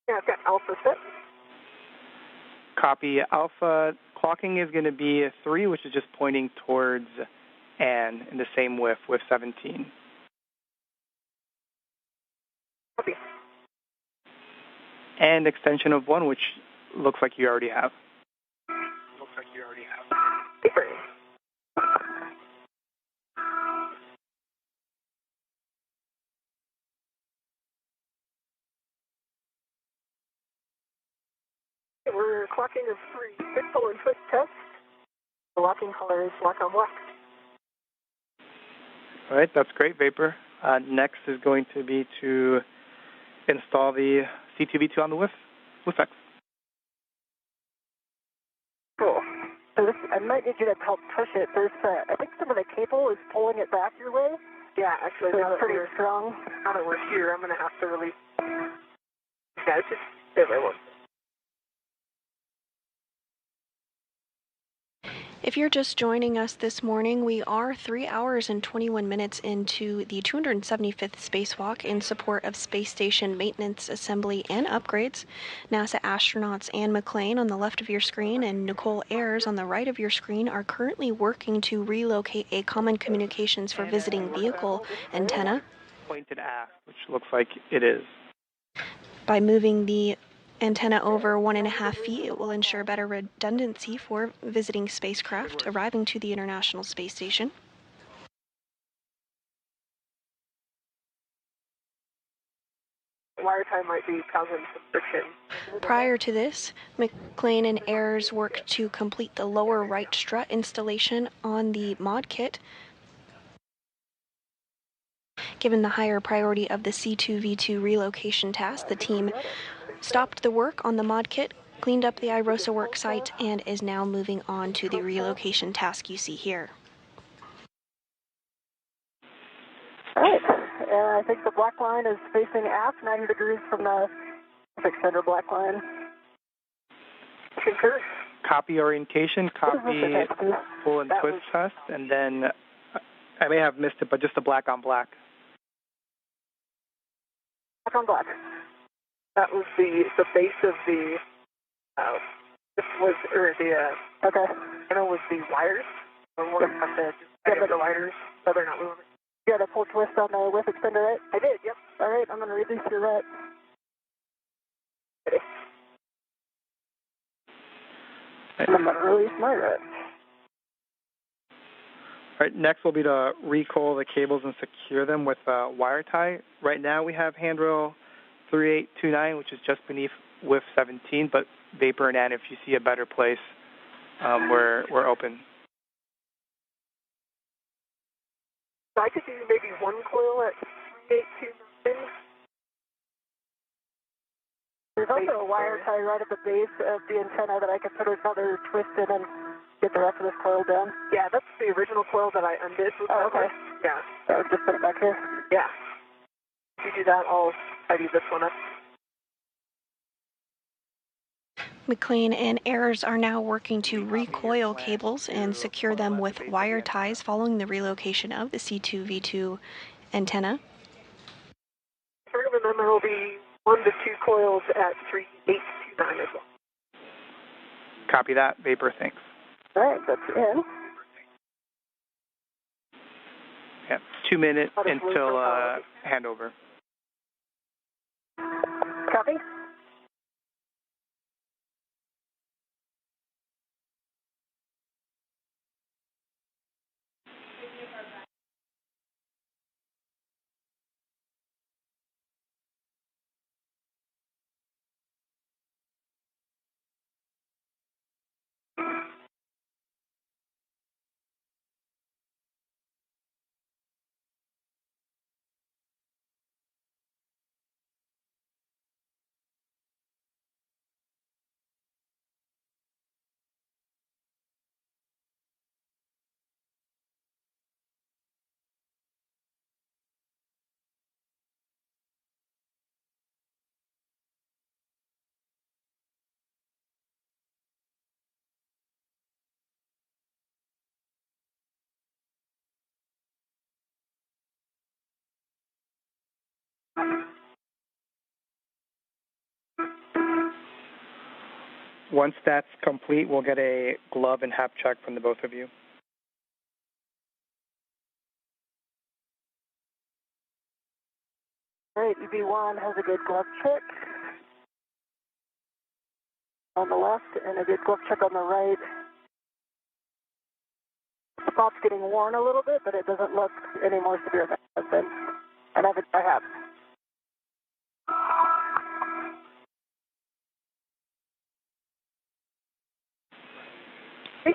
Yeah, I've got alpha set. Copy. Alpha clocking is going to be 3, which is just pointing towards N in the same WIF 17. Copy. And extension of 1, which looks like you already have. Paper. we're clocking a 3 pixel and twist test. The locking color is black on black. All right, that's great, Vapor. Next is going to be to install the C2V2 on the WIFX. Cool. So this, I might need you to help push it. There's, I think some of the cable is pulling it back your way. Yeah, actually, so it's pretty strong. Now that we're here, I'm going to have to release. Yeah, it's just stay by one. If you're just joining us this morning, we are 3 hours and 21 minutes into the 275th spacewalk in support of space station maintenance, assembly, and upgrades. NASA astronauts Anne McClain on the left of your screen and Nichole Ayers on the right of your screen are currently working to relocate a common communications for visiting vehicle antenna. Pointed aft, which looks like it is. By moving the antenna over 1.5 feet, it will ensure better redundancy for visiting spacecraft arriving to the International Space Station. Wire tie might be causing some friction. Prior to this, McClain and Ayers worked to complete the lower right strut installation on the mod kit. Given the higher priority of the C2V2 relocation task, the team stopped the work on the mod kit, cleaned up the IROSA work site, and is now moving on to the relocation task you see here. All right. I think the black line is facing aft, 90 degrees from the center black line. Concur. Copy orientation, copy pull and twist test, and then I may have missed it, but just the black on black. Black on black. That was the base of the, this was, or the, okay. I know it was the wires. We're going to have to get the wires so they're not moving. You had a full twist on the whiff extender, right? I did, yep. All right, I'm going to release your rat. Ready. And I'm going to release my rat. All right, next will be to recoil the cables and secure them with a wire tie. Right now we have handrail 3829, which is just beneath WIF 17, but Vapor and Ann, if you see a better place, we're open. So I could do maybe one coil at 3829. There's also a wire tie right at the base of the antenna that I could put another twist in and get the rest of this coil down. Yeah, that's the original coil that I undid. Oh, okay. Yeah. So just put it back here? Yeah. If you do that, I'll tidy this one up. McClain and Ayers are now working to recoil cables and secure them with wire ties following the relocation of the C2V2 antenna. And then there will be 1 to 2 coils at 3829 as well. Copy that, Vapor, thanks. All right, that's in. Yeah, 2 minutes until handover. Copy. Once that's complete, we'll get a glove and hap check from the both of you. All right, EV1 has a good glove check on the left and a good glove check on the right. The spot's getting worn a little bit, but it doesn't look any more severe than it has been. And I have.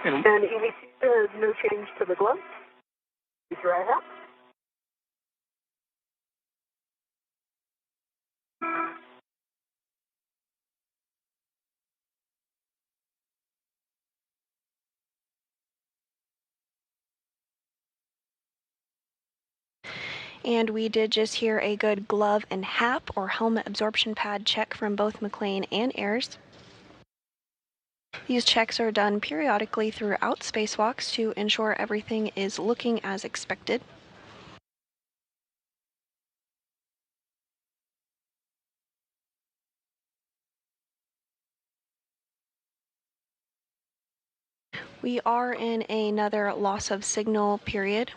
And EV2, no change to the glove. Use your right hand. And we did just hear a good glove and HAP, or helmet absorption pad, check from both McClain and Ayers. These checks are done periodically throughout spacewalks to ensure everything is looking as expected. We are in another loss of signal period.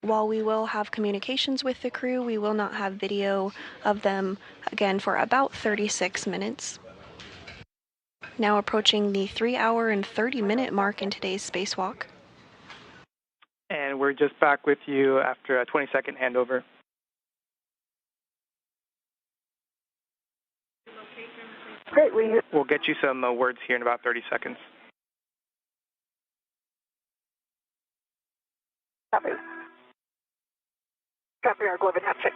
While we will have communications with the crew, we will not have video of them again for about 36 minutes. Now approaching the 3-hour and 30-minute mark in today's spacewalk. And we're just back with you after a 20-second handover. Great, we'll get you some words here in about 30 seconds. Copy. Copy our glove and HAP check.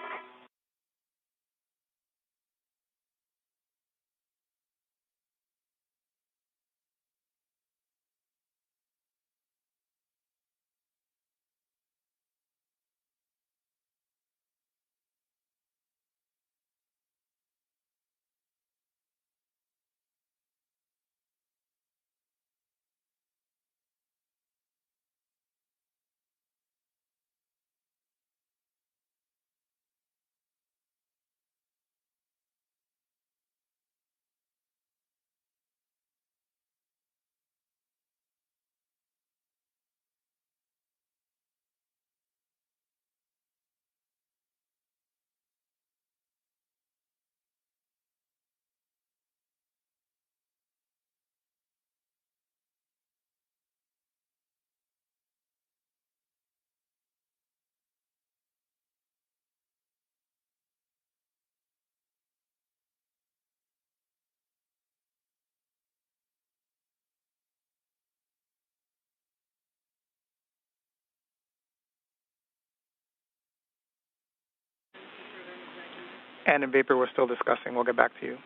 And in vapor, we're still discussing. We'll get back to you.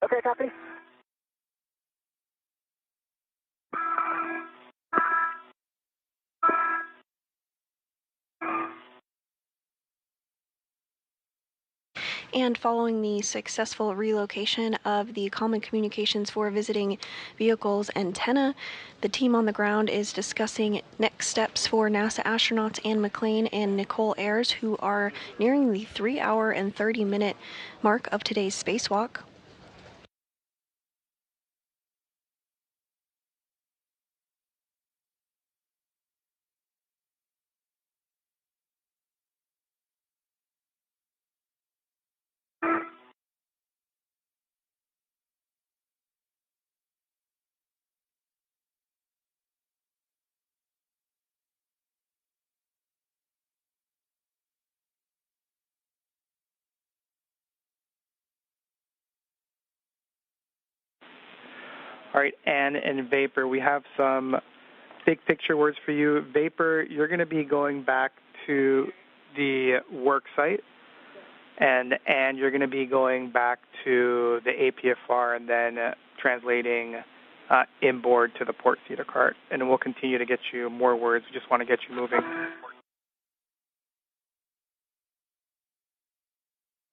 Okay, copy. And following the successful relocation of the common communications for visiting vehicles antenna, the team on the ground is discussing next steps for NASA astronauts and McClain and Nichole Ayers, who are nearing the 3-hour and 30-minute mark of today's spacewalk. All right, and in vapor, we have some big picture words for you. Vapor, you're going to be going back to the work site, and you're going to be going back to the APFR and then translating inboard to the port theater cart. And we'll continue to get you more words. We just want to get you moving.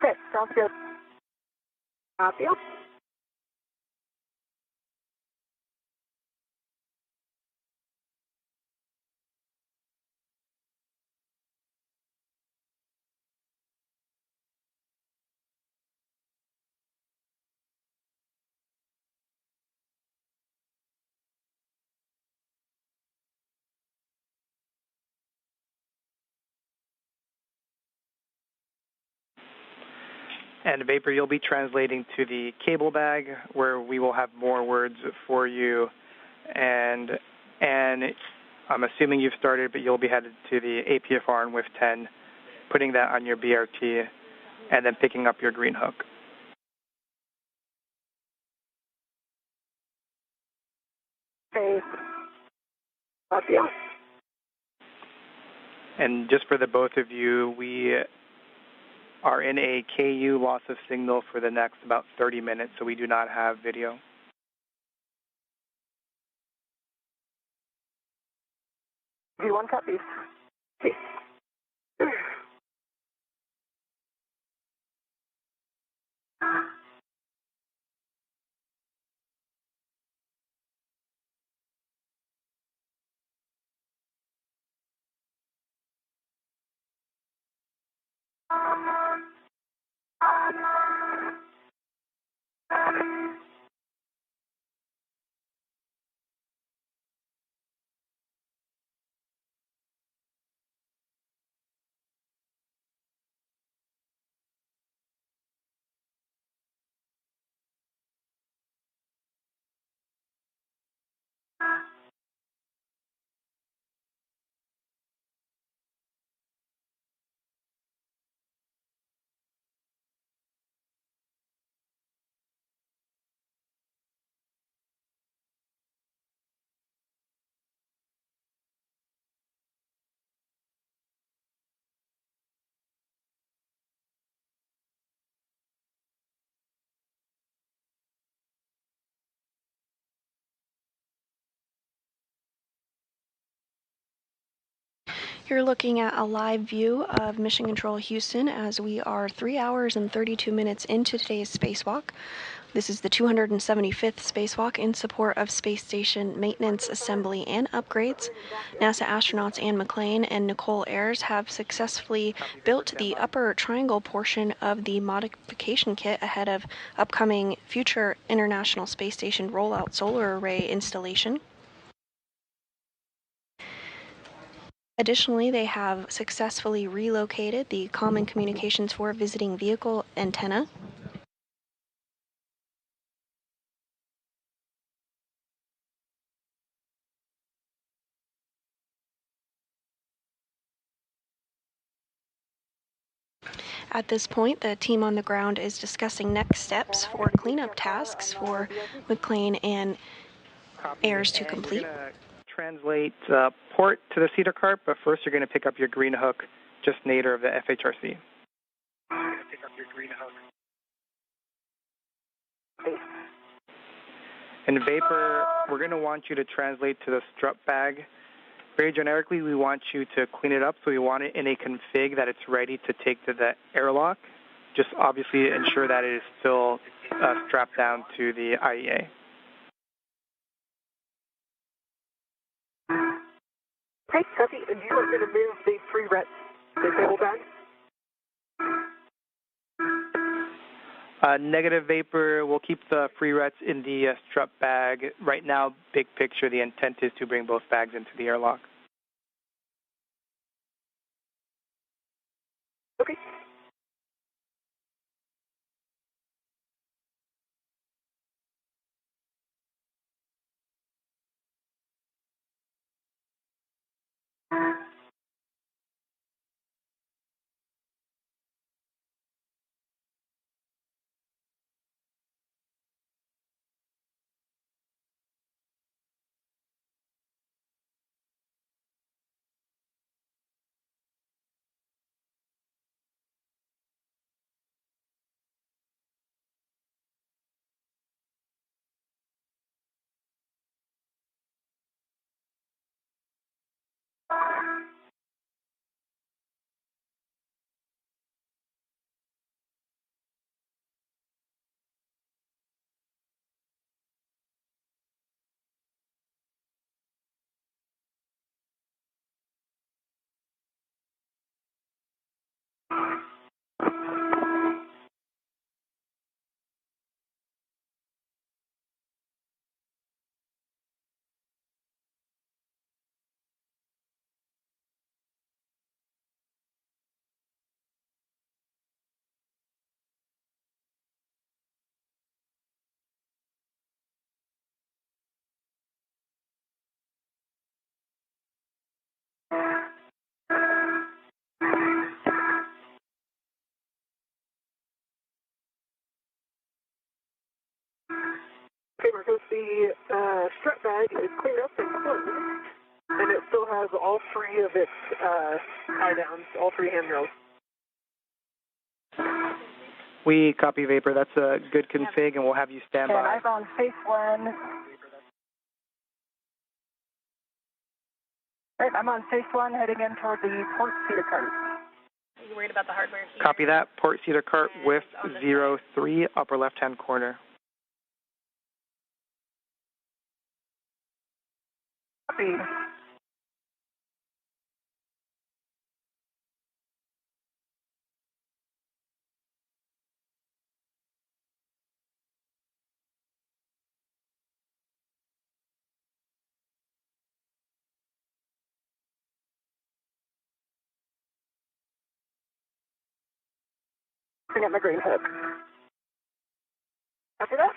Okay, sounds good. Copy. And vapor, you'll be translating to the cable bag where we will have more words for you. And I'm assuming you've started, but you'll be headed to the APFR and WIF 10, putting that on your BRT. and then picking up your green hook. Okay. Yeah. And just for the both of you, we are in a KU loss of signal for the next about 30 minutes, so we do not have video. V1 copies. Okay. You're looking at a live view of Mission Control Houston as we are 3 hours and 32 minutes into today's spacewalk. This is the 275th spacewalk in support of space station maintenance, assembly, and upgrades. NASA astronauts Anne McClain and Nichole Ayers have successfully built the upper triangle portion of the modification kit ahead of upcoming future International Space Station rollout solar array installation. Additionally, they have successfully relocated the Common Communications for Visiting Vehicle antenna. At this point, the team on the ground is discussing next steps for cleanup tasks for McClain and Ayers to complete. You're going to translate port to the cedar cart, but first you're going to pick up your green hook, just nadir of the FHRC. Pick up your green hook. In Vapor, we're going to want you to translate to the strut bag. Very generically, we want you to clean it up, so we want it in a config that it's ready to take to the airlock. Just obviously ensure that it is still strapped down to the IEA. Okay, copy. And you are going to move the free ret disable bag? Negative Vapor, we'll keep the free rets in the strut bag. Right now, big picture, the intent is to bring both bags into the airlock. Okay. strut bag is cleaned up and closed, and it still has all three of its tie downs, all three handrails. We copy Vapor. That's a good config, and we'll have you stand by. And I'm on phase one. Right, I'm on phase one, heading in toward the port feeder cart. Are you worried about the hardware here? Copy that. Port cedar cart with 03, upper left-hand corner. Copy. Bring up my green hook. After that?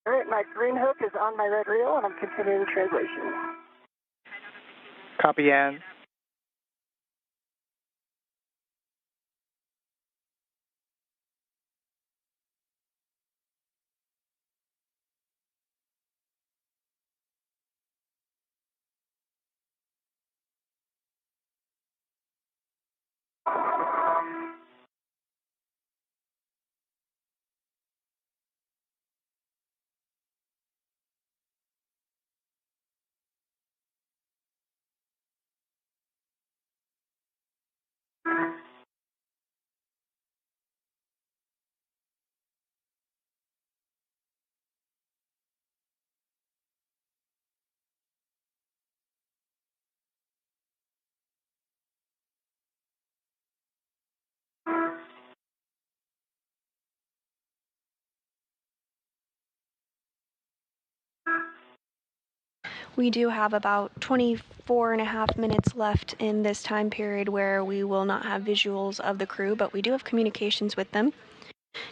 All right, my green hook is on my red reel, and I'm continuing translation. Copy, Ann. We do have about 24 and a half minutes left in this time period where we will not have visuals of the crew, but we do have communications with them.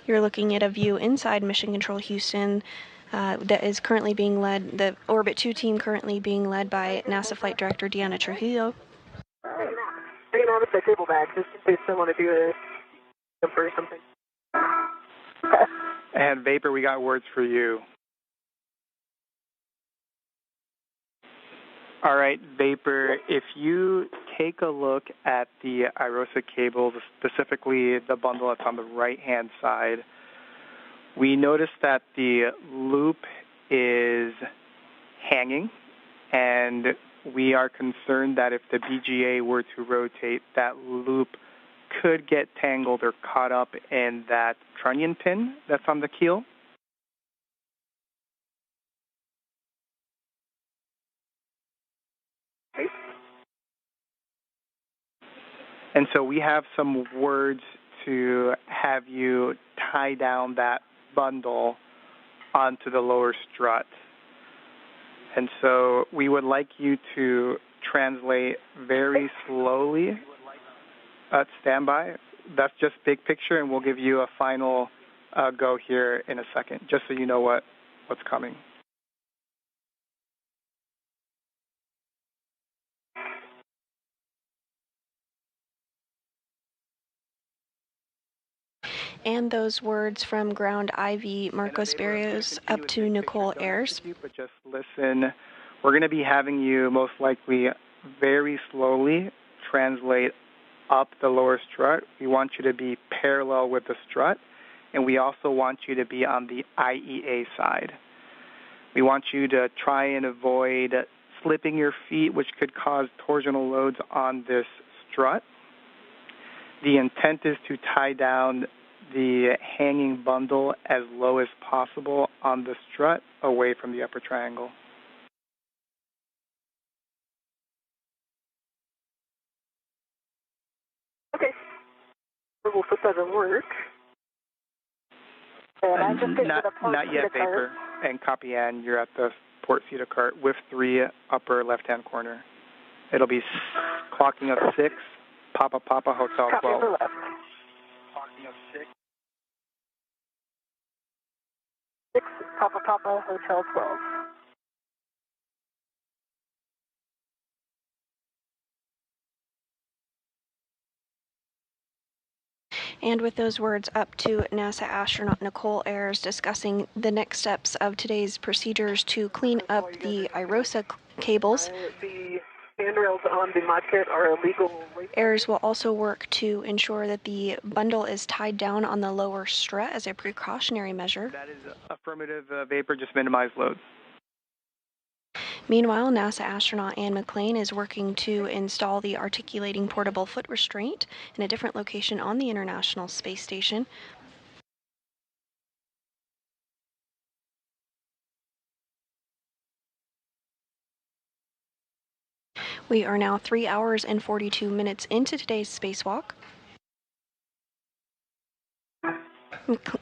You're looking at a view inside Mission Control Houston that is currently being led, the Orbit 2 team currently being led by NASA Flight Director Deanna Trujillo. Hanging out with the cable bag, just in case someone want to do a jumper or something. And Vapor, we got words for you. All right, Vapor, if you take a look at the IROSA cable, specifically the bundle that's on the right-hand side, we noticed that the loop is hanging, and we are concerned that if the BGA were to rotate, that loop could get tangled or caught up in that trunnion pin that's on the keel. And so we have some words to have you tie down that bundle onto the lower strut. And so we would like you to translate very slowly at standby. That's just big picture, and we'll give you a final go here in a second, just so you know what's coming. And those words from ground IV Marcos Barrios up to Nichole Ayers. But just listen. We're going to be having you most likely very slowly translate up the lower strut. We want you to be parallel with the strut, and we also want you to be on the IEA side. We want you to try and avoid slipping your feet, which could cause torsional loads on this strut. The intent is to tie down the hanging bundle as low as possible on the strut away from the upper triangle. doesn't work. And I'm just getting to the port not yet, Vapor. And copy N, you're at the port CETA cart with 3 upper left-hand corner. It'll be clocking of 6, Papa Hotel 12. Copy left. Clocking of 6. 6, Papa Hotel 12. And with those words up to NASA astronaut Nichole Ayers discussing the next steps of today's procedures to clean up the IROSA cables. The handrails on the mod kit are illegal. Ayers will also work to ensure that the bundle is tied down on the lower strut as a precautionary measure. That is affirmative, Vapor, just minimize load. Meanwhile, NASA astronaut Ann McClain is working to install the articulating portable foot restraint in a different location on the International Space Station. We are now 3 hours and 42 minutes into today's spacewalk.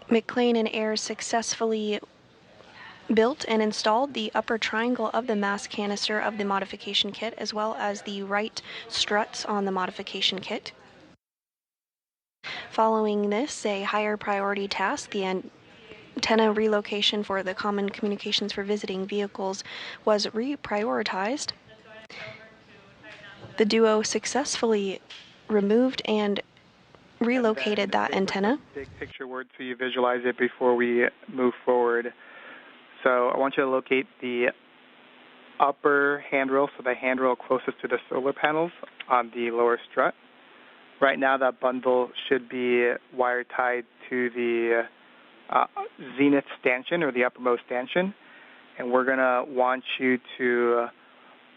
McClain and Ayers successfully built and installed the upper triangle of the mass canister of the modification kit, as well as the right struts on the modification kit. Following this, a higher priority task, the antenna relocation for the Common Communications for Visiting Vehicles, was reprioritized. The duo successfully removed and relocated that antenna. Big picture word so you visualize it before we move forward. So I want you to locate the upper handrail, so the handrail closest to the solar panels on the lower strut. Right now that bundle should be wire tied to the zenith stanchion, or the uppermost stanchion, and we're going to want you to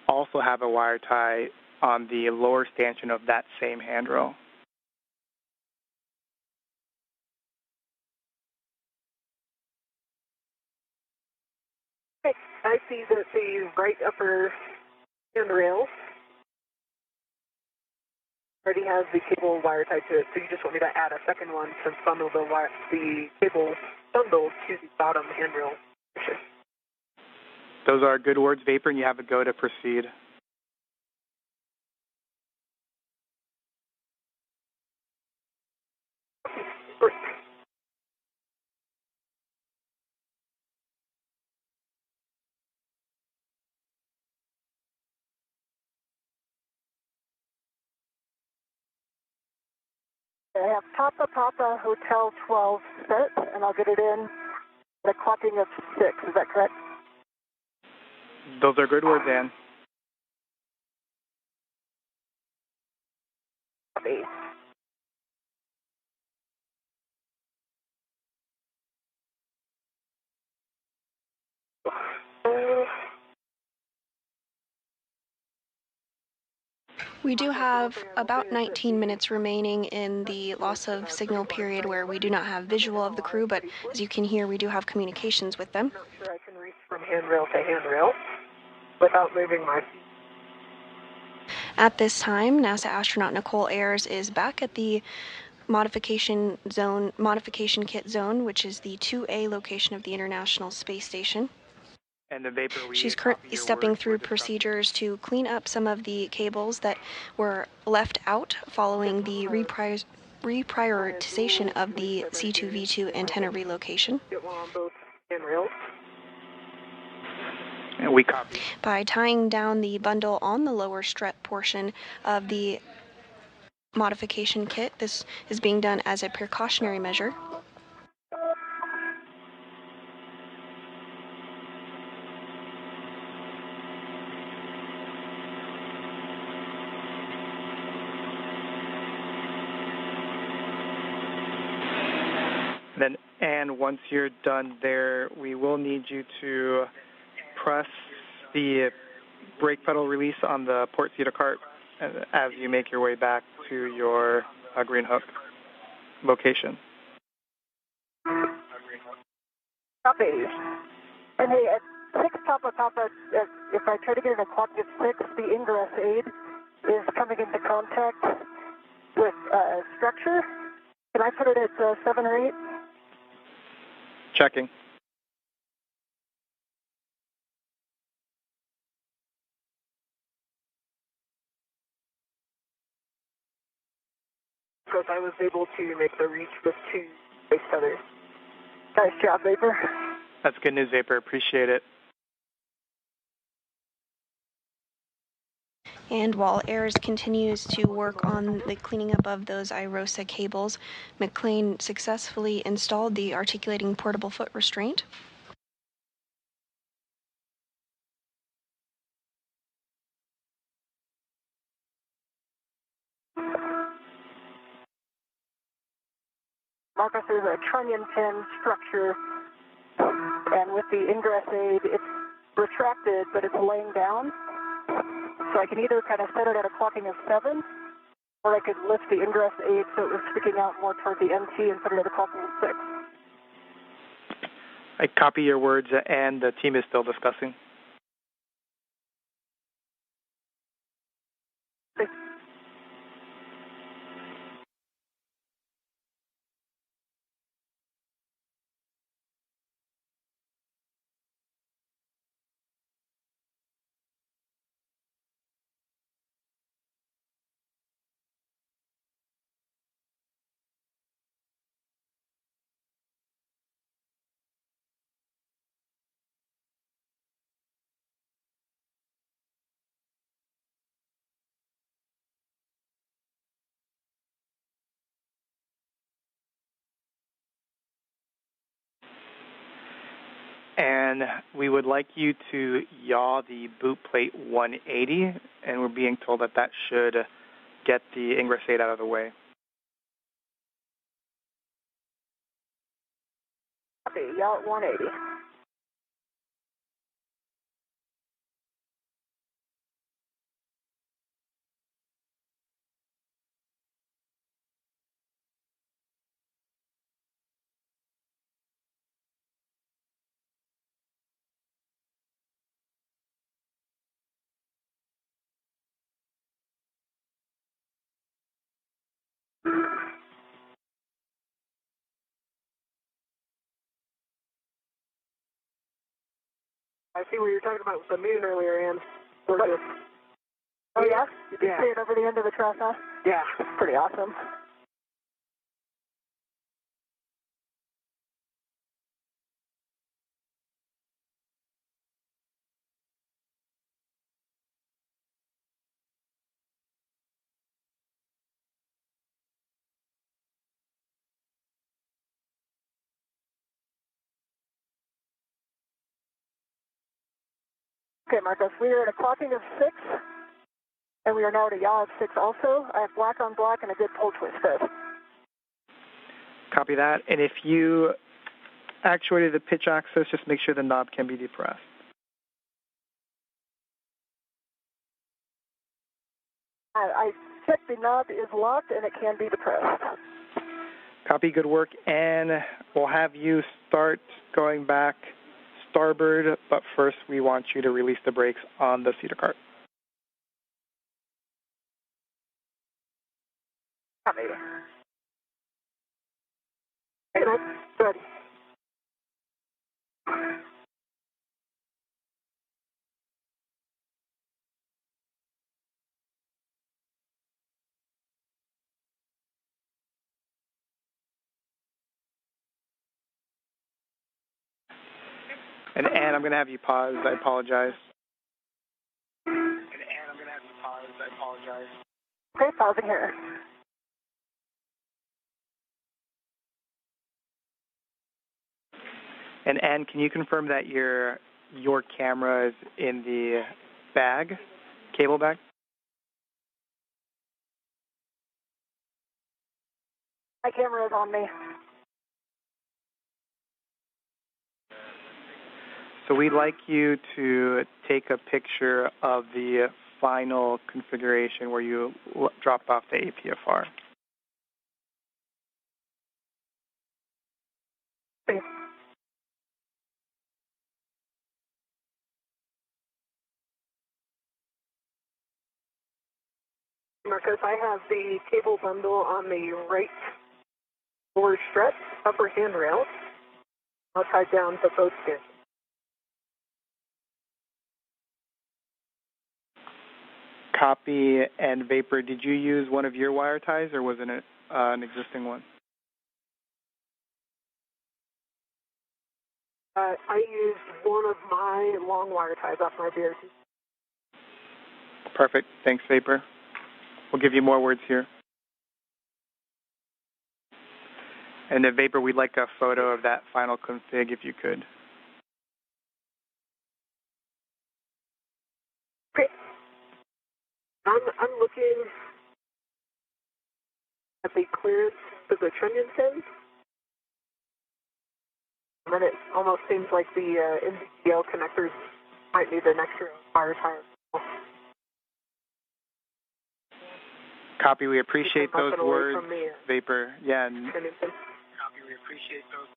also have a wire tie on the lower stanchion of that same handrail. I see that the right upper handrail already has the cable wire tied to it, so you just want me to add a second one to bundle the cable bundle to the bottom handrail. Those are good words, Vapor, and you have a go to proceed. I have Papa Hotel 12 set, and I'll get it in at a clocking of 6. Is that correct? Those are good words, Ann. Copy. We do have about 19 minutes remaining in the loss of signal period where we do not have visual of the crew, but as you can hear, we do have communications with them. I'm not sure I can reach from handrail to handrail without moving my feet. At this time, NASA astronaut Nichole Ayers is back at the modification kit zone, which is the 2A location of the International Space Station. And the Vapor, she's currently stepping through procedures to clean up some of the cables that were left out following the reprioritization of the C2V2 antenna relocation. Get one on both handrails. And we copy. By tying down the bundle on the lower strut portion of the modification kit, this is being done as a precautionary measure. And once you're done there, we will need you to press the brake pedal release on the port CETA cart as you make your way back to your green hook location. Copy. And hey, at 6 Papa, if I try to get in a clock at 6, the ingress aid is coming into contact with structure. Can I put it at 7 or 8? Checking. Because I was able to make the reach with 2 space tethers. Nice job, Vapor. That's good news, Vapor. Appreciate it. And while Ayers continues to work on the cleaning up of those IROSA cables, McClain successfully installed the articulating portable foot restraint. Marcus, there's a trunnion pin structure, and with the ingress aid, it's retracted, but it's laying down. So I can either kind of set it at a clocking of 7, or I could lift the ingress aid so it was sticking out more toward the MT and put it at a clocking of 6. I copy your words, and the team is still discussing. And we would like you to yaw the boot plate 180, and we're being told that that should get the ingress aid out of the way. Copy, yaw at 180. I see what you're talking about with the moon earlier, Ann. Gorgeous. Oh, yeah? You can Yeah. see it over the end of the truss, huh? Yeah. Pretty awesome. Okay, Marcos, we are at a clocking of 6, and we are now at a yaw of 6 also. I have black on black and a good pull twist fit. Copy that. And if you actuated the pitch axis, just make sure the knob can be depressed. I checked the knob is locked and it can be depressed. Copy, good work. And we'll have you start going back starboard, but first we want you to release the brakes on the cedar cart. Copy. Good. And Ann, I'm going to have you pause. I apologize. Okay, pausing here. And Ann, can you confirm that your camera is in the bag, cable bag? My camera is on me. So we'd like you to take a picture of the final configuration where you dropped off the APFR. Okay. Marcos, I have the cable bundle on the right lower strut, upper handrail. I'll tie down the boat skin. Copy. And Vapor, did you use one of your wire ties, or was it an existing one? I used one of my long wire ties off my BRT. Perfect. Thanks, Vapor. We'll give you more words here. And then, Vapor, we'd like a photo of that final config if you could. Okay. I'm looking at the clearance of the trunnion pin. And then it almost seems like the NVGL connectors might need an extra wire tie. Copy. We appreciate those words, Vapor. Yeah. Copy. We appreciate those.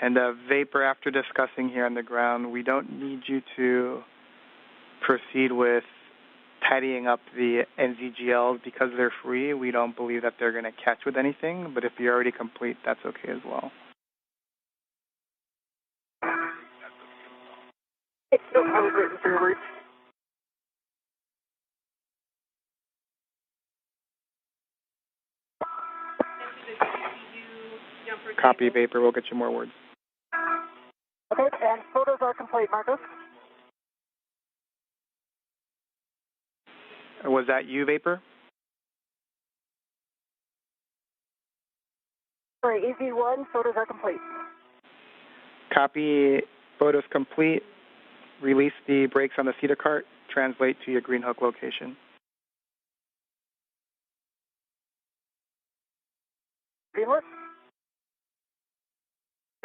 And Vapor, after discussing here on the ground, we don't need you to proceed with tidying up the NZGLs because they're free. We don't believe that they're going to catch with anything, but if you're already complete, that's okay as well. No, I was waiting for your words. Copy, Vapor. We'll get you more words. Okay, and photos are complete, Marcos. Was that you, Vapor? Sorry, EV1, photos are complete. Copy. Photos complete. Release the brakes on the cedar cart. Translate to your green hook location. Green hook.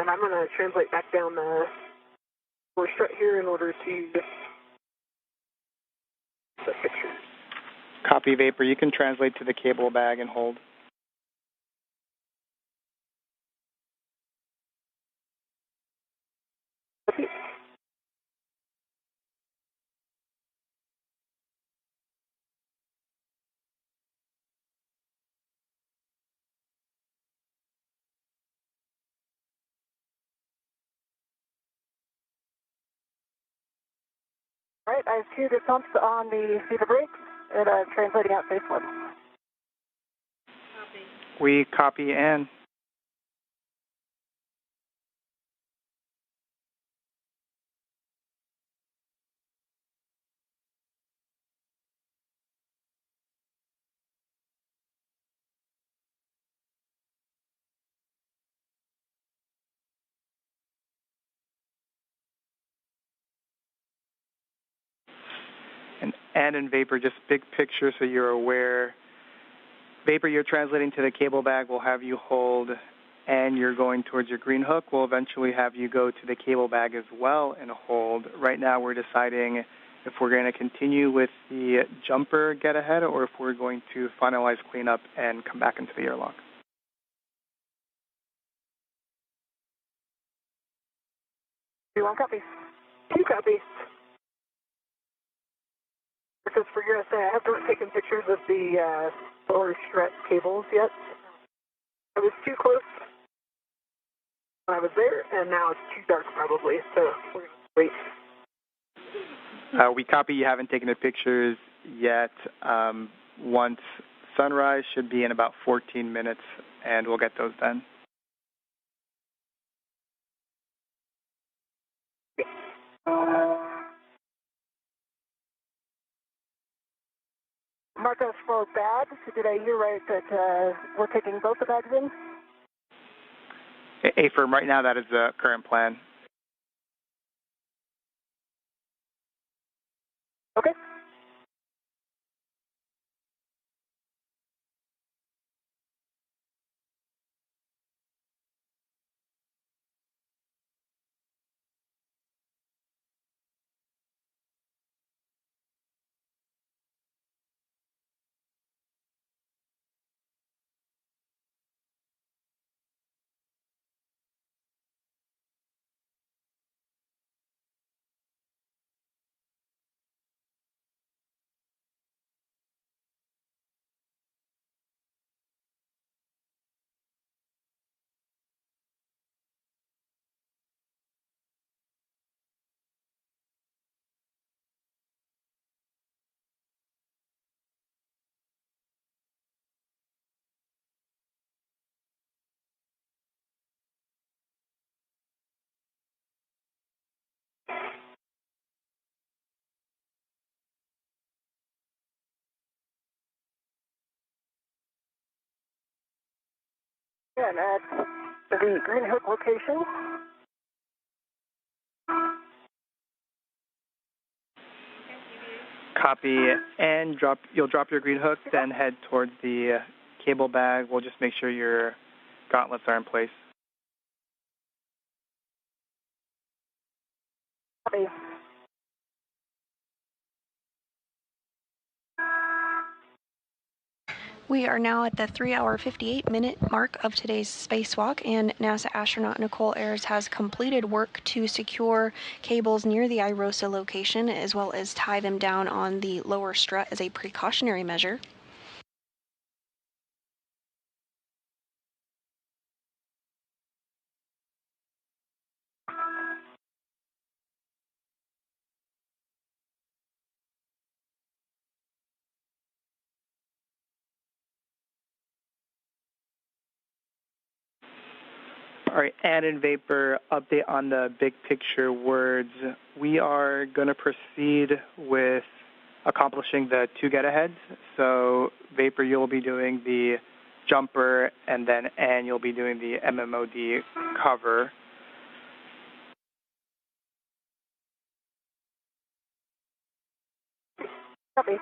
And I'm going to translate back down the lower strut here in order to get the picture. Copy, Vapor. You can translate to the cable bag and hold. Okay. All right, I have two the pumps on the cedar brake and translating out phase one. Copy. We copy Ann. And Vapor, just big picture so you're aware. Vapor, you're translating to the cable bag. We'll have you hold, and you're going towards your green hook. We'll eventually have you go to the cable bag as well and hold. Right now we're deciding if we're going to continue with the jumper get ahead or if we're going to finalize cleanup and come back into the airlock. Do one copy. Two copies. Because for USA, I haven't taken pictures of the lower strut cables yet. I was too close when I was there, and now it's too dark probably, so we're going to wait. We copy you haven't taken the pictures yet. Once sunrise should be in about 14 minutes, and we'll get those done. Mark us for bad. So did I hear right that we're taking both the bags in? Affirm, right now that is the current plan. Okay. Yeah, and at the Green Hook location. Copy, and you'll drop your green hook, then head towards the cable bag. We'll just make sure your gauntlets are in place. Copy. We are now at the 3-hour 58-minute mark of today's spacewalk, and NASA astronaut Nichole Ayers has completed work to secure cables near the IROSA location, as well as tie them down on the lower strut as a precautionary measure. All right, and in Vapor, update on the big picture words. We are going to proceed with accomplishing the 2 get-aheads. So Vapor, you'll be doing the jumper, and then Ann, you'll be doing the MMOD cover. Copy.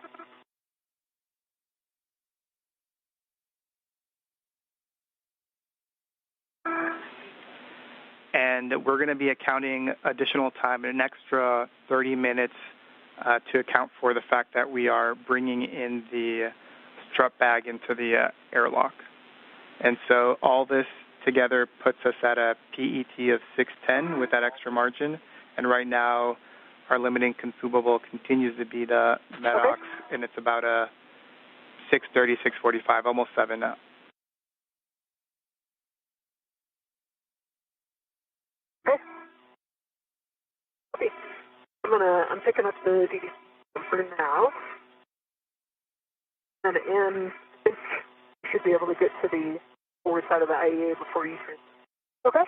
And we're going to be accounting additional time, an extra 30 minutes to account for the fact that we are bringing in the strut bag into the airlock. And so all this together puts us at a PET of 610 with that extra margin. And right now, our limiting consumable continues to be the MEDOX, and it's about a 630, 645, almost 7 now. Okay. I'm picking up the DD for now. And I think you should be able to get to the forward side of the IEA before you can. Okay.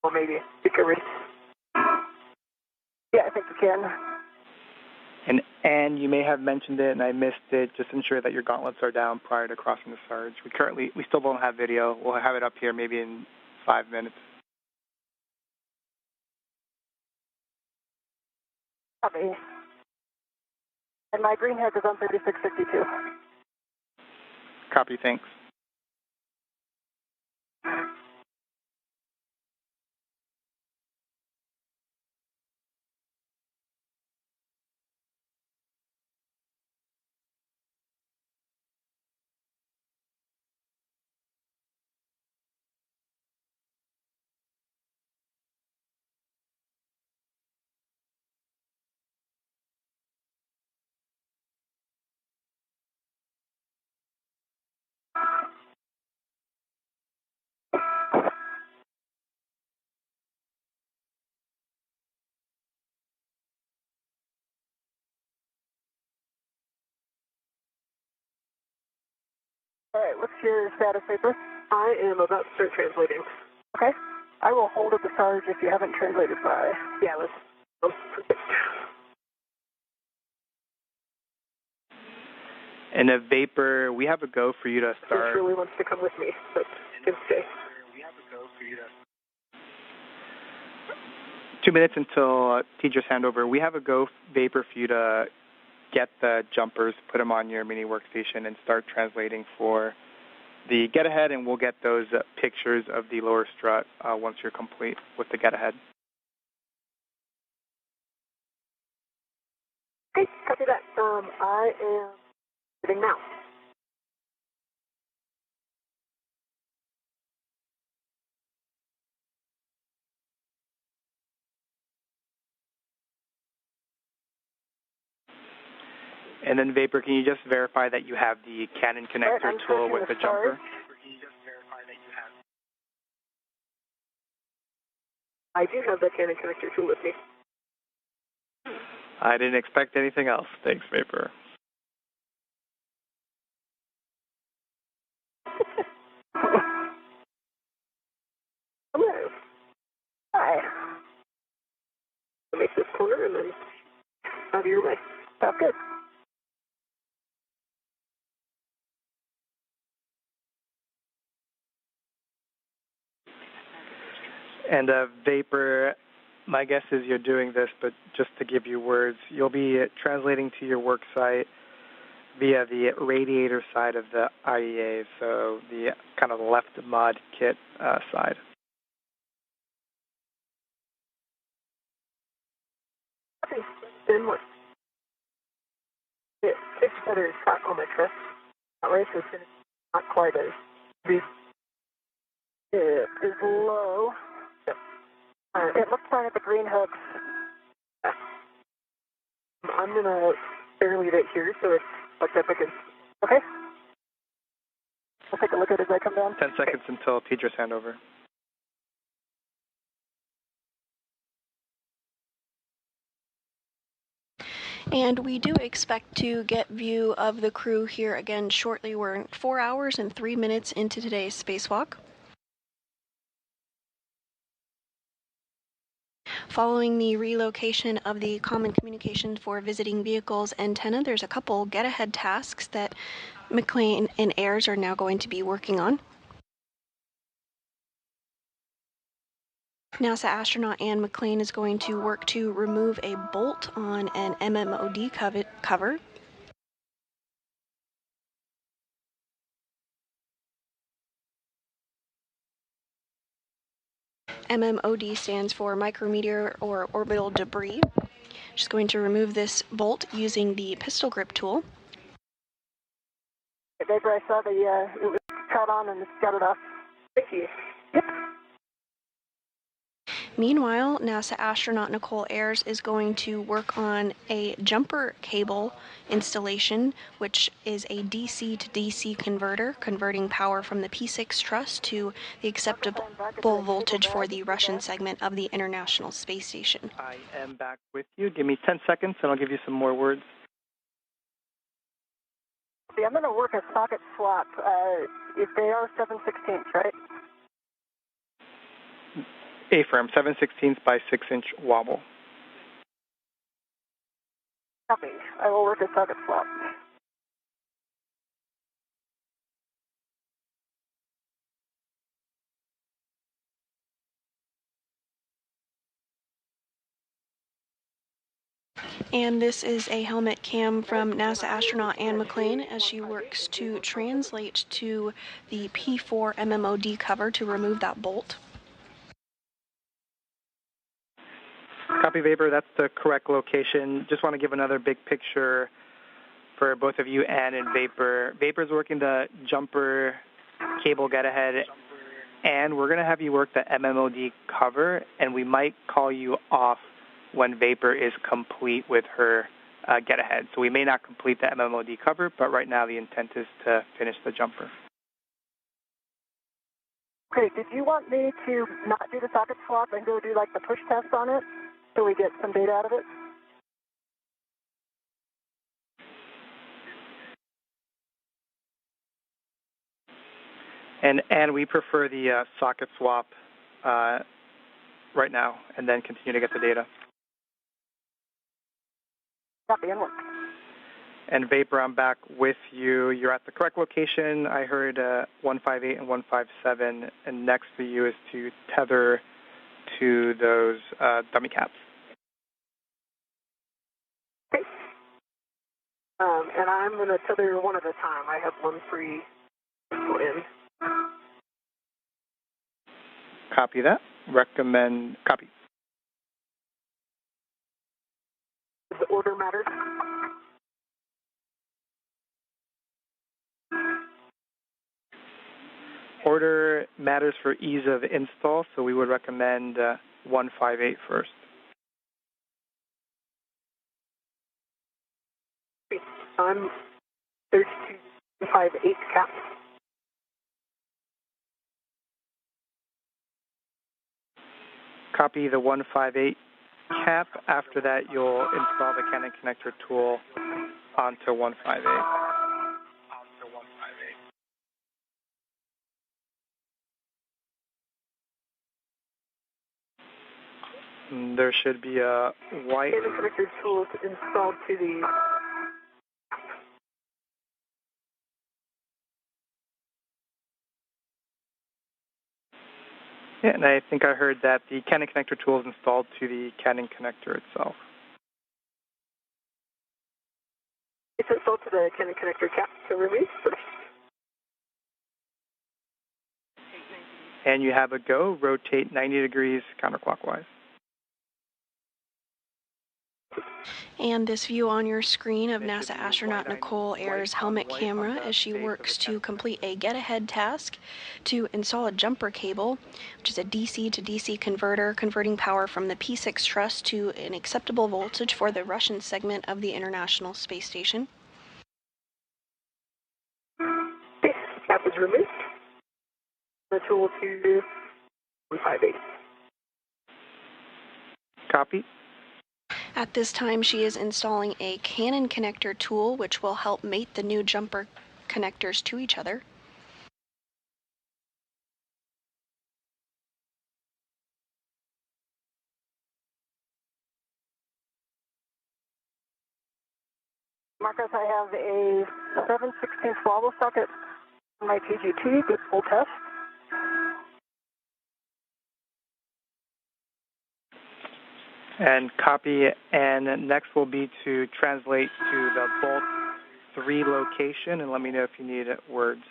Or maybe you can read. Yeah, I think you can. And you may have mentioned it and I missed it. Just ensure that your gauntlets are down prior to crossing the surge. We still don't have video. We'll have it up here maybe in 5 minutes. Copy. And my green head is on 3652. Copy, thanks. All right, what's your status paper? I am about to start translating. Okay. I will hold up the charge if you haven't translated by. Yeah, let's perfect. And a Vapor, we have a go for you to start. He really wants to come with me, but can stay. 2 minutes until teacher's handover. We have a go Vapor for you to get the jumpers, put them on your mini workstation, and start translating for the get ahead, and we'll get those pictures of the lower strut once you're complete with the get ahead. Okay, copy that. I am sitting now. And then Vapor, can you just verify that you have the Canon connector tool with the jumper? I do have the Canon connector tool with me. I didn't expect anything else. Thanks, Vapor. Hello. Hi. I'll make this corner and then out of your way. Sounds good. And Vapor, my guess is you're doing this, but just to give you words, you'll be translating to your work site via the radiator side of the IEA, so the kind of left mod kit side. Okay, then what? It's better track on my truck. That way, so it's not quite as big. It is low. Yep. It looks fine at the green hooks. I'm going to barely it here, so it's like that again. Okay? I'll take a look at it as I come down. 10 seconds until teacher's handover. And we do expect to get view of the crew here again shortly. We're 4 hours and 3 minutes into today's spacewalk. Following the relocation of the Common Communications for Visiting Vehicles antenna, there's a couple get-ahead tasks that McClain and Ayers are now going to be working on. NASA astronaut Ann McClain is going to work to remove a bolt on an MMOD cover. MMOD stands for micrometeor or orbital debris. She's going to remove this bolt using the pistol grip tool. Vapor, I saw it was cut on and got it off. Thank you. Yep. Meanwhile, NASA astronaut Nichole Ayers is going to work on a jumper cable installation, which is a DC to DC converter, converting power from the P6 truss to the acceptable voltage for the Russian segment of the International Space Station. I am back with you. Give me 10 seconds and I'll give you some more words. See, I'm going to work a socket swap. If they are 7/16, right? A-frame, 7/16 by 6-inch wobble. Copy. I will work a socket swap. And this is a helmet cam from NASA astronaut Ann McClain as she works to translate to the P4 MMOD cover to remove that bolt. Copy, Vapor. That's the correct location. Just want to give another big picture for both of you, Ann and Vapor. Vapor's working the jumper cable get ahead, and we're going to have you work the MMOD cover, and we might call you off when Vapor is complete with her get ahead. So we may not complete the MMOD cover, but right now the intent is to finish the jumper. Okay, did you want me to not do the socket swap and go do like the push test on it so we get some data out of it? And we prefer the socket swap right now, and then continue to get the data. Copy, inward. And Vapor, I'm back with you. You're at the correct location. I heard 158 and 157, and next for you is to tether to those dummy caps. Okay. And I'm going to tether one at a time. I have one free in. Copy that. Recommend copy. Does the order matter? Order matters for ease of install, so we would recommend 158 first. I'm 3258 cap. Copy the 158 cap. After that, you'll install the Canon connector tool onto 158. There should be a white... Canon connector tool is installed to the... Yeah, and I think I heard that the Canon connector tool is installed to the Canon connector itself. It's installed to the Canon connector cap to release first. And you have a go. Rotate 90 degrees counterclockwise. And this view on your screen of NASA astronaut Nichole Ayers' helmet camera as she works to complete a get-ahead task to install a jumper cable, which is a DC to DC converter, converting power from the P6 truss to an acceptable voltage for the Russian segment of the International Space Station. Cap is removed. The tool to 158. Copy. At this time, she is installing a Canon connector tool, which will help mate the new jumper connectors to each other. Marcus, I have a 7/16 swallow socket on my TGT. Good full test. And copy, and next will be to translate to the Bolt 3 location, and let me know if you need words.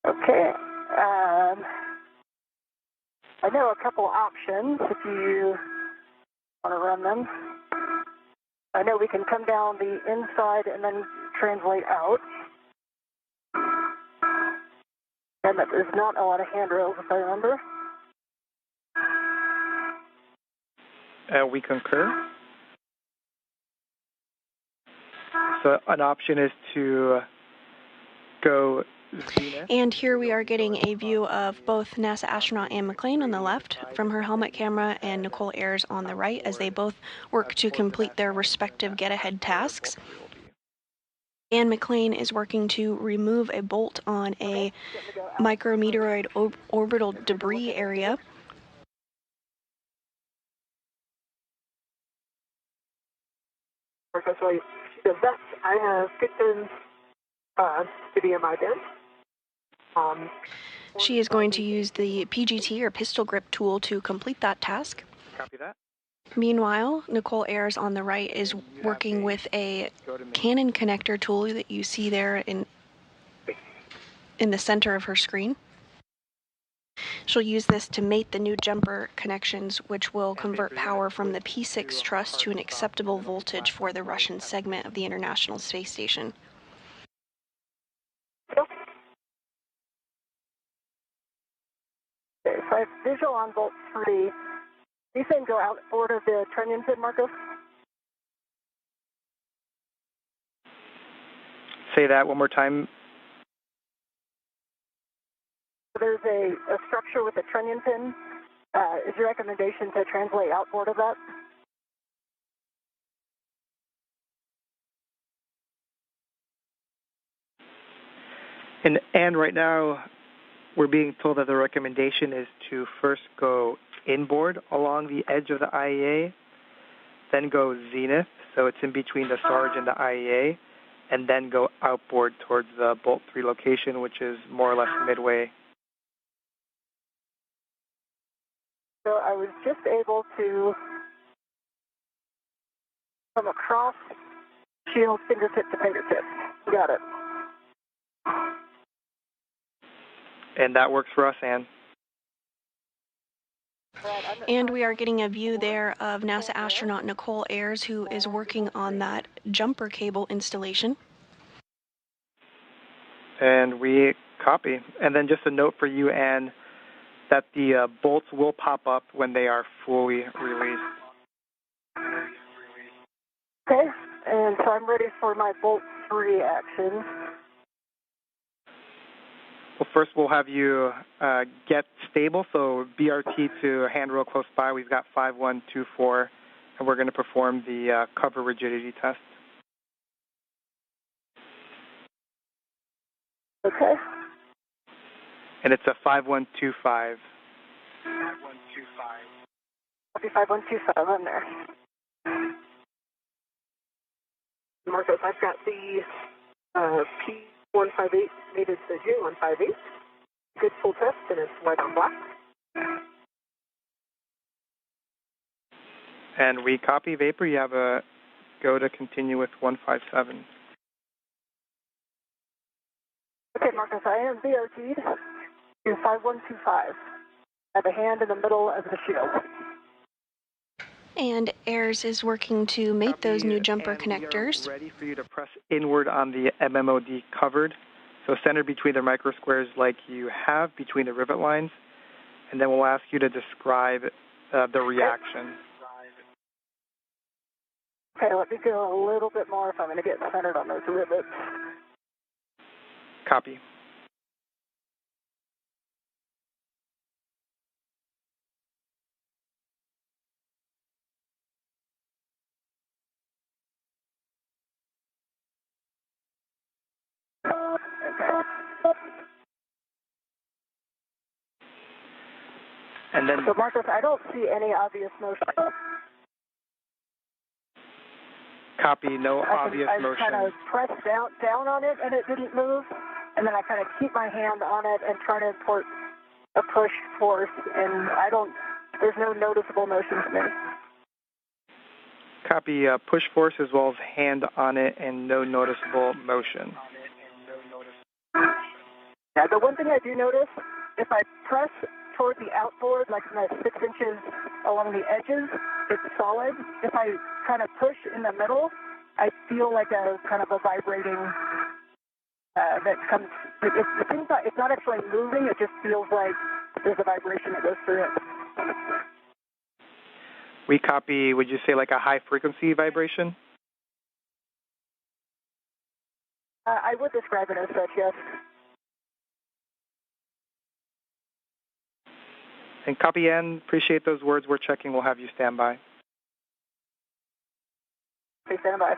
Okay. I know a couple options if you want to run them. I know we can come down the inside and then translate out. And that there's not a lot of handrails, if I remember. We concur. So an option is to go zenith. And here we are getting a view of both NASA astronaut Anne McClain on the left from her helmet camera and Nichole Ayers on the right as they both work to complete their respective get-ahead tasks. Anne McClain is working to remove a bolt on a micrometeoroid orbital debris area. So she does that. I have good pins to be in my bin. She is going to use the PGT or pistol grip tool to complete that task. Copy that. Meanwhile, Nichole Ayers on the right is working with a Canon connector tool that you see there in the center of her screen. She'll use this to mate the new jumper connections, which will convert power from the P6 truss to an acceptable voltage for the Russian segment of the International Space Station. Okay, so I have visual on Bolt 3. These things go outboard of the trunnion pin, Marcos? Say that one more time. There's a structure with a trunnion pin. Is your recommendation to translate outboard of that? And right now, we're being told that the recommendation is to first go inboard along the edge of the IEA, then go zenith, so it's in between the SARJ and the IEA, and then go outboard towards the Bolt 3 location, which is more or less midway. So I was just able to come across shield fingertip to fingertip. Got it. And that works for us, Anne. And we are getting a view there of NASA astronaut Nichole Ayers, who is working on that jumper cable installation. And we copy. And then just a note for you, Anne, that the bolts will pop up when they are fully released. Okay, and so I'm ready for my Bolt 3 action. Well, first we'll have you get stable, so BRT to handrail close by. We've got 5124, and we're going to perform the cover rigidity test. Okay. And it's a 5125. 5125, I'm there. Marcos, I've got the P158 mated to J158. Good full test, and it's white on black. And we copy Vapor. You have a go to continue with 157. Okay, Marcos, I am BRT'd to 5125. I have a hand in the middle of the shield. And Ayers is working to mate those new jumper connectors. We are ready for you to press inward on the MMOD covered. So center between the micro squares like you have between the rivet lines. And then we'll ask you to describe the reaction. Okay, let me go a little bit more if I'm going to get centered on those rivets. Copy. And then, so Marcos, I don't see any obvious motion. Copy, no obvious motion. I kind of pressed down on it and it didn't move, and then I kind of keep my hand on it and try to import a push force, and there's no noticeable motion to me. Copy, push force as well as hand on it and no noticeable motion. Yeah, the one thing I do notice, if I press toward the outboard, like 6 inches along the edges, it's solid. If I kind of push in the middle, I feel like a kind of a vibrating that comes. It's not actually moving. It just feels like there's a vibration that goes through it. We copy. Would you say like a high frequency vibration? I would describe it as such, yes. And copy N, appreciate those words. We're checking. We'll have you stand by. Please stand by.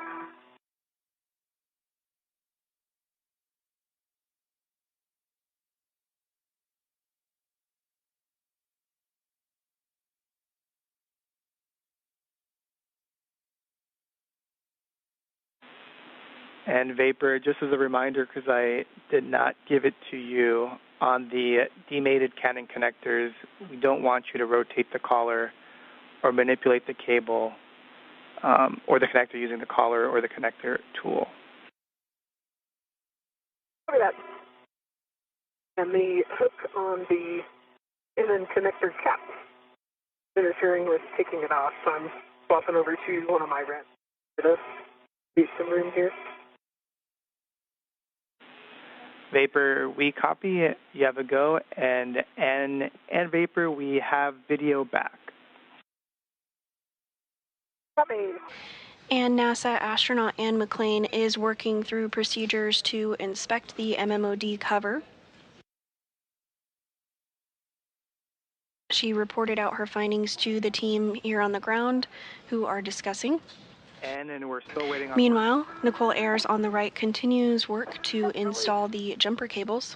And Vapor, just as a reminder, because I did not give it to you, on the demated Canon connectors, we don't want you to rotate the collar or manipulate the cable or the connector using the collar or the connector tool. Look at that. And the hook on the in-end connector cap interfering with taking it off. So I'm swapping over to one of my rats. Leave some room here. Vapor, we copy it. You have a go. And Vapor, we have video back. Copy. And NASA astronaut Anne McClain is working through procedures to inspect the MMOD cover. She reported out her findings to the team here on the ground, who are discussing. And we're still waiting on. Meanwhile, Nichole Ayers on the right continues work to install the jumper cables.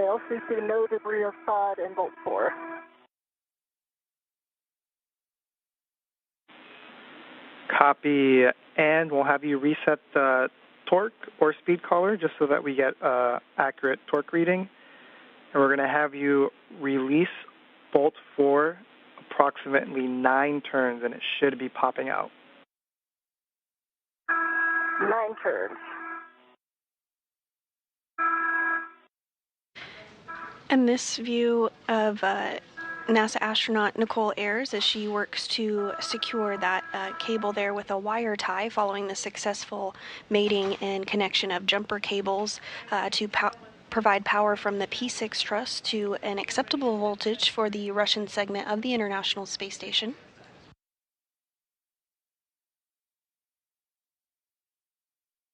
I also see no debris or pod in bolt 4. Copy, and we'll have you reset the torque or speed collar just so that we get accurate torque reading. And we're going to have you release bolt 4 approximately 9 turns, and it should be popping out. 9 turns. And this view of NASA astronaut Nichole Ayers as she works to secure that cable there with a wire tie following the successful mating and connection of jumper cables to provide power from the P6 truss to an acceptable voltage for the Russian segment of the International Space Station.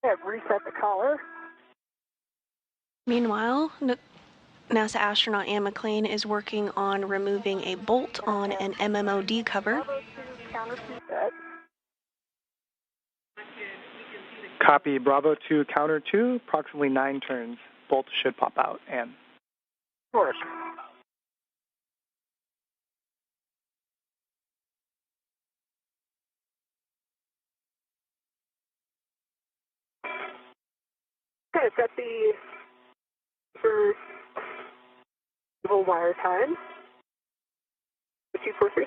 I've reset the collar. Meanwhile, NASA astronaut Anne McClain is working on removing a bolt on an MMOD cover. Copy, Bravo 2, counter 2, approximately 9 turns. Bolt should pop out, and. Of course. Okay, I've got the first wire time. 243.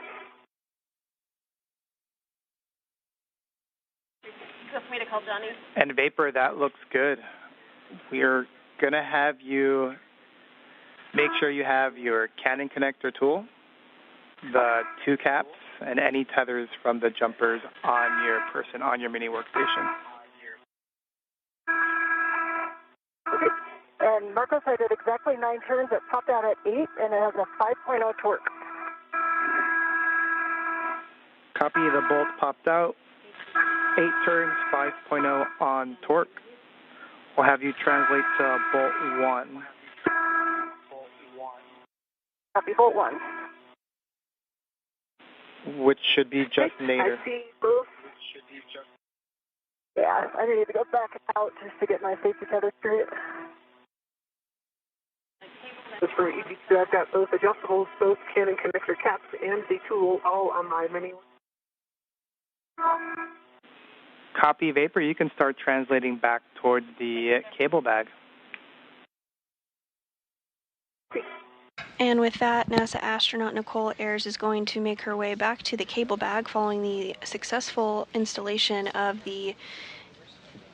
Feel free to call Johnny. And Vapor, that looks good. We're going to have you make sure you have your Canon connector tool, the 2 caps, and any tethers from the jumpers on your person, on your mini workstation. Okay. And Marcos, I did exactly 9 turns. It popped out at 8, and it has a 5.0 torque. Copy, the bolt popped out. 8 turns, 5.0 on torque. We'll have you translate to bolt 1. Copy, bolt 1. Which should be just nadir. I see both. Yeah, I need to go back out just to get my safety tether straight. Just for EV2, I've got both adjustables, both Canon connector caps, and the tool all on my mini. Copy, Vapor, you can start translating back towards the cable bag. And with that, NASA astronaut Nichole Ayers is going to make her way back to the cable bag following the successful installation of the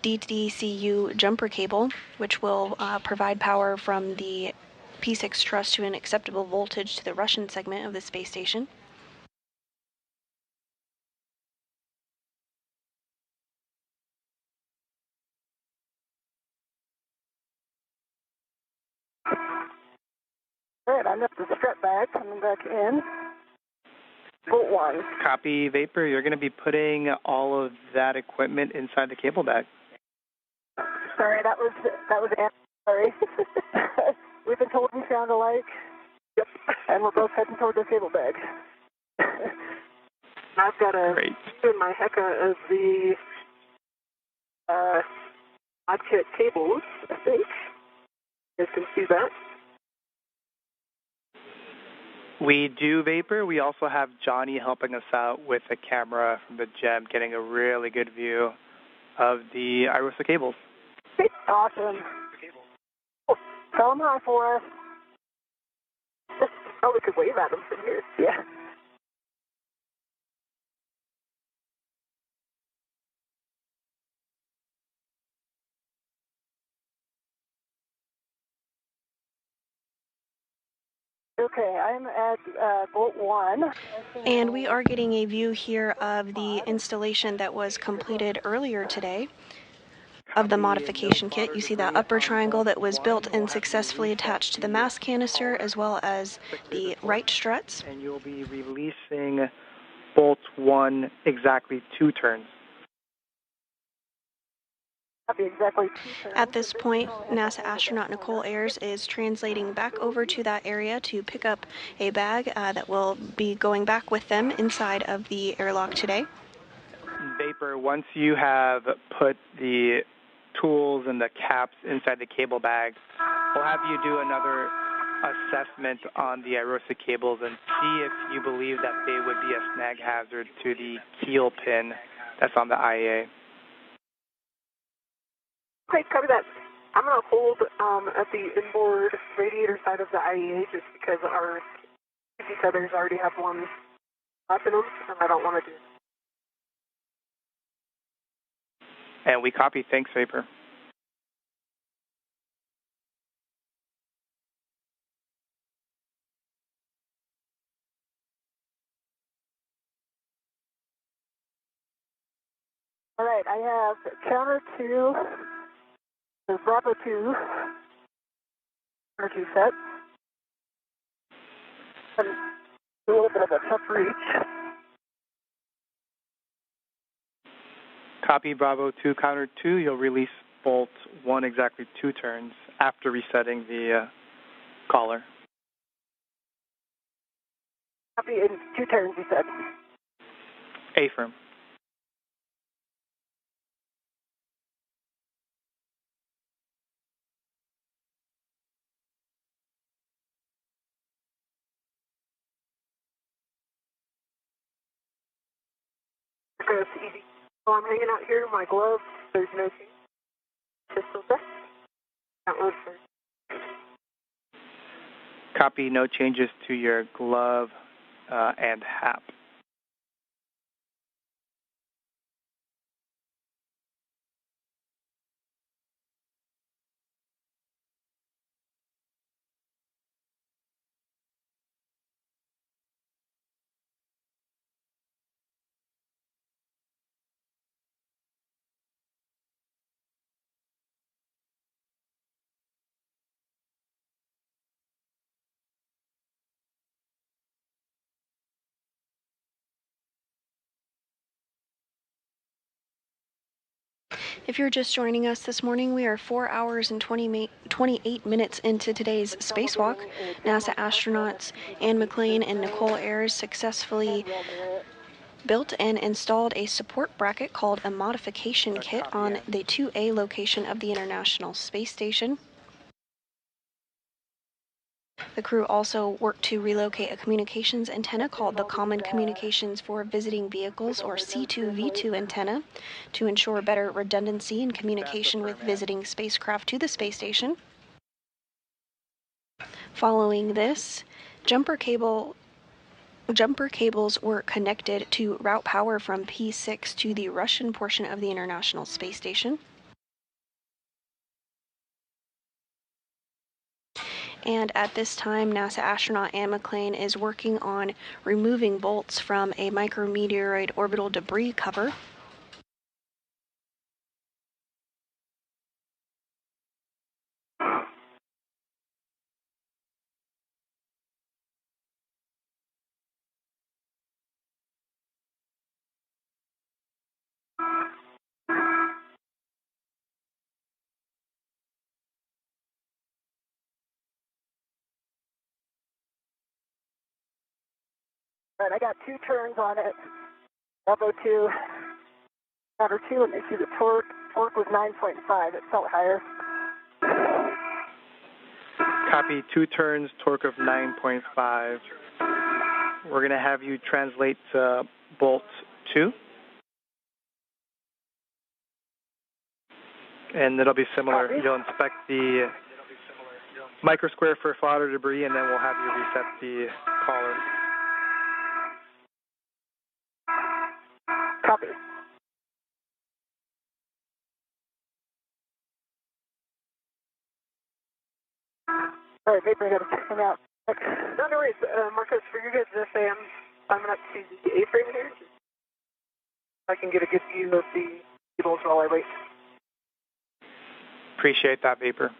DDCU jumper cable, which will provide power from the P6 truss to an acceptable voltage to the Russian segment of the space station. All right, I'm at the strap bag coming back in. Bolt 1. Copy, Vapor, you're going to be putting all of that equipment inside the cable bag. Sorry, that was Anne. Sorry. We've been told we sound alike. Yep. And we're both heading toward the cable bag. I've got a in my Heka of the odd kit cables, I think. You guys can see that. We do, Vapor. We also have Johnny helping us out with a camera from the GEM, getting a really good view of the IROSA cables. Awesome. Tell them hi for us. Oh, we could wave at them from here. Yeah. Okay, I'm at bolt 1. And we are getting a view here of the installation that was completed earlier today of the modification kit. You see that upper triangle that was built and successfully attached to the mass canister, as well as the right struts. And you'll be releasing bolt 1 exactly 2 turns. Exactly. At this point, NASA astronaut Nichole Ayers is translating back over to that area to pick up a bag that will be going back with them inside of the airlock today. Vapor, once you have put the tools and the caps inside the cable bag. We'll have you do another assessment on the IROSA cables and see if you believe that they would be a snag hazard to the keel pin that's on the IAA. Okay, copy that. I'm going to hold at the inboard radiator side of the IEA just because our easy tethers already have one up in them, and I don't want to do it. And we copy. Thanks, Vapor. All right, I have counter 2, the Bravo 2, counter 2 set. And a little bit of a tough reach. Copy Bravo 2, counter 2. You'll release bolt 1 exactly 2 turns after resetting the collar. Copy in 2 turns, you said. A-firm. It's easy. So I'm hanging out here in my gloves. There's no change. Pistol set. That one's first. Copy. No changes to your glove and hap. If you're just joining us this morning, we are 4 hours and 28 minutes into today's spacewalk. NASA astronauts Anne McClain and Nichole Ayers successfully built and installed a support bracket called a modification kit on the 2A location of the International Space Station. The crew also worked to relocate a communications antenna called the Common Communications for Visiting Vehicles, or C2V2 antenna, to ensure better redundancy in communication with visiting spacecraft to the space station. Following this, jumper cables were connected to route power from P6 to the Russian portion of the International Space Station. And at this time, NASA astronaut Anne McClain is working on removing bolts from a micrometeoroid orbital debris cover. All right, I got 2 turns on it. Bravo 2, counter 2, and they see the torque. Torque was 9.5. It felt higher. Copy. 2 turns, torque of 9.5. We're going to have you translate to bolt 2. And it'll be similar. Copy. You'll inspect the microsquare for fodder debris, and then we'll have you reset the collar. Copy. All right, Vapor, I got to check them out. No worries, Marcos, for you guys to say I'm climbing up to the A-frame here. I can get a good view of the cables while I wait. Appreciate that, Vapor.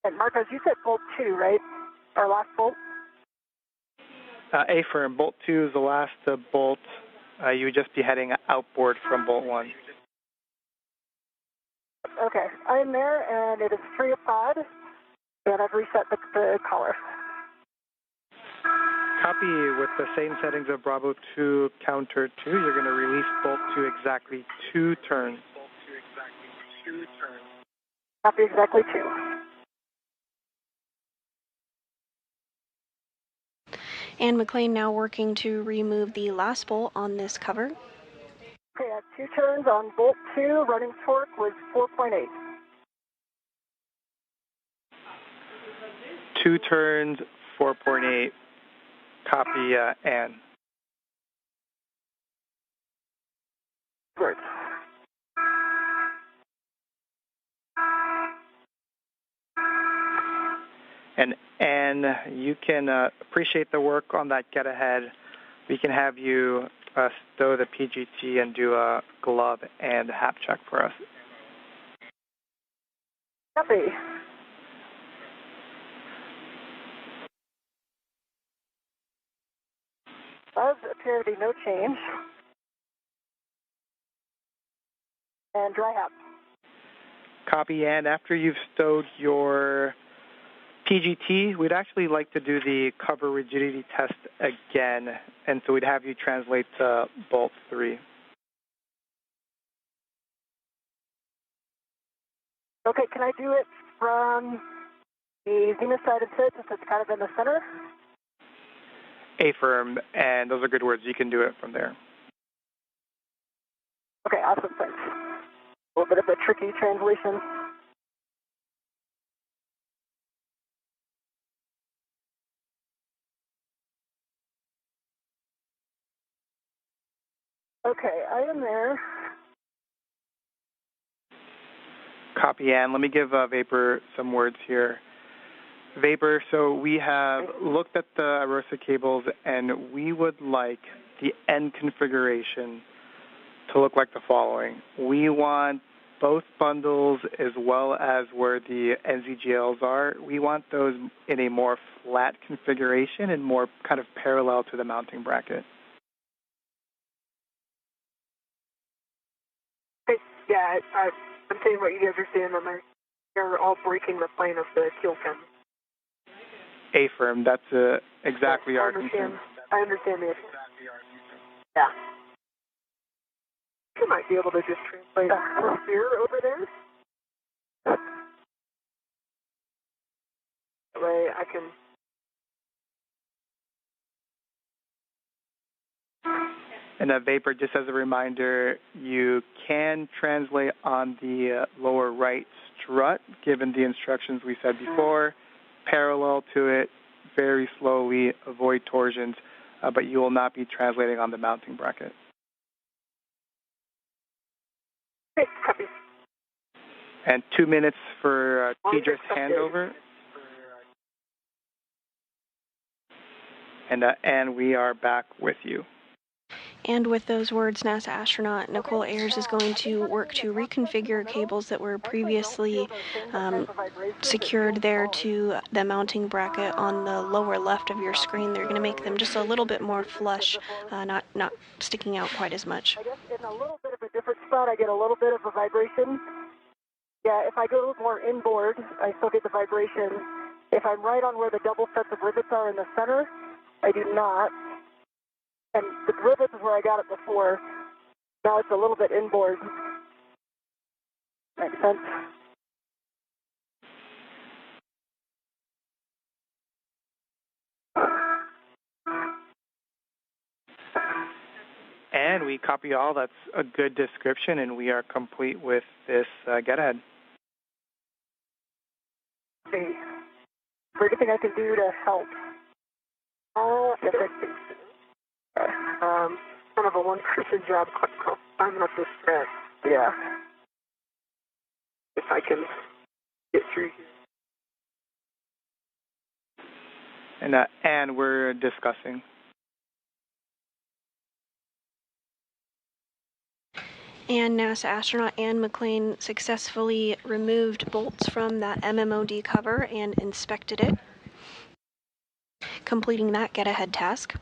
And Marcos, you said bolt 2, right? Our last bolt? A-firm, bolt 2 is the last bolt. You would just be heading outboard from bolt 1. Okay, I'm there, and it is 3 of 5, and I've reset the collar. Copy. With the same settings of Bravo 2 counter 2, you're going to release bolt 2 exactly 2 turns. Copy exactly 2. And McClain now working to remove the last bolt on this cover. Okay, I have 2 turns on bolt 2. Running torque was 4.8. 2 turns, 4.8. Copy, Ann. Great. And you can appreciate the work on that get ahead. We can have you stow the PGT and do a glove and hap check for us. Copy. Does appear to be no change. And dry hap. Copy, and after you've stowed your PGT, we'd actually like to do the cover rigidity test again, and so we'd have you translate to bolt 3. Okay, can I do it from the zenith side instead, since it's kind of in the center? A-firm, and those are good words. You can do it from there. Okay, awesome, thanks. A little bit of a tricky translation. Okay, I am there. Copy, Ann. Let me give Vapor some words here. Vapor, so we have looked at the Arosa cables, and we would like the end configuration to look like the following. We want both bundles as well as where the NZGLs are. We want those in a more flat configuration and more kind of parallel to the mounting bracket. Yeah, I'm saying what you guys are saying. They're all breaking the plane of the keel pin. A-firm, that's exactly our concern. I understand the issue. Yeah. You might be able to just translate a sphere over there. That way I can... And Vapor, just as a reminder, you can translate on the lower right strut, given the instructions we said before, parallel to it, very slowly, avoid torsions, but you will not be translating on the mounting bracket. Okay, copy. And 2 minutes for TDRS handover. And we are back with you. And with those words, NASA astronaut Nichole Ayers is going to work to reconfigure cables that were previously secured there to the mounting bracket on the lower left of your screen. They're going to make them just a little bit more flush, not sticking out quite as much. I guess in a little bit of a different spot, I get a little bit of a vibration. Yeah, if I go more inboard, I still get the vibration. If I'm right on where the double sets of rivets are in the center, I do not. And the rivets is where I got it before. Now it's a little bit inboard. Makes sense? And we copy all. That's a good description, and we are complete with this get ahead. Okay. Is there anything I can do to help? Kind of a one-person job climbing up this stretch. Yeah. If I can get through here. And we're discussing. And NASA astronaut Anne McClain successfully removed bolts from that MMOD cover and inspected it, completing that get-ahead task.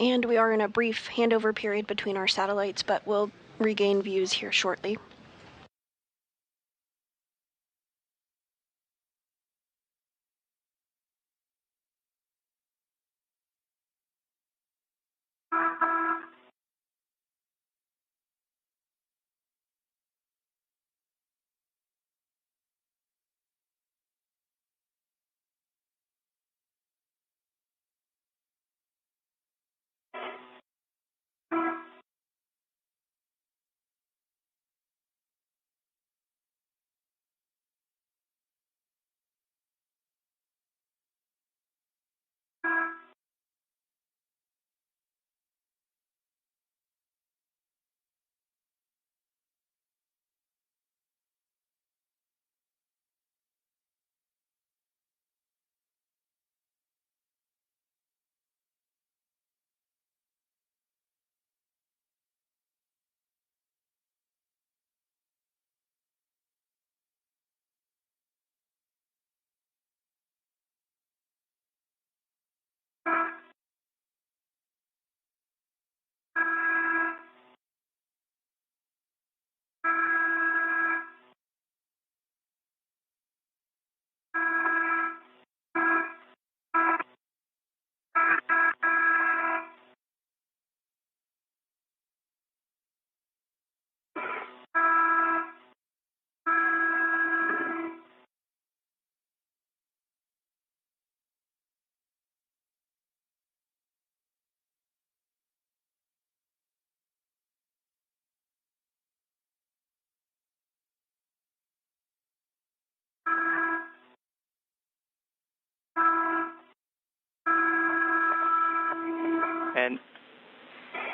And we are in a brief handover period between our satellites, but we'll regain views here shortly.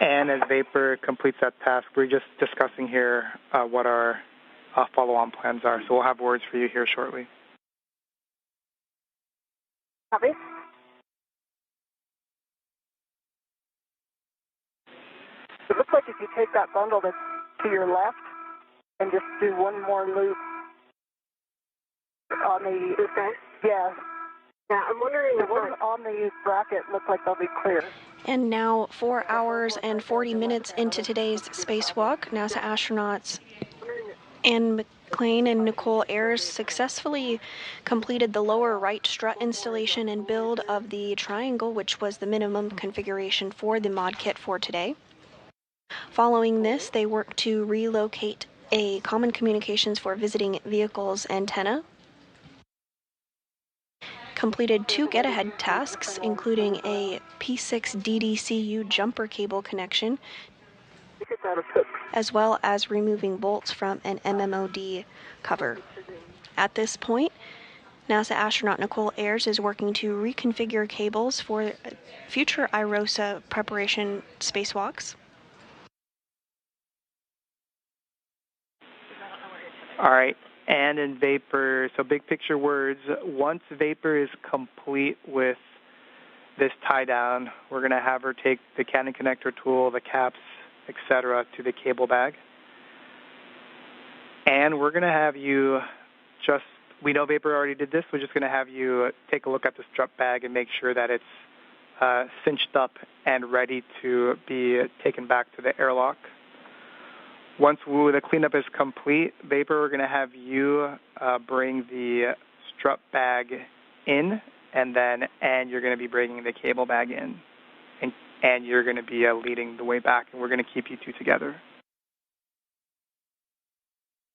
And as Vapor completes that task, we're just discussing here what our follow-on plans are. So we'll have words for you here shortly. Copy. It looks like if you take that bundle that's to your left and just do one more loop on the... Okay. Yeah. Yeah, I'm wondering if ones on the bracket look like they'll be clear. And now, 4 hours and 40 minutes into today's spacewalk, NASA astronauts Anne McClain and Nichole Ayers successfully completed the lower right strut installation and build of the triangle, which was the minimum configuration for the mod kit for today. Following this, they worked to relocate a common communications for visiting vehicles antenna, completed 2 get-ahead tasks, including a P6 DDCU jumper cable connection, as well as removing bolts from an MMOD cover. At this point, NASA astronaut Nichole Ayers is working to reconfigure cables for future IROSA preparation spacewalks. All right. And in Vapor, so big picture words, once Vapor is complete with this tie down, we're going to have her take the Canon connector tool, the caps, etc., to the cable bag. And we're going to have you we know Vapor already did this, we're just going to have you take a look at the strut bag and make sure that it's cinched up and ready to be taken back to the airlock. Once the cleanup is complete, Vapor, we're going to have you bring the strut bag in, and you're going to be bringing the cable bag in, and you're going to be leading the way back, and we're going to keep you two together.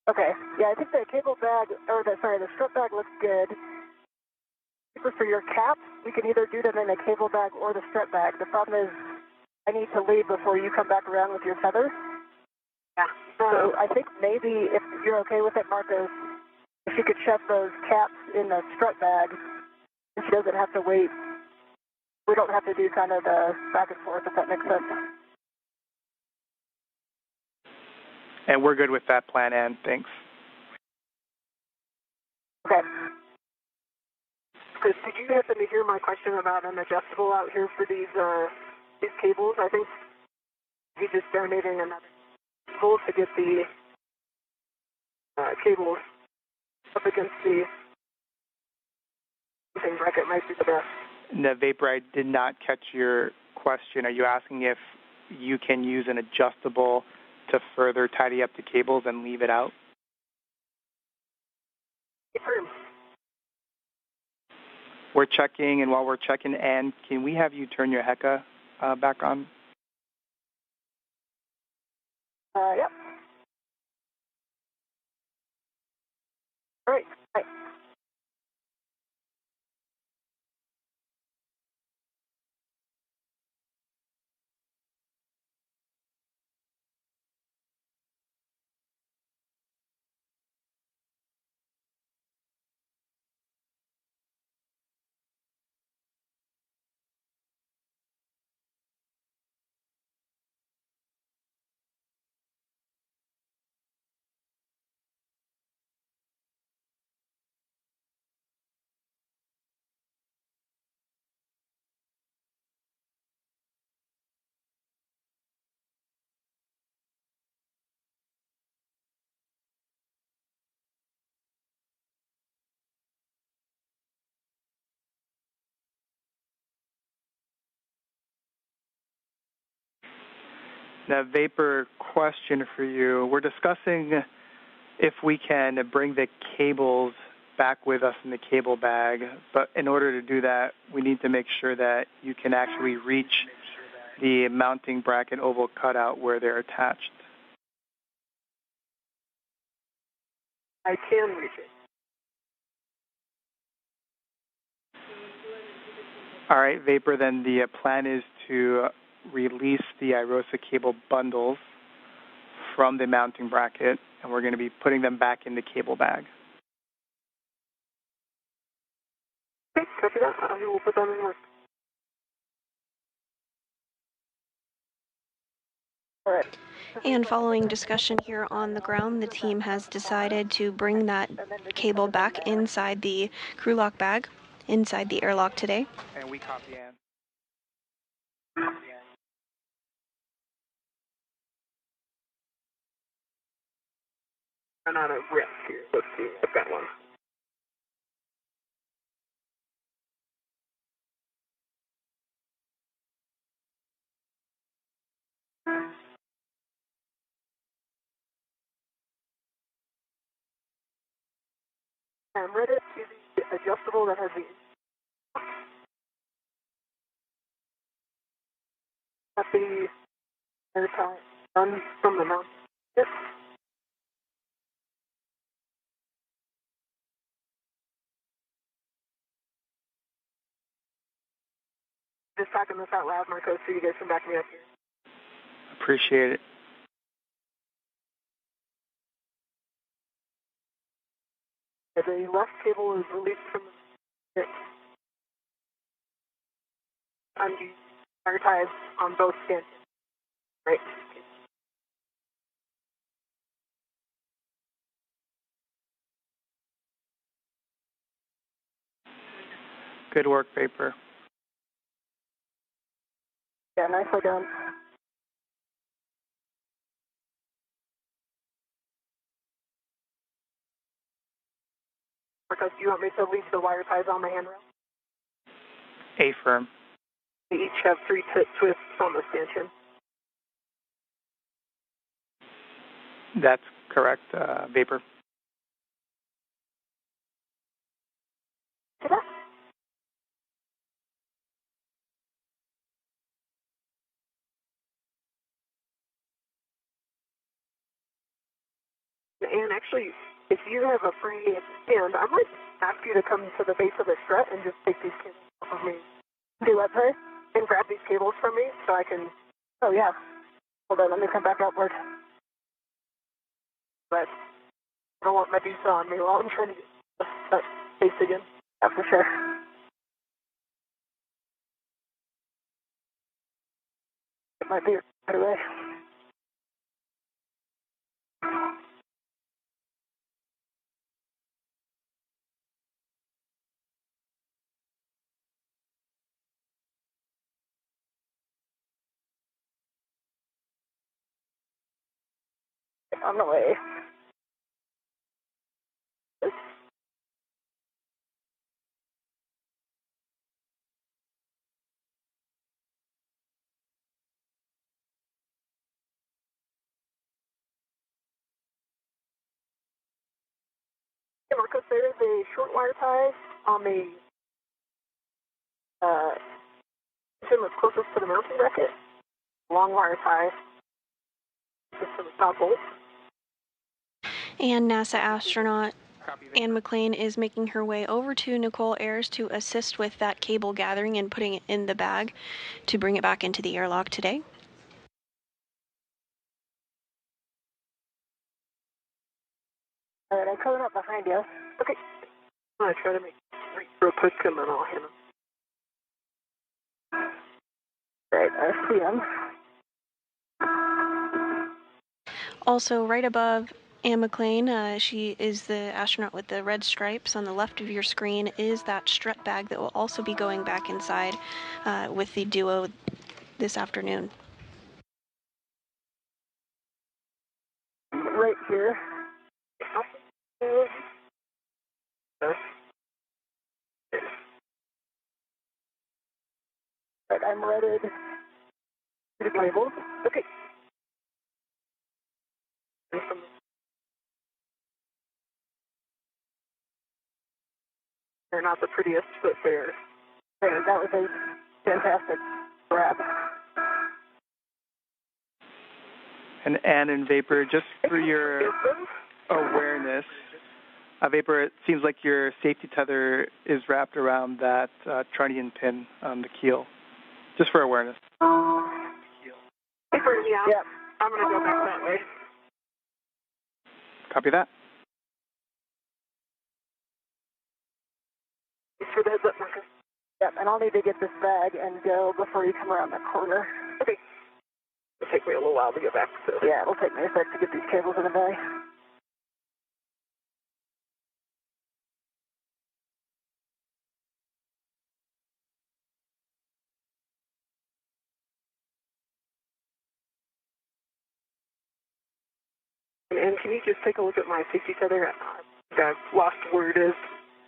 Okay. Yeah, I think the cable bag, the strut bag looks good. For your caps, we can either do them in a cable bag or the strap bag. The problem is I need to leave before you come back around with your feathers. Yeah. So I think maybe if you're okay with it, Marcos, if you could shove those caps in the strut bag, and she doesn't have to wait. We don't have to do kind of the back and forth, if that makes sense. And we're good with that plan, Ann. Thanks. Okay. Chris, did you happen to hear my question about an adjustable out here for these cables? I think he's just donating another tool to get the cables up against the bracket might be the best. No, Vapor, I did not catch your question. Are you asking if you can use an adjustable to further tidy up the cables and leave it out? We're checking, and while we're checking, Ann, can we have you turn your HECA back on? Yep. All right. Bye. Now, Vapor, question for you. We're discussing if we can bring the cables back with us in the cable bag, but in order to do that, we need to make sure that you can actually reach the mounting bracket oval cutout where they're attached. I can reach it. All right, Vapor, then the plan is to release the iROSA cable bundles from the mounting bracket, and we're going to be putting them back in the cable bag. Okay, copy that. I will put them in work. All right. And following discussion here on the ground, the team has decided to bring that cable back inside the crew lock bag, inside the airlock today. And we copy, Ann. I'm on a risk here. Let's see. I've got one. I'm ready to the adjustable that has the airtime done from the mount. Yep. Just talking this out loud, Marcos, so you guys can back me up here. Appreciate it. The left cable is released from the on the wire ties on both stanchions. Right. Good work, Vapor. Yeah, nicely done. Marcos, do you want me to leave the wire ties on the handrail? A-firm. They each have 3 twists on the stanchion. That's correct, Vapor. And actually, if you have a free hand, I might ask you to come to the base of the strut and just take these cables off of me. Do what, sorry? And grab these cables from me so I can... Oh, yeah. Hold on, let me come back outward. But I don't want Medusa on me while I'm trying to get that base again. Yeah, for sure. It might be right away. On the way. Hey, Marcos, there is a short wire tie on the system that's closest to the mounting bracket. Long wire tie. System is not bolt. And NASA astronaut Anne McClain is making her way over to Nichole Ayers to assist with that cable gathering and putting it in the bag to bring it back into the airlock today. All right, I'm coming up behind you. Okay. I'm going to try to make real quick and then I'll hit him. All right, I see him. Also, right above Anne McClain, she is the astronaut with the red stripes. On the left of your screen is that strut bag that will also be going back inside with the duo this afternoon. Right here. Right, I'm ready to label. Okay. They're not the prettiest, but they're there. That was a fantastic grab. And Anne and Vapor, just for your awareness, Vapor, it seems like your safety tether is wrapped around that trunnion pin on the keel. Just for awareness. Vapor, yeah. Yep. I'm going to go back that way. Copy that. Thanks for the heads up, Marcus. Yep, and I'll need to get this bag and go before you come around that corner. Okay. It'll take me a little while to get back. So. Yeah, it'll take me a sec to get these cables in the bag. And can you just take a look at my safety tether? I've lost where it is.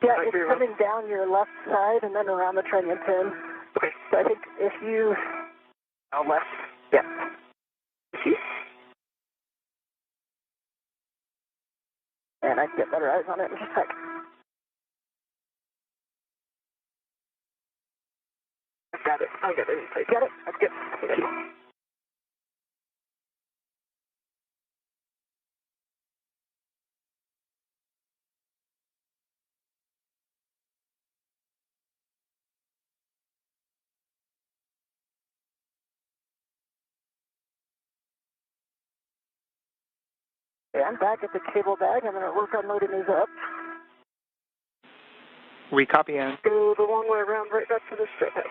Yeah, it's coming down your left side and then around the trunnion pin. Okay. So I think if you... Oh, left. Yeah. And I can get better eyes on it in just a sec. I've got it. I'll get it in place. Got it? That's good. Thank you. Okay, I'm back at the cable bag. I'm going to work on loading these up. We copy, Anne. Go the long way around right back to the strip head.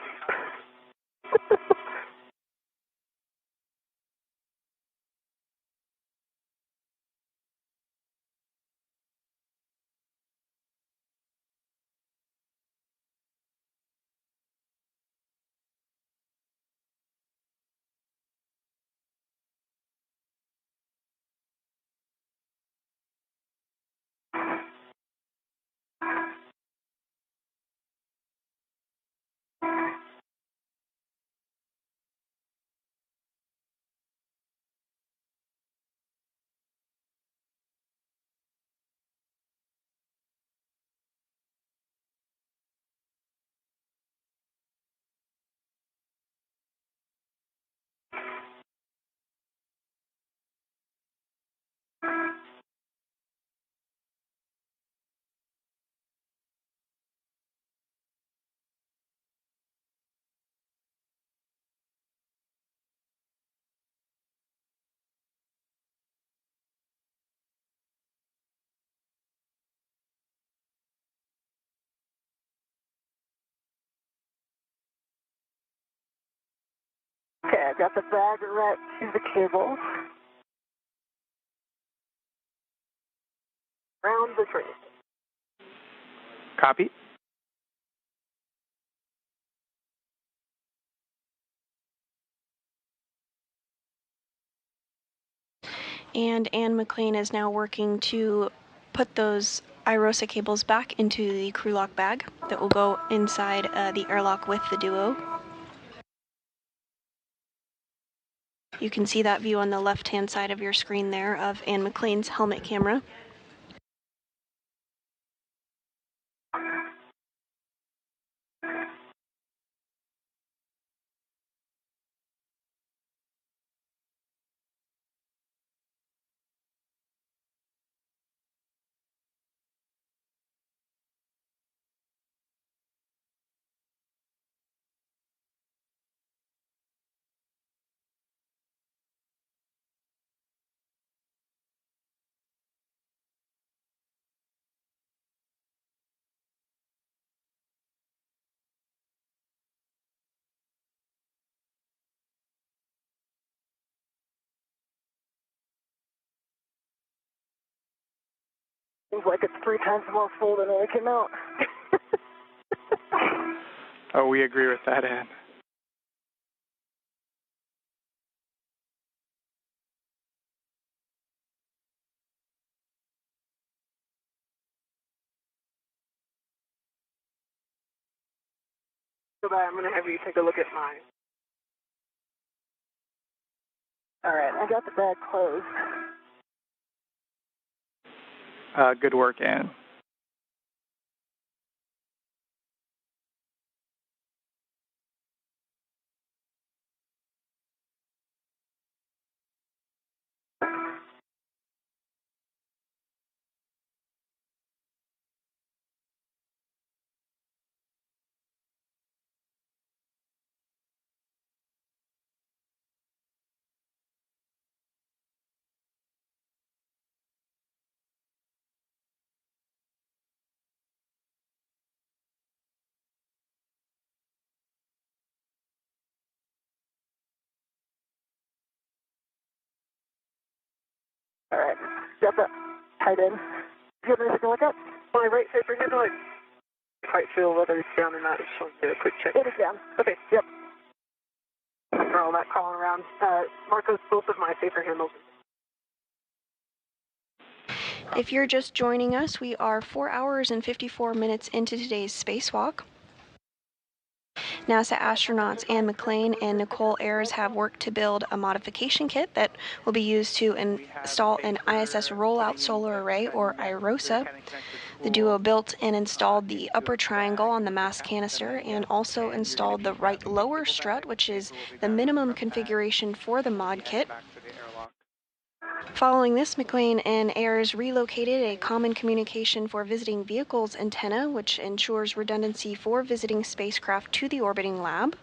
Okay, I've got the bag wrapped to the cables. Round the tree. Copy. And Anne McClain is now working to put those IROSA cables back into the crew lock bag that will go inside the airlock with the duo. You can see that view on the left-hand side of your screen there of Anne McClain's helmet camera. Seems like it's 3 times more full than when it came out. Oh, we agree with that, Ann. So I'm going to have you take a look at mine. All right, I got the bag closed. Good work, Ann. All right, got that tied in. You have anything to look at? My right paper handle, I quite feel whether it's down or not. I just want to do a quick check. It is down. Okay, yep. For all that crawling around, Marco's both of my paper handles. If you're just joining us, we are 4 hours and 54 minutes into today's spacewalk. NASA astronauts Anne McClain and Nichole Ayers have worked to build a modification kit that will be used to install an ISS rollout solar array, or IROSA. The duo built and installed the upper triangle on the mass canister and also installed the right lower strut, which is the minimum configuration for the mod kit. Following this, McClain and Ayers relocated a common communication for visiting vehicles antenna, which ensures redundancy for visiting spacecraft to the orbiting lab.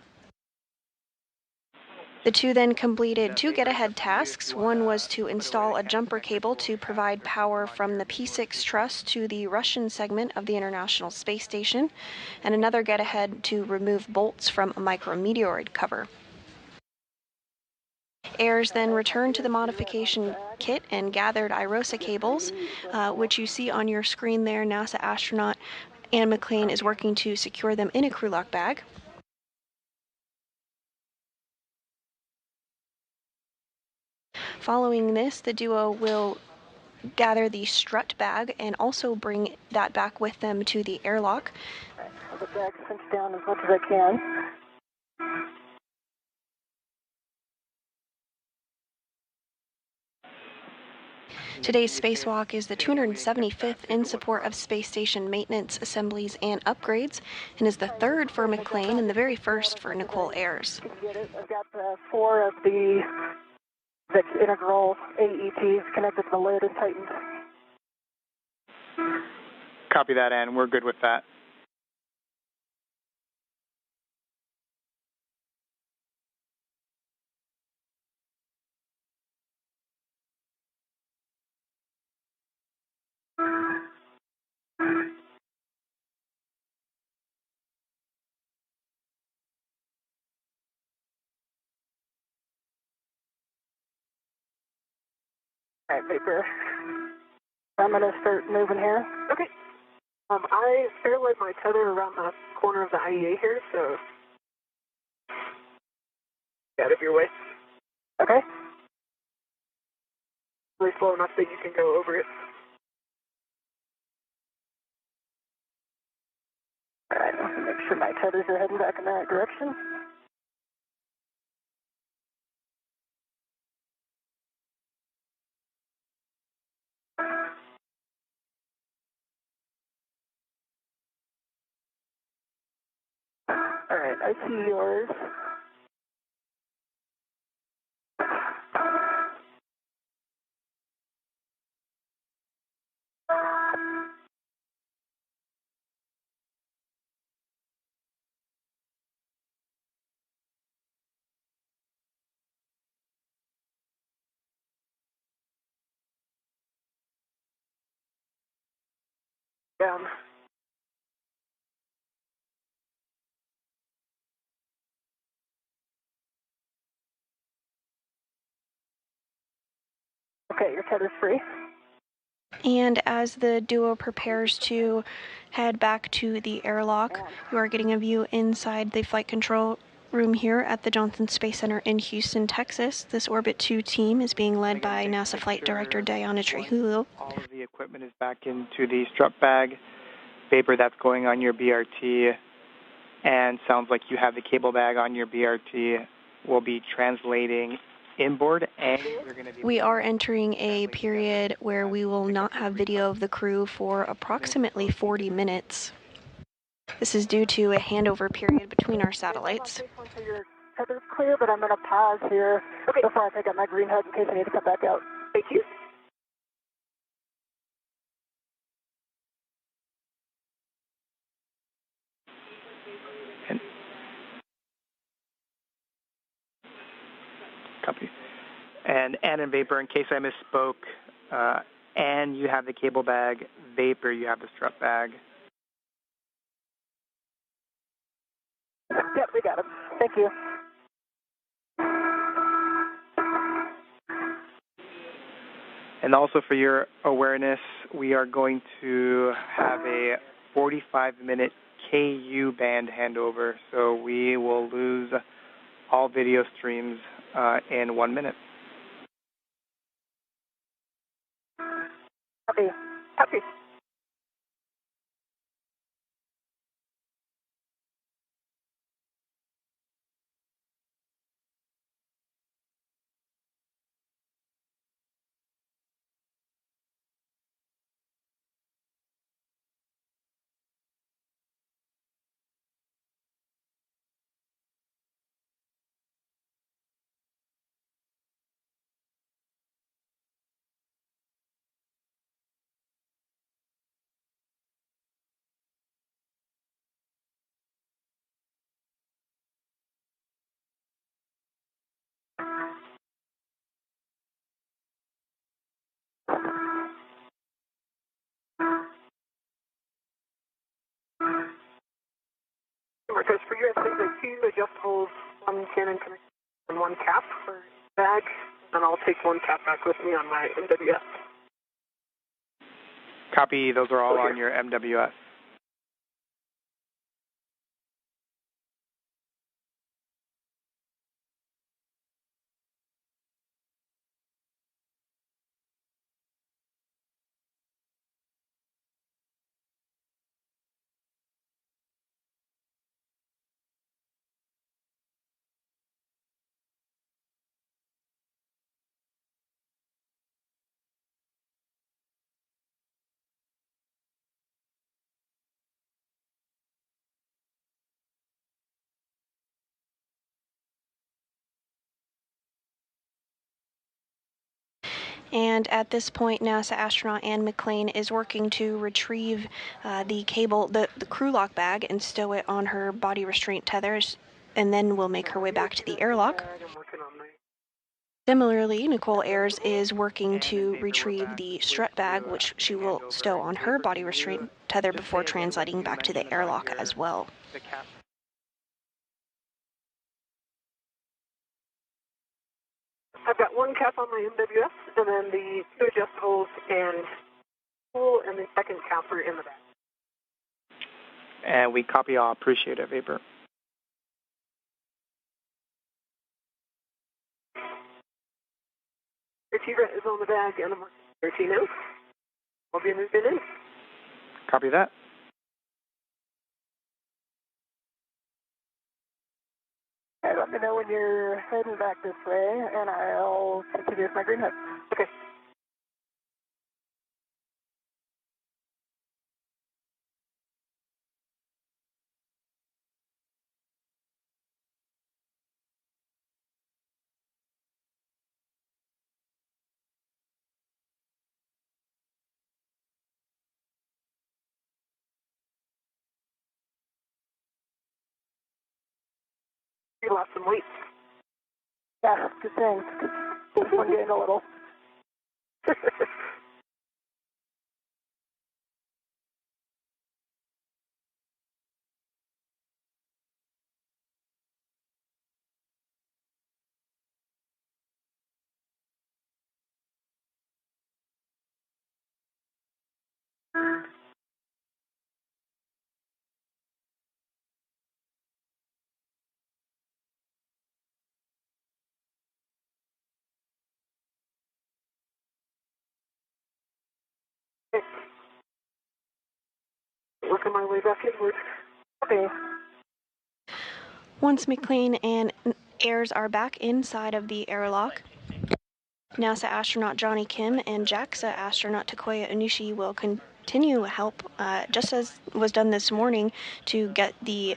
The two then completed 2 get-ahead tasks. One was to install a jumper cable to provide power from the P6 truss to the Russian segment of the International Space Station, and another get-ahead to remove bolts from a micrometeoroid cover. Ayers then returned to the modification kit and gathered IROSA cables, which you see on your screen there. NASA astronaut Anne McClain is working to secure them in a crew lock bag. Following this, the duo will gather the strut bag and also bring that back with them to the airlock. I'll get the bag cinched down as much as I can. Today's spacewalk is the 275th in support of space station maintenance, assemblies, and upgrades, and is the 3rd for McClain and the very first for Nichole Ayers. I've got 4 of the integral AETs connected to the lid and tightened. Copy that, Ann. We're good with that. All right, Vapor. I'm going to start moving here. Okay. I paralleled my tether around the corner of the IEA here, so out of your way. Okay. Really slow enough that you can go over it. All right, let me make sure my tethers are heading back in the right direction. All right, I see yours. Down. Okay, your tether's free. And as the duo prepares to head back to the airlock, you are getting a view inside the flight control room here at the Johnson Space Center in Houston, Texas. This Orbit 2 team is being led by NASA Flight Director Diana Trujillo. All of the equipment is back into the strut bag. Vapor, that's going on your BRT, and sounds like you have the cable bag on your BRT. We'll be translating inboard, and we are entering a period where we will not have video of the crew for approximately 40 minutes. This is due to a handover period between our satellites. Your tether's clear, but I'm going to pause here before I pick up my green hug in case I need to come back out. Thank you. Copy. And Ann and Vapor, in case I misspoke, Ann, you have the cable bag. Vapor, you have the strut bag. Yep, we got him. Thank you. And also for your awareness, we are going to have a 45-minute KU band handover, so we will lose all video streams in 1 minute. Copy. Copy. Marcos, for you, I think the two adjustables, one cannon connector and one cap for bag, and I'll take one cap back with me on my MWS. Copy, those are all on your MWS. And at this point, NASA astronaut Ann McClain is working to retrieve the cable, the crew lock bag, and stow it on her body restraint tethers, and then will make her way back to the airlock. Similarly, Nichole Ayers is working to retrieve the strut bag, which she will stow on her body restraint tether before translating back to the airlock as well. I've got one cap on my MWS, and then the two adjustables and pool, and the second capper in the back. And we copy all. Appreciate it, Vapor. Receiver is on the bag, and I'm 13 out. I'll be moving in. Copy that. Hey, let me know when you're heading back this way, and I'll continue with my green hook. Okay. You lost some weight. Yeah, good thing. This one getting a little. Working my way back inward. Okay. Once McClain and Ayers are back inside of the airlock, NASA astronaut Johnny Kim and JAXA astronaut Takoya Onushi will continue help, just as was done this morning, to get the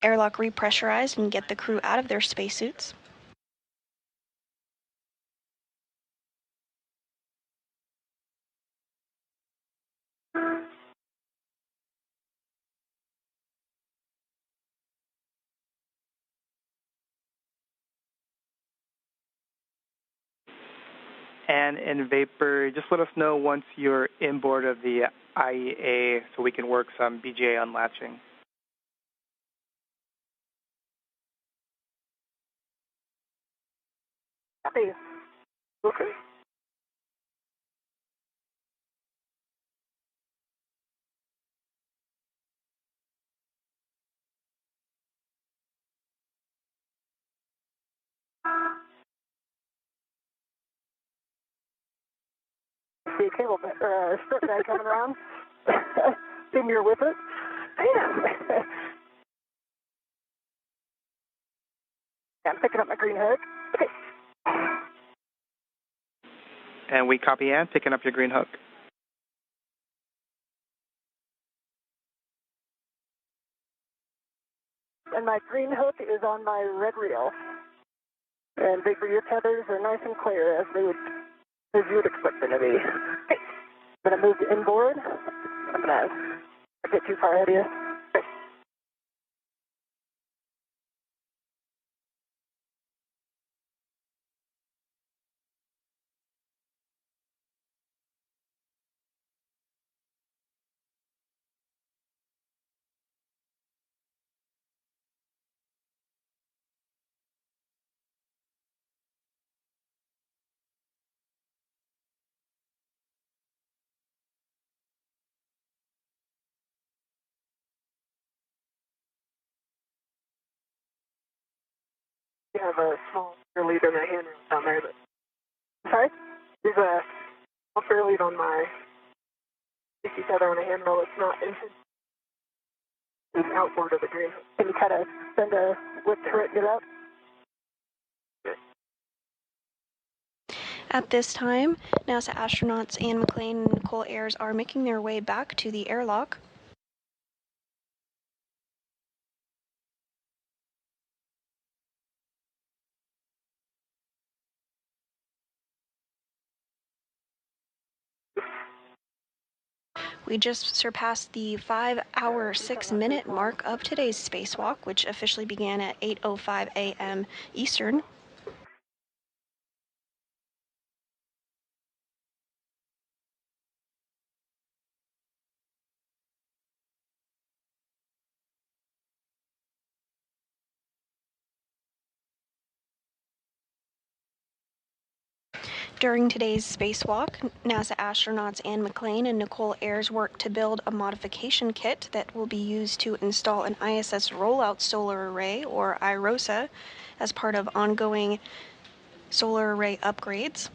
airlock repressurized and get the crew out of their spacesuits. And in Vapor, just let us know once you're inboard of the IEA so we can work some BGA unlatching. Copy. Okay. See a cable strip guy coming around. Assume you're with it. Damn. I'm picking up my green hook. And we copy and picking up your green hook. And my green hook is on my red reel. And Vapor, your tethers are nice and clear as you would expect them to be. I'm gonna move to inboard. I'm gonna get too far ahead of you. You have a small fair lead on the handrail down there. Sorry? There's a small fair lead on my sticky tether on a handrail that's not intended. It's outboard of the green. Can you kind of send a whip to it, get up? At this time, NASA astronauts Ann McClain and Nichole Ayers are making their way back to the airlock. We just surpassed the 5-hour, 6-minute mark of today's spacewalk, which officially began at 8:05 a.m. Eastern. During today's spacewalk, NASA astronauts and McClain and Nichole Ayers worked to build a modification kit that will be used to install an ISS rollout solar array, or IROSA, as part of ongoing solar array upgrades.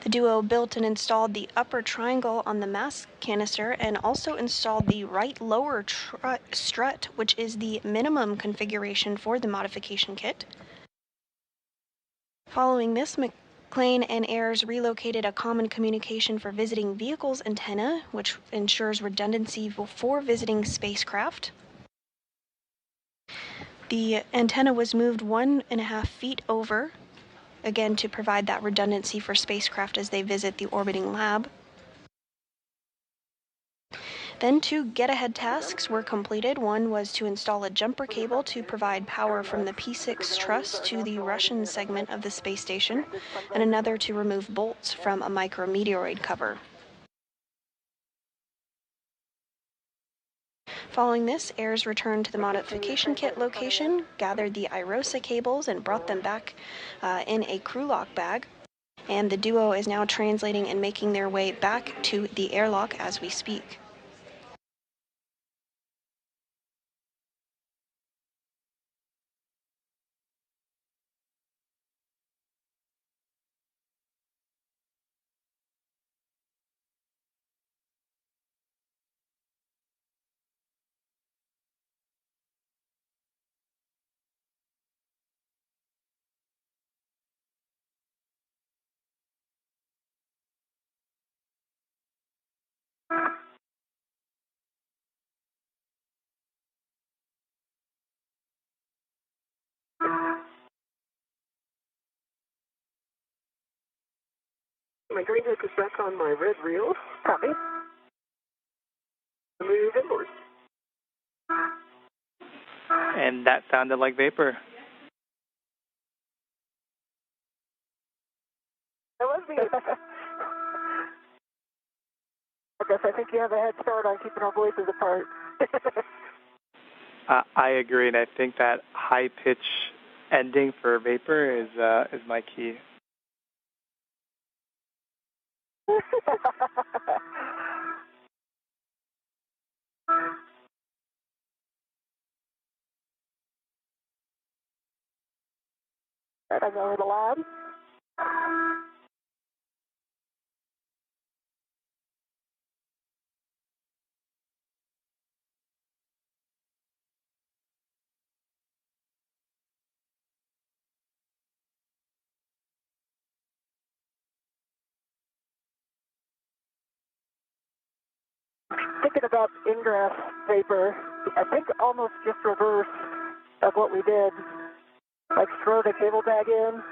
The duo built and installed the upper triangle on the mass canister and also installed the right lower strut, which is the minimum configuration for the modification kit. Following this, McClain and Ayers relocated a common communication for visiting vehicles antenna, which ensures redundancy for visiting spacecraft. The antenna was moved 1.5 feet over, again to provide that redundancy for spacecraft as they visit the orbiting lab. Then 2 get-ahead tasks were completed. One was to install a jumper cable to provide power from the P6 truss to the Russian segment of the space station, and another to remove bolts from a micrometeoroid cover. Following this, Ayers returned to the modification kit location, gathered the IROSA cables, and brought them back in a crew lock bag. And the duo is now translating and making their way back to the airlock as we speak. My green hook is back on my red reel. Copy. Move inboard. And that sounded like vapor. That was me. I guess I think you have a head start on keeping our voices apart. I agree, and I think that high pitch ending for vapor is my key. Right, I'm over the lab. Thinking about ingress vapor, I think almost just reverse of what we did. Like throw the cable bag in,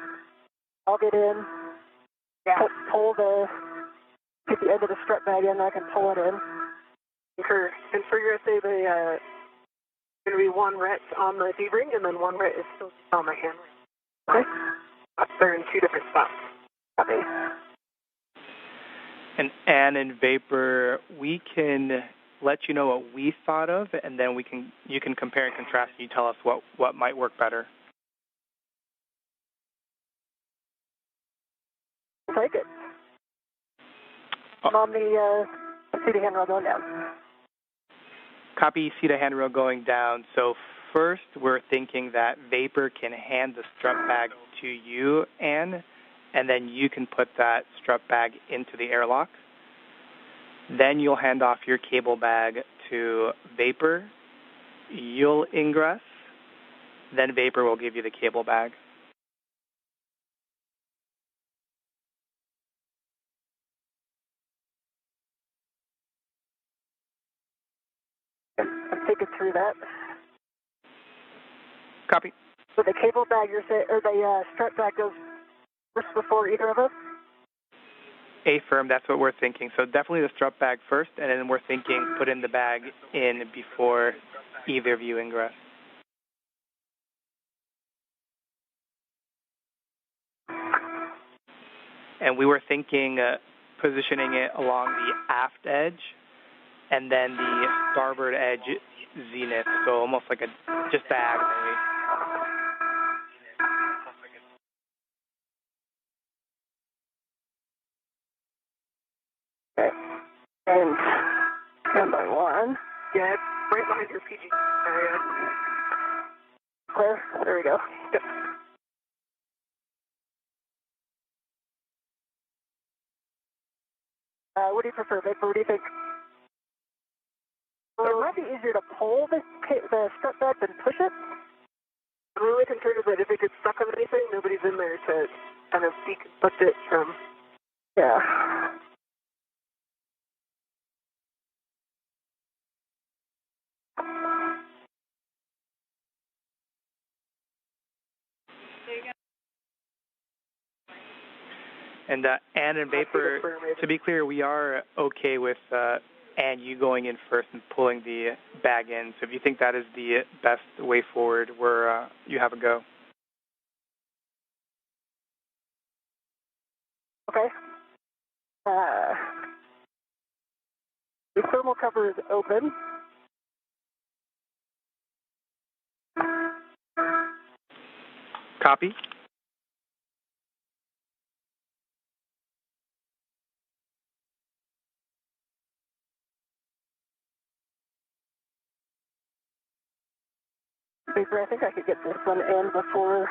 I'll get in, pull get the end of the strut bag in, I can pull it in. Sure. And for your SA, going to be 1 ret on the D-ring, and then 1 ret is still on my hand. Okay. They're in 2 different spots. Copy. And in vapor, we can let you know what we thought of, and then you can compare and contrast, and you tell us what might work better. Take it. I'm on the seat handrail going down. Copy seat handrail going down. So first, we're thinking that vapor can hand the strut bag to you, Anne, and then you can put that strut bag into the airlock. Then you'll hand off your cable bag to vapor. You'll ingress. Then vapor will give you the cable bag. I'm taking through that. Copy. So the cable bag, or the strut bag goes first before either of us? Affirm, that's what we're thinking. So definitely the strut bag first, and then we're thinking put in the bag in before either of you ingress. And we were thinking positioning it along the aft edge and then the starboard edge zenith, so almost like just diagonally. Okay. And number 1. Yeah, it's right behind your PG area. Clear? There we go. Yep. What do you prefer, Vapor? What do you think? It might be easier to pull the strut bag than push it. I'm really concerned that if it gets stuck on anything, nobody's in there to kind of deconstruct it from. Yeah. And Ann and Vapor, to be clear, we are okay with Ann, you going in first and pulling the bag in. So if you think that is the best way forward, you have a go. Okay. The thermal cover is open. Copy. Vapor, I think I could get this one in before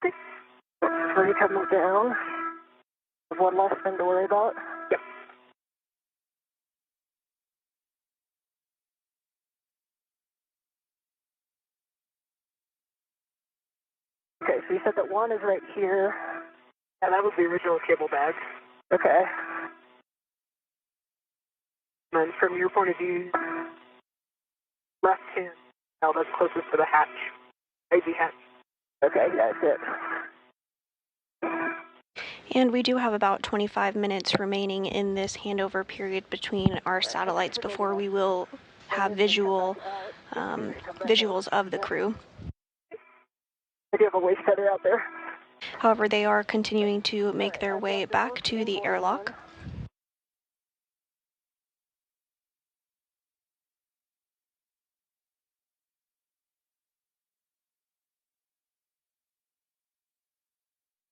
you come down. One less thing to worry about. Yep. Okay, so you said that 1 is right here. Yeah, that was the original cable bag. Okay. And from your point of view, left hand, now that's closest to the hatch, AV hatch. Okay, that's it. And we do have about 25 minutes remaining in this handover period between our satellites before we will have visuals of the crew. I do have a waste feather out there. However, they are continuing to make their way back to the airlock.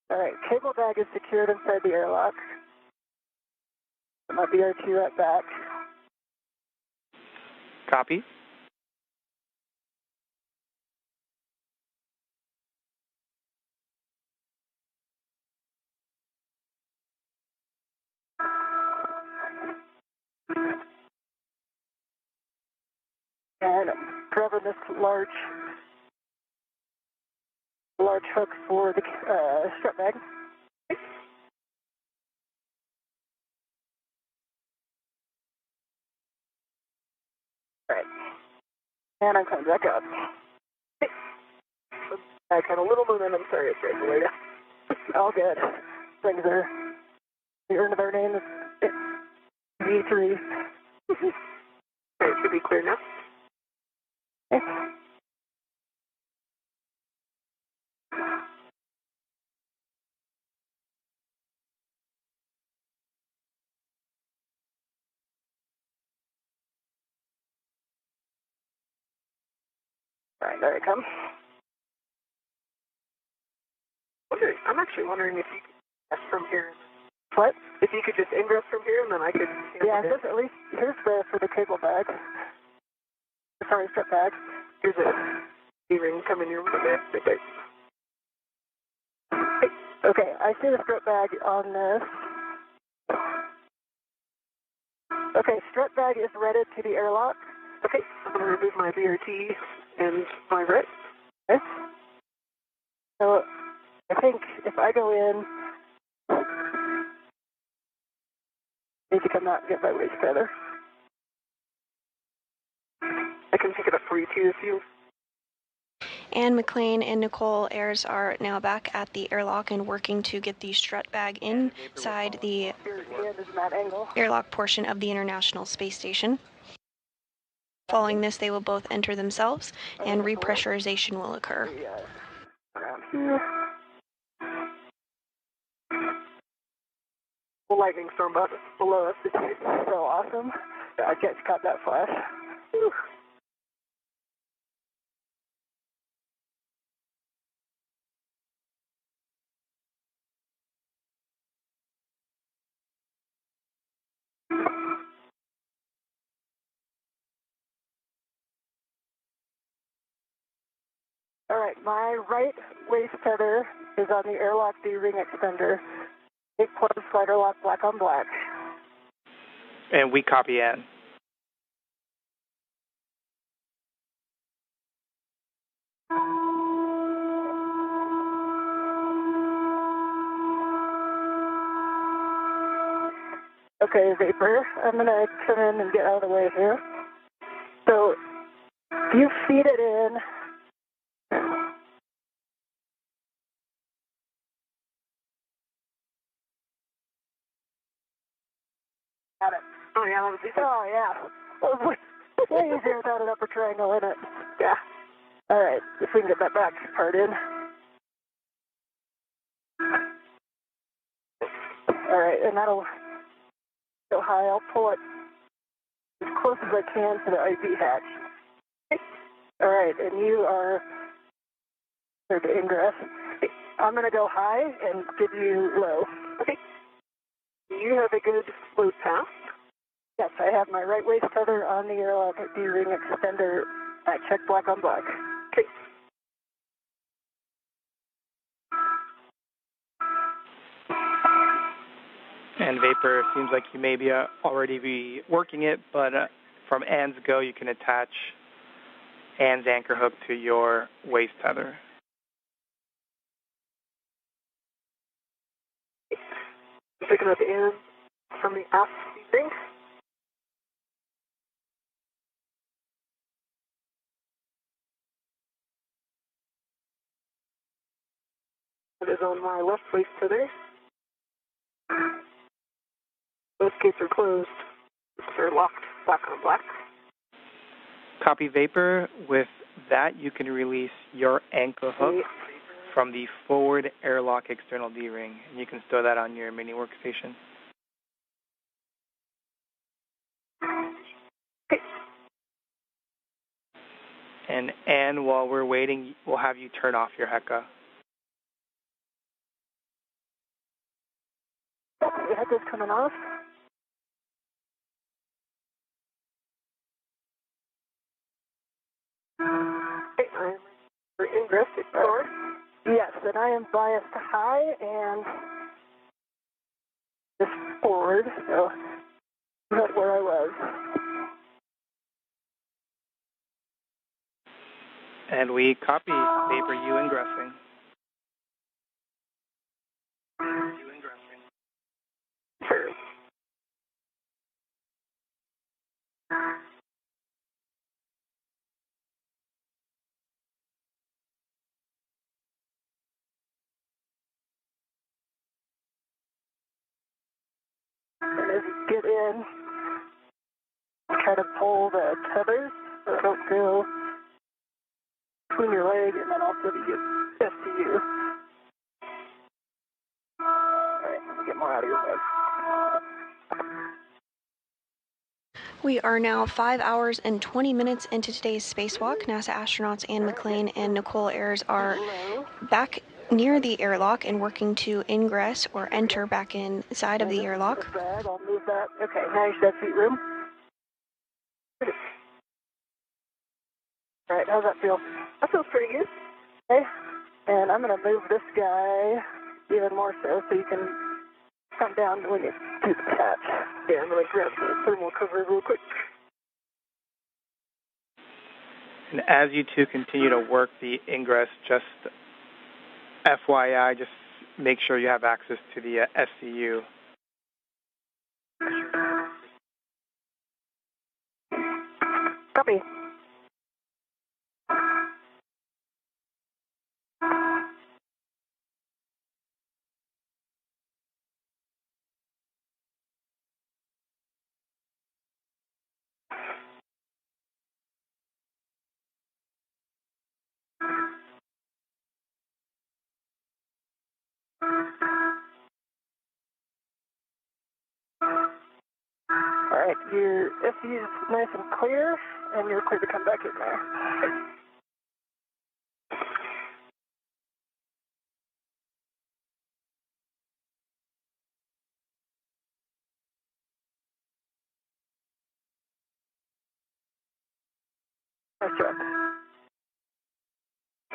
All right, cable bag is secured inside the airlock. My BR2 at back. Copy. And grabbing this large hook for the strap bag. All right. And I'm coming back up. I got a little momentum, sorry, it's right away. All good. Things are, the earn of their name is V3. Okay, it should be clear now. Okay. All right, there it comes. I'm actually wondering if you could ingress from here. What? If you could just ingress from here, and then I could. Yeah, just at least here's for the cable bag. Sorry, strap bag. Here's a D-ring coming your way. Okay, I see the strap bag on this. Okay, strap bag is ready to the airlock. Okay, I'm going to remove my BRT and my RET. Okay. So I think if I go in, I need to come out and get my waste feather. I can pick it up for you too if you. And McClain and Nichole Ayers are now back at the airlock and working to get the strut bag inside the airlock portion of the International Space Station. Following this, they will both enter themselves and repressurization will occur. The lightning storm below us. It's so awesome. I just caught that flash. Whew. right, my right waist tether is on the airlock D-ring extender. Big plug slider lock, black on black. And we copy Ann. Okay, Vapor, I'm going to come in and get out of the way here. So, you feed it in. Got it. Oh, yeah, that was easy. Oh, yeah. That was way easier without an upper triangle in it. Yeah. All right, if we can get that back part in. All right, and that'll go high. I'll pull it as close as I can to the IV hatch. All right, and you are there to ingress. I'm going to go high and give you low. Okay. You have a good float path. Yes, I have my right waist tether on the airlock D-ring extender. I check black on black. Okay. And Vapor, seems like you may be already be working it, but from Ann's go, you can attach Ann's anchor hook to your waist tether. Picking up in from the aft ring. It is on my left waist tether. Both gates are closed. They're locked, black on black. Copy Vapor. With that, you can release your anchor hook from the forward airlock external D-ring, and you can store that on your mini workstation. Okay. And Ann, while we're waiting, we'll have you turn off your HECA. The heck is coming off. Okay, I'm for ingress, it's forward. Yes, and I am biased high and just forward, so not where I was. And we copy Vapor, you ingressing. Sure. And as you get in, try to pull the tethers so they don't go between your leg and then also the SCU. Alright, let me get more out of your way. We are now 5 hours and 20 minutes into today's spacewalk. NASA astronauts Ann McClain and Nichole Ayers are back near the airlock and working to ingress or enter back inside of the airlock. I'll move that. Okay, now you should have seat room. Alright, how's that feel? That feels pretty good. Okay, and I'm going to move this guy even more so you can come down when you do the catch. Yeah, I'm going to grab the thermal cover real quick. And as you two continue to work the ingress, just FYI, just make sure you have access to the SCU. Copy. Alright, your SCU is nice and clear, and you're clear to come back in there. Nice job.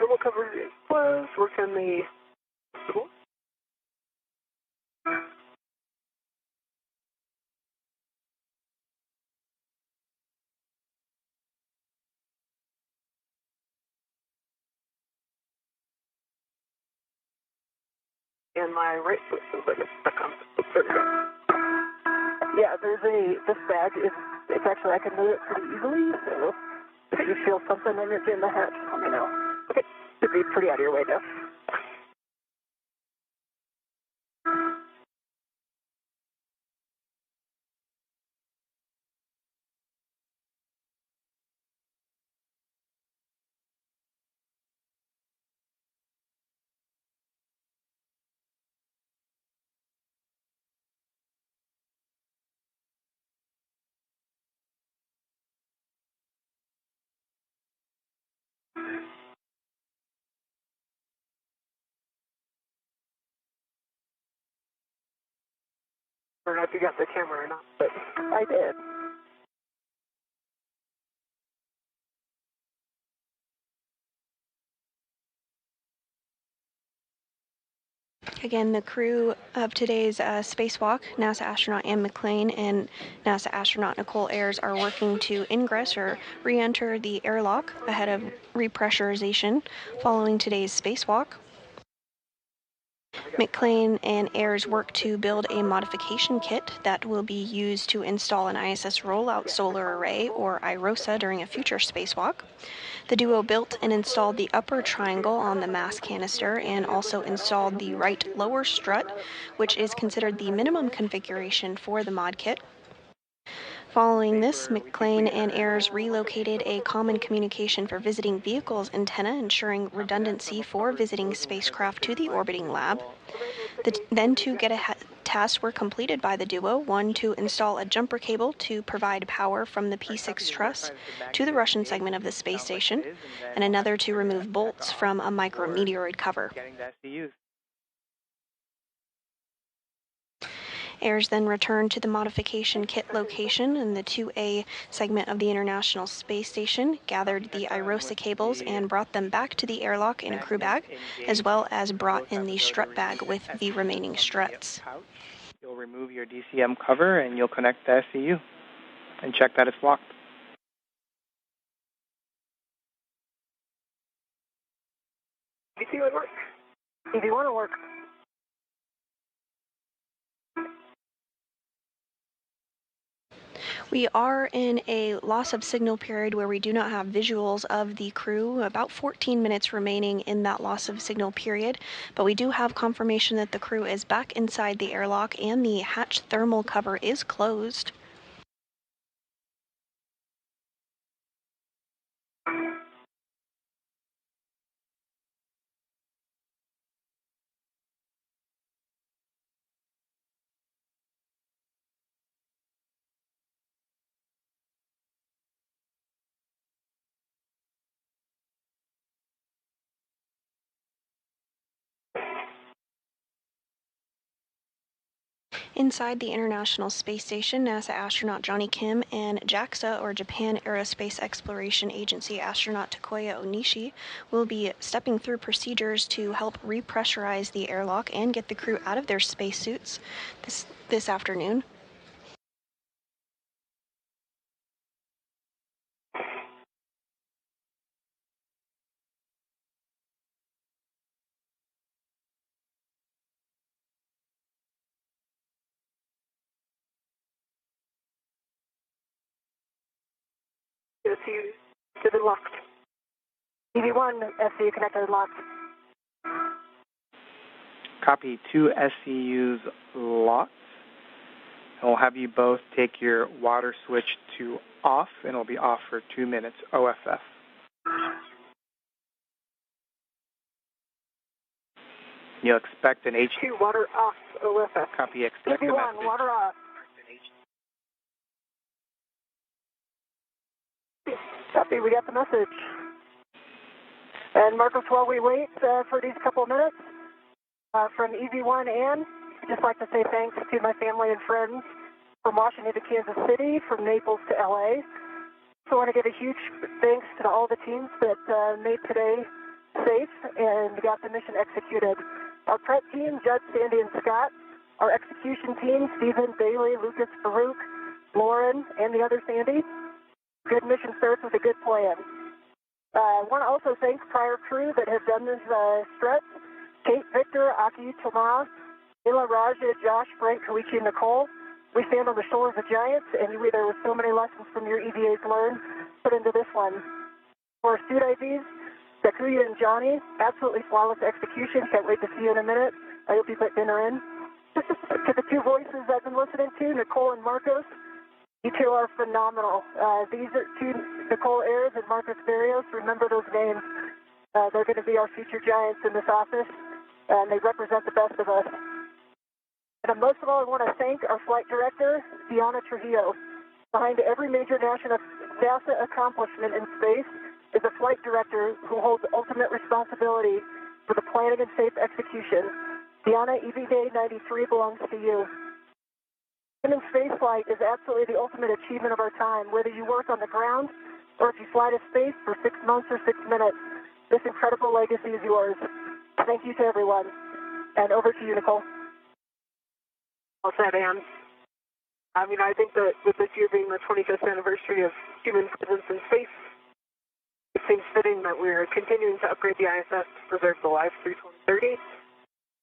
thermal cover was, working the and my right foot feels like it's stuck on. There we go. Yeah, this bag it's actually, I can move it pretty easily, so if you feel something when it's in the hatch, let me know. Okay, should be pretty out of your way now. I don't know if you got the camera or not, but I did. Again, the crew of today's spacewalk, NASA astronaut Ann McClain and NASA astronaut Nichole Ayers, are working to ingress or re-enter the airlock ahead of repressurization following today's spacewalk. McClain and Ayers work to build a modification kit that will be used to install an ISS rollout solar array, or IROSA, during a future spacewalk. The duo built and installed the upper triangle on the mass canister and also installed the right lower strut, which is considered the minimum configuration for the mod kit. Following this, McClain and Ayers relocated a common communication for visiting vehicles antenna, ensuring redundancy for visiting spacecraft to the orbiting lab. Then two tasks were completed by the duo, one to install a jumper cable to provide power from the P6 truss to the Russian segment of the space station, and another to remove bolts from a micrometeoroid cover. Ayers then returned to the modification kit location in the 2A segment of the International Space Station, gathered the IROSA cables, and brought them back to the airlock in a crew bag, as well as brought in the strut bag with the remaining struts. You'll remove your DCM cover and you'll connect the SCU and check that it's locked. EV would work. EV1 will work. We are in a loss of signal period where we do not have visuals of the crew, about 14 minutes remaining in that loss of signal period, but we do have confirmation that the crew is back inside the airlock and the hatch thermal cover is closed. Inside the International Space Station, NASA astronaut Johnny Kim and JAXA, or Japan Aerospace Exploration Agency astronaut Takuya Onishi, will be stepping through procedures to help repressurize the airlock and get the crew out of their spacesuits this afternoon. SCU to the locked. EV1 SCU connected locked. Copy, 2 SCUs locked. And we'll have you both take your water switch to off, and it'll be off for 2 minutes, OFF. You'll expect an H2 water off, OFF. Copy, expect EV1 a message. water off. Copy, we got the message. And Marcus, while we wait for these couple of minutes, from EV1 and I'd just like to say thanks to my family and friends from Washington to Kansas City, from Naples to LA. So I want to give a huge thanks to all the teams that made today safe and got the mission executed. Our prep team, Judd, Sandy, and Scott. Our execution team, Stephen, Bailey, Lucas, Farouk, Lauren, and the other Sandy. Good mission starts with a good plan. I want to also thank prior crew that have done this stretch. Kate, Victor, Aki, Tomas, Ila, Raja, Josh, Frank, Koichi, and Nichole. We stand on the shoulders of giants, and there were so many lessons from your EVAs learned put into this one. For our suit IVs, Takuya and Johnny, absolutely flawless execution. Can't wait to see you in a minute. I hope you put dinner in. To the two voices I've been listening to, Nichole and Marcos, you two are phenomenal. These are two, Nichole Ayers and Marcos Barrios. Remember those names. They're going to be our future giants in this office, and they represent the best of us. And most of all, I want to thank our flight director, Diana Trujillo. Behind every major NASA accomplishment in space is a flight director who holds ultimate responsibility for the planning and safe execution. Diana, EVA 93 belongs to you. Human spaceflight is absolutely the ultimate achievement of our time, whether you work on the ground or if you fly to space for 6 months or 6 minutes. This incredible legacy is yours. Thank you to everyone. And over to you, Nichole. Well said, Anne. I mean, I think that with this year being the 25th anniversary of human presence in space, it seems fitting that we're continuing to upgrade the ISS to preserve the life through 2030.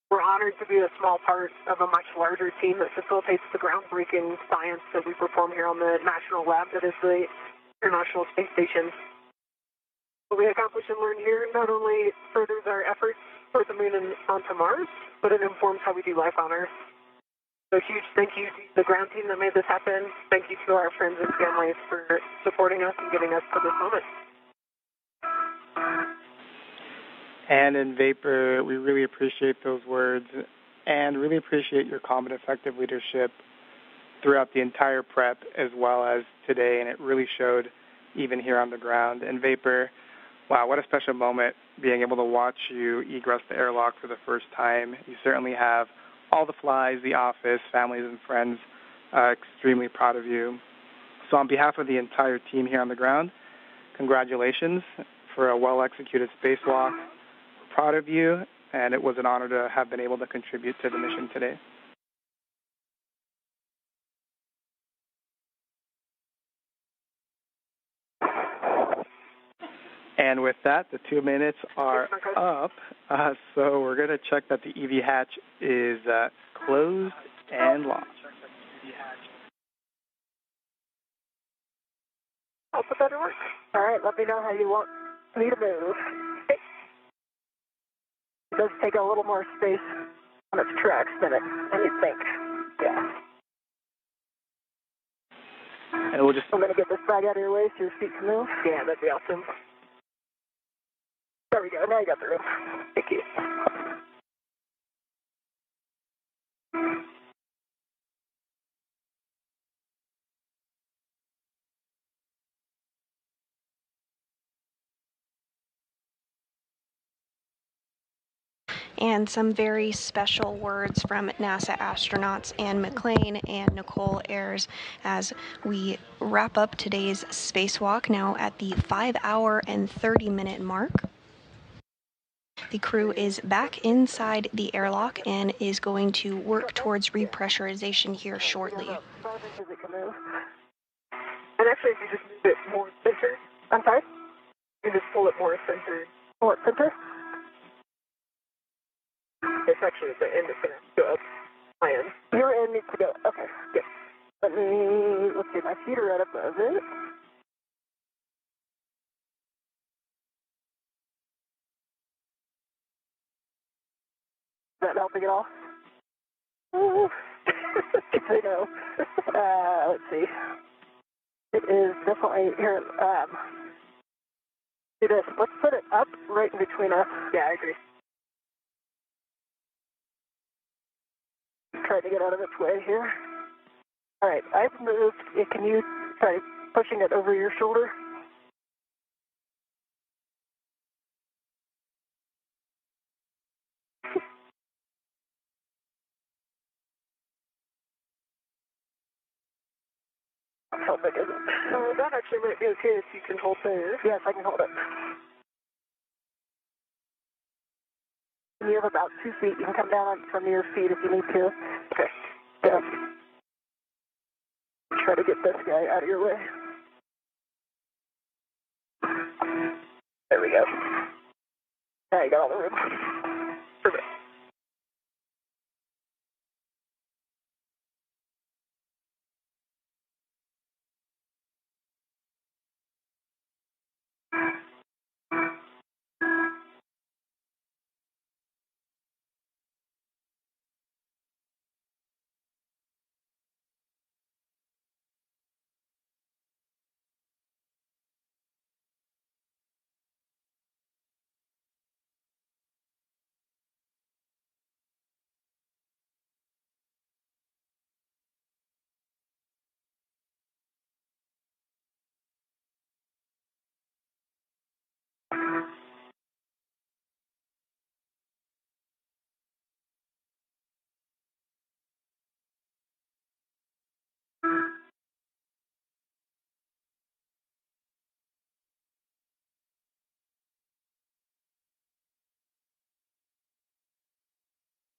We're honored to be a small part of a much larger team that facilitates the groundbreaking science that we perform here on the national lab that is the International Space Station. What we accomplish and learn here not only furthers our efforts toward the moon and onto Mars, but it informs how we do life on Earth. So huge thank you to the ground team that made this happen. Thank you to our friends and families for supporting us and getting us to this moment. And in Vapor, we really appreciate those words and really appreciate your calm and effective leadership throughout the entire prep as well as today, and it really showed even here on the ground. And Vapor, wow, what a special moment being able to watch you egress the airlock for the first time. You certainly have all the flies, the office, families, and friends extremely proud of you. So on behalf of the entire team here on the ground, congratulations for a well-executed spacewalk. We're proud of you, and it was an honor to have been able to contribute to the mission today. And with that, the 2 minutes are up, so we're going to check that the EV hatch is closed and launched. I'll put that to work. All right, let me know how you want me to move. Okay. It does take a little more space on its tracks than you think. Yeah. And we'll just... I'm going to get this bag out of your way so your feet can move. Yeah, that'd be awesome. There we go. Now you got the room. Thank you. And some very special words from NASA astronauts Anne McClain and Nichole Ayers as we wrap up today's spacewalk now at the 5-hour and 30-minute mark. The crew is back inside the airlock and is going to work towards repressurization here shortly. And actually, if you just move it more center, I'm sorry? You just pull it more center. More center? It's actually at the end it's going to go up my end. Your end needs to go. Okay, good. Let's see, my feet are right above it. Is that helping at all? I know. Let's see. It is definitely here. Do this. Let's put it up right in between us. Yeah, I agree. Try to get out of its way here. All right, I've moved. Can you try pushing it over your shoulder? How big is it? That actually might be okay if you can hold there. Yes, I can hold it. You have about 2 feet. You can come down from your feet if you need to. Okay. Yeah. Try to get this guy out of your way. There we go. Now you got all the room. Perfect.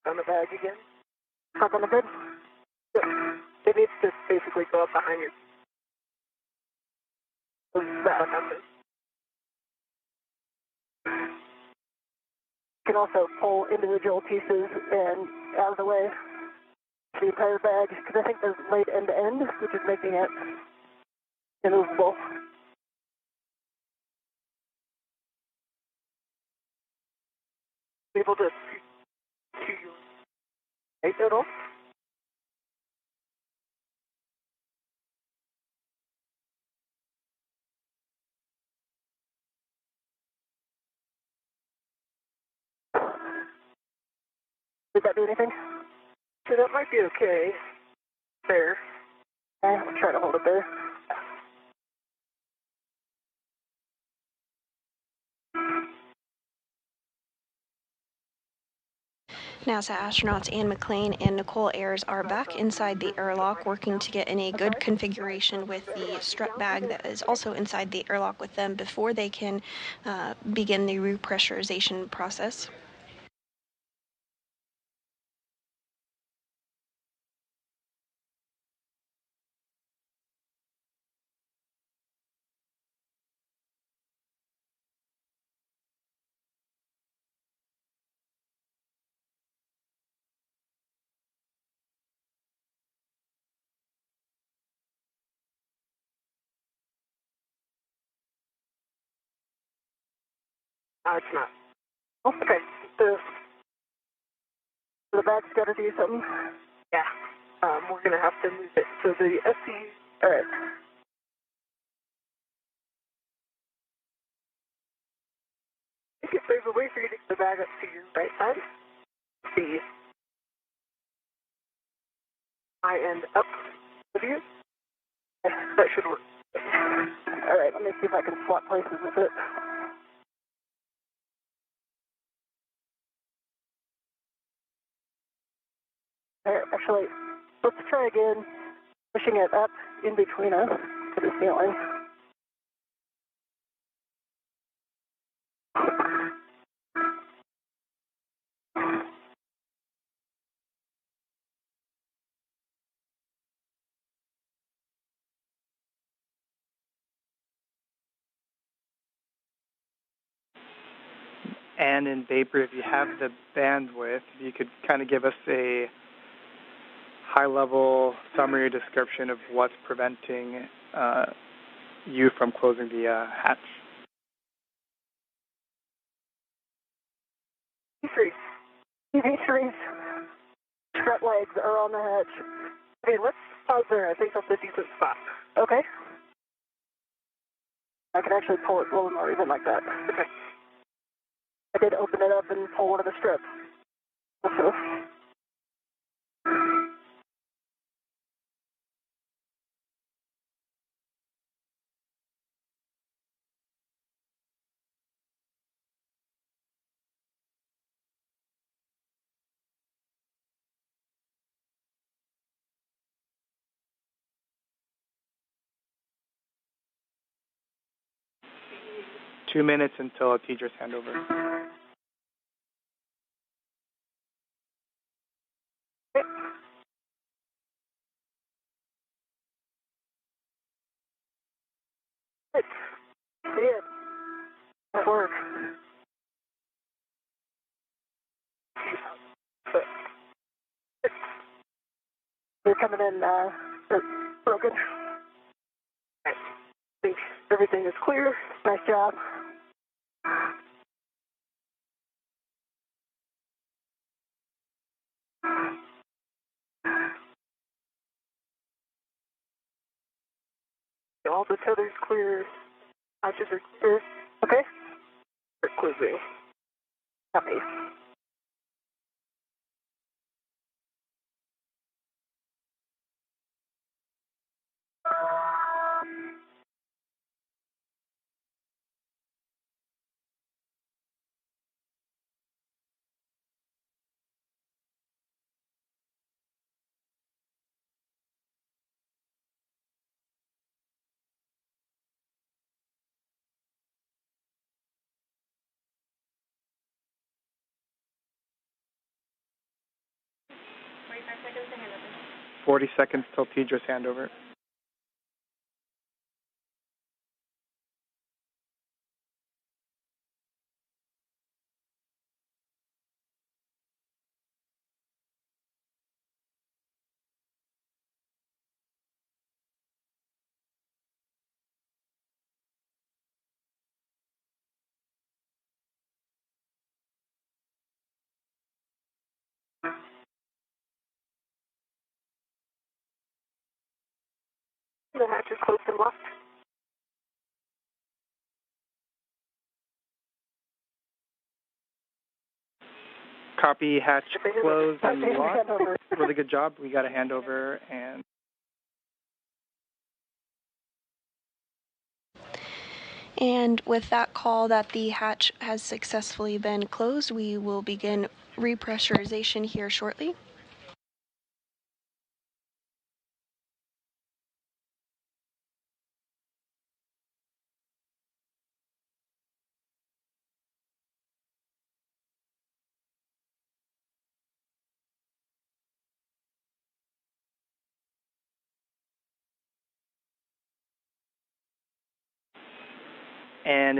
On the bag again. Hop on the bed. Good. It needs to basically go up behind you. That happens. You can also pull individual pieces and out of the way the entire bag, because I think there's laid end to end, which is making it immovable. Be able to your right at all? Did that do anything? So that might be okay. There. Okay, I'll try to hold it there. NASA astronauts Ann McClain and Nichole Ayers are back inside the airlock, working to get in a good configuration with the strut bag that is also inside the airlock with them before they can begin the repressurization process. It's not. Oh, okay. The bag's got to do something? Yeah. We're going to have to move it. So the SC... All right. I think there's a way for you to get the bag up to your right side. The high end up with you. That should work. All right, let me see if I can swap places with it. All right, actually, let's try again, pushing it up in between us to the ceiling. And in Vapor, if you have the bandwidth, if you could kind of give us a high-level summary description of what's preventing you from closing the hatch. EV3's strut legs are on the hatch. Okay, let's pause there. I think that's a decent spot. Okay. I can actually pull it a little more even like that. Okay. I did open it up and pull one of the strips. Also. Two minutes until a teacher's handover. Did. That worked. They're coming in broken. I think everything is clear. Nice job. All the tether's clear. Hatches are clear. Okay. We're closing. Copy. Seconds to hand over. 40 seconds till Tedra's handover. The hatch is closed and locked. Copy, hatch closed and locked. Handover. Really good job. We got a handover and And with that call that the hatch has successfully been closed, we will begin repressurization here shortly.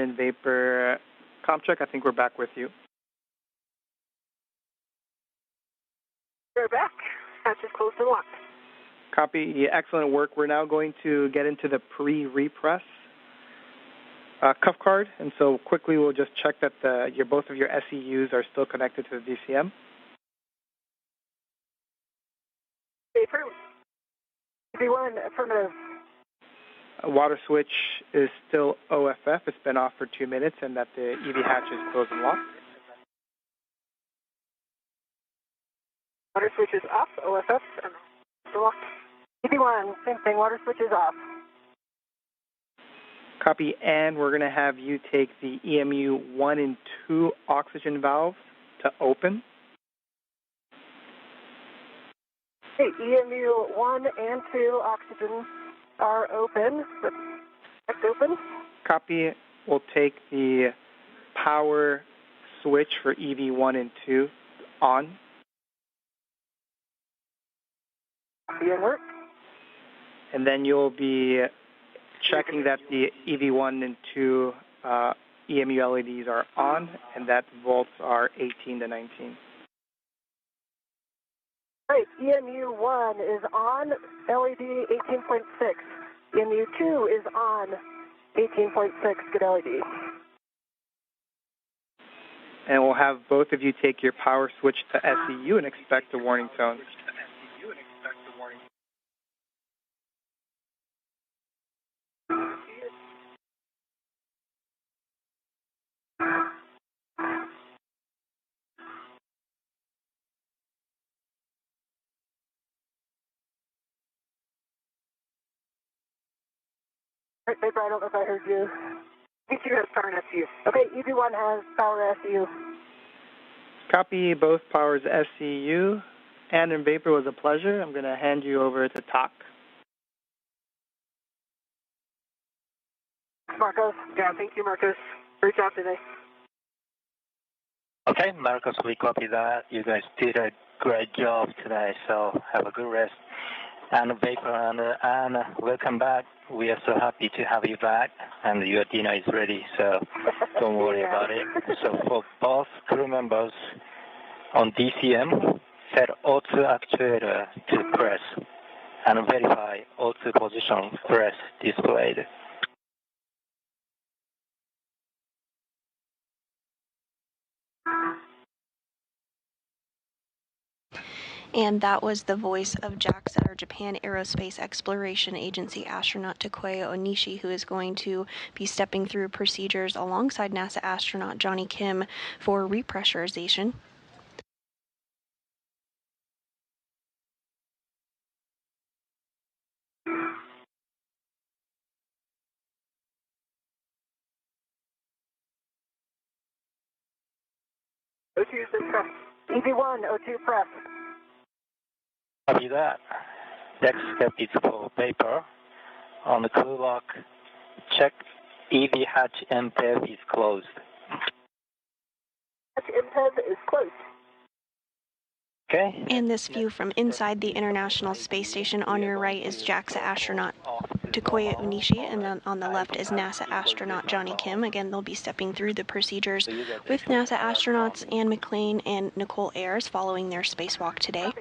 in vapor comp check. I think we're back with you. We're back. Hatch is closed and locked. Copy. Excellent work. We're now going to get into the pre-repress cuff card, and so quickly we'll just check that both of your SEUs are still connected to the DCM. Vapor. V1, affirmative. Water switch is still OFF. It's been off for 2 minutes, and that the EV hatch is closed and locked. Water switch is off, OFF, and locked. EV1, same thing, water switch is off. Copy, and we're going to have you take the EMU 1 and 2 oxygen valves to open. Okay, EMU 1 and 2 oxygen are open. That's open. Copy. We'll take the power switch for EV 1 and 2 on. Copy and work. And then you'll be checking that the EV 1 and 2 EMU LEDs are on and that volts are 18 to 19. Right, EMU 1 is on, LED 18.6. EMU 2 is on, 18.6, good LED. And we'll have both of you take your power switch to SEU and expect a warning tone. Right, Vapor, I don't know if I heard you. EV2 has power and SEU. Okay, EV1 has power SEU. Copy both powers SEU. And in Vapor, was a pleasure. I'm going to hand you over to TOC. Marcos. Yeah, thank you, Marcos. Great job today. Okay, Marcos, we copy that. You guys did a great job today, so have a good rest. And Vapor and welcome back. We are so happy to have you back, and your dinner is ready, so don't worry about it. So for both crew members on DCM, set O2 actuator to press and verify O2 position press displayed. And that was the voice of JAXA, or Japan Aerospace Exploration Agency astronaut Takuya Onishi, who is going to be stepping through procedures alongside NASA astronaut Johnny Kim for repressurization. O2 is in press. EV1, O2 press. Copy that. Next step is for Vapor. On the crew lock, check EV hatch MPEV is closed. Hatch MPEV is closed. Okay. And this view from inside the International Space Station on your right is JAXA astronaut Takuya Onishi, and then on the left is NASA astronaut Johnny Kim. Again, they'll be stepping through the procedures with NASA astronauts and McClain and Nichole Ayers following their spacewalk today.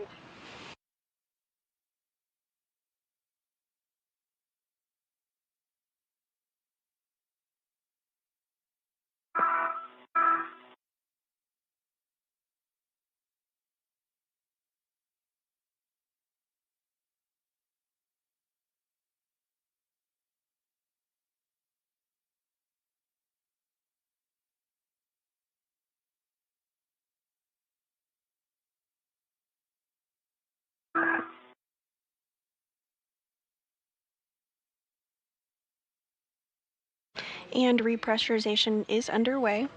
And repressurization is underway.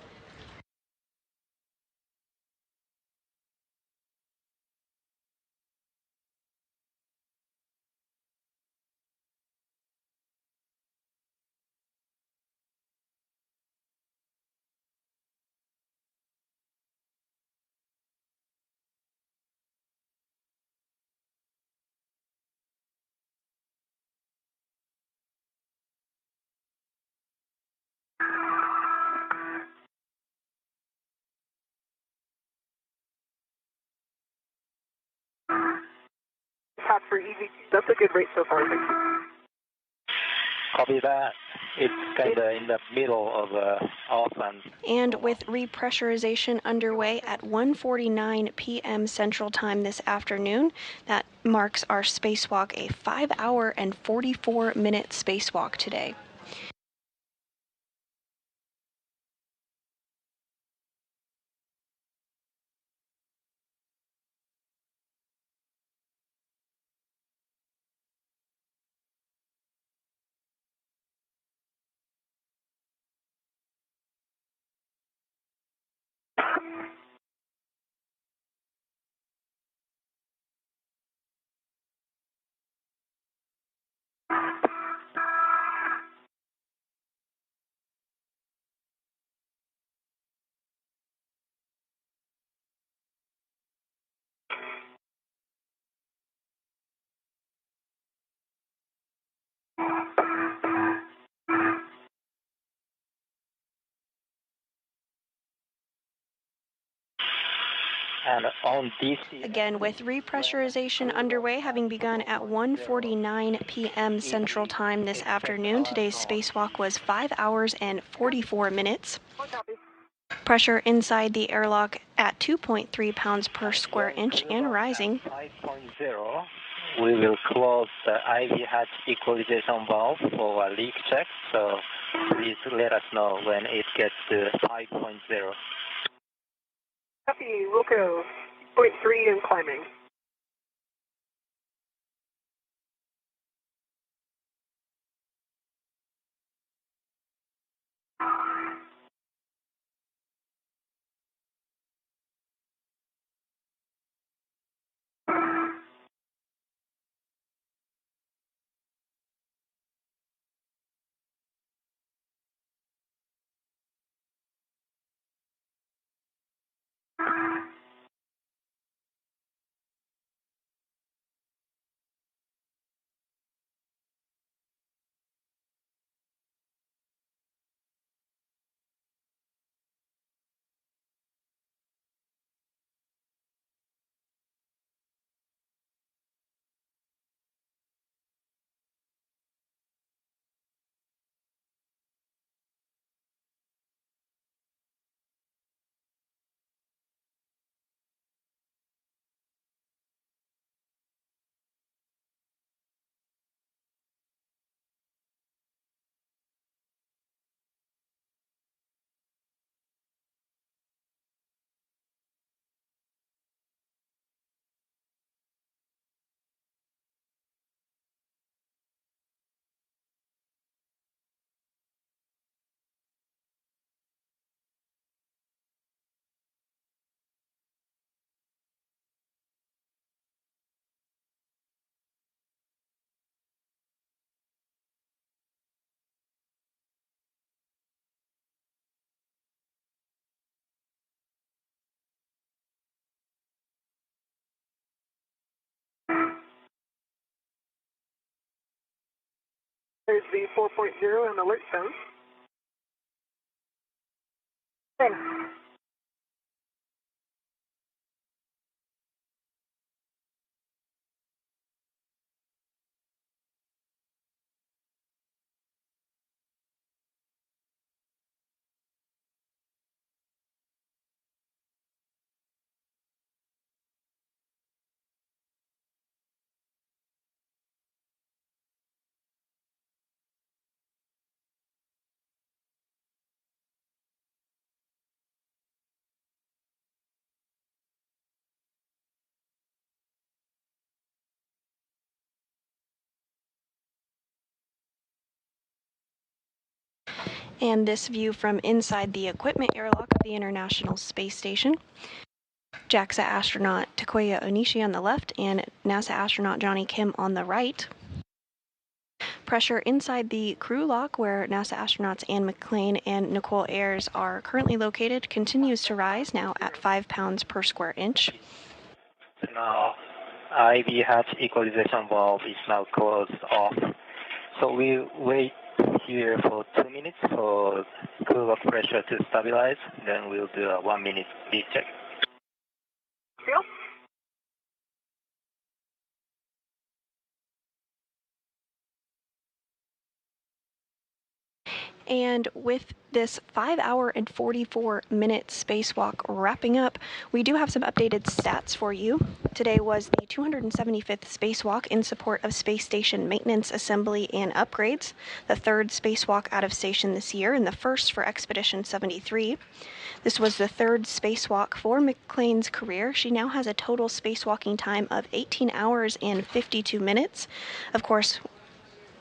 Hatch for EV2. That's a good rate so far. Thank you. Copy that. It's kind of in the middle of off And with repressurization underway at 1:49 p.m. Central Time this afternoon, that marks our spacewalk a 5-hour and 44-minute spacewalk today. and on DC. Again, with repressurization underway, having begun at 1:49 p.m. Central Time this afternoon, today's spacewalk was 5 hours and 44 minutes. Pressure inside the airlock at 2.3 pounds per square inch and rising. 5.0, we will close the IV hatch equalization valve for a leak check, so please let us know when it gets to 5.0. Copy, Wilco, 0.3 and climbing. There's the 4.0 and alert tone. Thanks. And this view from inside the equipment airlock of the International Space Station. JAXA astronaut Takuya Onishi on the left and NASA astronaut Johnny Kim on the right. Pressure inside the crew lock, where NASA astronauts Anne McClain and Nichole Ayers are currently located, continues to rise, now at 5 pounds per square inch. Now, IV hatch equalization valve is now closed off. So we wait here for 2 minutes for crew lock pressure to stabilize. Then we'll do a 1 minute leak check. Feel? And with this 5-hour and 44-minute spacewalk wrapping up, we do have some updated stats for you. Today was the 275th spacewalk in support of space station maintenance, assembly, and upgrades, the third spacewalk out of station this year, and the first for Expedition 73. This was the third spacewalk for McClain's career. She now has a total spacewalking time of 18 hours and 52 minutes. Of course,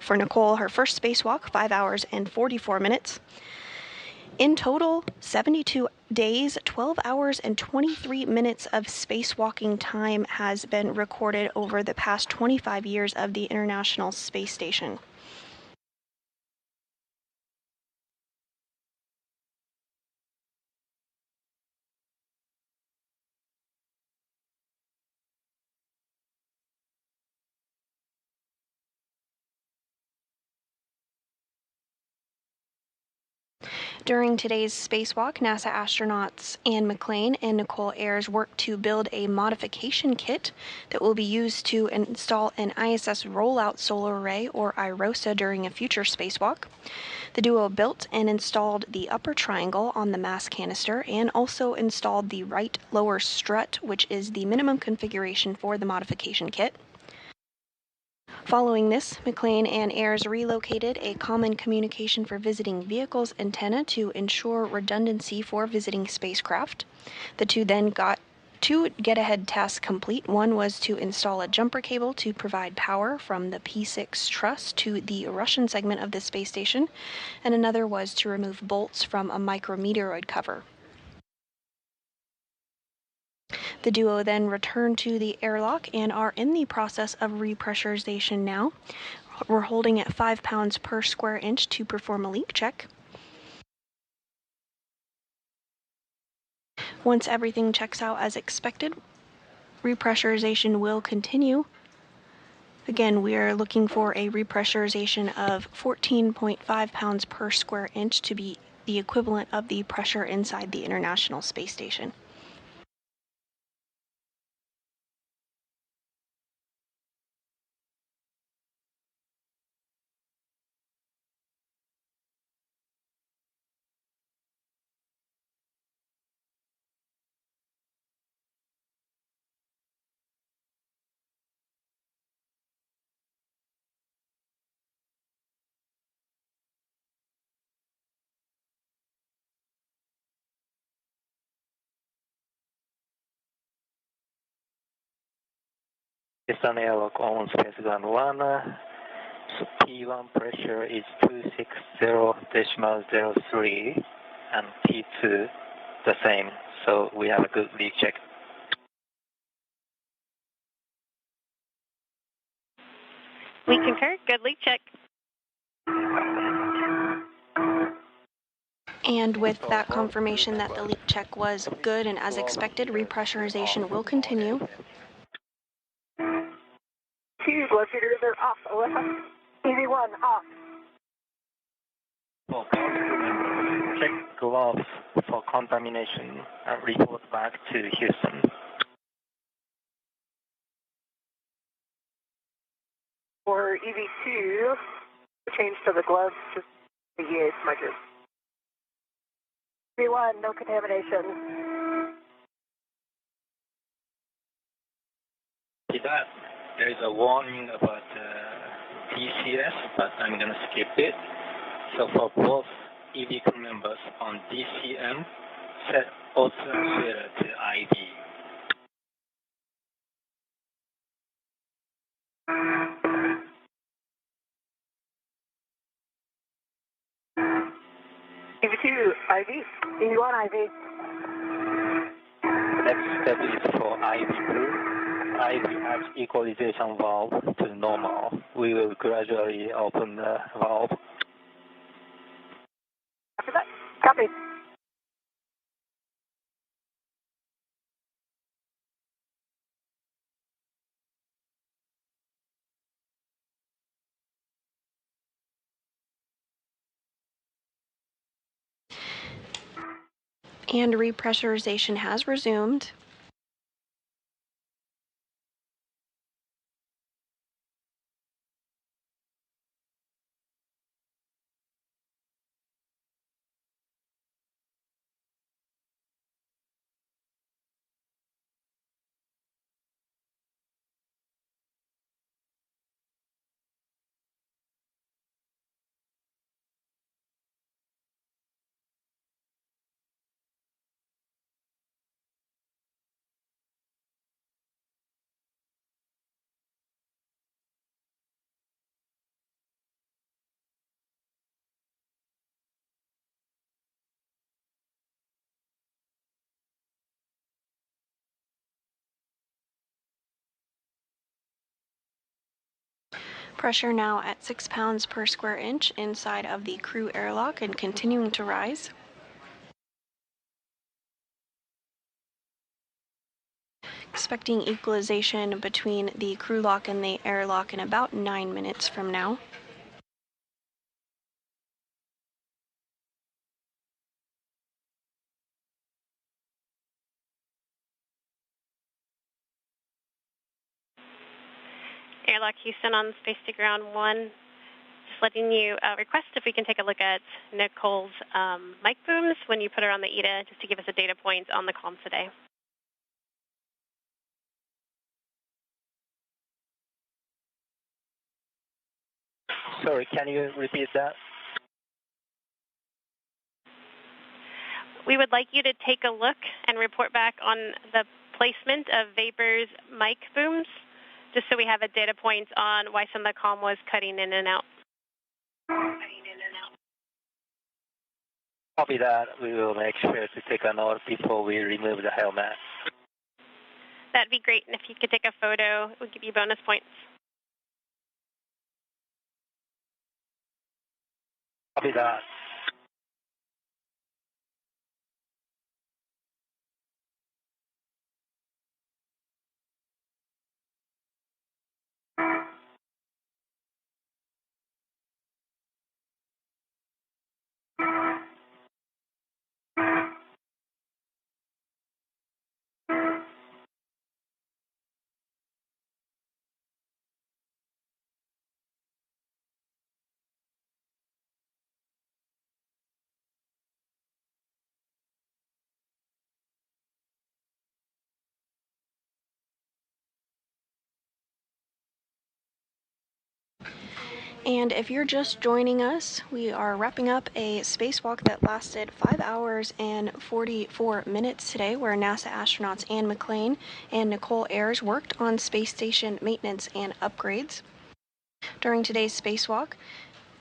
for Nichole, her first spacewalk, 5 hours and 44 minutes. In total, 72 days, 12 hours and 23 minutes of spacewalking time has been recorded over the past 25 years of the International Space Station. During today's spacewalk, NASA astronauts Anne McClain and Nichole Ayers worked to build a modification kit that will be used to install an ISS rollout solar array, or IROSA, during a future spacewalk. The duo built and installed the upper triangle on the mass canister and also installed the right lower strut, which is the minimum configuration for the modification kit. Following this, McClain and Ayers relocated a common communication for visiting vehicles antenna to ensure redundancy for visiting spacecraft. The two then got 2 get-ahead tasks complete. One was to install a jumper cable to provide power from the P6 truss to the Russian segment of the space station, and another was to remove bolts from a micrometeoroid cover. The duo then returned to the airlock and are in the process of repressurization now. We're holding at 5 pounds per square inch to perform a leak check. Once everything checks out as expected, repressurization will continue. Again, we are looking for a repressurization of 14.5 pounds per square inch to be the equivalent of the pressure inside the International Space Station. Piston airlock on space ground 1. So P1 pressure is 260.03 and P2 the same. So we have a good leak check. We concur. Good leak check. And with that confirmation that the leak check was good and as expected, repressurization will continue. Two blood feeders are off. OFF. EV1 off. For check gloves for contamination and report back to Houston. For EV2, change to the gloves, just the EA smudges. EV1, no contamination. See that? There is a warning about DCS, but I'm going to skip it. So for both EV crew members on DCM, set authenticator to ID. EV2, IV. EV1, IV. Next step is for IV crew. IV adds equalization valve to normal. We will gradually open the valve. After that, copy. And repressurization has resumed. Pressure now at 6 pounds per square inch inside of the crew airlock and continuing to rise. Expecting equalization between the crew lock and the airlock in about 9 minutes from now. Airlock Houston on Space to Ground 1. Just letting you request if we can take a look at Nichole's mic booms when you put her on the ETA, just to give us a data point on the comms today. Sorry, can you repeat that? We would like you to take a look and report back on the placement of Vapor's mic booms, just so we have a data point on why some of the comm was cutting in and out. Copy that. We will make sure to take a note before we remove the helmet. That'd be great, and if you could take a photo, we'll give you bonus points. Copy that. And if you're just joining us, we are wrapping up a spacewalk that lasted 5 hours and 44 minutes today, where NASA astronauts Anne McClain and Nichole Ayers worked on space station maintenance and upgrades. During today's spacewalk,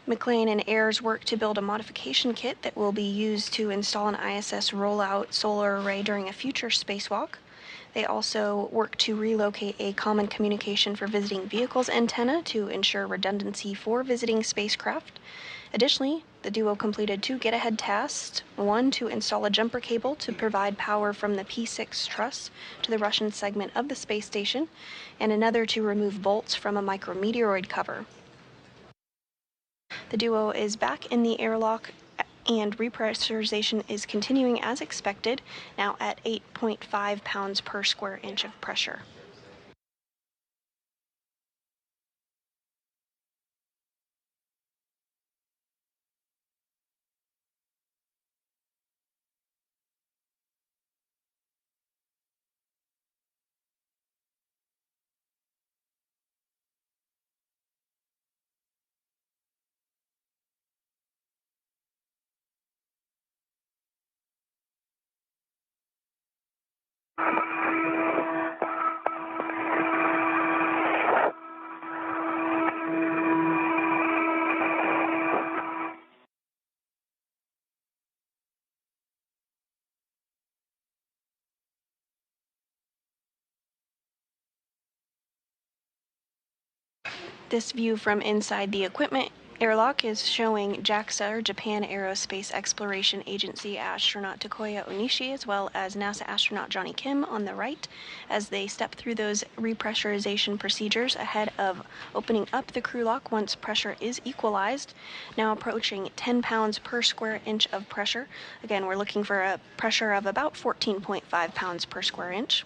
McClain and Ayers worked to build a modification kit that will be used to install an ISS rollout solar array during a future spacewalk. They also worked to relocate a common communication for visiting vehicles antenna to ensure redundancy for visiting spacecraft. Additionally, the duo completed 2 get-ahead tasks, one to install a jumper cable to provide power from the P6 truss to the Russian segment of the space station, and another to remove bolts from a micrometeoroid cover. The duo is back in the airlock and repressurization is continuing as expected, now at 8.5 pounds per square inch of pressure. This view from inside the equipment airlock is showing JAXA, or Japan Aerospace Exploration Agency astronaut Takuya Onishi, as well as NASA astronaut Johnny Kim on the right, as they step through those repressurization procedures ahead of opening up the crew lock once pressure is equalized. Now approaching 10 pounds per square inch of pressure. Again, we're looking for a pressure of about 14.5 pounds per square inch.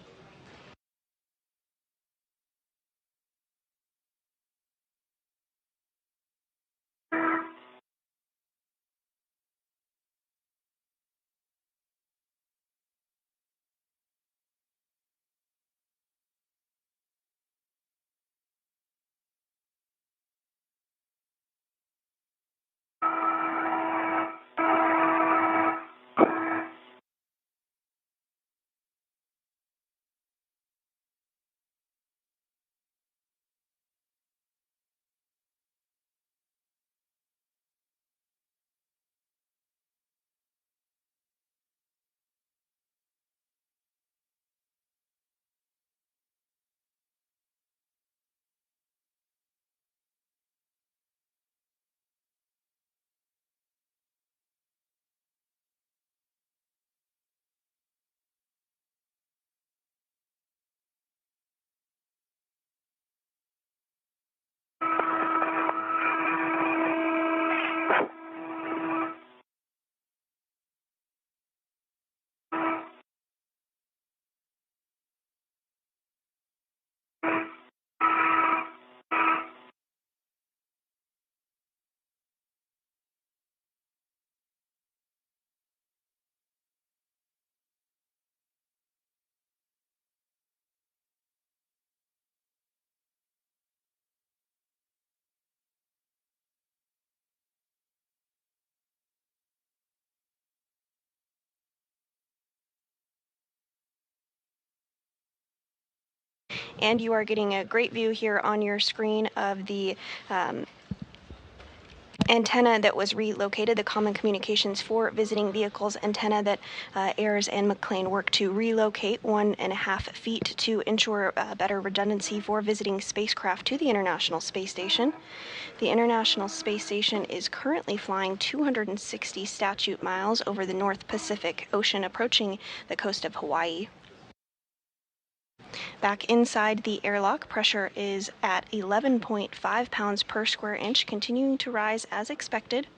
And you are getting a great view here on your screen of the antenna that was relocated, the Common Communications for Visiting Vehicles antenna that Ayers and McClain worked to relocate 1.5 feet to ensure better redundancy for visiting spacecraft to the International Space Station. The International Space Station is currently flying 260 statute miles over the North Pacific Ocean, approaching the coast of Hawaii. Back inside the airlock, pressure is at 11.5 pounds per square inch, continuing to rise as expected.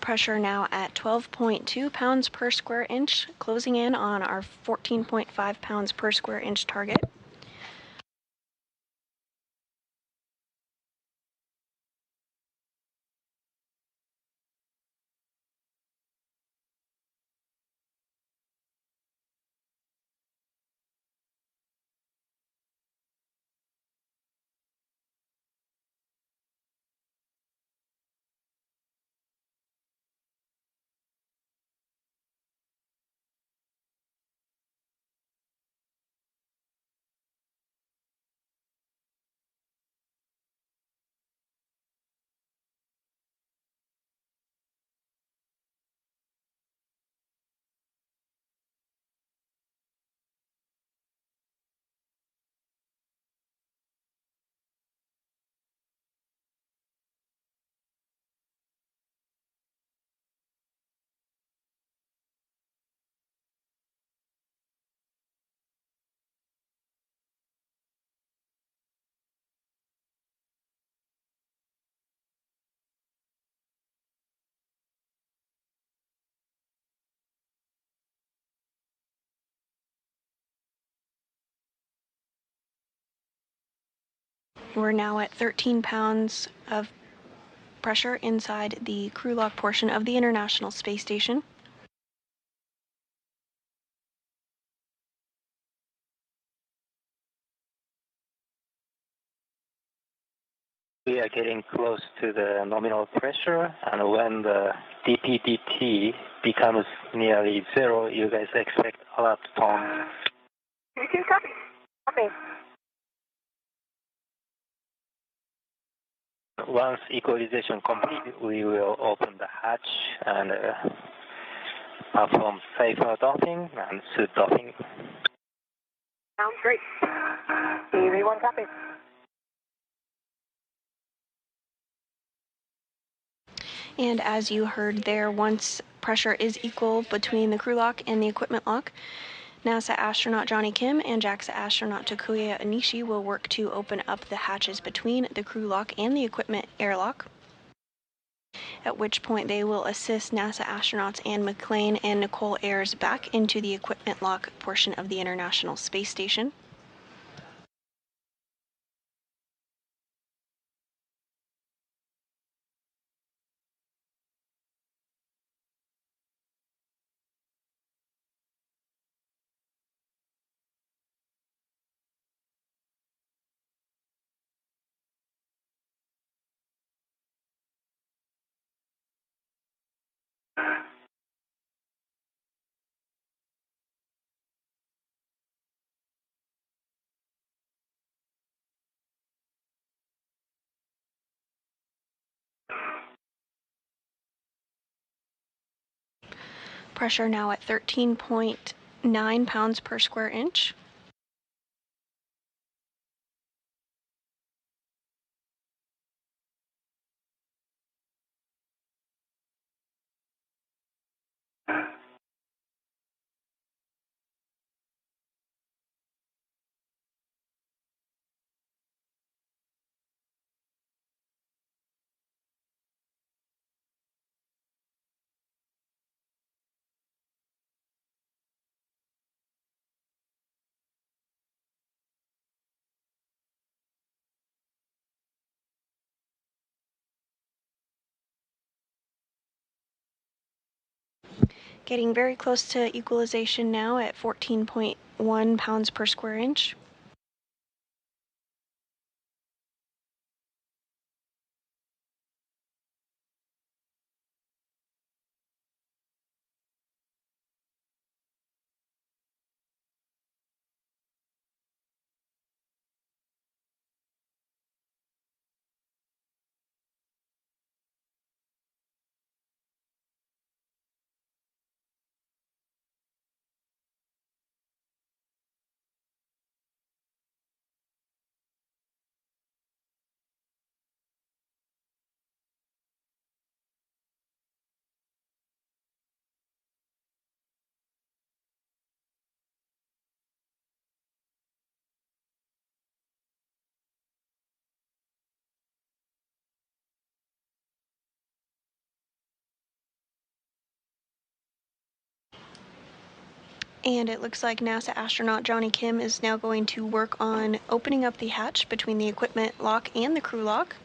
Pressure now at 12.2 pounds per square inch, closing in on our 14.5 pounds per square inch target. We're now at 13 pounds of pressure inside the crew lock portion of the International Space Station. We are getting close to the nominal pressure, and when the dPdt becomes nearly zero, you guys expect alert tone. You can copy. Copy. Once equalization complete, we will open the hatch and perform safer docking and suit docking. Sounds great. EV1 copy. And as you heard there, once pressure is equal between the crew lock and the equipment lock, NASA astronaut Johnny Kim and JAXA astronaut Takuya Onishi will work to open up the hatches between the crew lock and the equipment airlock, at which point they will assist NASA astronauts and McClain and Nichole Ayers back into the equipment lock portion of the International Space Station. Pressure now at 13.9 pounds per square inch. Getting very close to equalization now at 14.1 pounds per square inch. And it looks like NASA astronaut Johnny Kim is now going to work on opening up the hatch between the equipment lock and the crew lock.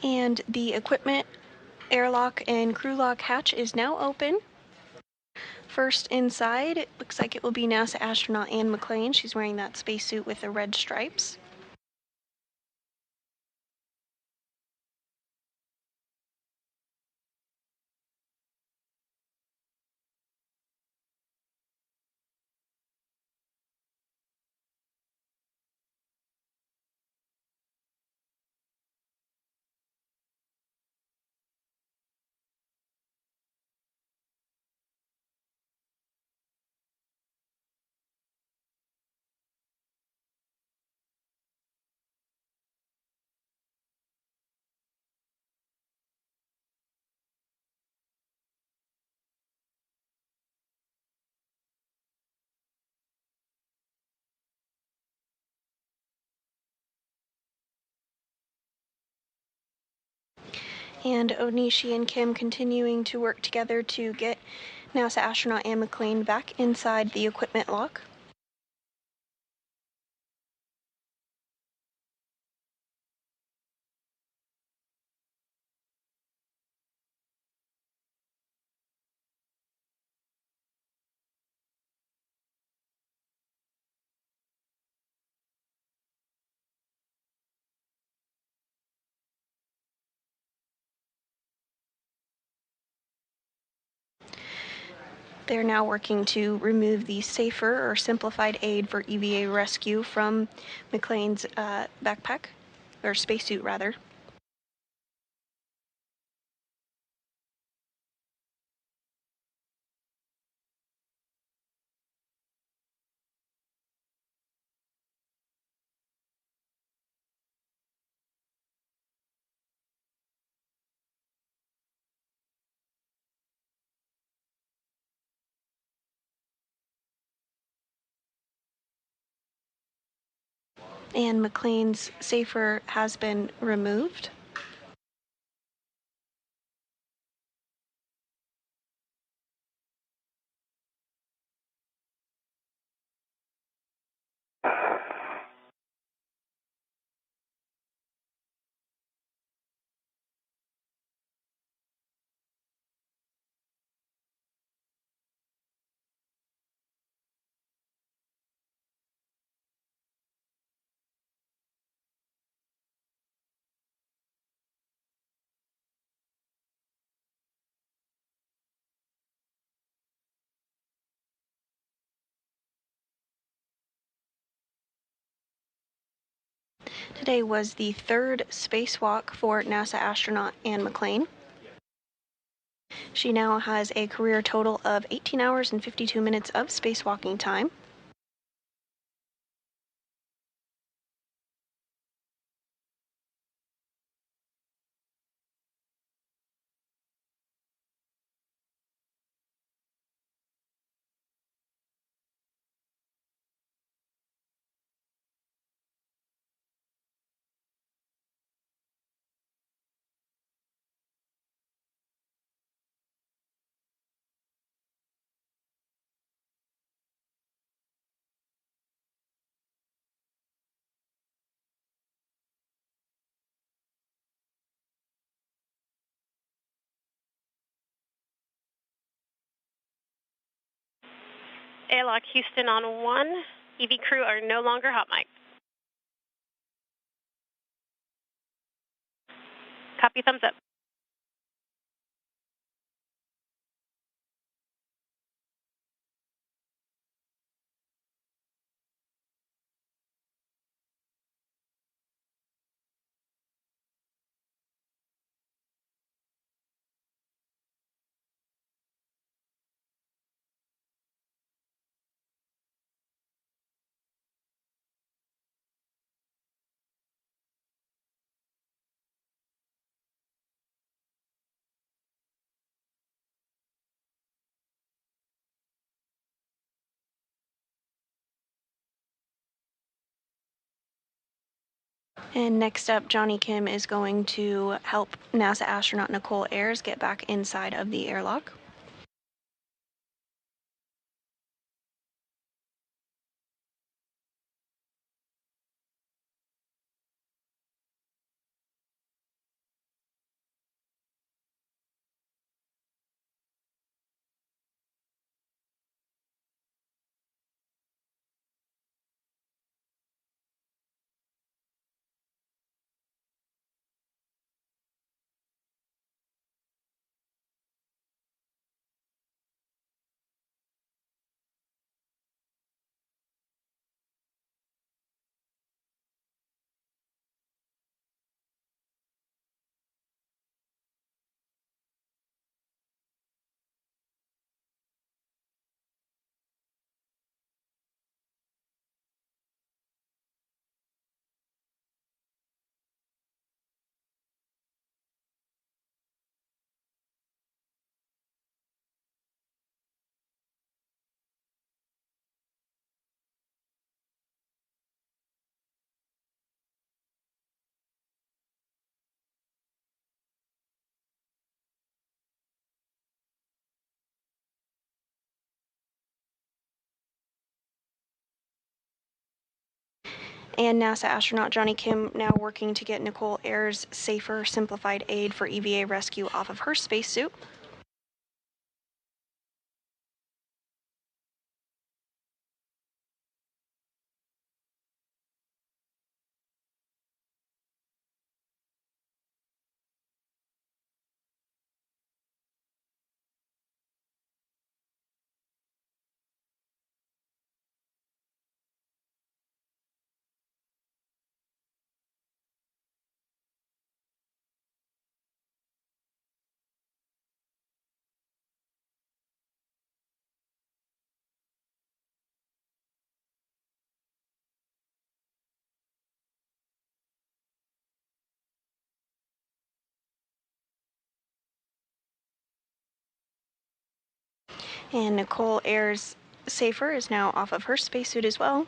And the equipment airlock and crew lock hatch is now open. First inside, it looks like it will be NASA astronaut Anne McClain. She's wearing that spacesuit with the red stripes. And Onishi and Kim continuing to work together to get NASA astronaut Anne McClain back inside the equipment lock. They're now working to remove the safer or simplified aid for EVA rescue from McClain's backpack, or spacesuit rather. And McClain's safer has been removed. Today was the third spacewalk for NASA astronaut Anne McClain. She now has a career total of 18 hours and 52 minutes of spacewalking time. Airlock Houston on 1. EV crew are no longer hot mic. Copy, thumbs up. And next up, Johnny Kim is going to help NASA astronaut Nichole Ayers get back inside of the airlock. and NASA astronaut Johnny Kim now working to get Nichole Ayers' safer, simplified aid for EVA rescue off of her spacesuit. And Nichole Ayers' safer is now off of her spacesuit as well.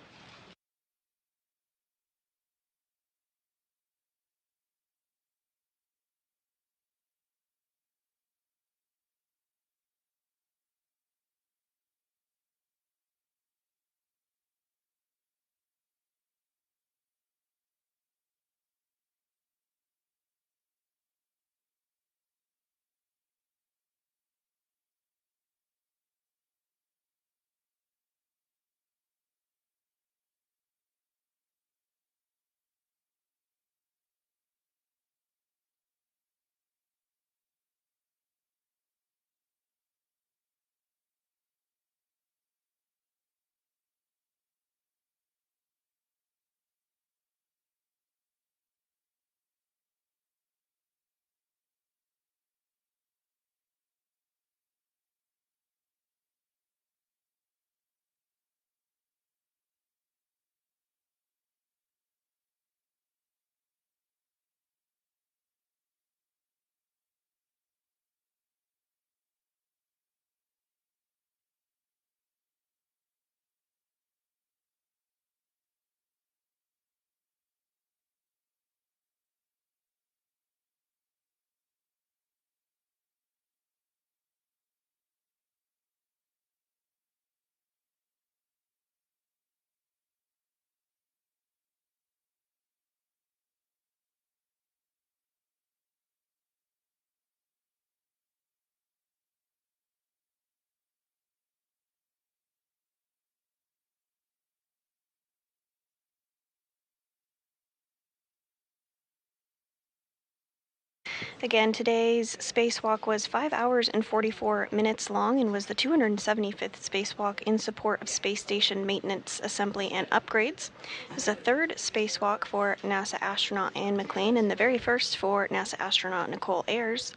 Again, today's spacewalk was 5 hours and 44 minutes long and was the 275th spacewalk in support of space station maintenance, assembly, and upgrades. It was the third spacewalk for NASA astronaut Anne McClain and the very first for NASA astronaut Nichole Ayers.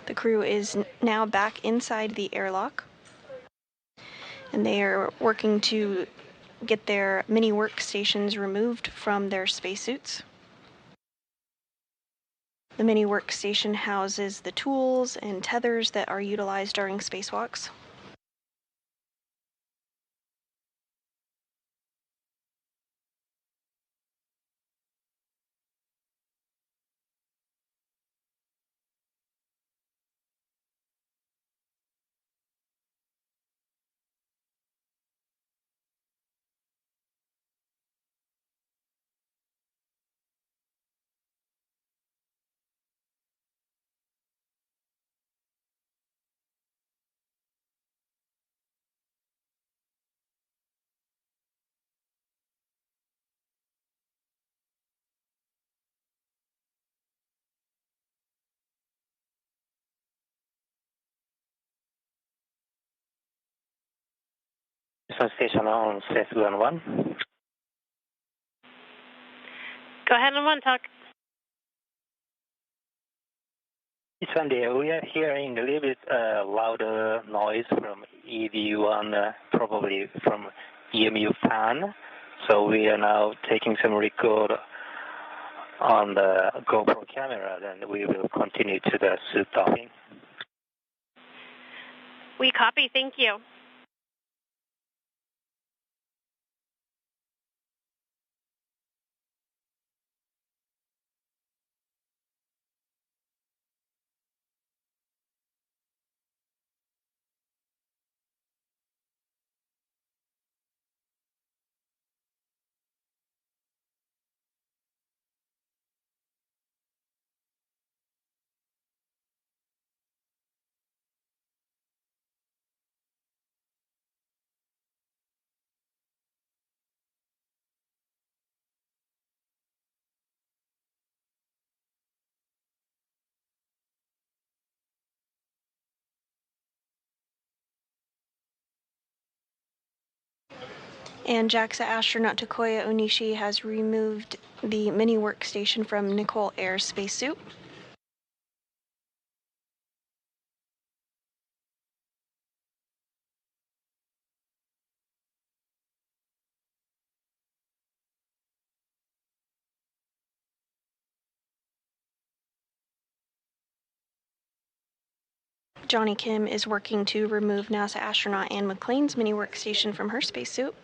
The crew is now back inside the airlock, and they are working to get their mini workstations removed from their spacesuits. The mini workstation houses the tools and tethers that are utilized during spacewalks. Station on set 1. Go ahead and one talk. It's one day we are hearing a little bit louder noise from EV1, probably from EMU fan. So we are now taking some record on the GoPro camera, then we will continue to the suit docking. We copy, thank you. And JAXA astronaut Takuya Onishi has removed the mini workstation from Nichole Ayers' spacesuit. Johnny Kim is working to remove NASA astronaut Anne McClain's mini workstation from her spacesuit.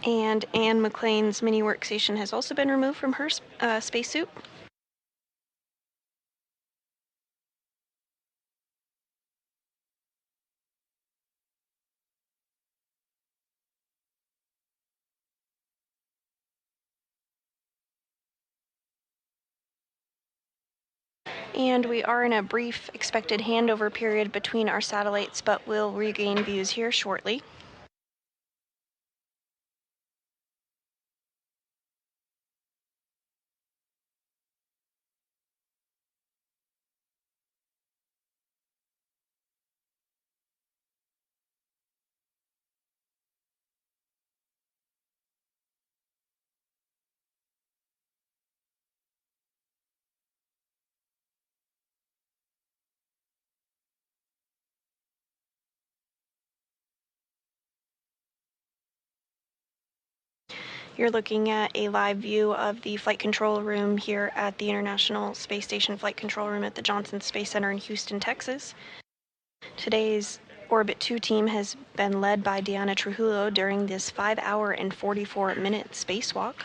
And Anne McClain's mini workstation has also been removed from her spacesuit. And we are in a brief expected handover period between our satellites, but we'll regain views here shortly. You're looking at a live view of the flight control room here at the International Space Station Flight Control Room at the Johnson Space Center in Houston, Texas. Today's Orbit 2 team has been led by Diana Trujillo during this 5-hour and 44-minute spacewalk.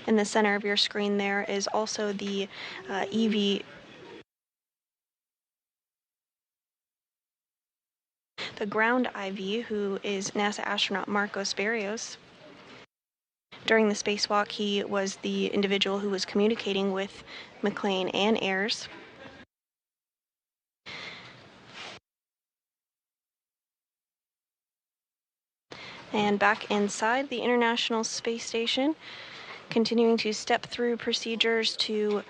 In the center of your screen there is also the EVA, the ground IV, who is NASA astronaut Marcos Berrios. During the spacewalk, he was the individual who was communicating with McClain and Ayers. And back inside the International Space Station, continuing to step through procedures to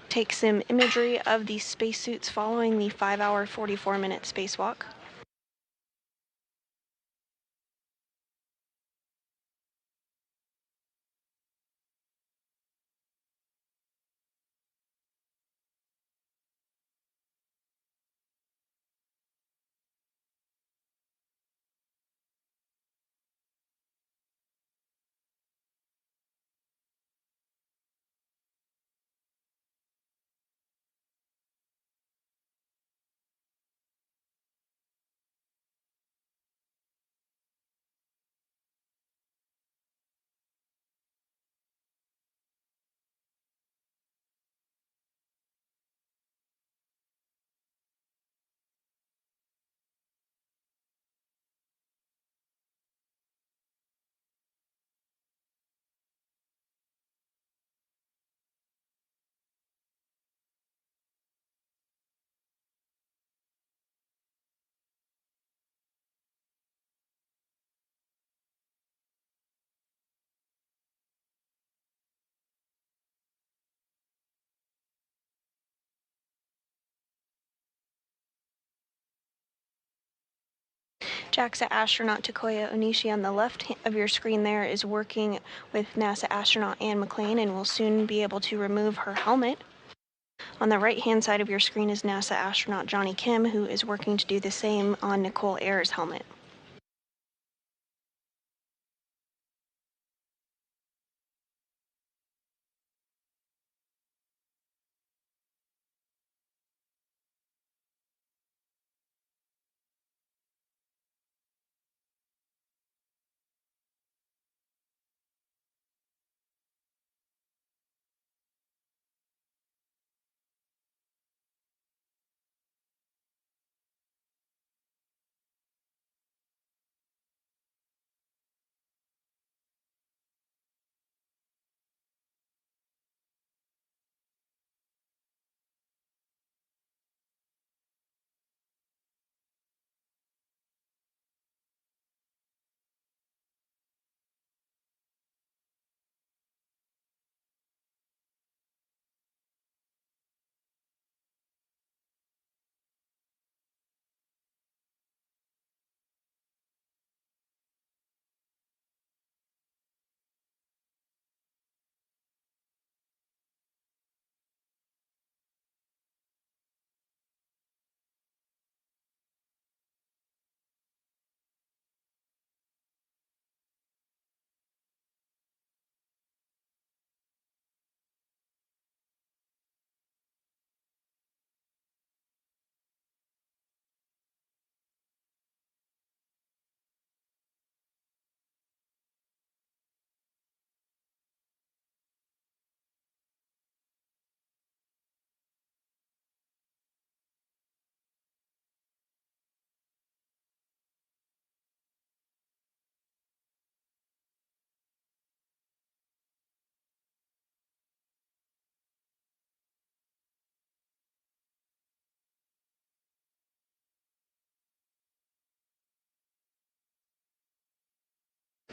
take some imagery of the spacesuits following the 5-hour, 44-minute spacewalk. JAXA astronaut Takuya Onishi on the left of your screen there is working with NASA astronaut Anne McClain and will soon be able to remove her helmet. On the right-hand side of your screen is NASA astronaut Johnny Kim, who is working to do the same on Nichole Ayers' helmet.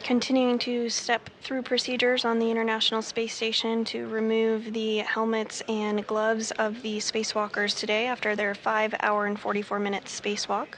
Continuing to step through procedures on the International Space Station to remove the helmets and gloves of the spacewalkers today after their 5-hour and 44-minute spacewalk.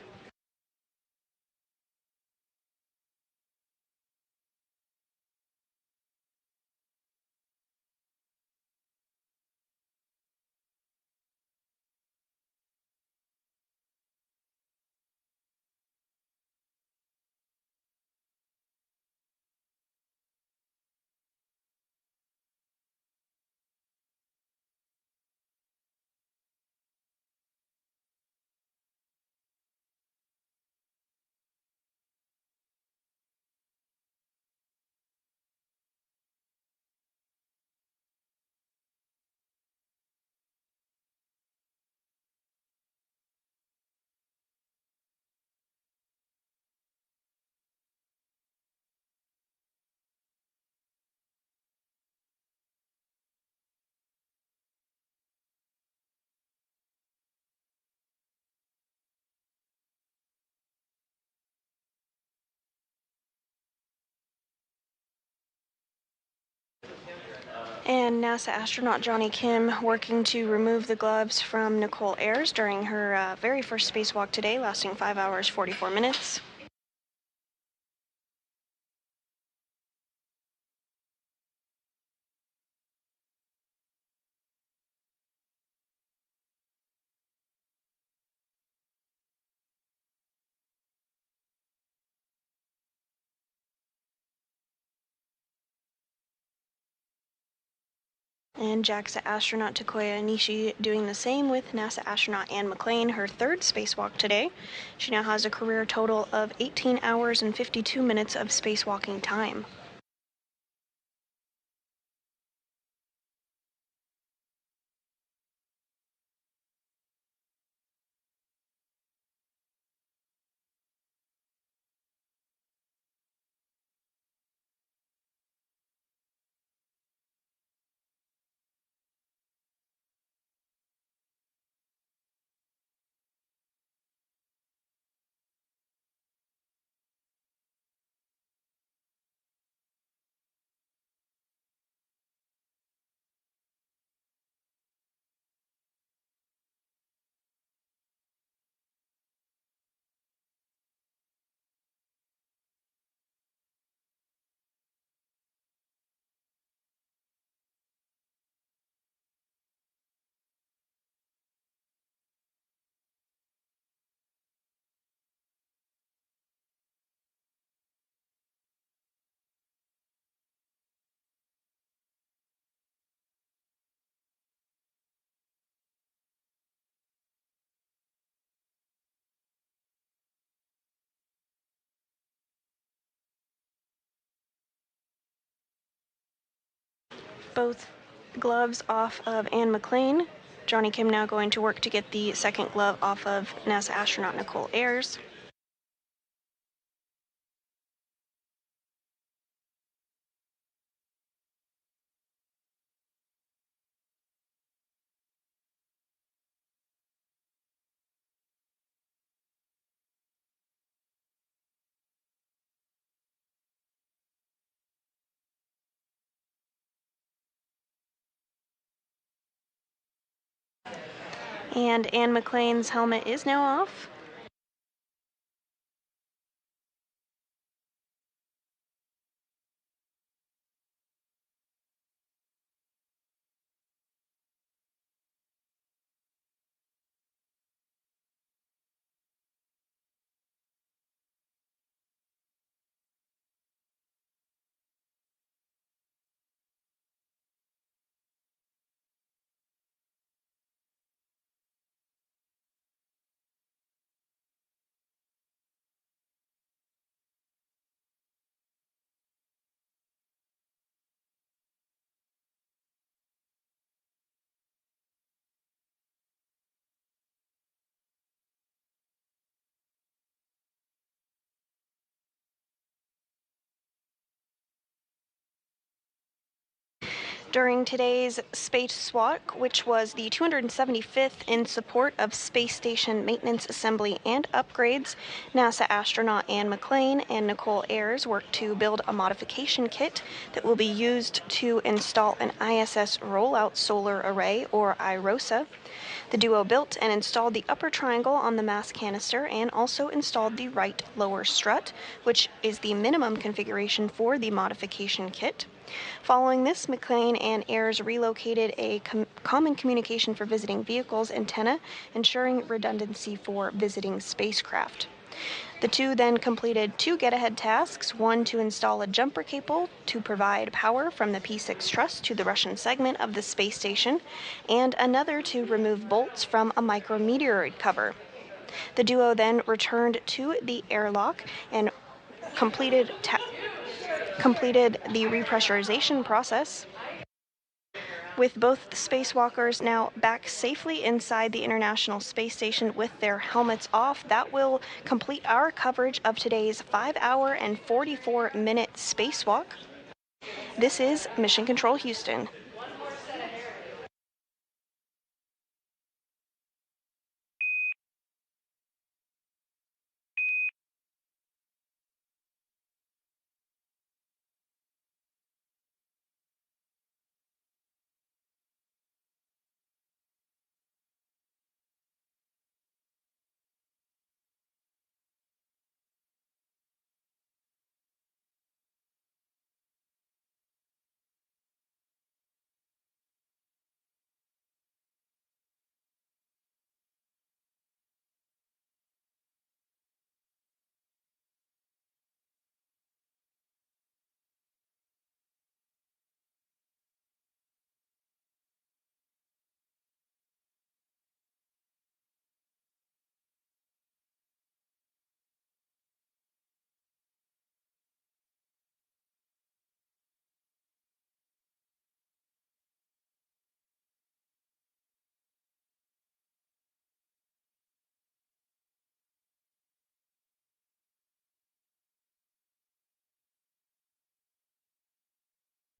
And NASA astronaut Johnny Kim working to remove the gloves from Nichole Ayers during her very first spacewalk today, lasting 5 hours, 44 minutes. And JAXA astronaut Takoya Nishi doing the same with NASA astronaut Anne McClain, her third spacewalk today. She now has a career total of 18 hours and 52 minutes of spacewalking time. Both gloves off of Anne McClain. Johnny Kim now going to work to get the second glove off of NASA astronaut Nichole Ayers. And Anne McClain's helmet is now off. During today's Spacewalk, which was the 275th in support of space station maintenance, assembly, and upgrades, NASA astronaut McClain and Nichole Ayers worked to build a modification kit that will be used to install an ISS rollout solar array, or IROSA. The duo built and installed the upper triangle on the mass canister and also installed the right lower strut, which is the minimum configuration for the modification kit. Following this, McClain and Ayers relocated a common communication for visiting vehicles antenna, ensuring redundancy for visiting spacecraft. The two then completed two get-ahead tasks, one to install a jumper cable to provide power from the P6 truss to the Russian segment of the space station, and another to remove bolts from a micrometeoroid cover. The duo then returned to the airlock and completed the repressurization process. With both spacewalkers now back safely inside the International Space Station with their helmets off, that will complete our coverage of today's 5-hour and 44-minute spacewalk. This is Mission Control Houston.